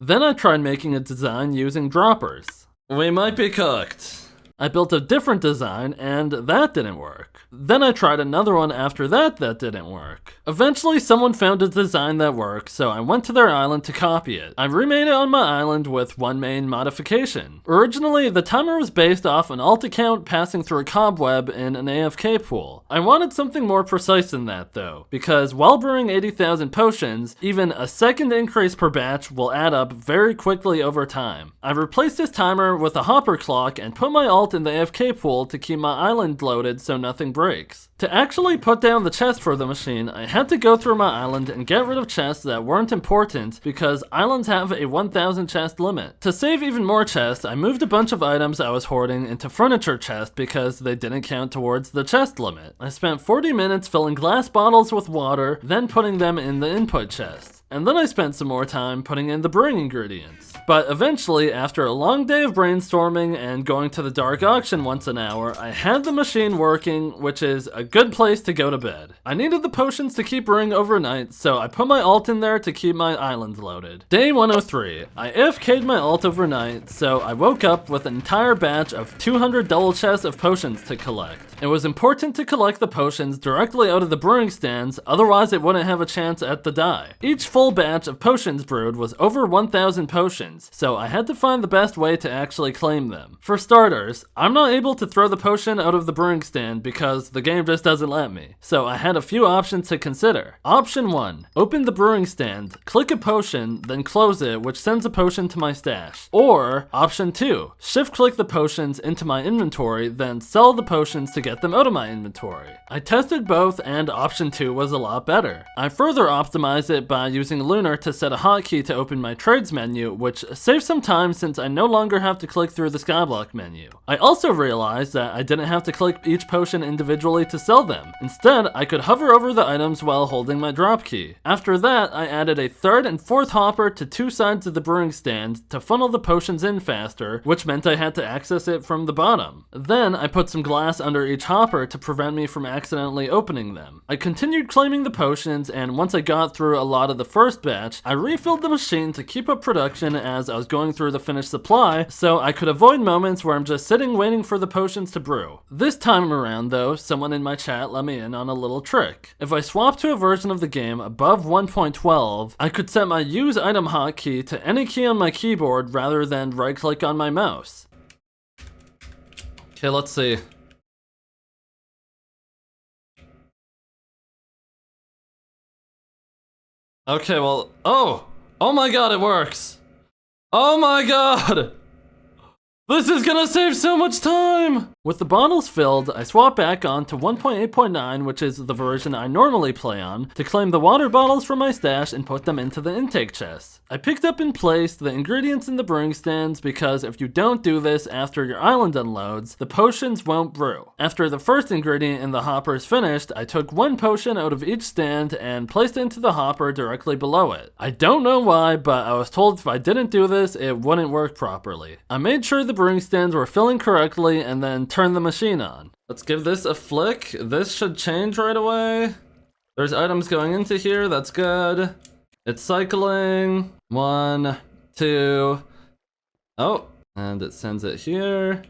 Then I tried making a design using droppers. We might be cooked. I built a different design and that didn't work. Then I tried another one after that didn't work. Eventually someone found a design that worked, so I went to their island to copy it. I remade it on my island with one main modification. Originally, the timer was based off an alt account passing through a cobweb in an AFK pool. I wanted something more precise than that though, because while brewing 80,000 potions, even a second increase per batch will add up very quickly over time. I replaced this timer with a hopper clock and put my alt pelt in the AFK pool to keep my island loaded so nothing breaks. To actually put down the chest for the machine, I had to go through my island and get rid of chests that weren't important because islands have a 1000 chest limit. To save even more chests, I moved a bunch of items I was hoarding into furniture chests because they didn't count towards the chest limit. I spent 40 minutes filling glass bottles with water, then putting them in the input chests. And then I spent some more time putting in the brewing ingredients. But eventually, after a long day of brainstorming and going to the dark auction once an hour, I had the machine working, which is a good place to go to bed. I needed the potions to keep brewing overnight, so I put my alt in there to keep my island loaded. Day 103. I AFK'd my alt overnight, so I woke up with an entire batch of 200 double chests of potions to collect. It was important to collect the potions directly out of the brewing stands, otherwise it wouldn't have a chance at the die. Each full batch of potions brewed was over 1000 potions, so I had to find the best way to actually claim them. For starters, I'm not able to throw the potion out of the brewing stand because the game just doesn't let me, so I had a few options to consider. Option 1. Open the brewing stand, click a potion, then close it, which sends a potion to my stash. Or, Option 2. Shift click the potions into my inventory, then sell the potions to get them out of my inventory. I tested both and option 2 was a lot better. I further optimized it by using Lunar to set a hotkey to open my trades menu, which saves some time since I no longer have to click through the Skyblock menu. I also realized that I didn't have to click each potion individually to sell them. Instead, I could hover over the items while holding my drop key. After that, I added a third and fourth hopper to two sides of the brewing stand to funnel the potions in faster, which meant I had to access it from the bottom. Then I put some glass under each hopper to prevent me from accidentally opening them. I continued claiming the potions, and once I got through a lot of the first batch, I refilled the machine to keep up production as I was going through the finished supply, so I could avoid moments where I'm just sitting waiting for the potions to brew. This time around though, someone in my chat let me in on a little trick. If I swapped to a version of the game above 1.12, I could set my use item hotkey to any key on my keyboard rather than right click on my mouse. Okay, let's see. Okay, well, oh my god, it works. Oh my god. This is gonna save so much time! With the bottles filled, I swap back on to 1.8.9, which is the version I normally play on, to claim the water bottles from my stash and put them into the intake chests. I picked up and placed the ingredients in the brewing stands because if you don't do this after your island unloads, the potions won't brew. After the first ingredient in the hopper is finished, I took one potion out of each stand and placed it into the hopper directly below it. I don't know why, but I was told if I didn't do this, it wouldn't work properly. I made sure the brewing stands were filling correctly and then turned the machine on. Let's give this a flick. This should change right away. There's items going into here, that's good. It's cycling. 1, 2. Oh, and it sends it here.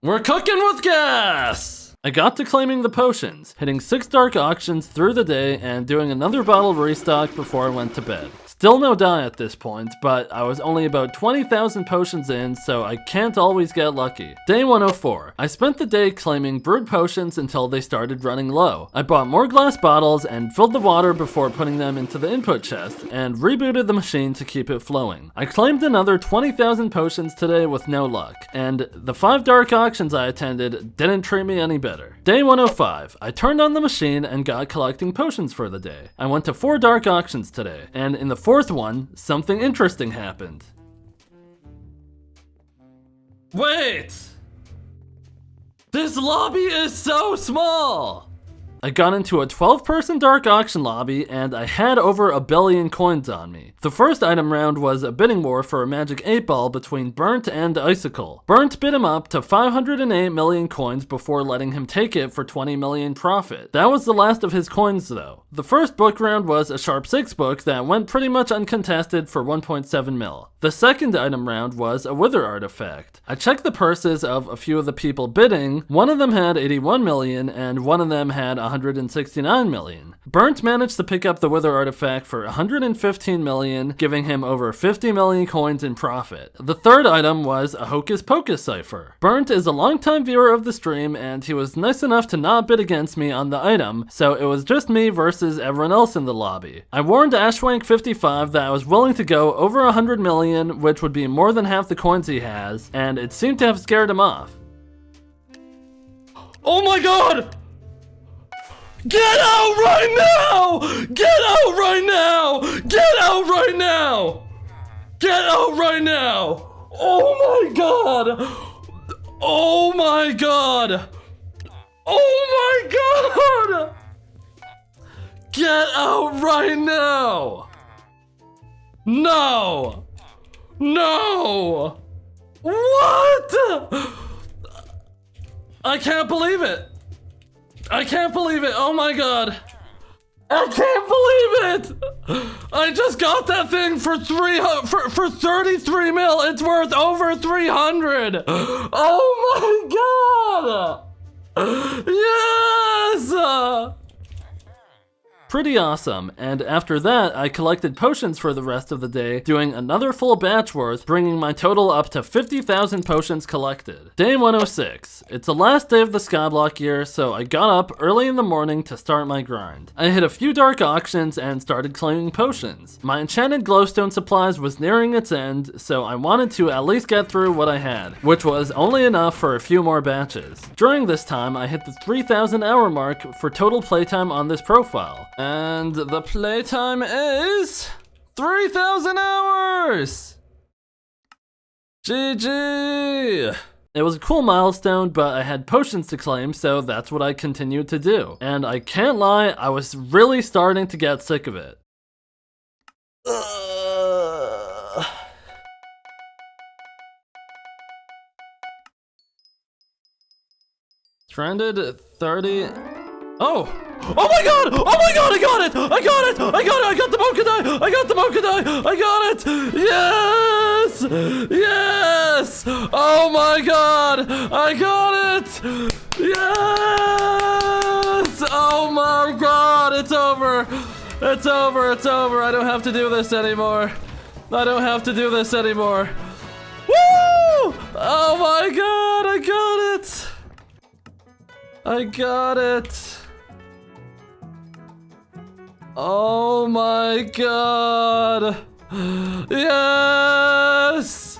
We're cooking with gas! I got to claiming the potions, hitting 6 dark auctions through the day and doing another bottle restock before I went to bed. Still no die at this point, but I was only about 20,000 potions in, so I can't always get lucky. Day 104. I spent the day claiming brewed potions until they started running low. I bought more glass bottles and filled the water before putting them into the input chest, and rebooted the machine to keep it flowing. I claimed another 20,000 potions today with no luck, and the 5 dark auctions I attended didn't treat me any better. Day 105. I turned on the machine and got collecting potions for the day. I went to 4 dark auctions today, and in the 4th one, something interesting happened. Wait! This lobby is so small! I got into a 12-person dark auction lobby and I had over 1 billion coins on me. The first item round was a bidding war for a magic 8-ball between Burnt and Icicle. Burnt bid him up to 508 million coins before letting him take it for 20 million profit. That was the last of his coins though. The first book round was a Sharp 6 book that went pretty much uncontested for 1.7 mil. The second item round was a Wither artifact. I checked the purses of a few of the people bidding. One of them had 81 million and one of them had 169 million. Burnt managed to pick up the Wither artifact for 115 million, giving him over 50 million coins in profit. The third item was a Hocus Pocus cipher. Burnt is a longtime viewer of the stream, and he was nice enough to not bid against me on the item, so it was just me versus everyone else in the lobby. I warned Ashwank55 that I was willing to go over 100 million, which would be more than half the coins he has, and it seemed to have scared him off. Oh my god! Get out right now! Get out right now! Get out right now! Get out right now! Oh my god! Oh my god! Oh my god! Get out right now! No! No! What? I can't believe it! I can't believe it! Oh my god! I can't believe it! I just got that thing for 33 mil. It's worth over 300. Oh my god! Yes! Pretty awesome, and after that, I collected potions for the rest of the day, doing another full batch worth, bringing my total up to 50,000 potions collected. Day 106. It's the last day of the Skyblock year, so I got up early in the morning to start my grind. I hit a few dark auctions and started claiming potions. My enchanted glowstone supplies was nearing its end, so I wanted to at least get through what I had, which was only enough for a few more batches. During this time, I hit the 3,000 hour mark for total playtime on this profile. And the playtime is 3,000 hours! GG! It was a cool milestone, but I had potions to claim, so that's what I continued to do. And I can't lie, I was really starting to get sick of it. Trended 30... Oh! Oh my god! Oh my god! I got it! I got it! I got it! I got the mocha die! I got the mocha die! I got it! Yes! Yes! Oh my god! I got it! Yes! Oh my god! It's over! It's over! It's over! I don't have to do this anymore! I don't have to do this anymore! Woo! Oh my god! I got it! I got it! Oh my god! Yes!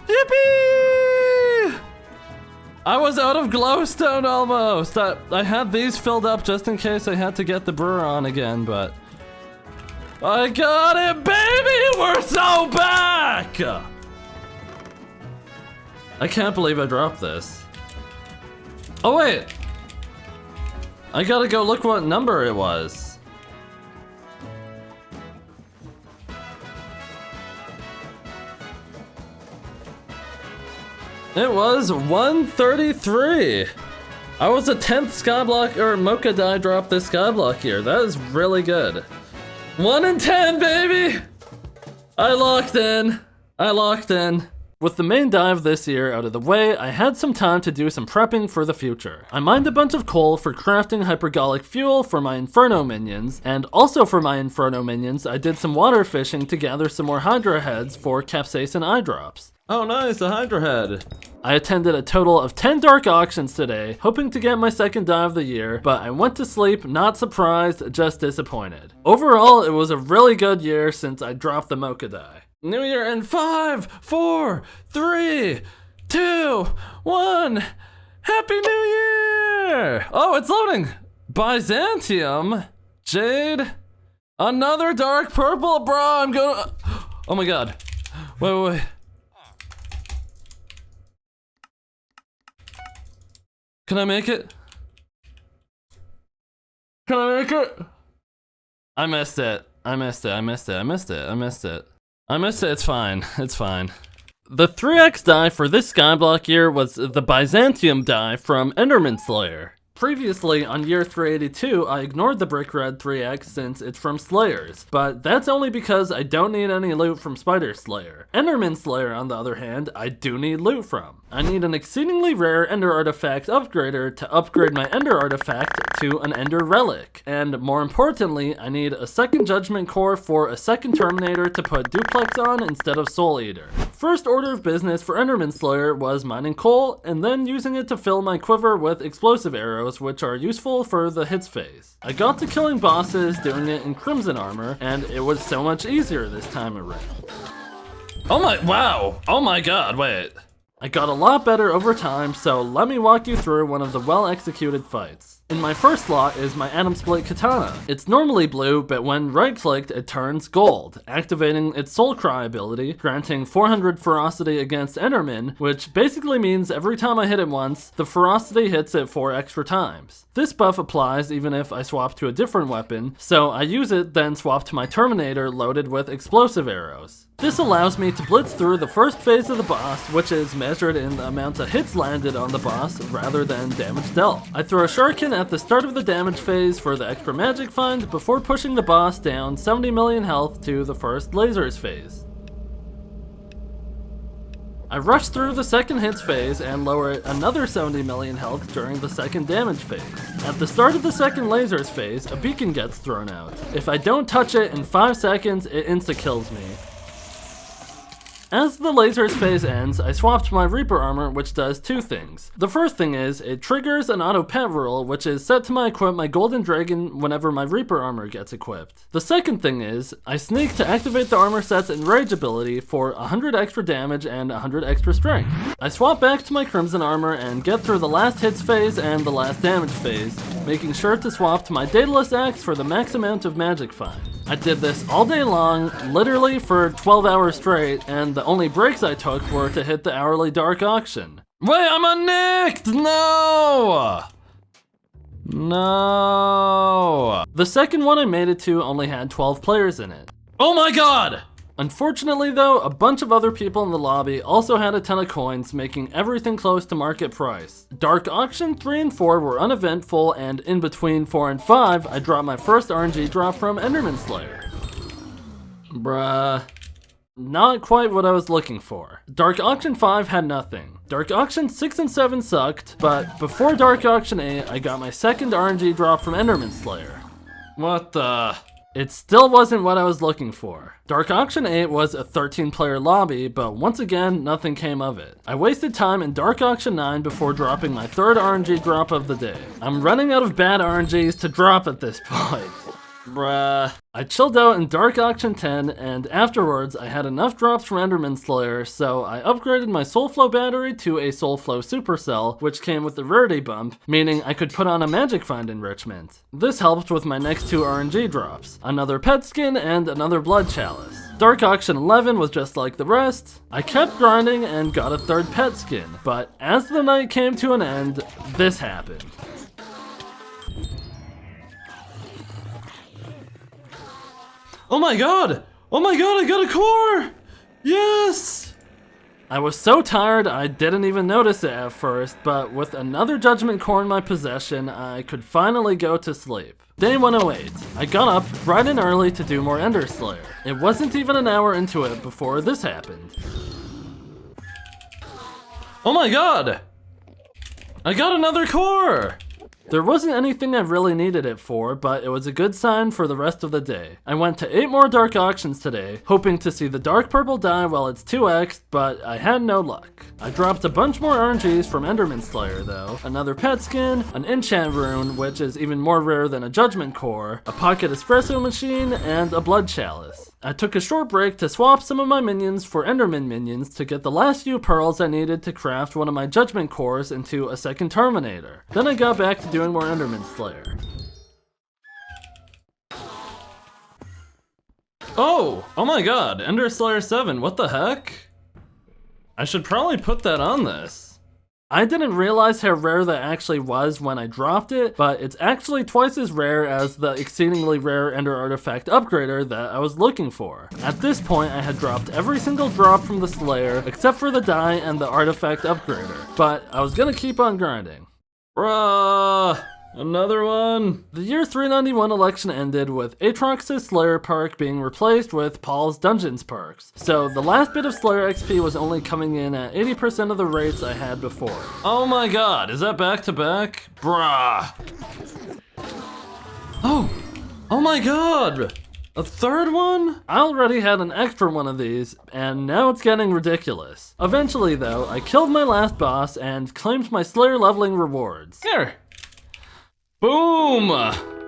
Yippee! I was out of glowstone almost. I had these filled up just in case I had to get the brewer on again, but I got it, baby! We're so back! I can't believe I dropped this. Oh wait! I gotta go look what number it was. It was 133. I was a 10th Skyblock or mocha die drop this Skyblock here. That is really good. 1 in 10, baby! I locked in. I locked in. With the main dive this year out of the way, I had some time to do some prepping for the future. I mined a bunch of coal for crafting hypergolic fuel for my Inferno minions, and also for my Inferno minions, I did some water fishing to gather some more Hydra heads for Capsaicin eye drops. Oh nice, a Hydra head. I attended a total of 10 dark auctions today, hoping to get my second die of the year, but I went to sleep not surprised, just disappointed. Overall, it was a really good year since I dropped the mocha die. New Year in 5, 4, 3, 2, 1. Happy New Year! Oh, it's loading. Byzantium, Jade, another dark purple, bro. I'm gonna. Oh my god. Wait. Can I make it? Can I make it? I missed it. It's fine. It's fine. The 3x die for this Skyblock year was the Byzantium die from Enderman Slayer. Previously, on year 382, I ignored the brick red 3x since it's from Slayers, but that's only because I don't need any loot from Spider Slayer. Enderman Slayer, on the other hand, I do need loot from. I need an exceedingly rare Ender Artifact upgrader to upgrade my Ender Artifact to an Ender Relic. And more importantly, I need a second Judgment Core for a second Terminator to put Duplex on instead of Soul Eater. First order of business for Enderman Slayer was mining coal, and then using it to fill my quiver with explosive arrows, which are useful for the hits phase. I got to killing bosses doing it in Crimson Armor, and it was so much easier this time around. Wow! Oh my god, wait. I got a lot better over time, so let me walk you through one of the well-executed fights. In my first slot is my Atom Split Katana. It's normally blue, but when right-clicked, it turns gold, activating its Soul Cry ability, granting 400 ferocity against Enderman, which basically means every time I hit it once, the ferocity hits it 4 extra times. This buff applies even if I swap to a different weapon, so I use it, then swap to my Terminator loaded with explosive arrows. This allows me to blitz through the first phase of the boss, which is measured in the amount of hits landed on the boss rather than damage dealt. I throw a shuriken at the start of the damage phase for the extra magic find before pushing the boss down 70 million health to the first lasers phase. I rush through the second hits phase and lower it another 70 million health during the second damage phase. At the start of the second lasers phase, a beacon gets thrown out. If I don't touch it in 5 seconds, it insta-kills me. As the lasers phase ends, I swap to my Reaper armor, which does 2 things. The first thing is, it triggers an auto pet rule, which is set to equip my golden dragon whenever my Reaper armor gets equipped. The second thing is, I sneak to activate the armor set's enrage ability for 100 extra damage and 100 extra strength. I swap back to my crimson armor and get through the last hits phase and the last damage phase, making sure to swap to my Daedalus axe for the max amount of magic find. I did this all day long, literally for 12 hours straight, and the only breaks I took were to hit the hourly dark auction. Wait, I'm unnicked! No! No! The second one I made it to only had 12 players in it. Oh my god! Unfortunately though, a bunch of other people in the lobby also had a ton of coins, making everything close to market price. Dark Auction 3 and 4 were uneventful, and in between 4 and 5, I dropped my first RNG drop from Enderman Slayer. Bruh. Not quite what I was looking for. Dark Auction 5 had nothing. Dark Auction 6 and 7 sucked, but before Dark Auction 8, I got my second RNG drop from Enderman Slayer. What the... It still wasn't what I was looking for. Dark Auction 8 was a 13-player lobby, but once again, nothing came of it. I wasted time in Dark Auction 9 before dropping my third RNG drop of the day. I'm running out of bad RNGs to drop at this point. Bruh. I chilled out in Dark Auction 10, and afterwards I had enough drops from Enderman Slayer, so I upgraded my Soulflow battery to a Soulflow Supercell, which came with the rarity bump, meaning I could put on a magic find enrichment. This helped with my next 2 RNG drops, another pet skin and another blood chalice. Dark Auction 11 was just like the rest. I kept grinding and got a 3rd pet skin, but as the night came to an end, this happened. Oh my god! Oh my god, I got a core! Yes! I was so tired I didn't even notice it at first, but with another judgment core in my possession, I could finally go to sleep. Day 108. I got up bright and early to do more Ender Slayer. It wasn't even an hour into it before this happened. Oh my god! I got another core! There wasn't anything I really needed it for, but it was a good sign for the rest of the day. I went to 8 more Dark Auctions today, hoping to see the Dark Purple die while it's 2x'd, but I had no luck. I dropped a bunch more RNGs from Enderman Slayer though, another pet skin, an enchant rune, which is even more rare than a judgment core, a pocket espresso machine, and a blood chalice. I took a short break to swap some of my minions for Enderman minions to get the last few pearls I needed to craft one of my judgment cores into a second Terminator. Then I got back to doing more Enderman Slayer. Oh my god, Ender Slayer 7, what the heck? I should probably put that on this. I didn't realize how rare that actually was when I dropped it, but it's actually twice as rare as the exceedingly rare Ender Artifact upgrader that I was looking for. At this point, I had dropped every single drop from the Slayer, except for the die and the Artifact upgrader, but I was gonna keep on grinding. Bruh! Another one! The year 391 election ended with Aatrox's Slayer perk being replaced with Paul's Dungeons perks. So the last bit of Slayer XP was only coming in at 80% of the rates I had before. Oh my god, is that back to back? Bruh! Oh my god! A third one? I already had an extra one of these, and now it's getting ridiculous. Eventually though, I killed my last boss and claimed my Slayer leveling rewards. Here! Boom!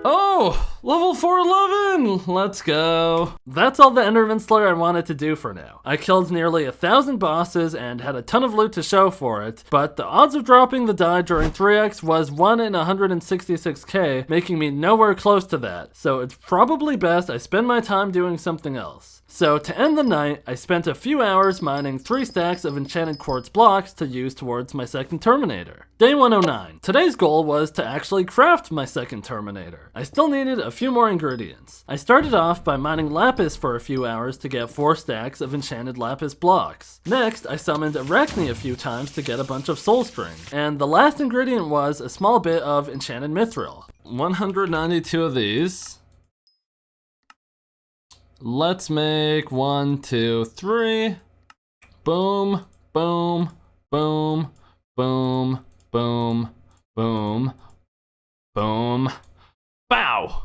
Oh, level 411! Let's go. That's all the Enderman Slayer I wanted to do for now. I killed nearly 1,000 bosses and had a ton of loot to show for it, but the odds of dropping the die during 3x was 1 in 166k, making me nowhere close to that, so it's probably best I spend my time doing something else. So to end the night, I spent a few hours mining 3 stacks of enchanted quartz blocks to use towards my second Terminator. Day 109. Today's goal was to actually craft my second Terminator. I still needed a few more ingredients. I started off by mining lapis for a few hours to get 4 stacks of enchanted lapis blocks. Next, I summoned Arachne a few times to get a bunch of soul string. And the last ingredient was a small bit of enchanted mithril. 192 of these. Let's make 1, 2, 3. Boom, boom, boom, boom, boom, boom, boom. Bow!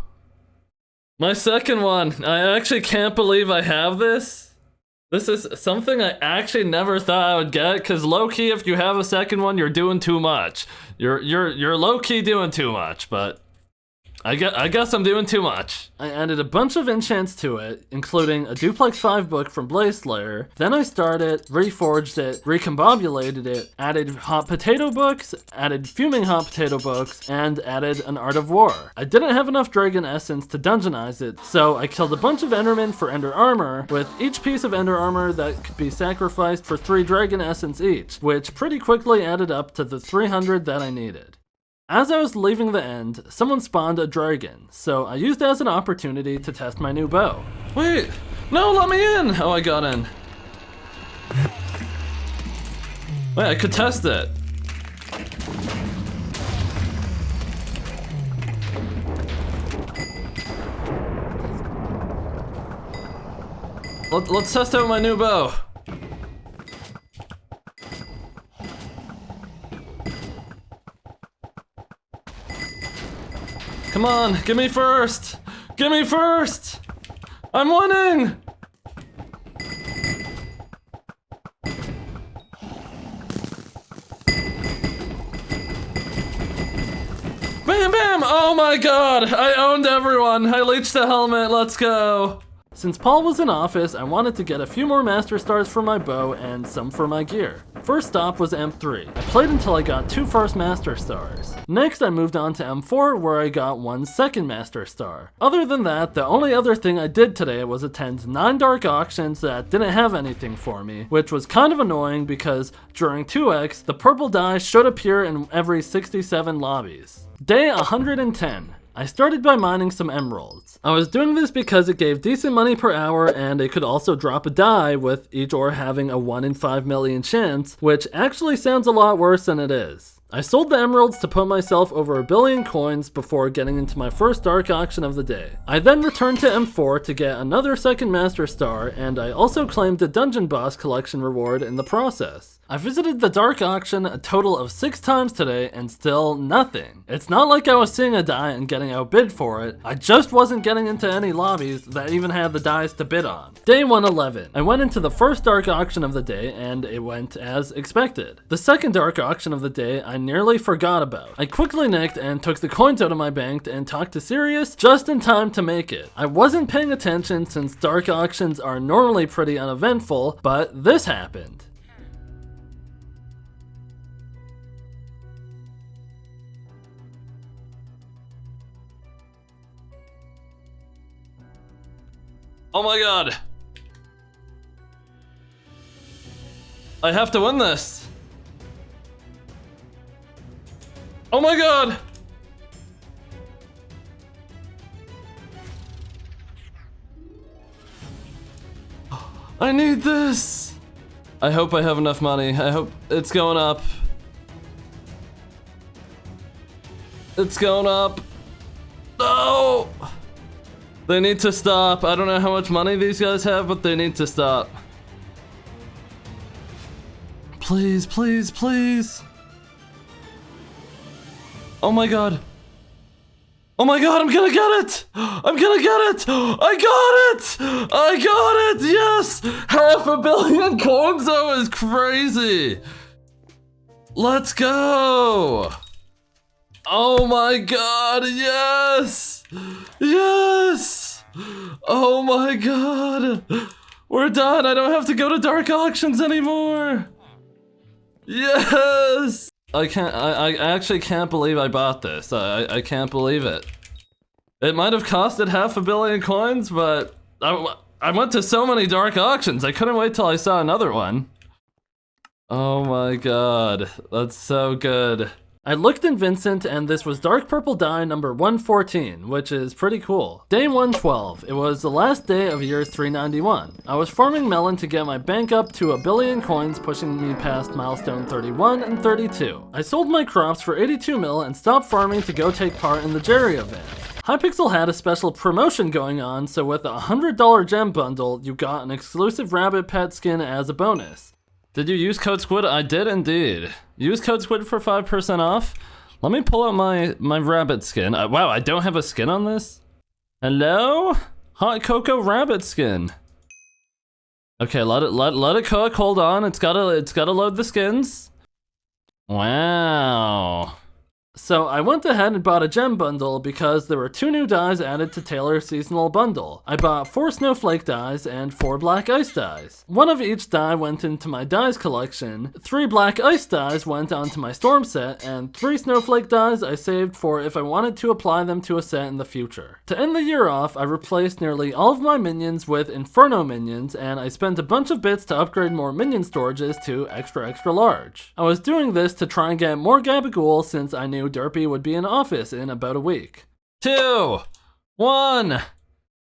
My second one. I actually can't believe I have this. This is something I actually never thought I would get, because low-key, if you have a second one, you're doing too much. You're low-key doing too much, but I guess I'm doing too much. I added a bunch of enchants to it, including a Duplex 5 book from Blaze Slayer. Then I started, reforged it, recombobulated it, added hot potato books, added fuming hot potato books, and added an Art of War. I didn't have enough dragon essence to dungeonize it, so I killed a bunch of endermen for ender armor, with each piece of ender armor that could be sacrificed for 3 dragon essence each, which pretty quickly added up to the 300 that I needed. As I was leaving the end, someone spawned a dragon, so I used it as an opportunity to test my new bow. Wait, no, let me in! Oh, I got in. Wait, I could test it. Let's test out my new bow. Come on, give me first! Give me first! I'm winning! Bam bam! Oh my god! I owned everyone! I leached the helmet, let's go! Since Paul was in office, I wanted to get a few more master stars for my bow and some for my gear. First stop was M3. I played until I got 2 first master stars. Next I moved on to M4 where I got 1 second master star. Other than that, the only other thing I did today was attend 9 dark auctions that didn't have anything for me, which was kind of annoying because during 2x, the purple die should appear in every 67 lobbies. Day 110. I started by mining some emeralds. I was doing this because it gave decent money per hour and it could also drop a die with each ore having a 1 in 5 million chance, which actually sounds a lot worse than it is. I sold the emeralds to put myself over 1 billion coins before getting into my first dark auction of the day. I then returned to M4 to get another second master star, and I also claimed a dungeon boss collection reward in the process. I visited the dark auction a total of 6 times today and still nothing. It's not like I was seeing a die and getting outbid for it, I just wasn't getting into any lobbies that even had the dies to bid on. Day 111. I went into the first dark auction of the day and it went as expected. The second dark auction of the day I nearly forgot about. I quickly nicked and took the coins out of my bank and talked to Sirius just in time to make it. I wasn't paying attention since dark auctions are normally pretty uneventful, but this happened. Oh my god! I have to win this! Oh my god! I need this! I hope I have enough money. I hope it's going up. It's going up. No! They need to stop. I don't know how much money these guys have, but they need to stop. Please, please, please. Oh my god. Oh my god, I'm gonna get it! I'm gonna get it! I got it! I got it! Yes! 500 million coins, that was crazy! Let's go! Oh my god, yes! Yes! Oh my god! We're done, I don't have to go to dark auctions anymore! Yes! I actually can't believe I bought this. I can't believe it. It might have costed 500 million coins, but I went to so many dark auctions, I couldn't wait till I saw another one. Oh my god, that's so good. I looked in Vincent and this was dark purple dye number 114, which is pretty cool. Day 112, it was the last day of year 391. I was farming melon to get my bank up to 1 billion coins, pushing me past milestone 31 and 32. I sold my crops for 82 mil and stopped farming to go take part in the Jerry event. Hypixel had a special promotion going on, so with a $100 gem bundle, you got an exclusive rabbit pet skin as a bonus. Did you use code SQUID? I did indeed. Use code SQUID for 5% off. Let me pull out my rabbit skin. Wow, I don't have a skin on this? Hello? Hot cocoa rabbit skin. Okay, let it cook. Hold on. It's gotta load the skins. Wow. So I went ahead and bought a gem bundle because there were 2 new dyes added to Taylor's seasonal bundle. I bought 4 snowflake dyes and 4 black ice dyes. 1 of each dye went into my dyes collection, 3 black ice dyes went onto my storm set, and 3 snowflake dyes I saved for if I wanted to apply them to a set in the future. To end the year off, I replaced nearly all of my minions with Inferno minions, and I spent a bunch of bits to upgrade more minion storages to extra large. I was doing this to try and get more gabagool since I knew Derpy would be in office in about a week. 2, 1,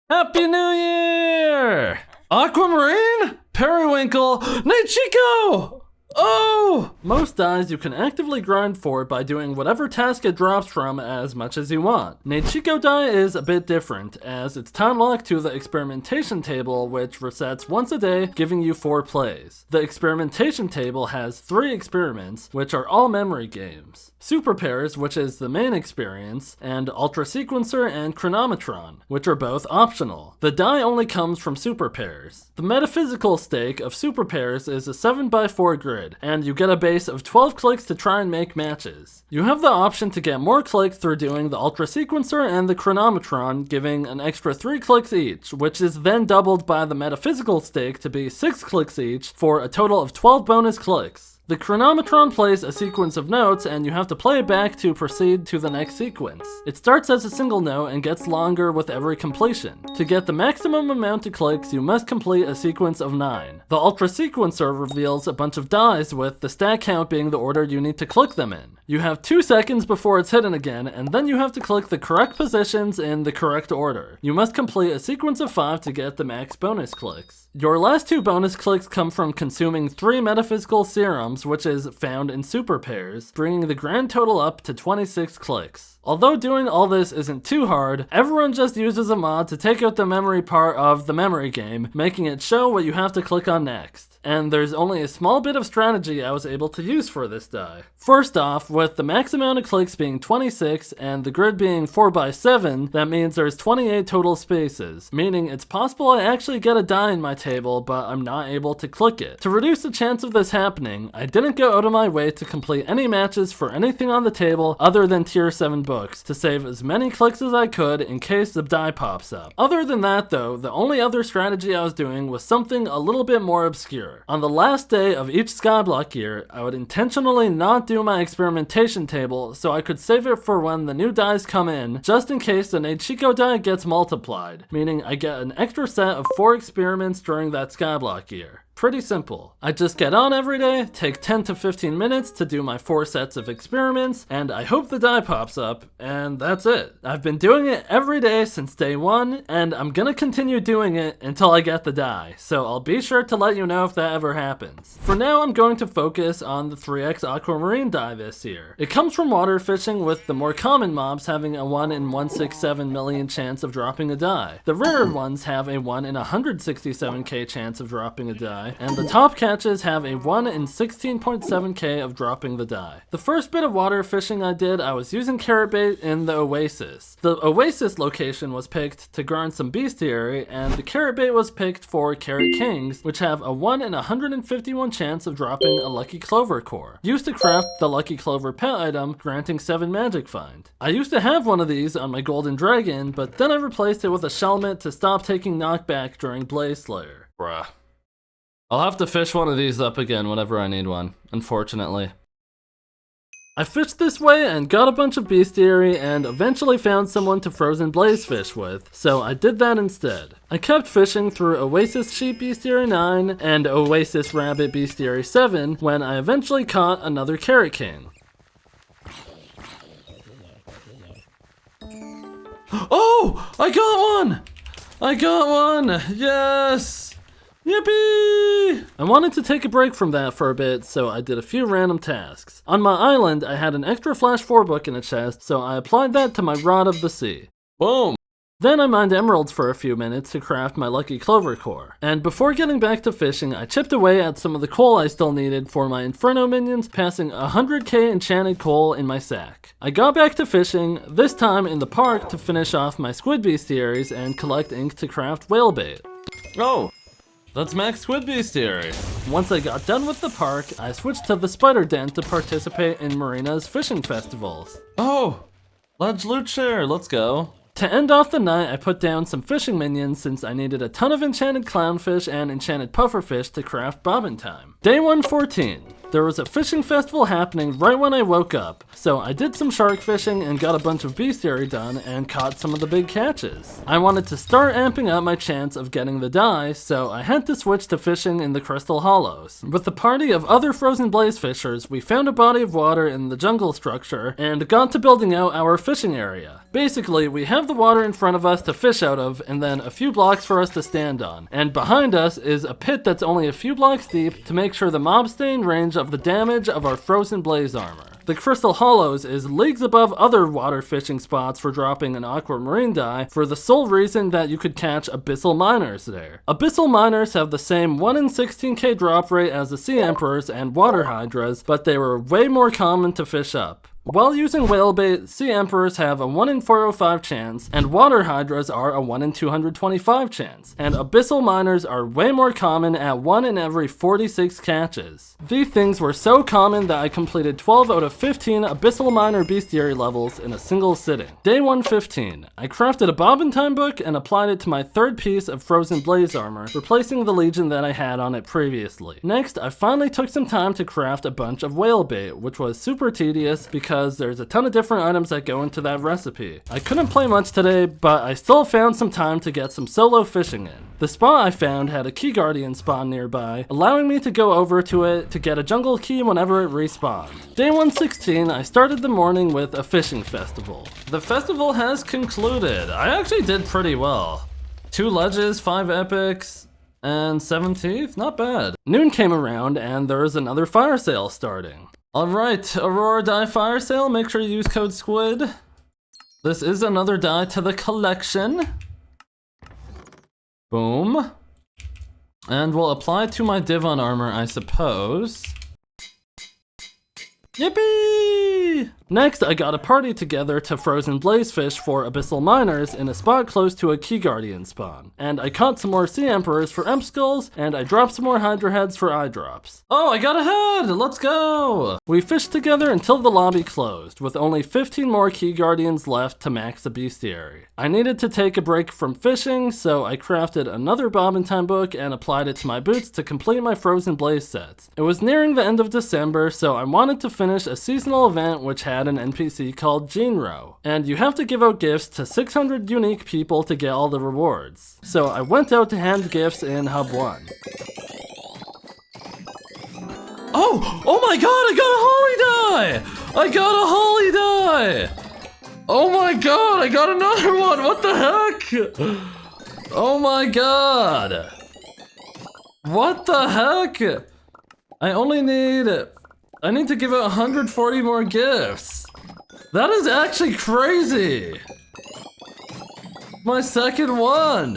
Happy New Year! Aquamarine? Periwinkle? Nichiko! Oh! Most dyes you can actively grind for by doing whatever task it drops from as much as you want. Nichiko dye is a bit different, as it's time locked to the experimentation table, which resets once a day, giving you 4 plays. The experimentation table has 3 experiments, which are all memory games. Super Pairs, which is the main experience, and Ultra Sequencer and Chronometron, which are both optional. The dye only comes from Super Pairs. The metaphysical stake of Super Pairs is a 7x4 grid, and you get a base of 12 clicks to try and make matches. You have the option to get more clicks through doing the Ultra Sequencer and the Chronometron, giving an extra 3 clicks each, which is then doubled by the metaphysical stake to be 6 clicks each for a total of 12 bonus clicks. The Chronometron plays a sequence of notes and you have to play it back to proceed to the next sequence. It starts as a single note and gets longer with every completion. To get the maximum amount of clicks, you must complete a sequence of 9. The Ultra Sequencer reveals a bunch of dies with the stack count being the order you need to click them in. You have 2 seconds before it's hidden again, and then you have to click the correct positions in the correct order. You must complete a sequence of 5 to get the max bonus clicks. Your last 2 bonus clicks come from consuming 3 metaphysical serums, which is found in Super Pairs, bringing the grand total up to 26 clicks. Although doing all this isn't too hard, everyone just uses a mod to take out the memory part of the memory game, making it show what you have to click on next. And there's only a small bit of strategy I was able to use for this die. First off, with the max amount of clicks being 26 and the grid being 4x7, that means there's 28 total spaces, meaning it's possible I actually get a die in my table, but I'm not able to click it. To reduce the chance of this happening, I didn't go out of my way to complete any matches for anything on the table other than tier 7 books, to save as many clicks as I could in case the die pops up. Other than that though, the only other strategy I was doing was something a little bit more obscure. On the last day of each Skyblock year, I would intentionally not do my experimentation table so I could save it for when the new dies come in, just in case the Nichiko die gets multiplied, meaning I get an extra set of 4 experiments during that Skyblock year. Pretty simple. I just get on every day, take 10 to 15 minutes to do my 4 sets of experiments, and I hope the die pops up, and that's it. I've been doing it every day since day 1, and I'm gonna continue doing it until I get the die, so I'll be sure to let you know if that ever happens. For now, I'm going to focus on the 3x aquamarine die this year. It comes from water fishing, with the more common mobs having a 1 in 167 million chance of dropping a die. The rarer ones have a 1 in 167k chance of dropping a die, and the top catches have a 1 in 16.7k of dropping the die. The first bit of water fishing I did, I was using carrot bait in the Oasis. The Oasis location was picked to garner some bestiary, and the carrot bait was picked for carrot kings, which have a 1 in 151 chance of dropping a lucky clover core. Used to craft the lucky clover pet item, granting 7 magic find. I used to have one of these on my golden dragon, but then I replaced it with a shelmet to stop taking knockback during Blaze Slayer. Bruh. I'll have to fish one of these up again whenever I need one, unfortunately. I fished this way and got a bunch of bestiary and eventually found someone to frozen blaze fish with, so I did that instead. I kept fishing through Oasis Sheep Bestiary 9 and Oasis Rabbit Bestiary 7 when I eventually caught another Carrot King. Oh! I got one! I got one! Yes! Yippee! I wanted to take a break from that for a bit, so I did a few random tasks. On my island, I had an extra Flash 4 book in a chest, so I applied that to my Rod of the Sea. Boom! Then I mined emeralds for a few minutes to craft my lucky clover core. And before getting back to fishing, I chipped away at some of the coal I still needed for my Inferno minions, passing 100k enchanted coal in my sack. I got back to fishing, this time in the park to finish off my squid bestiaries and collect ink to craft whale bait. Oh! That's max squid bestiary. Once I got done with the park, I switched to the spider den to participate in Marina's fishing festivals. Oh! Ledge loot share, let's go. To end off the night, I put down some fishing minions since I needed a ton of enchanted clownfish and enchanted pufferfish to craft bobbin time. Day 114. There was a fishing festival happening right when I woke up, so I did some shark fishing and got a bunch of bestiary done and caught some of the big catches. I wanted to start amping up my chance of getting the die, so I had to switch to fishing in the Crystal Hollows. With a party of other frozen blaze fishers, we found a body of water in the jungle structure and got to building out our fishing area. Basically, we have the water in front of us to fish out of, and then a few blocks for us to stand on. And behind us is a pit that's only a few blocks deep to make sure the mobs stay in range of the damage of our frozen blaze armor. The Crystal Hollows is leagues above other water fishing spots for dropping an aquamarine die for the sole reason that you could catch abyssal miners there. Abyssal miners have the same 1 in 16k drop rate as the sea emperors and water hydras, but they were way more common to fish up. While using whale bait, sea emperors have a 1 in 405 chance, and water hydras are a 1 in 225 chance, and abyssal miners are way more common at 1 in every 46 catches. These things were so common that I completed 12 out of 15 abyssal miner bestiary levels in a single sitting. Day 115. I crafted a bobbin time book and applied it to my third piece of frozen blaze armor, replacing the legion that I had on it previously. Next, I finally took some time to craft a bunch of whale bait, which was super tedious because there's a ton of different items that go into that recipe. I couldn't play much today, but I still found some time to get some solo fishing in. The spot I found had a key guardian spawn nearby, allowing me to go over to it to get a jungle key whenever it respawned. Day 116, I started the morning with a fishing festival. The festival has concluded. I actually did pretty well. 2 ledges, 5 epics, and 7 teeth, not bad. Noon came around and there was another fire sale starting. Alright, Aurora die fire sale, make sure you use code SQUID. This is another die to the collection. Boom. And we'll apply to my Divon armor, I suppose. Yippee! Next, I got a party together to frozen blazefish for abyssal miners in a spot close to a key guardian spawn. And I caught some more sea emperors for emp skulls, and I dropped some more hydra heads for eye drops. Oh, I got a head! Let's go! We fished together until the lobby closed, with only 15 more key guardians left to max the bestiary. I needed to take a break from fishing, so I crafted another bobbin time book and applied it to my boots to complete my frozen blaze sets. It was nearing the end of December, so I wanted to finish a seasonal event which had an NPC called Jinro, and you have to give out gifts to 600 unique people to get all the rewards. So I went out to hand gifts in Hub 1. Oh my god, I got a holy die! I got a holy die! Oh my god, I got another one! What the heck? Oh my god! What the heck? I need to give out 140 more gifts. That is actually crazy! My second one!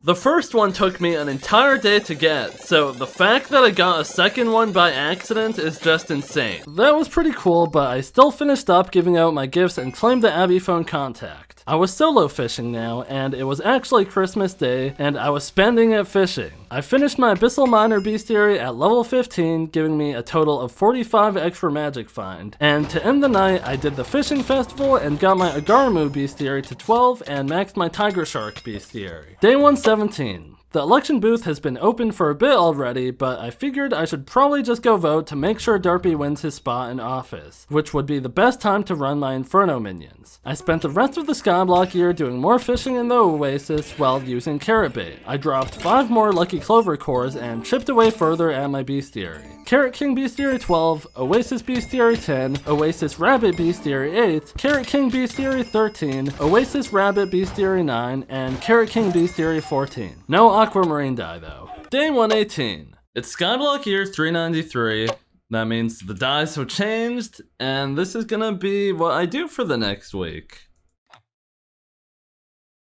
The first one took me an entire day to get, so the fact that I got a second one by accident is just insane. That was pretty cool, but I still finished up giving out my gifts and claimed the Abby phone contact. I was solo fishing now, and it was actually Christmas Day, and I was spending it fishing. I finished my Abyssal Miner Bestiary at level 15, giving me a total of 45 extra magic find. And to end the night, I did the fishing festival and got my Agaramu Bestiary to 12 and maxed my Tiger Shark Bestiary. Day 117. The election booth has been open for a bit already, but I figured I should probably just go vote to make sure Derpy wins his spot in office, which would be the best time to run my Inferno minions. I spent the rest of the Skyblock year doing more fishing in the Oasis while using carrot bait. I dropped 5 more Lucky Clover cores and chipped away further at my Bestiary. Carrot King Bestiary 12, Oasis Bestiary 10, Oasis Rabbit Bestiary 8, Carrot King Bestiary 13, Oasis Rabbit Bestiary 9, and Carrot King Bestiary 14. No Aquamarine die though. Day 118. It's Skyblock year 393. That means the dies have changed, and this is gonna be what I do for the next week.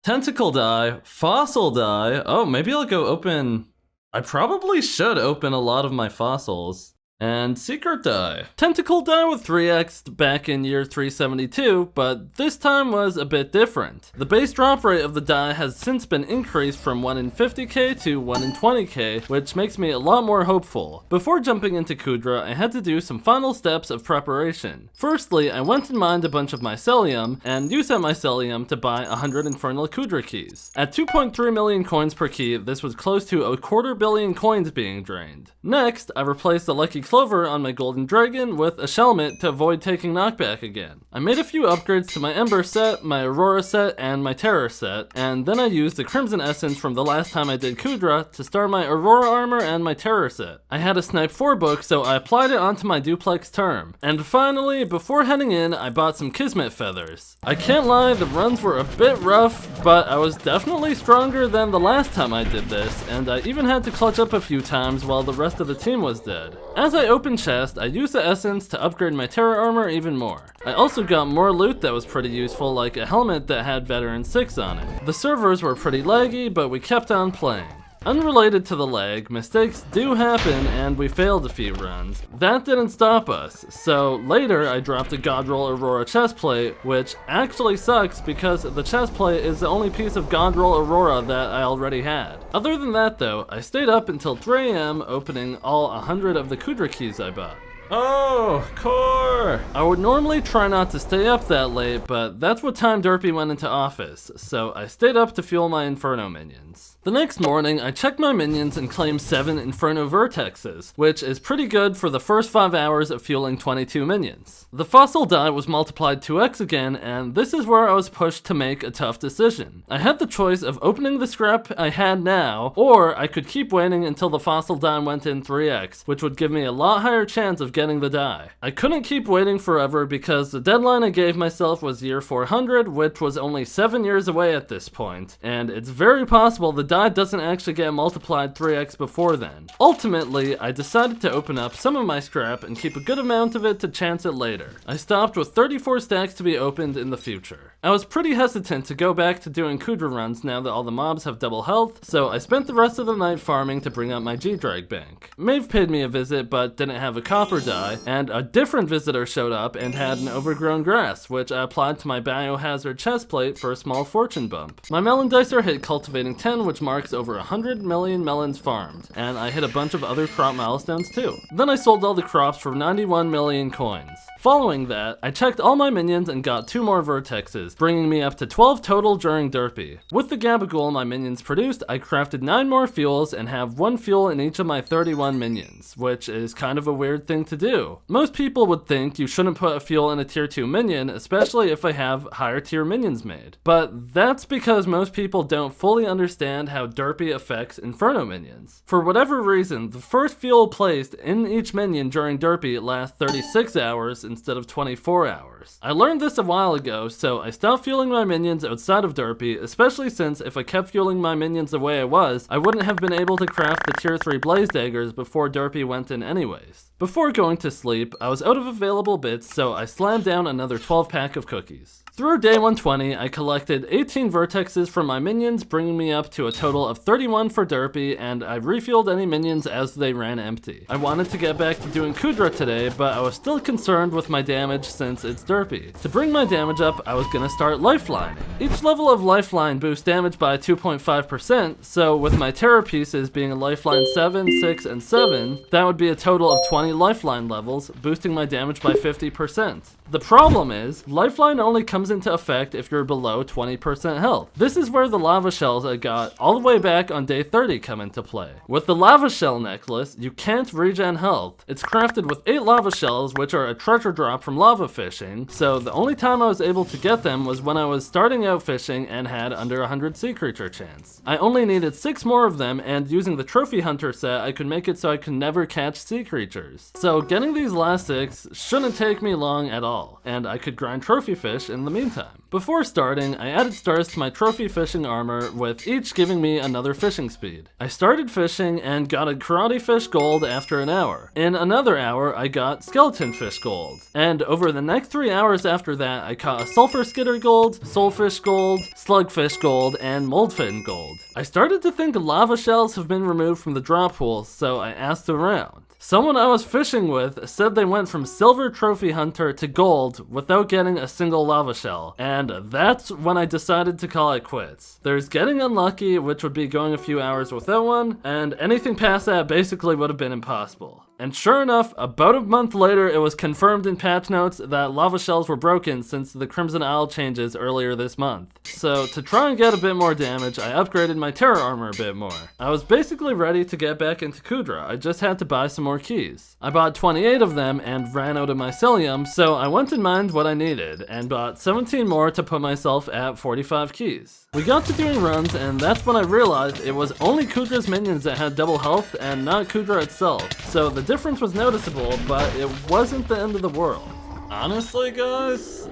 Tentacle die, fossil die. Oh, maybe I'll go open... I probably should open a lot of my fossils. And secret die. Tentacle die with 3x back in year 372, but this time was a bit different. The base drop rate of the die has since been increased from 1 in 50k to 1 in 20k, which makes me a lot more hopeful. Before jumping into Kudra, I had to do some final steps of preparation. Firstly, I went and mined a bunch of mycelium, and used that mycelium to buy 100 Infernal Kudra keys. At 2.3 million coins per key, this was close to a $250 million coins being drained. Next, I replaced the Lucky Clover on my Golden Dragon with a Shelmet to avoid taking knockback again. I made a few upgrades to my Ember set, my Aurora set, and my Terror set, and then I used the Crimson Essence from the last time I did Kudra to start my Aurora armor and my Terror set. I had a Snipe 4 book, so I applied it onto my Duplex Term. And finally, before heading in, I bought some Kismet feathers. I can't lie, the runs were a bit rough, but I was definitely stronger than the last time I did this, and I even had to clutch up a few times while the rest of the team was dead. As I opened chest, I used the essence to upgrade my Terror armor even more. I also got more loot that was pretty useful, like a helmet that had Veteran 6 on it. The servers were pretty laggy, but we kept on playing. Unrelated to the lag, mistakes do happen and we failed a few runs. That didn't stop us, so later I dropped a Godroll Aurora chestplate, which actually sucks because the chestplate is the only piece of Godroll Aurora that I already had. Other than that though, I stayed up until 3 AM opening all 100 of the Kudra keys I bought. Oh, core! I would normally try not to stay up that late, but that's what time Derpy went into office, so I stayed up to fuel my Inferno minions. The next morning, I checked my minions and claimed 7 Inferno Vertexes, which is pretty good for the first 5 hours of fueling 22 minions. The fossil die was multiplied 2x again, and this is where I was pushed to make a tough decision. I had the choice of opening the scrap I had now, or I could keep waiting until the fossil die went in 3x, which would give me a lot higher chance of getting the die. I couldn't keep waiting forever because the deadline I gave myself was year 400, which was only 7 years away at this point, and it's very possible the die doesn't actually get multiplied 3x before then. Ultimately, I decided to open up some of my scrap and keep a good amount of it to chance it later. I stopped with 34 stacks to be opened in the future. I was pretty hesitant to go back to doing Kudra runs now that all the mobs have double health, so I spent the rest of the night farming to bring up my G-Drag bank. Maeve paid me a visit but didn't have a copper die, and a different visitor showed up and had an overgrown grass, which I applied to my biohazard chestplate for a small fortune bump. My melon dicer hit cultivating 10, which marks over 100 million melons farmed, and I hit a bunch of other crop milestones too. Then I sold all the crops for 91 million coins. Following that, I checked all my minions and got 2 more vertexes, bringing me up to 12 total during Derpy. With the Gabagool my minions produced, I crafted 9 more fuels and have 1 fuel in each of my 31 minions, which is kind of a weird thing to to do. Most people would think you shouldn't put a fuel in a tier 2 minion, especially if I have higher tier minions made. But that's because most people don't fully understand how derpy affects Inferno minions. For whatever reason, the first fuel placed in each minion during derpy lasts 36 hours instead of 24 hours. I learned this a while ago, so I stopped fueling my minions outside of derpy, especially since if I kept fueling my minions the way I was, I wouldn't have been able to craft the tier 3 blaze daggers before derpy went in anyways. Before going to sleep, I was out of available bits, so I slammed down another 12 pack of cookies. Through day 120, I collected 18 vertexes from my minions, bringing me up to a total of 31 for derpy, and I refueled any minions as they ran empty. I wanted to get back to doing Kudra today, but I was still concerned with my damage since it's derpy. To bring my damage up, I was gonna start lifelining. Each level of lifeline boosts damage by 2.5%, so with my terror pieces being a lifeline 7, 6, and 7, that would be a total of 20 lifeline levels, boosting my damage by 50%. The problem is, lifeline only comes into effect if you're below 20% health. This is where the lava shells I got all the way back on day 30 come into play. With the lava shell necklace, you can't regen health. It's crafted with 8 lava shells, which are a treasure drop from lava fishing, so the only time I was able to get them was when I was starting out fishing and had under 100 sea creature chance. I only needed 6 more of them, and using the trophy hunter set, I could make it so I could never catch sea creatures. So getting these last 6 shouldn't take me long at all, and I could grind trophy fish in the meantime. Before starting, I added stars to my trophy fishing armor, with each giving me another fishing speed. I started fishing and got a karate fish gold after an hour. In another hour, I got skeleton fish gold. And over the next 3 hours after that, I caught a sulfur skitter gold, soulfish gold, slugfish gold, and moldfin gold. I started to think lava shells have been removed from the drop pool, so I asked around. Someone I was fishing with said they went from silver trophy hunter to gold without getting a single lava shell, and that's when I decided to call it quits. There's getting unlucky, which would be going a few hours without one, and anything past that basically would have been impossible. And sure enough, about a month later, it was confirmed in patch notes that lava shells were broken since the Crimson Isle changes earlier this month. So to try and get a bit more damage, I upgraded my terror armor a bit more. I was basically ready to get back into Kudra, I just had to buy some more keys. I bought 28 of them and ran out of mycelium, so I went and mined what I needed, and bought 17 more to put myself at 45 keys. We got to doing runs, and that's when I realized it was only Kudra's minions that had double health and not Kudra itself. So the difference was noticeable, but it wasn't the end of the world. Honestly, guys,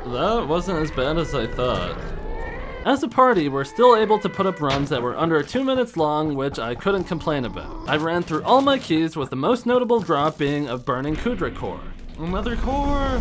that wasn't as bad as I thought. As a party, we're still able to put up runs that were under 2 minutes long, which I couldn't complain about. I ran through all my keys, with the most notable drop being a burning Kudra core. Another core!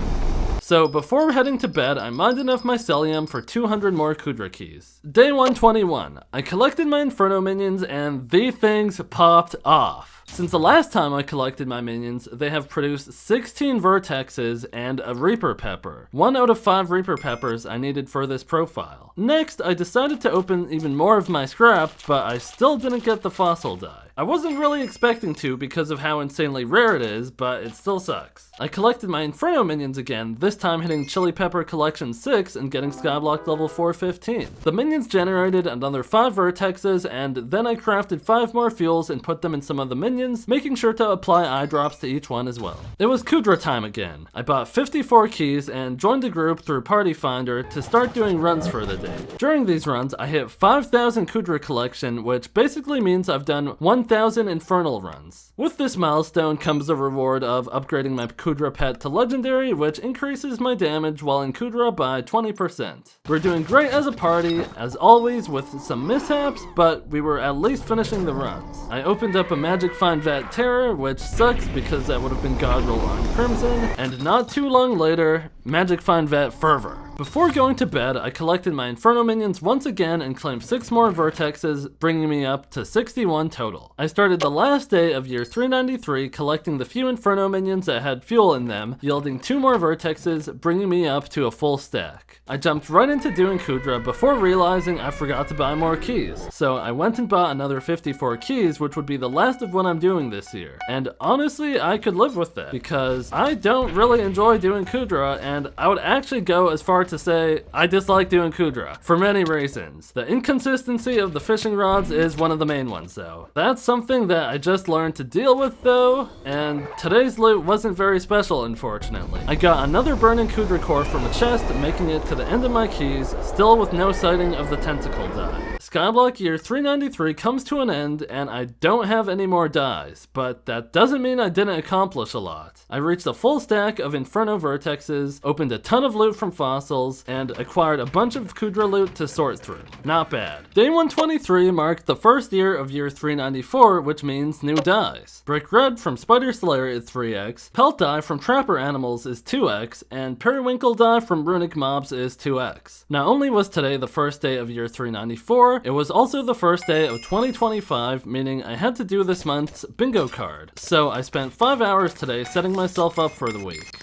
So before heading to bed, I mined enough mycelium for 200 more Kudra keys. Day 121, I collected my Inferno minions and the things popped off. Since the last time I collected my minions, they have produced 16 vertexes and a Reaper Pepper. 1 out of 5 Reaper Peppers I needed for this profile. Next, I decided to open even more of my scrap, but I still didn't get the fossil die. I wasn't really expecting to because of how insanely rare it is, but it still sucks. I collected my Inferno minions again, this time hitting Chili Pepper Collection 6 and getting Skyblock level 415. The minions generated another 5 vertexes, and then I crafted 5 more fuels and put them in some of the minions, making sure to apply eye drops to each one as well. It was Kudra time again. I bought 54 keys and joined a group through Party Finder to start doing runs for the day. During these runs, I hit 5,000 Kudra collection, which basically means I've done 1,000 Infernal runs. With this milestone comes the reward of upgrading my Kudra pet to legendary, which increases my damage while in Kudra by 20%. We're doing great as a party, as always with some mishaps, but we were at least finishing the runs. I opened up a Magic Find Vat Terror, which sucks because that would have been God Roll on Crimson, and not too long later, Magic Find Vat Fervor. Before going to bed, I collected my Inferno minions once again and claimed 6 more vertexes, bringing me up to 61 total. I started the last day of year 393 collecting the few Inferno minions that had fuel in them, yielding 2 more vertexes, bringing me up to a full stack. I jumped right into doing Kudra before realizing I forgot to buy more keys, so I went and bought another 54 keys, which would be the last of what I'm doing this year. And honestly, I could live with that, because I don't really enjoy doing Kudra, and I would actually go as far hard to say, I dislike doing Kudra, for many reasons. The inconsistency of the fishing rods is one of the main ones though. That's something that I just learned to deal with though, and today's loot wasn't very special unfortunately. I got another burning Kudra core from a chest, making it to the end of my keys, still with no sighting of the tentacle die. Skyblock year 393 comes to an end and I don't have any more dies, but that doesn't mean I didn't accomplish a lot. I reached a full stack of Inferno vertexes, opened a ton of loot from fossils, and acquired a bunch of Kudra loot to sort through. Not bad. Day 123 marked the first year of year 394, which means new dies. Brick Red from Spider Slayer is 3x, Pelt die from Trapper Animals is 2x, and Periwinkle die from Runic Mobs is 2x. Not only was today the first day of year 394, it was also the first day of 2025, meaning I had to do this month's bingo card. So I spent 5 hours today setting myself up for the week.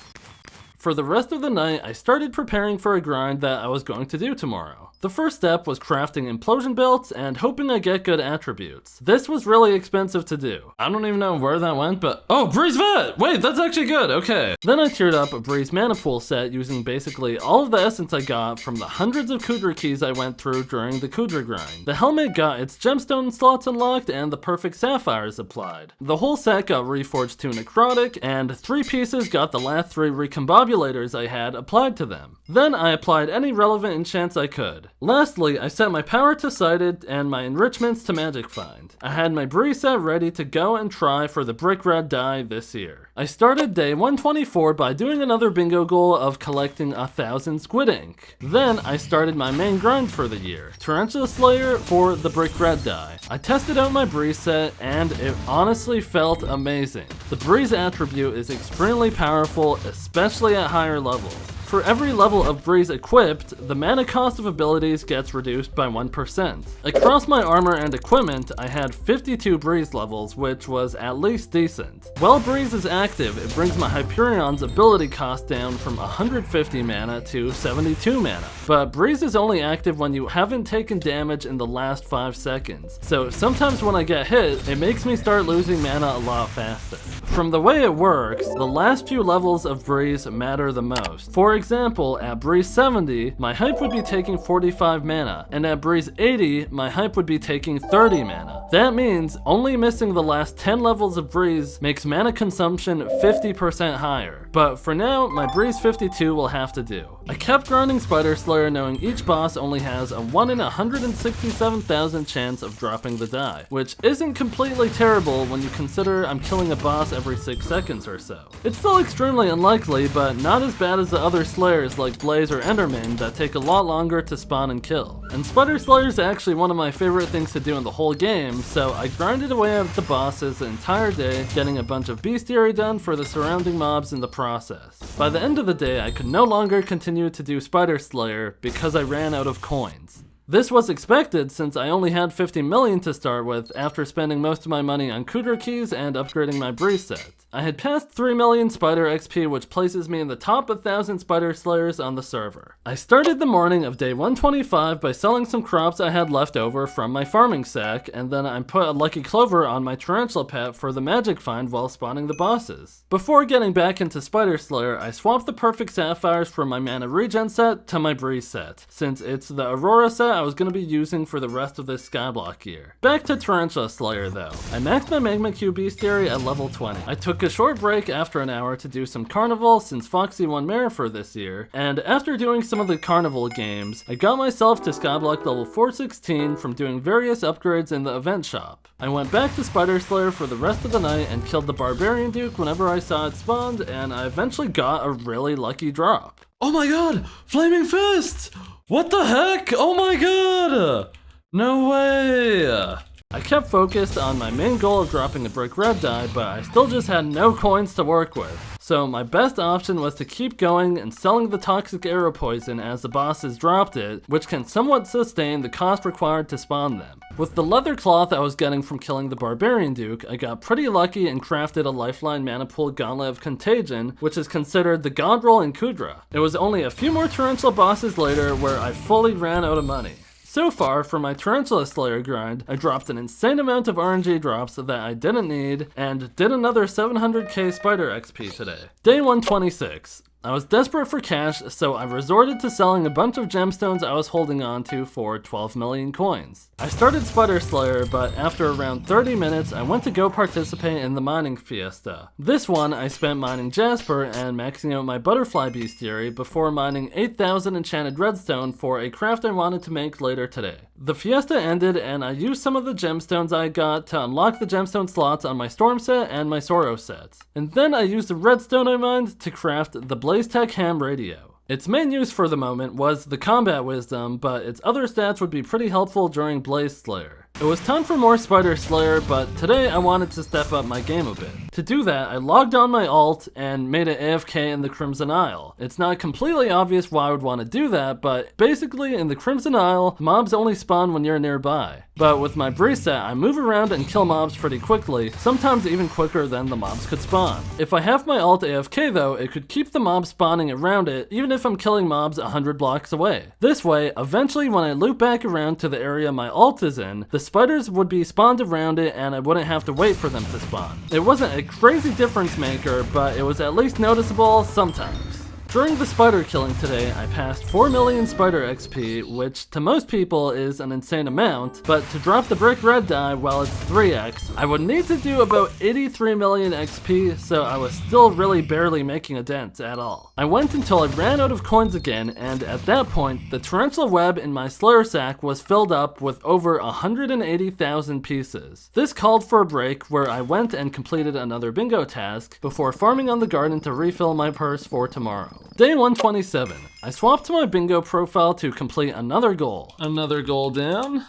For the rest of the night, I started preparing for a grind that I was going to do tomorrow. The first step was crafting implosion belts and hoping I get good attributes. This was really expensive to do. I don't even know where that went, but oh, Breeze Vet! Wait, that's actually good, okay. Then I tiered up a Breeze Mana Pool set using basically all of the essence I got from the hundreds of Kudra keys I went through during the Kudra grind. The helmet got its gemstone slots unlocked and the perfect sapphires applied. The whole set got reforged to necrotic, and 3 pieces got the last 3 recombobulators I had applied to them. Then I applied any relevant enchants I could. Lastly, I set my power to sighted and my enrichments to magic find. I had my Bree set ready to go and try for the Brick Red die this year. I started day 124 by doing another bingo goal of collecting 1,000 squid ink. Then I started my main grind for the year, Tarantula Slayer for the Brick Red die. I tested out my Breeze set and it honestly felt amazing. The Breeze attribute is extremely powerful, especially at higher levels. For every level of Breeze equipped, the mana cost of abilities gets reduced by 1%. Across my armor and equipment, I had 52 Breeze levels, which was at least decent. While Breeze is active, it brings my Hyperion's ability cost down from 150 mana to 72 mana. But Breeze is only active when you haven't taken damage in the last 5 seconds, so sometimes when I get hit, it makes me start losing mana a lot faster. From the way it works, the last few levels of Breeze matter the most. For example, at Breeze 70, my hype would be taking 45 mana, and at Breeze 80, my hype would be taking 30 mana. That means only missing the last 10 levels of Breeze makes mana consumption 50% higher. But for now, my Breeze 52 will have to do. I kept grinding Spider Slayer knowing each boss only has a 1 in 167,000 chance of dropping the die, which isn't completely terrible when you consider I'm killing a boss every 6 seconds or so. It's still extremely unlikely, but not as bad as the other Slayers like Blaze or Enderman that take a lot longer to spawn and kill. And Spider Slayer is actually one of my favorite things to do in the whole game, so I grinded away at the bosses the entire day, getting a bunch of bestiary done for the surrounding mobs in the process. By the end of the day, I could no longer continue to do Spider Slayer because I ran out of coins. This was expected since I only had 50 million to start with after spending most of my money on Kudra keys and upgrading my Breeze set. I had passed 3 million Spider XP, which places me in the top 1,000 Spider Slayers on the server. I started the morning of day 125 by selling some crops I had left over from my farming sack, and then I put a Lucky Clover on my Tarantula pet for the magic find while spawning the bosses. Before getting back into Spider Slayer, I swapped the perfect sapphires from my mana regen set to my Breeze set, since it's the Aurora set I was going to be using for the rest of this Skyblock year. Back to Tarantula Slayer though. I maxed my Magma Q bestiary at level 20. I took a short break after an hour to do some carnival since Foxy won Mare for this year, and after doing some of the carnival games, I got myself to Skyblock level 416 from doing various upgrades in the event shop. I went back to Spider Slayer for the rest of the night and killed the Barbarian Duke whenever I saw it spawned, and I eventually got a really lucky drop. Oh my god! Flaming Fist! What the heck? Oh my god! No way! I kept focused on my main goal of dropping a Brick Red die, but I still just had no coins to work with. So my best option was to keep going and selling the toxic arrow poison as the bosses dropped it, which can somewhat sustain the cost required to spawn them. With the leather cloth I was getting from killing the Barbarian Duke, I got pretty lucky and crafted a lifeline mana pool Gauntlet of Contagion, which is considered the god roll in Kudra. It was only a few more Tarantula bosses later where I fully ran out of money. So far, for my Tarantula Slayer grind, I dropped an insane amount of RNG drops that I didn't need, and did another 700k Spider XP today. Day 126. I was desperate for cash, so I resorted to selling a bunch of gemstones I was holding on to for 12 million coins. I started Spider Slayer, but after around 30 minutes, I went to go participate in the mining fiesta. This one, I spent mining Jasper and maxing out my butterfly bestiary before mining 8,000 enchanted redstone for a craft I wanted to make later today. The fiesta ended and I used some of the gemstones I got to unlock the gemstone slots on my Storm set and my Soro sets. And then I used the redstone I mined to craft the BlazeTech ham radio. Its main use for the moment was the combat wisdom, but its other stats would be pretty helpful during Blaze Slayer. It was time for more Spider Slayer, but today I wanted to step up my game a bit. To do that, I logged on my alt and made it AFK in the Crimson Isle. It's not completely obvious why I would want to do that, but basically in the Crimson Isle, mobs only spawn when you're nearby. But with my Breeze set, I move around and kill mobs pretty quickly, sometimes even quicker than the mobs could spawn. If I have my alt AFK though, it could keep the mobs spawning around it even if I'm killing mobs 100 blocks away. This way, eventually when I loop back around to the area my alt is in, the spiders would be spawned around it and I wouldn't have to wait for them to spawn. It wasn't a crazy difference maker, but it was at least noticeable sometimes. During the spider killing today, I passed 4 million spider XP, which to most people is an insane amount, but to drop the brick red die, well, it's 3x, I would need to do about 83 million XP, so I was still really barely making a dent at all. I went until I ran out of coins again, and at that point, the tarantula web in my Slayer sack was filled up with over 180,000 pieces. This called for a break where I went and completed another bingo task before farming on the garden to refill my purse for tomorrow. Day 127. I swapped to my bingo profile to complete another goal. Another goal down.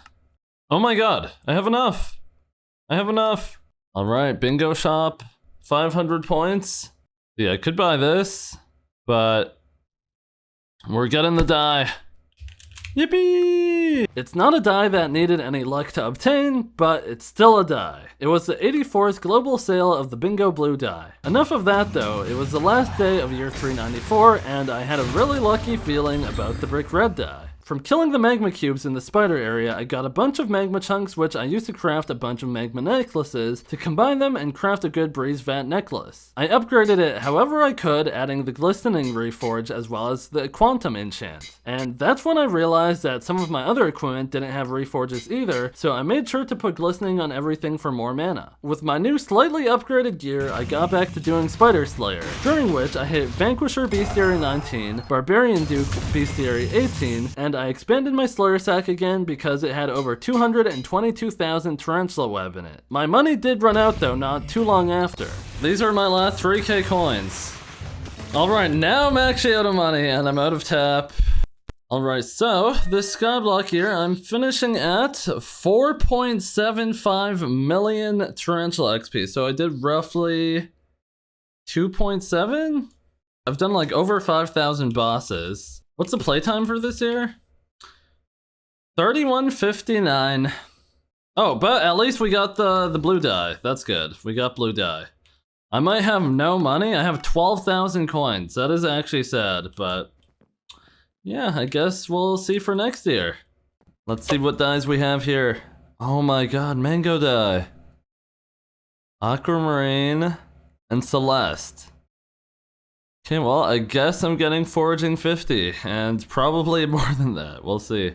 Oh my god, I have enough. I have enough. All right, bingo shop, 500 points. Yeah, I could buy this, but we're getting the die. Yippee! It's not a die that needed any luck to obtain, but it's still a die. It was the 84th global sale of the bingo blue die. Enough of that though, it was the last day of year 394 and I had a really lucky feeling about the brick red die. From killing the magma cubes in the spider area, I got a bunch of magma chunks which I used to craft a bunch of magma necklaces to combine them and craft a good breeze vat necklace. I upgraded it however I could, adding the glistening reforge as well as the quantum enchant. And that's when I realized that some of my other equipment didn't have reforges either, so I made sure to put glistening on everything for more mana. With my new slightly upgraded gear, I got back to doing Spider Slayer, during which I hit Vanquisher Bestiary 19, Barbarian Duke Bestiary 18, and I expanded my Slayer sack again because it had over 222,000 tarantula web in it. My money did run out though not too long after. These are my last 3k coins. Alright, now I'm actually out of money and I'm out of tap. Alright, so this Skyblock here, I'm finishing at 4.75 million tarantula XP. So I did roughly 2.7? I've done like over 5,000 bosses. What's the playtime for this year? 31:59. Oh, but at least we got the blue die. That's good. We got blue die. I might have no money. I have 12,000 coins. That is actually sad, but yeah, I guess we'll see for next year. Let's see what dies we have here. Oh my god, mango die. Aquamarine and Celeste. Okay, well, I guess I'm getting Foraging 50, and probably more than that. We'll see.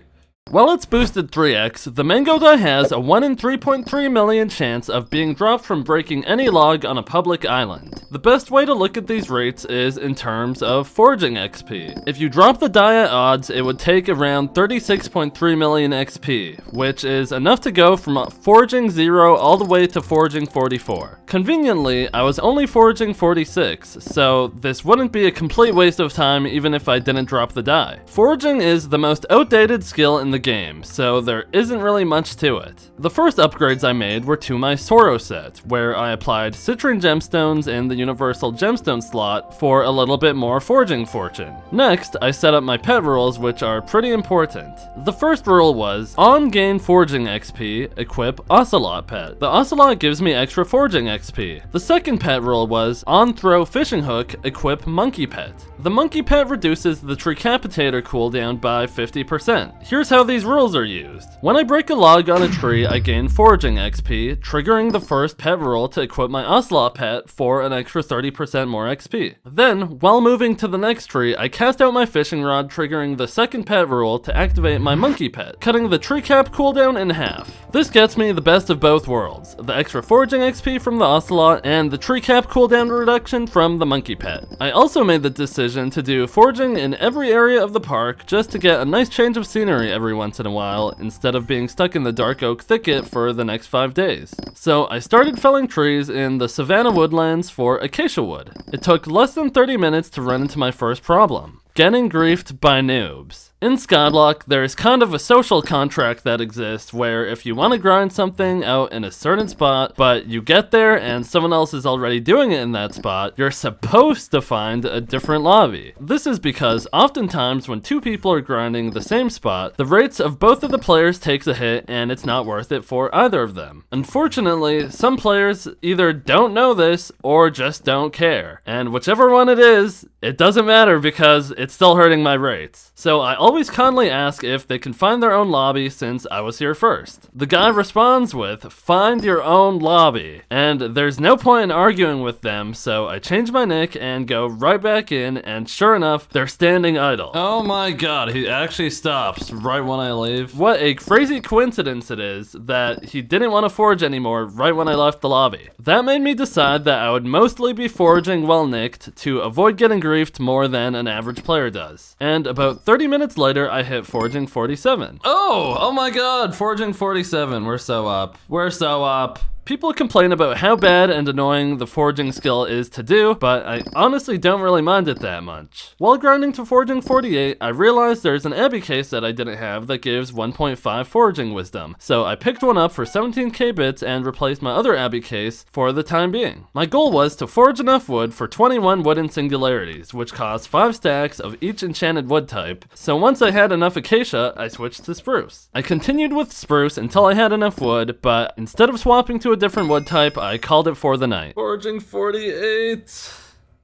While it's boosted 3x, the mango die has a 1 in 3.3 million chance of being dropped from breaking any log on a public island. The best way to look at these rates is in terms of foraging XP. If you drop the die at odds, it would take around 36.3 million XP, which is enough to go from foraging 0 all the way to foraging 44. Conveniently, I was only foraging 46, so this wouldn't be a complete waste of time even if I didn't drop the die. Foraging is the most outdated skill in the game, so there isn't really much to it. The first upgrades I made were to my Soro set, where I applied citrine gemstones in the universal gemstone slot for a little bit more foraging fortune. Next, I set up my pet rules, which are pretty important. The first rule was, on gain foraging XP, equip Ocelot pet. The Ocelot gives me extra foraging XP. The second pet rule was, on throw fishing hook, equip monkey pet. The monkey pet reduces the Tricapitator cooldown by 50%. Here's how these rules are used. When I break a log on a tree, I gain Foraging XP, triggering the first pet rule to equip my Ocelot pet for an extra 30% more XP. Then, while moving to the next tree, I cast out my fishing rod, triggering the second pet rule to activate my monkey pet, cutting the tree cap cooldown in half. This gets me the best of both worlds, the extra Foraging XP from the Ocelot and the tree cap cooldown reduction from the monkey pet. I also made the decision to do foraging in every area of the park just to get a nice change of scenery every once in a while, instead of being stuck in the dark oak thicket for the next 5 days. So I started felling trees in the savanna woodlands for acacia wood. It took less than 30 minutes to run into my first problem: getting griefed by noobs. In Skyblock, there is kind of a social contract that exists where if you want to grind something out in a certain spot, but you get there and someone else is already doing it in that spot, you're supposed to find a different lobby. This is because oftentimes when two people are grinding the same spot, the rates of both of the players takes a hit and it's not worth it for either of them. Unfortunately, some players either don't know this or just don't care. And whichever one it is, it doesn't matter because it's still hurting my rates. So I always kindly ask if they can find their own lobby since I was here first. The guy responds with, "Find your own lobby." And there's no point in arguing with them, so I change my nick and go right back in, and sure enough, they're standing idle. Oh my god, he actually stops right when I leave. What a crazy coincidence it is that he didn't want to forage anymore right when I left the lobby. That made me decide that I would mostly be foraging while nicked to avoid getting griefed more than an average player does. And about 30 minutes later, I hit Foraging 47. Oh my god, Foraging 47, we're so up. We're so up. People complain about how bad and annoying the foraging skill is to do, but I honestly don't really mind it that much. While grinding to Foraging 48, I realized there's an Abbey case that I didn't have that gives 1.5 foraging wisdom, so I picked one up for 17k bits and replaced my other Abbey case for the time being. My goal was to forage enough wood for 21 wooden singularities, which cost 5 stacks of each enchanted wood type, so once I had enough acacia, I switched to spruce. I continued with spruce until I had enough wood, but instead of swapping to a different wood type, I called it for the night. Foraging 48.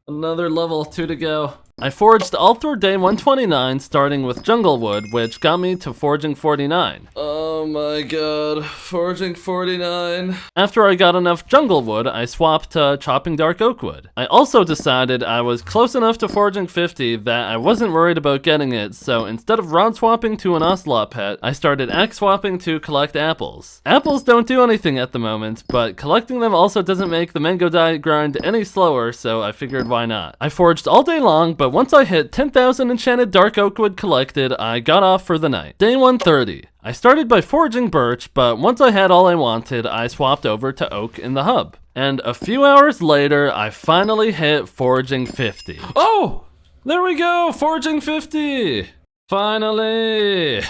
Another level 2 to go. I foraged all through day 129, starting with jungle wood, which got me to Foraging 49. Oh my god, Foraging 49. After I got enough jungle wood, I swapped to chopping dark oak wood. I also decided I was close enough to Foraging 50 that I wasn't worried about getting it, so instead of rod swapping to an Ocelot pet, I started axe swapping to collect apples. Apples don't do anything at the moment, but collecting them also doesn't make the mango dye grind any slower, so I figured why not. I foraged all day long, but once I hit 10,000 enchanted dark oak wood collected, I got off for the night. Day 130. I started by foraging birch, but once I had all I wanted, I swapped over to oak in the hub. And a few hours later, I finally hit Foraging 50. Oh! There we go! Foraging 50! Finally!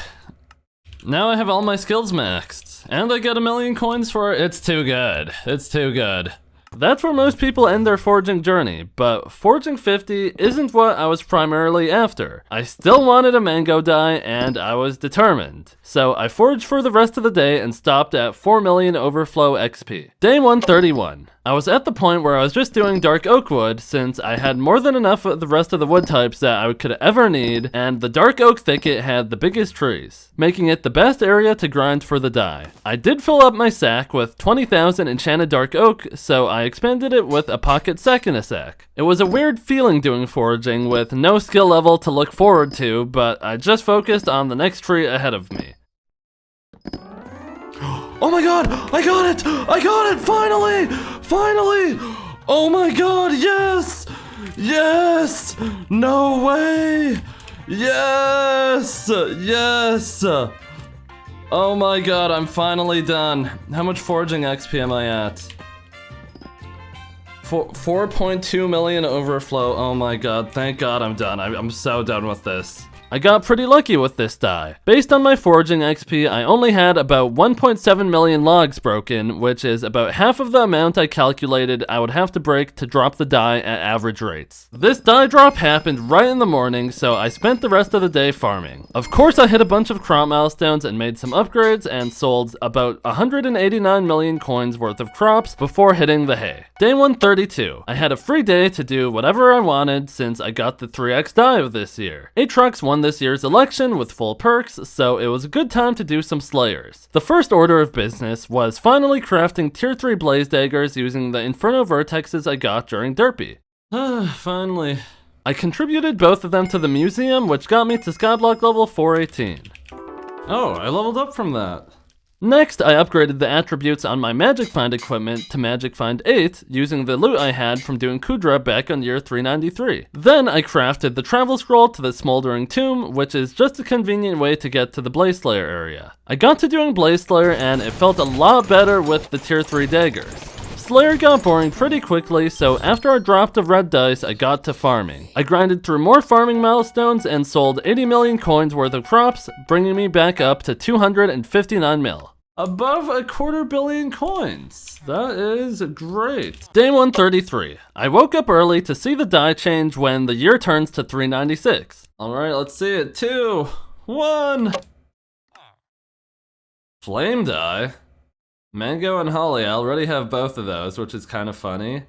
Now I have all my skills maxed. And I get 1,000,000 coins for it. It's too good. It's too good. That's where most people end their foraging journey, but Foraging 50 isn't what I was primarily after. I still wanted a mango dye, and I was determined. So I foraged for the rest of the day and stopped at 4 million overflow XP. Day 131. I was at the point where I was just doing dark oak wood since I had more than enough of the rest of the wood types that I could ever need, and the dark oak thicket had the biggest trees, making it the best area to grind for the dye. I did fill up my sack with 20,000 enchanted dark oak, so I expanded it with a pocket sack in a sack. It was a weird feeling doing foraging with no skill level to look forward to, but I just focused on the next tree ahead of me. Oh my god! I got it! I got it! Finally! Finally! Oh my god, yes! Yes! No way! Yes! Yes! Oh my god, I'm finally done. How much foraging XP am I at? 4.2 million overflow. Oh my god, thank god I'm done. I'm so done with this. I got pretty lucky with this dye. Based on my foraging XP, I only had about 1.7 million logs broken, which is about half of the amount I calculated I would have to break to drop the dye at average rates. This dye drop happened right in the morning, so I spent the rest of the day farming. Of course, I hit a bunch of crop milestones and made some upgrades and sold about 189 million coins worth of crops before hitting the hay. Day 132. I had a free day to do whatever I wanted since I got the 3x dye of this year. Aatrox won this year's election with full perks, so it was a good time to do some slayers. The first order of business was finally crafting tier 3 blaze daggers using the Inferno vertexes I got during Derpy. Finally. I contributed both of them to the museum, which got me to Skyblock level 418. Oh, I leveled up from that. Next, I upgraded the attributes on my Magic Find equipment to Magic Find 8 using the loot I had from doing Kudra back on year 393. Then I crafted the travel scroll to the Smoldering Tomb, which is just a convenient way to get to the Blaze Slayer area. I got to doing Blaze Slayer and it felt a lot better with the tier 3 daggers. Slayer got boring pretty quickly, so after I dropped a red dice, I got to farming. I grinded through more farming milestones and sold 80 million coins worth of crops, bringing me back up to 259 mil. Above a $250 million coins. That is great. Day 133. I woke up early to see the die change when the year turns to 396. Alright, let's see it. 2, 1. Flame die? Mango and Holly, I already have both of those, which is kind of funny.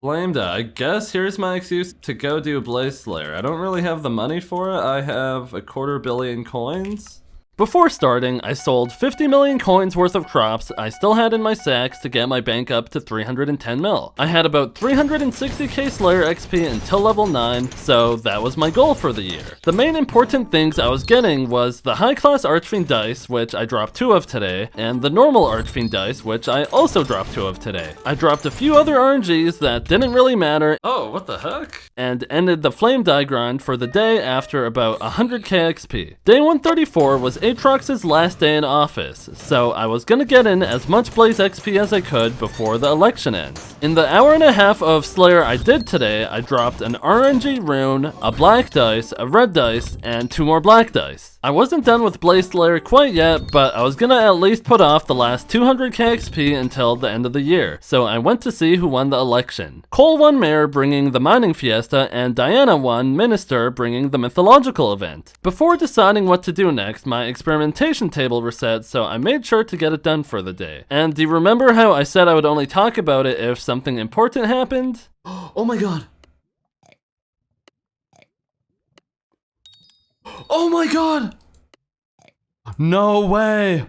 Flame die, I guess here's my excuse to go do Blaze Slayer. I don't really have the money for it. I have a $250 million coins. Before starting, I sold 50 million coins worth of crops I still had in my sacks to get my bank up to 310 mil. I had about 360k Slayer XP until level 9, so that was my goal for the year. The main important things I was getting was the high class Archfiend dice, which I dropped 2 of today, and the normal Archfiend dice, which I also dropped 2 of today. I dropped a few other RNGs that didn't really matter. Oh, what the heck? And ended the flame die grind for the day after about 100k XP. Day 134 was Aatrox's last day in office, so I was gonna get in as much Blaze XP as I could before the election ends. In the hour and a half of Slayer I did today, I dropped an RNG rune, a black dice, a red dice, and 2 more black dice. I wasn't done with Blaze Slayer quite yet, but I was gonna at least put off the last 200k XP until the end of the year, so I went to see who won the election. Cole won Mayor, bringing the Mining Fiesta, and Diana won Minister, bringing the mythological event. Before deciding what to do next, my experimentation table reset, so I made sure to get it done for the day. And do you remember how I said I would only talk about it if something important happened? Oh my god! Oh my god! No way!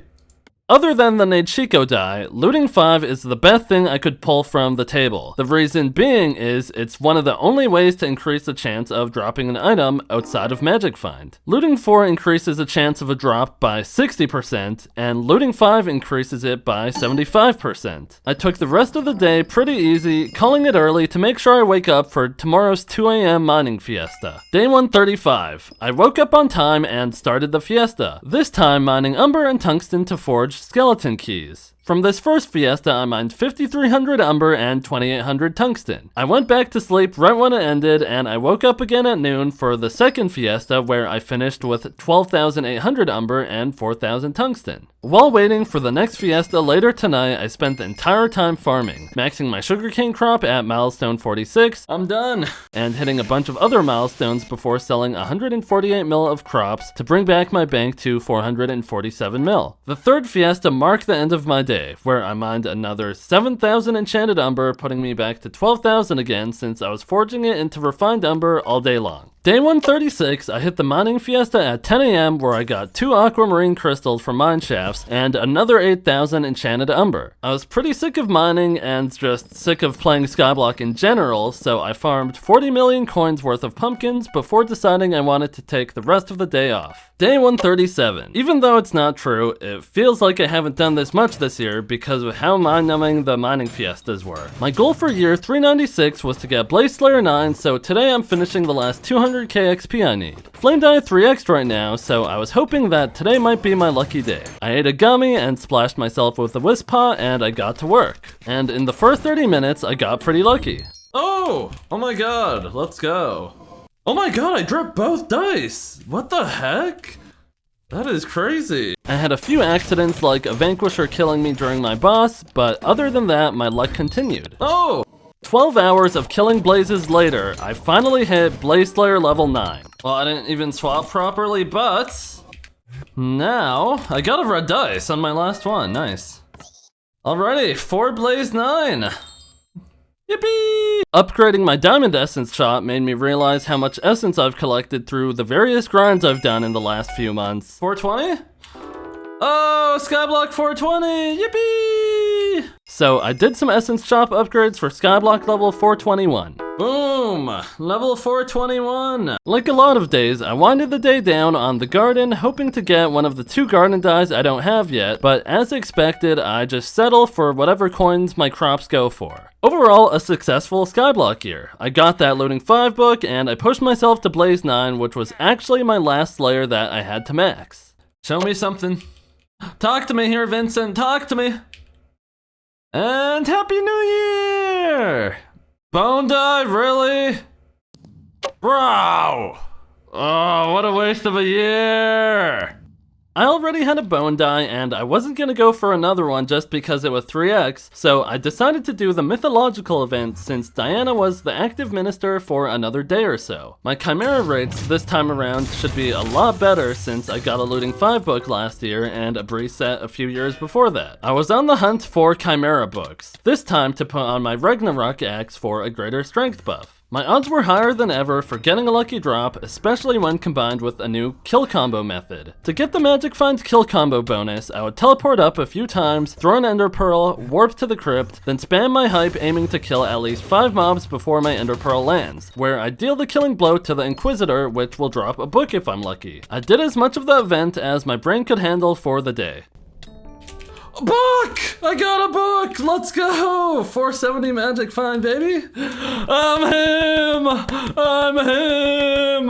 Other than the Nechiko die, looting 5 is the best thing I could pull from the table. The reason being is it's one of the only ways to increase the chance of dropping an item outside of Magic Find. Looting 4 increases the chance of a drop by 60%, and looting 5 increases it by 75%. I took the rest of the day pretty easy, calling it early to make sure I wake up for tomorrow's 2 AM mining fiesta. Day 135. I woke up on time and started the fiesta, this time mining umber and tungsten to forge skeleton keys. From this first fiesta, I mined 5,300 umber and 2,800 tungsten. I went back to sleep right when it ended, and I woke up again at noon for the second fiesta, where I finished with 12,800 umber and 4,000 tungsten. While waiting for the next fiesta later tonight, I spent the entire time farming, maxing my sugarcane crop at milestone 46, I'm done, and hitting a bunch of other milestones before selling 148 mil of crops to bring back my bank to 447 mil. The third fiesta marked the end of my day, where I mined another 7,000 enchanted umber, putting me back to 12,000 again since I was forging it into refined umber all day long. Day 136, I hit the mining fiesta at 10 AM where I got 2 aquamarine crystals from mine shafts and another 8,000 enchanted umber. I was pretty sick of mining and just sick of playing Skyblock in general, so I farmed 40 million coins worth of pumpkins before deciding I wanted to take the rest of the day off. Day 137. Even though it's not true, it feels like I haven't done this much this year because of how mind-numbing the mining fiestas were. My goal for year 396 was to get Blaze Slayer 9, so today I'm finishing the last 200k XP I need. Flame die 3x right now, so I was hoping that today might be my lucky day. I ate a gummy and splashed myself with a wisp pot and I got to work. And in the first 30 minutes, I got pretty lucky. Oh my god, let's go. Oh my god, I dropped both dice! What the heck? That is crazy. I had a few accidents like a vanquisher killing me during my boss, but other than that, my luck continued. 12 hours of killing blazes later, I finally hit Blaze Slayer level 9. Well, I didn't even swap properly, but now I got a red dice on my last one, nice. Alrighty, 4 Blaze 9. Yippee! Upgrading my diamond essence shop made me realize how much essence I've collected through the various grinds I've done in the last few months. 420? Oh, Skyblock 420! Yippee! So I did some essence shop upgrades for Skyblock level 421. Boom! Level 421! Like a lot of days, I winded the day down on the garden, hoping to get one of the 2 garden dyes I don't have yet, but as expected, I just settle for whatever coins my crops go for. Overall, a successful Skyblock year. I got that looting 5 book, and I pushed myself to Blaze 9, which was actually my last layer that I had to max. Show me something. Talk to me here, Vincent, talk to me! And Happy New Year! Bone dye, really? Bro! Oh, what a waste of a year! I already had a bone dye and I wasn't gonna go for another one just because it was 3x, so I decided to do the mythological event since Diana was the active minister for another day or so. My chimera rates this time around should be a lot better since I got a looting 5 book last year and a breeze set a few years before that. I was on the hunt for chimera books, this time to put on my Ragnarok axe for a greater strength buff. My odds were higher than ever for getting a lucky drop, especially when combined with a new kill combo method. To get the magic find kill combo bonus, I would teleport up a few times, throw an ender pearl, warp to the crypt, then spam my hype aiming to kill at least 5 mobs before my ender pearl lands, where I deal the killing blow to the inquisitor, which will drop a book if I'm lucky. I did as much of the event as my brain could handle for the day. Book! I got a book! Let's go! 470 magic find, baby! I'm him! I'm him!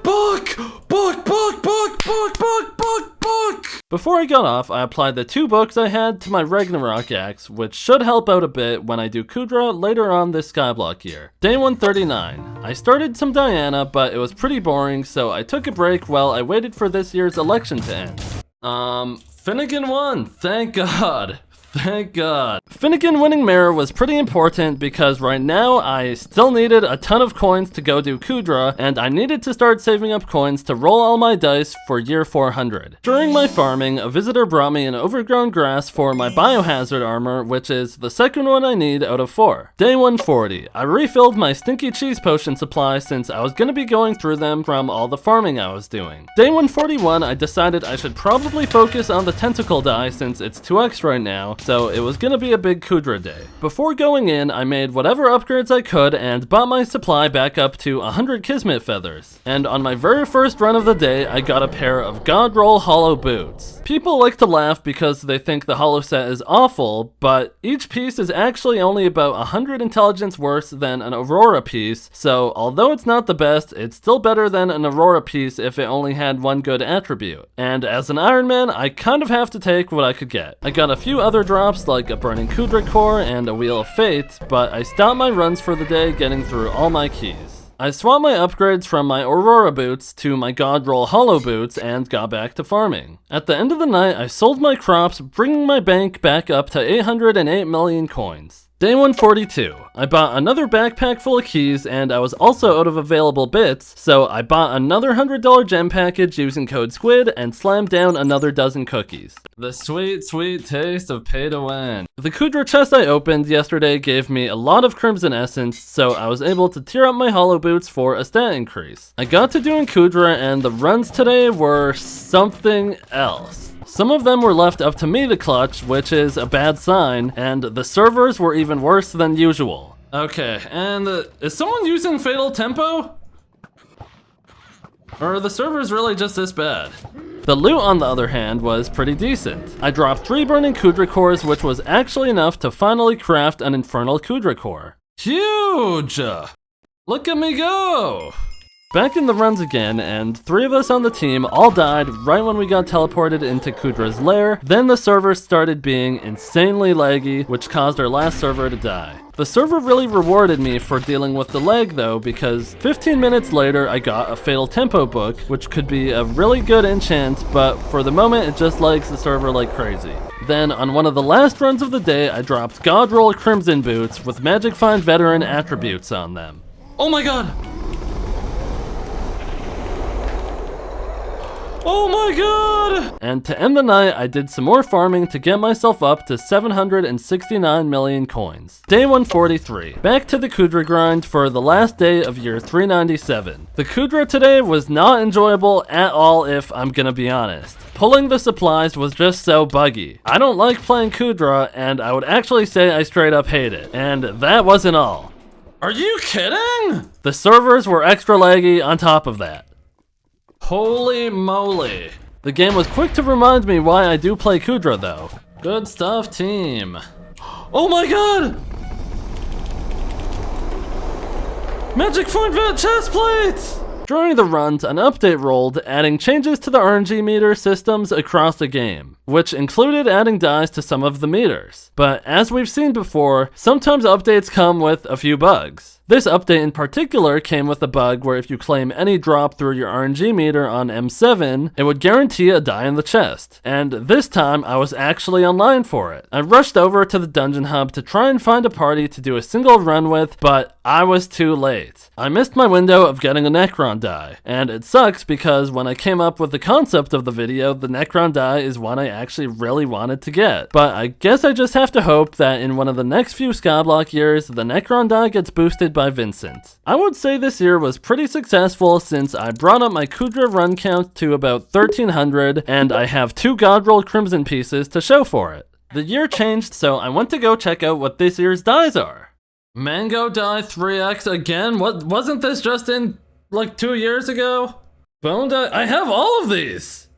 Book! Book! Book! Book! Book! Book! Book! Book! Before I got off, I applied the 2 books I had to my Ragnarok axe, which should help out a bit when I do Kudra later on this Skyblock year. Day 139. I started some Diana, but it was pretty boring, so I took a break while I waited for this year's election to end. Finnegan won, thank God. Thank God. Finnegan winning Mirror was pretty important because right now I still needed a ton of coins to go do Kudra, and I needed to start saving up coins to roll all my dice for year 400. During my farming, a visitor brought me an overgrown grass for my biohazard armor, which is the second one I need out of 4. Day 140. I refilled my stinky cheese potion supply since I was gonna be going through them from all the farming I was doing. Day 141, I decided I should probably focus on the tentacle die since it's 2x right now, so it was gonna be a big Kudra day. Before going in, I made whatever upgrades I could and bought my supply back up to 100 Kismet feathers. And on my very first run of the day, I got a pair of God Roll hollow boots. People like to laugh because they think the hollow set is awful, but each piece is actually only about 100 intelligence worse than an Aurora piece, so although it's not the best, it's still better than an Aurora piece if it only had one good attribute. And as an Iron Man, I kind of have to take what I could get. I got a few other drops like a Burning Kudra core and a Wheel of Fate, but I stopped my runs for the day getting through all my keys. I swapped my upgrades from my Aurora boots to my God Roll hollow boots and got back to farming. At the end of the night, I sold my crops, bringing my bank back up to 808 million coins. Day 142. I bought another backpack full of keys and I was also out of available bits, so I bought another $100 gem package using code SQUID and slammed down another dozen cookies. The sweet, sweet taste of pay to win. The Kudra chest I opened yesterday gave me a lot of crimson essence, so I was able to tier up my hollow boots for a stat increase. I got to doing Kudra and the runs today were something else. Some of them were left up to me to clutch, which is a bad sign, and the servers were even worse than usual. Okay, and is someone using Fatal Tempo? Or are the servers really just this bad? The loot, on the other hand, was pretty decent. I dropped 3 Burning Kudra cores, which was actually enough to finally craft an Infernal Kudra core. Huge! Look at me go! Back in the runs again, and 3 of us on the team all died right when we got teleported into Kudra's lair. Then the server started being insanely laggy, which caused our last server to die. The server really rewarded me for dealing with the lag though, because 15 minutes later I got a Fatal Tempo book, which could be a really good enchant, but for the moment it just lags the server like crazy. Then on one of the last runs of the day, I dropped God Roll Crimson boots with Magic Find Veteran attributes on them. Oh my god! Oh my god! And to end the night, I did some more farming to get myself up to 769 million coins. Day 143. Back to the Kudra grind for the last day of year 397. The Kudra today was not enjoyable at all if I'm gonna be honest. Pulling the supplies was just so buggy. I don't like playing Kudra, and I would actually say I straight up hate it. And that wasn't all. Are you kidding? The servers were extra laggy on top of that. Holy moly. The game was quick to remind me why I do play Kudra though. Good stuff, team. Oh my god! Magic Point Vet chest plates! During the runs, an update rolled adding changes to the RNG meter systems across the game, which included adding dies to some of the meters. But as we've seen before, sometimes updates come with a few bugs. This update in particular came with a bug where if you claim any drop through your RNG meter on M7, it would guarantee a die in the chest. And this time, I was actually online for it. I rushed over to the dungeon hub to try and find a party to do a single run with, but I was too late. I missed my window of getting a Necron die, and it sucks because when I came up with the concept of the video, the Necron die is one I actually really wanted to get. But I guess I just have to hope that in one of the next few Skyblock years, the Necron die gets boosted by Vincent. I would say this year was pretty successful since I brought up my Kudra run count to about 1300 and I have 2 Godroll Crimson pieces to show for it. The year changed, so I went to go check out what this year's dies are. Mango die 3x again? What, wasn't this just in like 2 years ago? Bone die, I have all of these!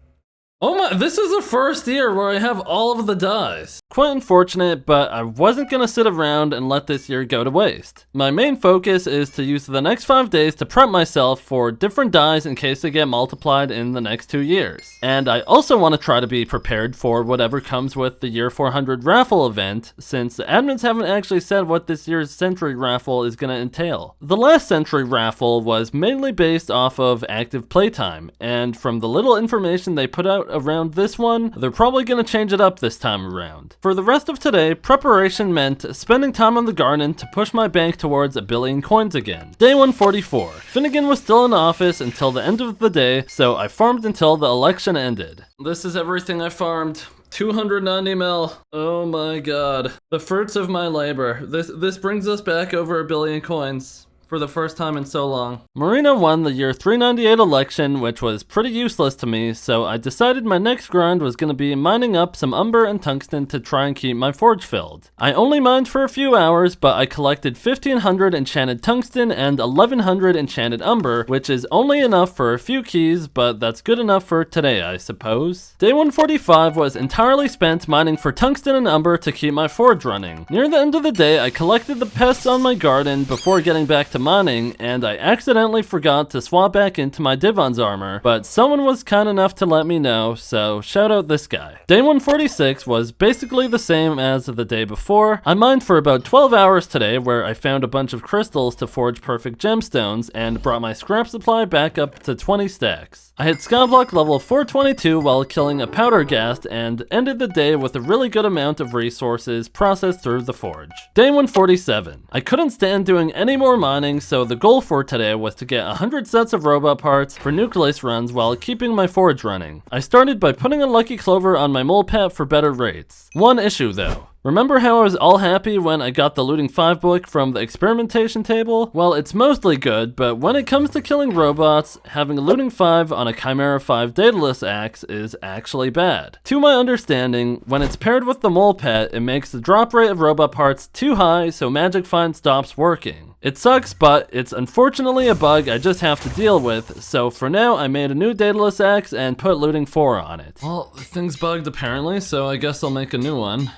Oh my, this is the first year where I have all of the dies. Quite unfortunate, but I wasn't gonna sit around and let this year go to waste. My main focus is to use the next 5 days to prep myself for different dies in case they get multiplied in the next 2 years. And I also want to try to be prepared for whatever comes with the year 400 raffle event, since the admins haven't actually said what this year's century raffle is gonna entail. The last century raffle was mainly based off of active playtime, and from the little information they put out around this one, they're probably gonna change it up this time around. For the rest of today, preparation meant spending time on the garden to push my bank towards 1 billion coins again. Day 144. Finnegan was still in office until the end of the day, so I farmed until the election ended. This is everything I farmed. 290 mil. Oh my god. The fruits of my labor. This brings us back over 1 billion coins. For the first time in so long. Marina won the year 398 election, which was pretty useless to me, so I decided my next grind was going to be mining up some umber and tungsten to try and keep my forge filled. I only mined for a few hours, but I collected 1500 enchanted tungsten and 1100 enchanted umber, which is only enough for a few keys, but that's good enough for today, I suppose. Day 145 was entirely spent mining for tungsten and umber to keep my forge running. Near the end of the day, I collected the pests on my garden before getting back to mining, and I accidentally forgot to swap back into my Divon's armor, but someone was kind enough to let me know, so shout out this guy. Day 146 was basically the same as the day before. I mined for about 12 hours today, where I found a bunch of crystals to forge perfect gemstones and brought my scrap supply back up to 20 stacks. I hit Skyblock level 422 while killing a powder ghast and ended the day with a really good amount of resources processed through the forge. Day 147. I couldn't stand doing any more mining, so the goal for today was to get 100 sets of robot parts for Nucleus runs while keeping my forge running. I started by putting a lucky clover on my mole pet for better rates. One issue though. Remember how I was all happy when I got the Looting 5 book from the Experimentation table? Well, it's mostly good, but when it comes to killing robots, having a Looting 5 on a Chimera 5 Daedalus axe is actually bad. To my understanding, when it's paired with the mole pet, it makes the drop rate of robot parts too high, so Magic Find stops working. It sucks, but it's unfortunately a bug I just have to deal with, so for now I made a new Daedalus axe and put Looting 4 on it. Well, things bugged apparently, so I guess I'll make a new one.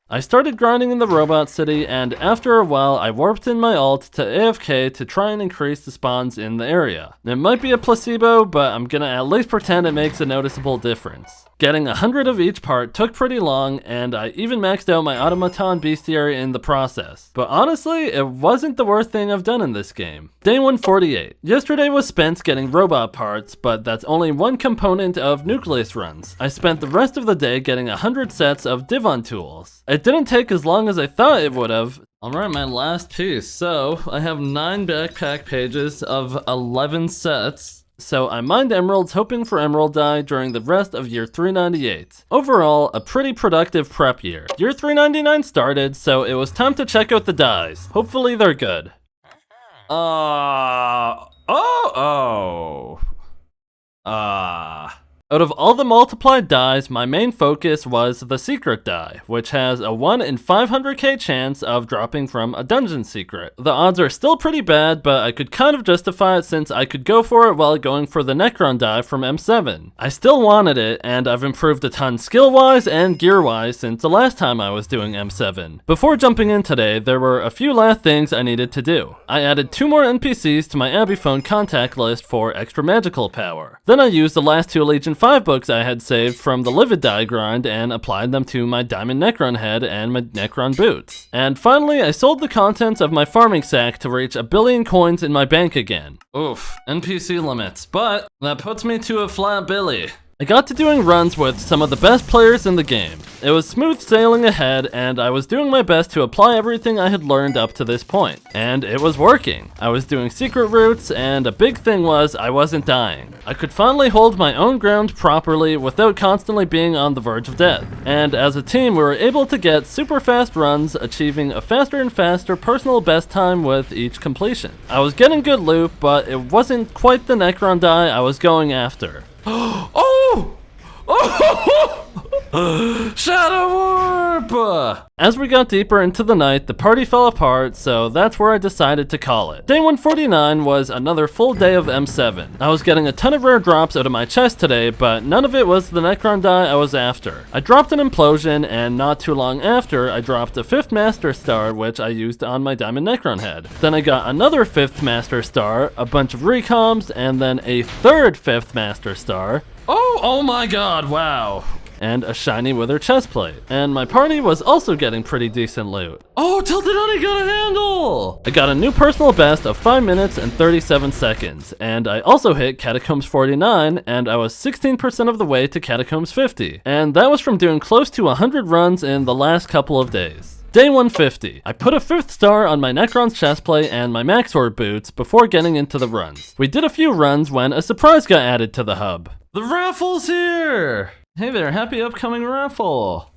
I started grinding in the robot city, and after a while I warped in my ult to AFK to try and increase the spawns in the area. It might be a placebo, but I'm gonna at least pretend it makes a noticeable difference. Getting 100 of each part took pretty long, and I even maxed out my automaton bestiary in the process. But honestly, it wasn't the worst thing I've done in this game. Day 148. Yesterday was spent getting robot parts, but that's only one component of Nucleus runs. I spent the rest of the day getting 100 sets of Divon tools. It didn't take as long as I thought it would have. Alright, my last piece. So, I have 9 backpack pages of 11 sets. So I mined emeralds hoping for emerald dye during the rest of year 398. Overall, a pretty productive prep year. Year 399 started, so it was time to check out the dyes. Hopefully they're good. Out of all the multiplied dyes, my main focus was the secret dye, which has a 1 in 500k chance of dropping from a dungeon secret. The odds are still pretty bad, but I could kind of justify it since I could go for it while going for the Necron dye from M7. I still wanted it, and I've improved a ton skill-wise and gear-wise since the last time I was doing M7. Before jumping in today, there were a few last things I needed to do. I added 2 more NPCs to my Abbey phone contact list for extra magical power. Then I used the last 2 Legion 5 books I had saved from the Livid Dye grind and applied them to my Diamond Necron head and my Necron boots. And finally, I sold the contents of my farming sack to reach 1 billion coins in my bank again. Oof, NPC limits, but that puts me to a flat billy. I got to doing runs with some of the best players in the game. It was smooth sailing ahead, and I was doing my best to apply everything I had learned up to this point. And it was working. I was doing secret routes, and a big thing was I wasn't dying. I could finally hold my own ground properly without constantly being on the verge of death. And as a team, we were able to get super fast runs, achieving a faster and faster personal best time with each completion. I was getting good loot, but it wasn't quite the Necron dye I was going after. Shadow Warp! As we got deeper into the night, the party fell apart, so that's where I decided to call it. Day 149 was another full day of M7. I was getting a ton of rare drops out of my chest today, but none of it was the Necron dye I was after. I dropped an implosion, and not too long after, I dropped a 5th Master Star, which I used on my Diamond Necron head. Then I got another 5th Master Star, a bunch of recoms, and then a 3rd 5th Master Star. Oh my god, wow. And a shiny wither chestplate. And my party was also getting pretty decent loot. Oh, Tilted Honey got a handle! I got a new personal best of 5 minutes and 37 seconds. And I also hit Catacombs 49, and I was 16% of the way to Catacombs 50. And that was from doing close to 100 runs in the last couple of days. Day 150. I put a 5th star on my Necron's chestplate and my Maxor boots before getting into the runs. We did a few runs when a surprise got added to the hub. The raffle's here! Hey there, happy upcoming raffle!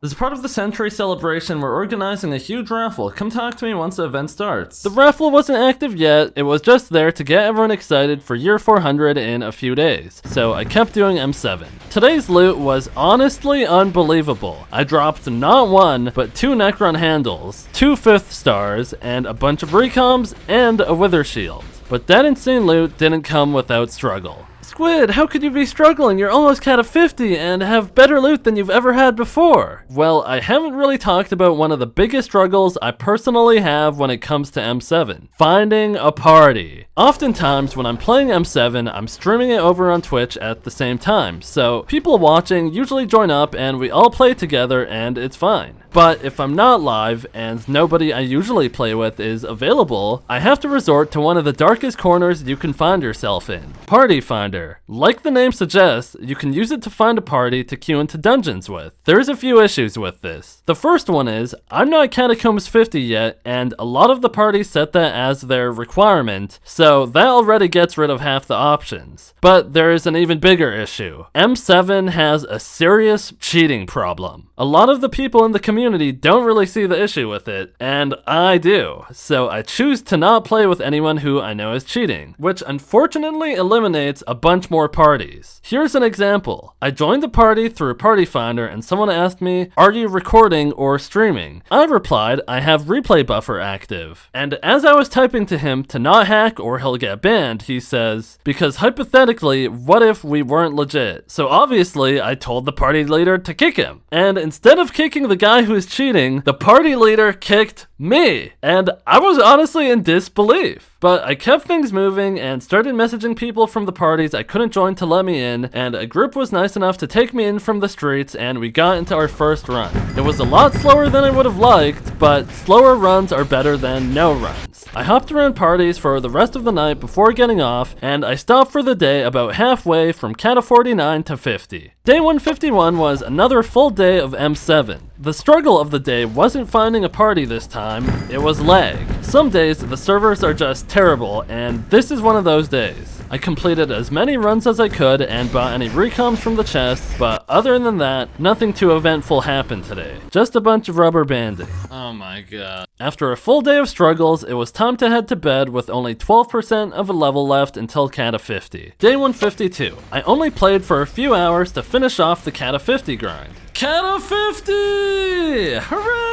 As part of the Century celebration, we're organizing a huge raffle. Come talk to me once the event starts. The raffle wasn't active yet, it was just there to get everyone excited for year 400 in a few days. So I kept doing M7. Today's loot was honestly unbelievable. I dropped not 1, but 2 Necron handles, 2 5th stars, and a bunch of recoms, and a wither shield. But that insane loot didn't come without struggle. Squid, how could you be struggling? You're almost cat of 50 and have better loot than you've ever had before. Well, I haven't really talked about one of the biggest struggles I personally have when it comes to M7. Finding a party. Oftentimes when I'm playing M7, I'm streaming it over on Twitch at the same time. So people watching usually join up and we all play together and it's fine. But if I'm not live and nobody I usually play with is available, I have to resort to one of the darkest corners you can find yourself in. Party Finder. Like the name suggests, you can use it to find a party to queue into dungeons with. There's a few issues with this. The first one is, I'm not Catacombs 50 yet, and a lot of the parties set that as their requirement, so that already gets rid of half the options. But there is an even bigger issue. M7 has a serious cheating problem. A lot of the people in the community don't really see the issue with it, and I do. So I choose to not play with anyone who I know is cheating, which unfortunately eliminates a bunch more parties. Here's an example. I joined a party through Party Finder and someone asked me, are you recording or streaming? I replied, I have replay buffer active. And as I was typing to him to not hack or he'll get banned, he says, because hypothetically, what if we weren't legit? So obviously I told the party leader to kick him. And instead of kicking the guy who's cheating, the party leader kicked me. And I was honestly in disbelief. But I kept things moving and started messaging people from the parties I couldn't join to let me in, and a group was nice enough to take me in from the streets and we got into our first run. It was a lot slower than I would have liked, but slower runs are better than no runs. I hopped around parties for the rest of the night before getting off, and I stopped for the day about halfway from Cata 49 to 50. Day 151 was another full day of M7. The struggle of the day wasn't finding a party this time, it was lag. Some days the servers are just terrible, and this is one of those days. I completed as many runs as I could and bought any recoms from the chests, but other than that, nothing too eventful happened today. Just a bunch of rubber banding. Oh my god. After a full day of struggles, it was time to head to bed with only 12% of a level left until Cata 50. Day 152. I only played for a few hours to finish off the Cata 50 grind. Cata 50! Hooray!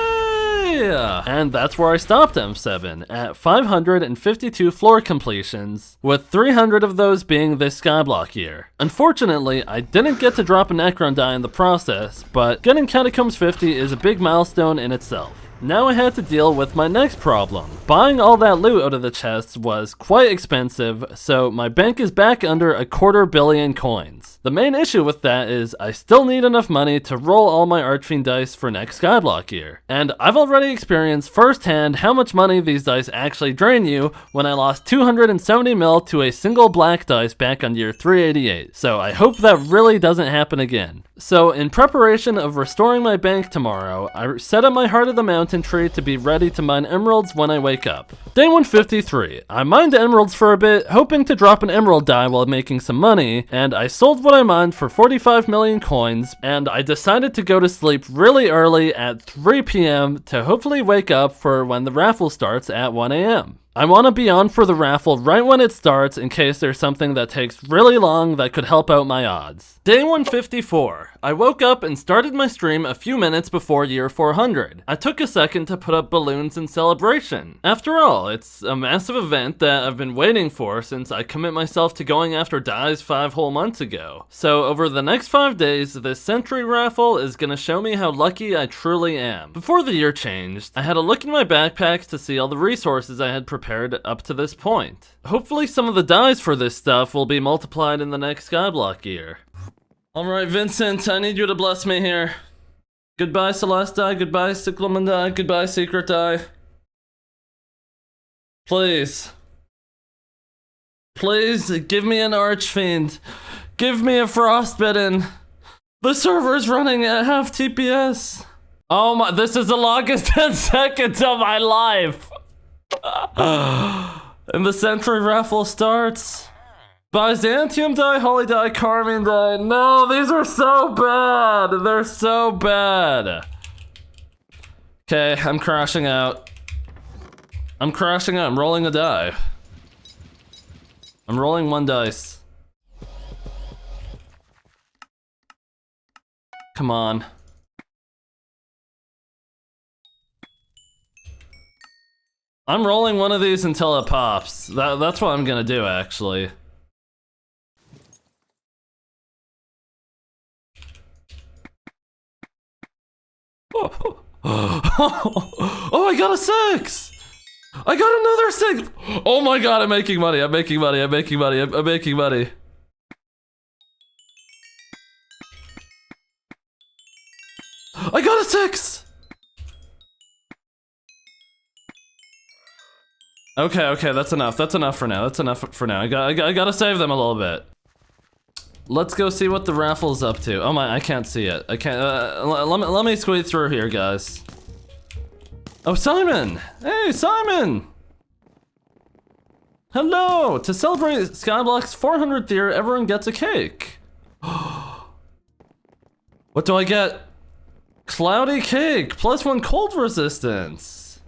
And that's where I stopped M7, at 552 floor completions, with 300 of those being this Skyblock year. Unfortunately, I didn't get to drop a Necron die in the process, but getting Catacombs 50 is a big milestone in itself. Now I had to deal with my next problem. Buying all that loot out of the chests was quite expensive, so my bank is back under a $250 million coins. The main issue with that is I still need enough money to roll all my Archfiend dice for next Skyblock year. And I've already experienced firsthand how much money these dice actually drain you when I lost 270 mil to a single black dice back on year 388. So I hope that really doesn't happen again. So in preparation of restoring my bank tomorrow, I set up my Heart of the Mountain tree to be ready to mine emeralds when I wake up. Day 153. I mined emeralds for a bit, hoping to drop an emerald die while making some money, and I sold what I mined for 45 million coins, and I decided to go to sleep really early at 3 p.m. to hopefully wake up for when the raffle starts at 1 a.m. I want to be on for the raffle right when it starts in case there's something that takes really long that could help out my odds. Day 154. I woke up and started my stream a few minutes before year 400. I took a second to put up balloons in celebration. After all, it's a massive event that I've been waiting for since I commit myself to going after dies 5 whole months ago. So over the next 5 days, this century raffle is gonna show me how lucky I truly am. Before the year changed, I had a look in my backpacks to see all the resources I had prepared up to this point. Hopefully some of the dies for this stuff will be multiplied in the next Skyblock year. Alright, Vincent, I need you to bless me here. Goodbye, Celeste die, goodbye, Cyclamen die, goodbye, Secret die. Please. Please, give me an Archfiend. Give me a Frostbitten. The server's running at half TPS. Oh my, this is the longest 10 seconds of my life. And the Century Raffle starts. Byzantium die, Holy die, Carmine die. No, these are so bad. They're so bad. Okay, I'm crashing out. I'm crashing out. I'm rolling a die. I'm rolling 1 dice. Come on. I'm rolling one of these until it pops. That's what I'm gonna do, actually. Oh, I got a 6! I got another 6! Oh my god, I'm making money, I'm making money, I'm making money, I'm making money. I got a 6! Okay, that's enough for now, that's enough for now. I gotta save them a little bit. Let's go see what the raffle's up to. Oh my, I can't see it. I can't, let me squeeze through here, guys. Oh, Simon! Hey, Simon! Hello! To celebrate Skyblock's 400th year, everyone gets a cake. What do I get? Cloudy cake, +1 cold resistance.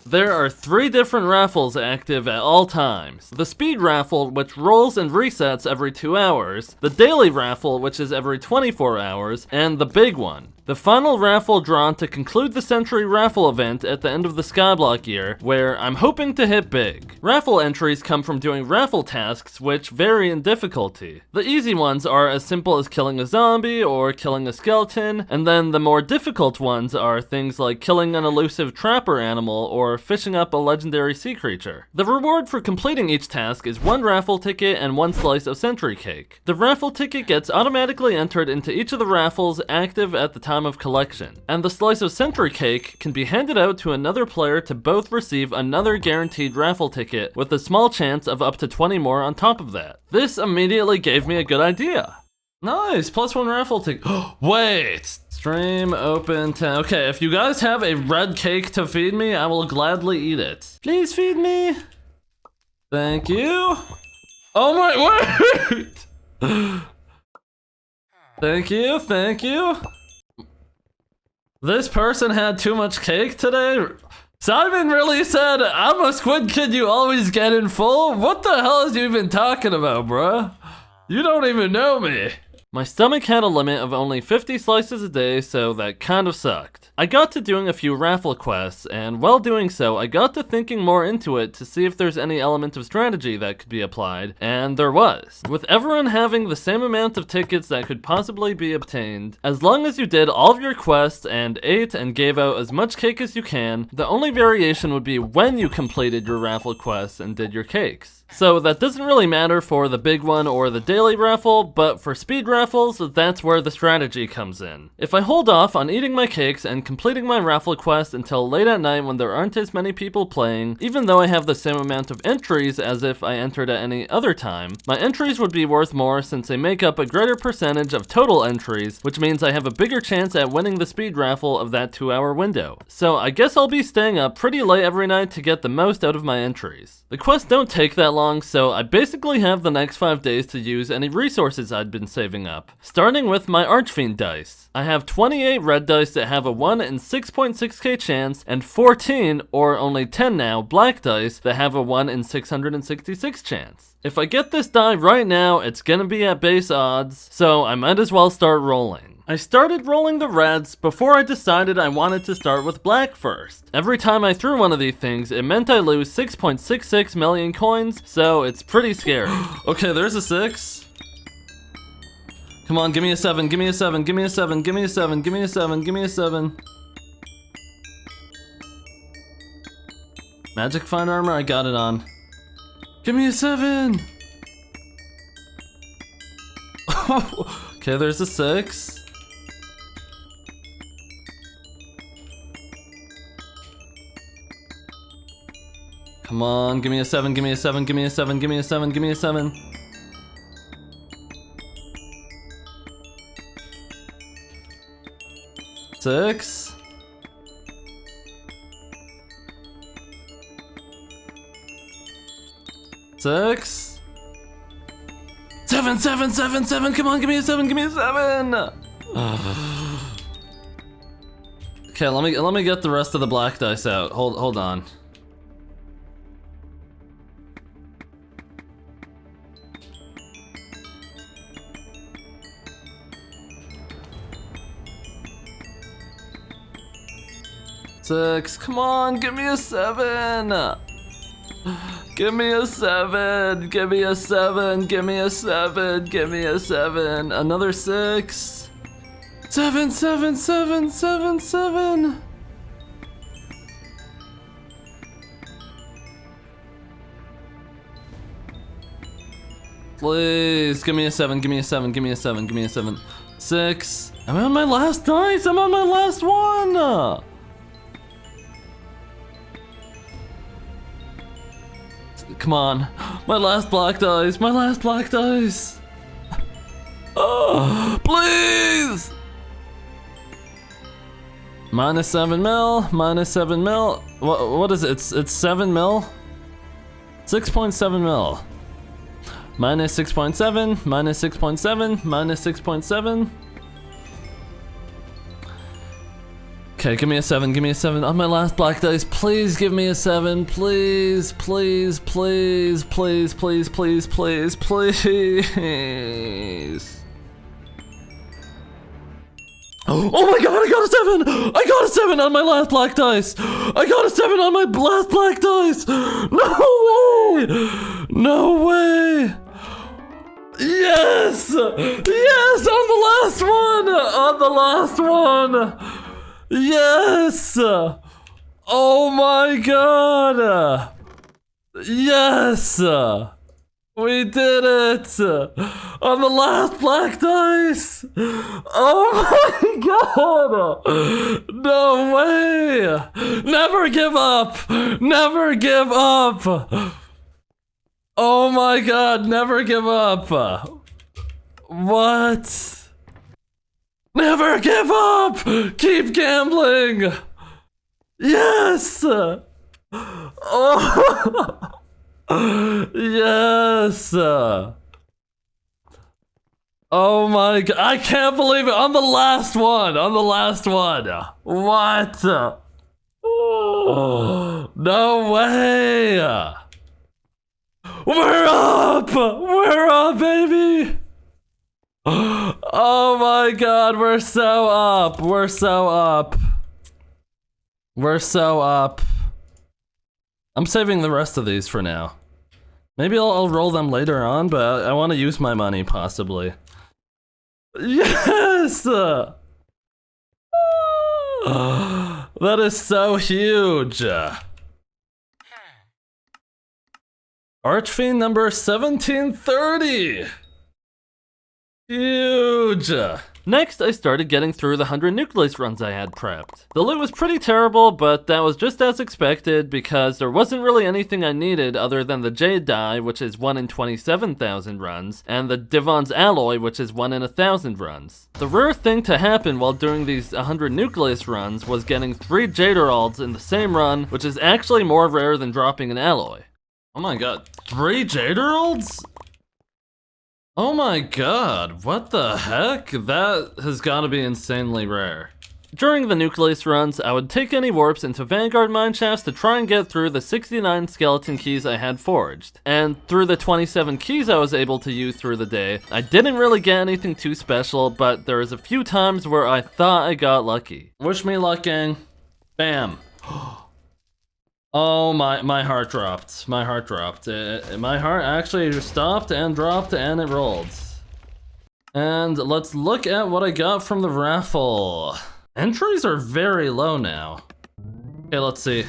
There are 3 different raffles active at all times. The speed raffle, which rolls and resets every 2 hours, the daily raffle, which is every 24 hours, and the big one. The final raffle drawn to conclude the Century Raffle event at the end of the Skyblock year, where I'm hoping to hit big. Raffle entries come from doing raffle tasks, which vary in difficulty. The easy ones are as simple as killing a zombie or killing a skeleton, and then the more difficult ones are things like killing an elusive trapper animal or fishing up a legendary sea creature. The reward for completing each task is 1 raffle ticket and 1 slice of century cake. The raffle ticket gets automatically entered into each of the raffles active at the time of collection, and the slice of century cake can be handed out to another player to both receive another guaranteed raffle ticket with a small chance of up to 20 more on top of that. This immediately gave me a good idea. Nice, +1 raffle ticket. Wait, stream open 10. Okay, if you guys have a red cake to feed me, I will gladly eat it. Please feed me. Thank you. Oh my, wait. Thank you, thank you. This person had too much cake today? Simon really said, I'm a Squid Kid you always get in full? What the hell is you even talking about, bruh? You don't even know me. My stomach had a limit of only 50 slices a day, so that kind of sucked. I got to doing a few raffle quests, and while doing so, I got to thinking more into it to see if there's any element of strategy that could be applied, and there was. With everyone having the same amount of tickets that could possibly be obtained, as long as you did all of your quests and ate and gave out as much cake as you can, the only variation would be when you completed your raffle quests and did your cakes. So that doesn't really matter for the big one or the daily raffle, but for speed raffles, that's where the strategy comes in. If I hold off on eating my cakes and completing my raffle quest until late at night when there aren't as many people playing, even though I have the same amount of entries as if I entered at any other time, my entries would be worth more since they make up a greater percentage of total entries, which means I have a bigger chance at winning the speed raffle of that 2-hour window. So I guess I'll be staying up pretty late every night to get the most out of my entries. The quests don't take that long, so I basically have the next 5 days to use any resources I'd been saving up. Starting with my Archfiend dice. I have 28 red dice that have a 1 in 6.6k chance, and 14, or only 10 now, black dice that have a 1 in 666 chance. If I get this die right now, it's gonna be at base odds, so I might as well start rolling. I started rolling the reds before I decided I wanted to start with black first. Every time I threw one of these things, it meant I lose 6.66 million coins, so it's pretty scary. Okay, there's a 6. Come on, give me a 7, give me a 7, give me a 7, give me a 7, give me a 7, give me a 7. Magic Fine Armor, I got it on. Give me a 7! Okay, there's a 6. Come on, give me a 7, give me a 7, give me a 7, give me a 7, give me a 7. Six. Six. 7, 7, 7, 7, come on, give me a 7, give me a 7! Okay, let me get the rest of the black dice out. Hold on. Six, come on, give me a 7! Give me a 7, give me a 7, give me a 7, give me a 7, another 6. 7, 7, 7, 7, 7. Please, give me a 7, give me a 7, give me a 7, give me a 7. 6. I'm on my last dice, I'm on my last one! Come on, my last black dice, my last black dice. Oh, please! Minus 7 mil, minus 7 mil. What is it? It's 7 mil? 6.7 mil. Minus 6.7, minus 6.7, minus 6.7. Okay, give me a 7, give me a 7 on my last black dice. Please give me a 7, please, please, please, please, please, please, please, please. Oh my god, I got a 7! I got a 7 on my last black dice! I got a 7 on my last black dice! No way! No way! Yes! Yes, on the last one! On the last one! Yes! Oh my god! Yes! We did it! On the last black dice! Oh my god! No way! Never give up! Never give up! Oh my god, never give up! What? Never give up! Keep gambling! Yes! Oh! Yes! Oh my god, I can't believe it! On the last one! What? No way! We're up! We're up, baby! Oh my god, we're so up! We're so up! I'm saving the rest of these for now. Maybe I'll roll them later on, but I want to use my money, possibly. Yes! That is so huge! Archfiend number 1730! Huge! Next, I started getting through the 100 Nucleus runs I had prepped. The loot was pretty terrible, but that was just as expected because there wasn't really anything I needed other than the Jade die, which is 1 in 27,000 runs, and the Divon's Alloy, which is 1 in 1,000 runs. The rare thing to happen while doing these 100 Nucleus runs was getting 3 Jade Emeralds in the same run, which is actually more rare than dropping an alloy. Oh my god, 3 Jade Emeralds? Oh my god, what the heck? That has gotta be insanely rare. During the Nucleus runs, I would take any warps into Vanguard mineshafts to try and get through the 69 skeleton keys I had forged. And through the 27 keys I was able to use through the day, I didn't really get anything too special, but there was a few times where I thought I got lucky. Wish me luck, gang. Bam. Oh, my heart dropped. My heart dropped. My heart actually stopped and dropped and it rolled. And let's look at what I got from the raffle. Entries are very low now. Okay, let's see.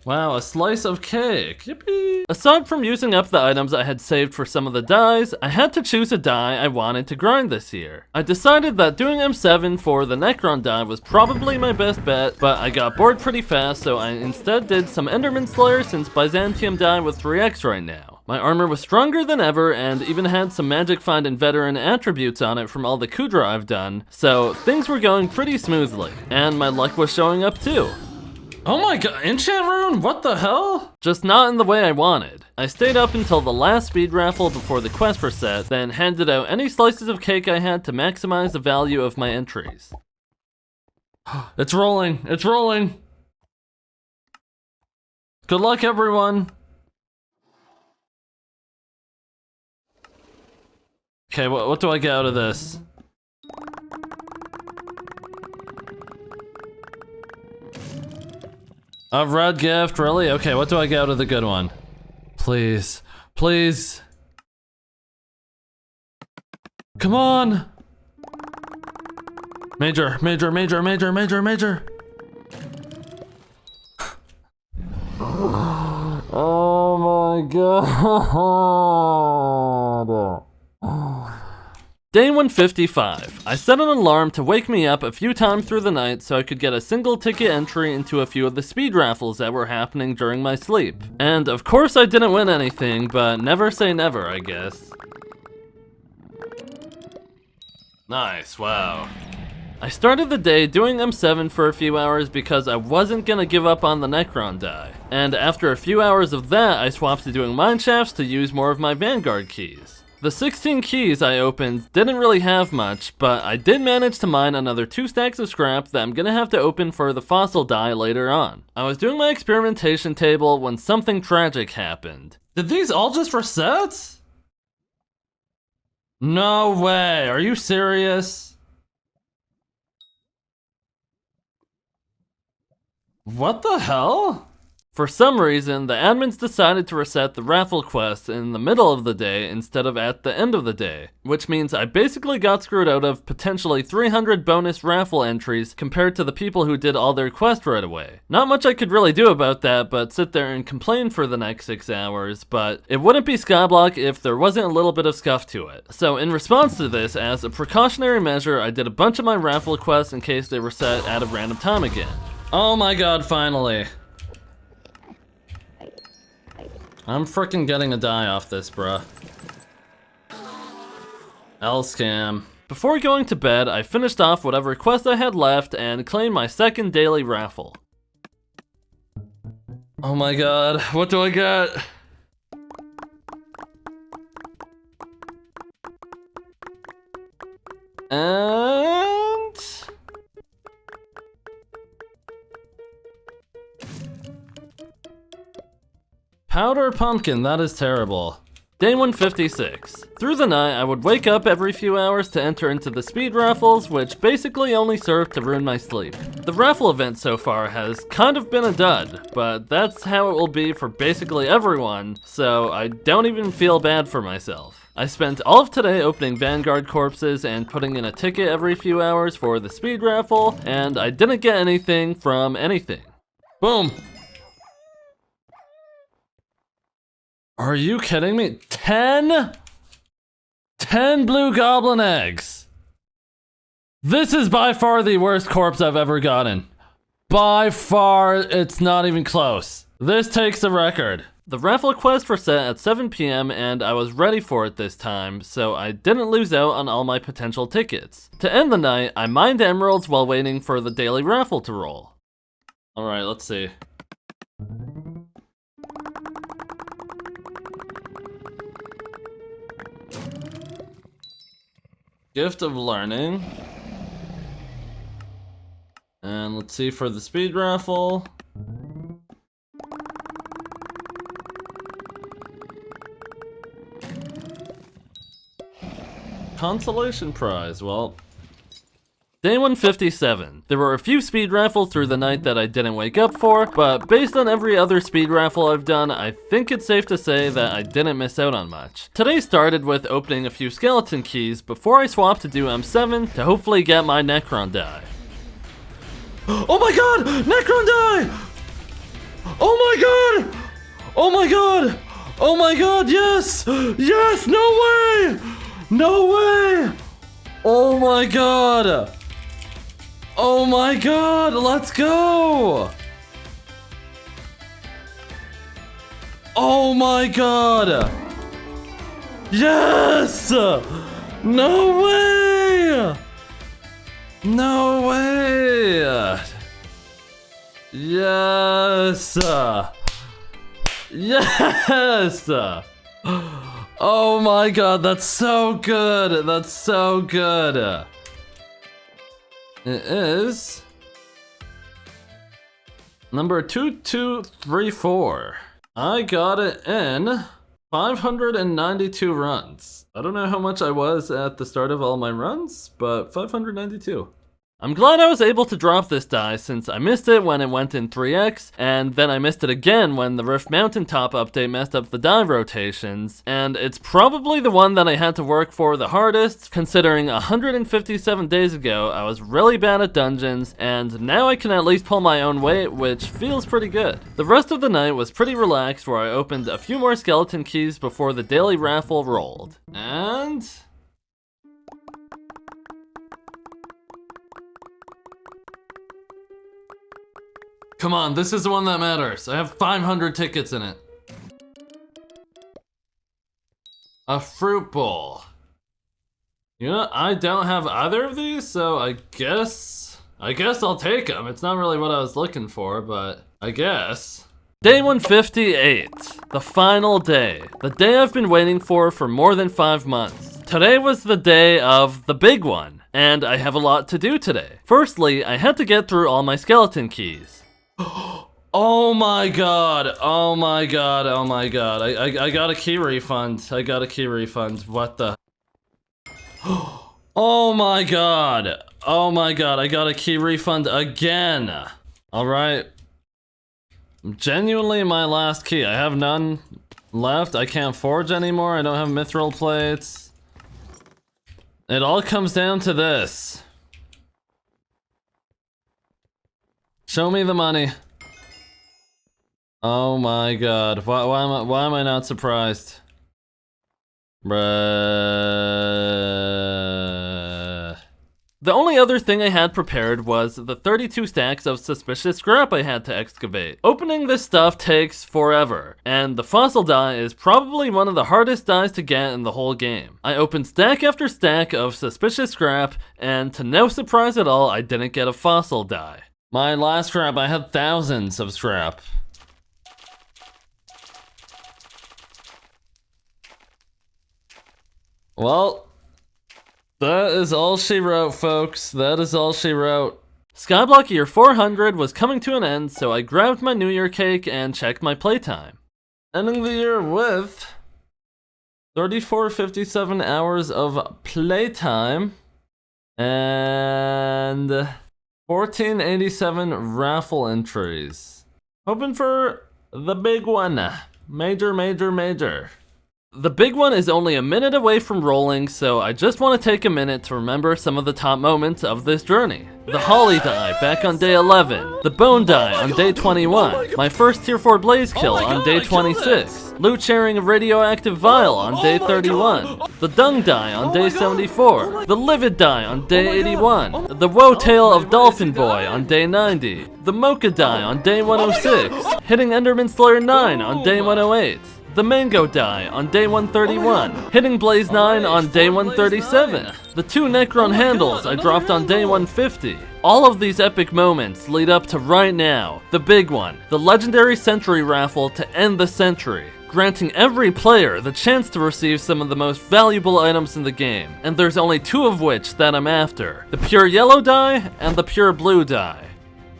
Wow, a slice of cake. Yippee! Aside from using up the items I had saved for some of the dies, I had to choose a die I wanted to grind this year. I decided that doing M7 for the Necron die was probably my best bet, but I got bored pretty fast, so I instead did some Enderman Slayer since Byzantium die with 3x right now. My armor was stronger than ever and even had some Magic Find and Veteran attributes on it from all the cudra I've done, so things were going pretty smoothly. And my luck was showing up too. Oh my god, enchant rune? What the hell? Just not in the way I wanted. I stayed up until the last speed raffle before the quest reset, then handed out any slices of cake I had to maximize the value of my entries. It's rolling, it's rolling. Good luck, everyone. Okay, what do I get out of this? A red gift, really? Okay, what do I get out of the good one? Please, please. Come on! Major, major, major, major, major, major. Oh my god. Day 155. I set an alarm to wake me up a few times through the night so I could get a single ticket entry into a few of the speed raffles that were happening during my sleep. And of course I didn't win anything, but never say never, I guess. Nice, wow. I started the day doing M7 for a few hours because I wasn't gonna give up on the Necron die. And after a few hours of that, I swapped to doing mineshafts to use more of my Vanguard keys. The 16 keys I opened didn't really have much, but I did manage to mine another 2 stacks of scrap that I'm gonna have to open for the fossil die later on. I was doing my experimentation table when something tragic happened. Did these all just reset? No way, are you serious? What the hell? For some reason, the admins decided to reset the raffle quest in the middle of the day instead of at the end of the day, which means I basically got screwed out of potentially 300 bonus raffle entries compared to the people who did all their quests right away. Not much I could really do about that but sit there and complain for the next 6 hours, but it wouldn't be Skyblock if there wasn't a little bit of scuff to it. So in response to this, as a precautionary measure, I did a bunch of my raffle quests in case they were set at a random time again. Oh my god, finally. I'm freaking getting a die off this, bruh. L scam. Before going to bed, I finished off whatever quest I had left and claimed my second daily raffle. Oh my god, what do I get? And... powder pumpkin, that is terrible. Day 156. Through the night, I would wake up every few hours to enter into the speed raffles, which basically only served to ruin my sleep. The raffle event so far has kind of been a dud, but that's how it will be for basically everyone, so I don't even feel bad for myself. I spent all of today opening Vanguard corpses and putting in a ticket every few hours for the speed raffle, and I didn't get anything from anything. Boom. Are you kidding me? 10 blue goblin eggs. This is by far the worst corpse I've ever gotten. By far, it's not even close. This takes the record. The raffle quest were set at 7 PM and I was ready for it this time, so I didn't lose out on all my potential tickets. To end the night, I mined emeralds while waiting for the daily raffle to roll. Alright, let's see. Gift of Learning. And let's see for the speed raffle. Consolation prize, well. Day 157. There were a few speed raffles through the night that I didn't wake up for, but based on every other speed raffle I've done, I think it's safe to say that I didn't miss out on much. Today started with opening a few skeleton keys before I swapped to do M7 to hopefully get my Necron die. Oh my god! Necron die! Oh my god! Oh my god! Oh my god, yes! Yes! No way! No way! Oh my god! Oh my god, let's go! Oh my god! Yes! No way! No way! Yes! Yes! Oh my god, that's so good! That's so good! It is number 2234. I got it in 592 runs. I don't know how much I was at the start of all my runs, but 592. I'm glad I was able to drop this die since I missed it when it went in 3x, and then I missed it again when the Rift Mountaintop update messed up the die rotations, and it's probably the one that I had to work for the hardest, considering 157 days ago I was really bad at dungeons, and now I can at least pull my own weight, which feels pretty good. The rest of the night was pretty relaxed where I opened a few more skeleton keys before the daily raffle rolled. And... come on, this is the one that matters. I have 500 tickets in it. A fruit bowl. You know, I don't have either of these, so I guess I'll take them. It's not really what I was looking for, but I guess. Day 158, the final day. The day I've been waiting for more than 5 months. Today was the day of the big one, and I have a lot to do today. Firstly, I had to get through all my skeleton keys. Oh my god, oh my god, oh my god. I got a key refund. I got a key refund. What the? Oh my god. Oh my god, I got a key refund again. Alright. Genuinely my last key. I have none left. I can't forge anymore. I don't have mithril plates. It all comes down to this. Show me the money. Oh my god. Why am I not surprised? Bruh. The only other thing I had prepared was the 32 stacks of suspicious scrap I had to excavate. Opening this stuff takes forever, and the fossil die is probably one of the hardest dies to get in the whole game. I opened stack after stack of suspicious scrap, and to no surprise at all, I didn't get a fossil die. My last scrap, I had thousands of scrap. Well, that is all she wrote, folks. That is all she wrote. Skyblock year 400 was coming to an end, so I grabbed my New Year cake and checked my playtime. Ending the year with 3457 hours of playtime and 1487 raffle entries. Hoping for the big one. Major. The big one is only a minute away from rolling, so I just want to take a minute to remember some of the top moments of this journey. The Holly die back on day 11, the Bone die on day 21, my first tier 4 Blaze kill on day 26, loot sharing of radioactive vial on day 31, the Dung die on day 74, the Livid die on day 81, the Woe tail of Dolphin Boy on day 90, the Mocha die on day 106, hitting Enderman Slayer 9 on day 108, the Mango die on day 131, hitting Blaze 9 on day 137, the 2 Necron handles I dropped on day 150. All of these epic moments lead up to right now, the big one, the legendary Century raffle to end the century, granting every player the chance to receive some of the most valuable items in the game, and there's only 2 of which that I'm after, the pure yellow die and the pure blue die.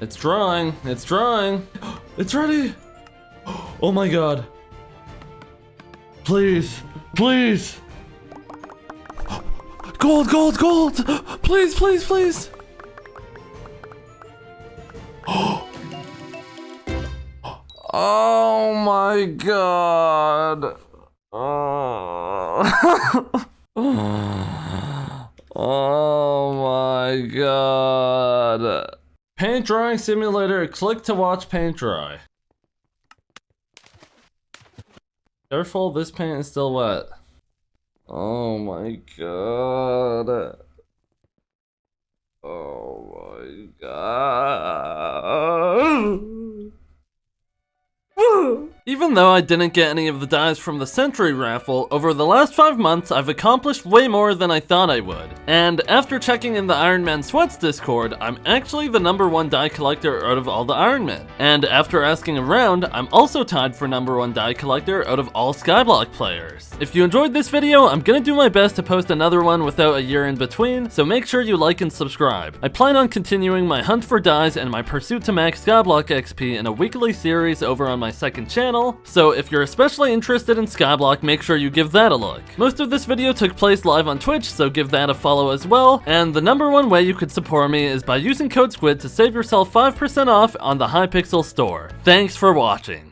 It's drawing, it's ready! Oh my god. Please. Gold! Please! Oh my god. Oh my god. Paint drawing simulator, click to watch paint dry. Careful, this paint is still wet. Oh my god. Oh my god. Even though I didn't get any of the dies from the Century raffle, over the last 5 months I've accomplished way more than I thought I would. And after checking in the Iron Man Sweats Discord, I'm actually the #1 die collector out of all the Iron Men. And after asking around, I'm also tied for #1 die collector out of all Skyblock players. If you enjoyed this video, I'm gonna do my best to post another one without a year in between, so make sure you like and subscribe. I plan on continuing my hunt for dies and my pursuit to max Skyblock XP in a weekly series over on my second channel, so if you're especially interested in Skyblock, make sure you give that a look. Most of this video took place live on Twitch, so give that a follow as well, and the #1 way you could support me is by using code SQUID to save yourself 5% off on the Hypixel store. Thanks for watching.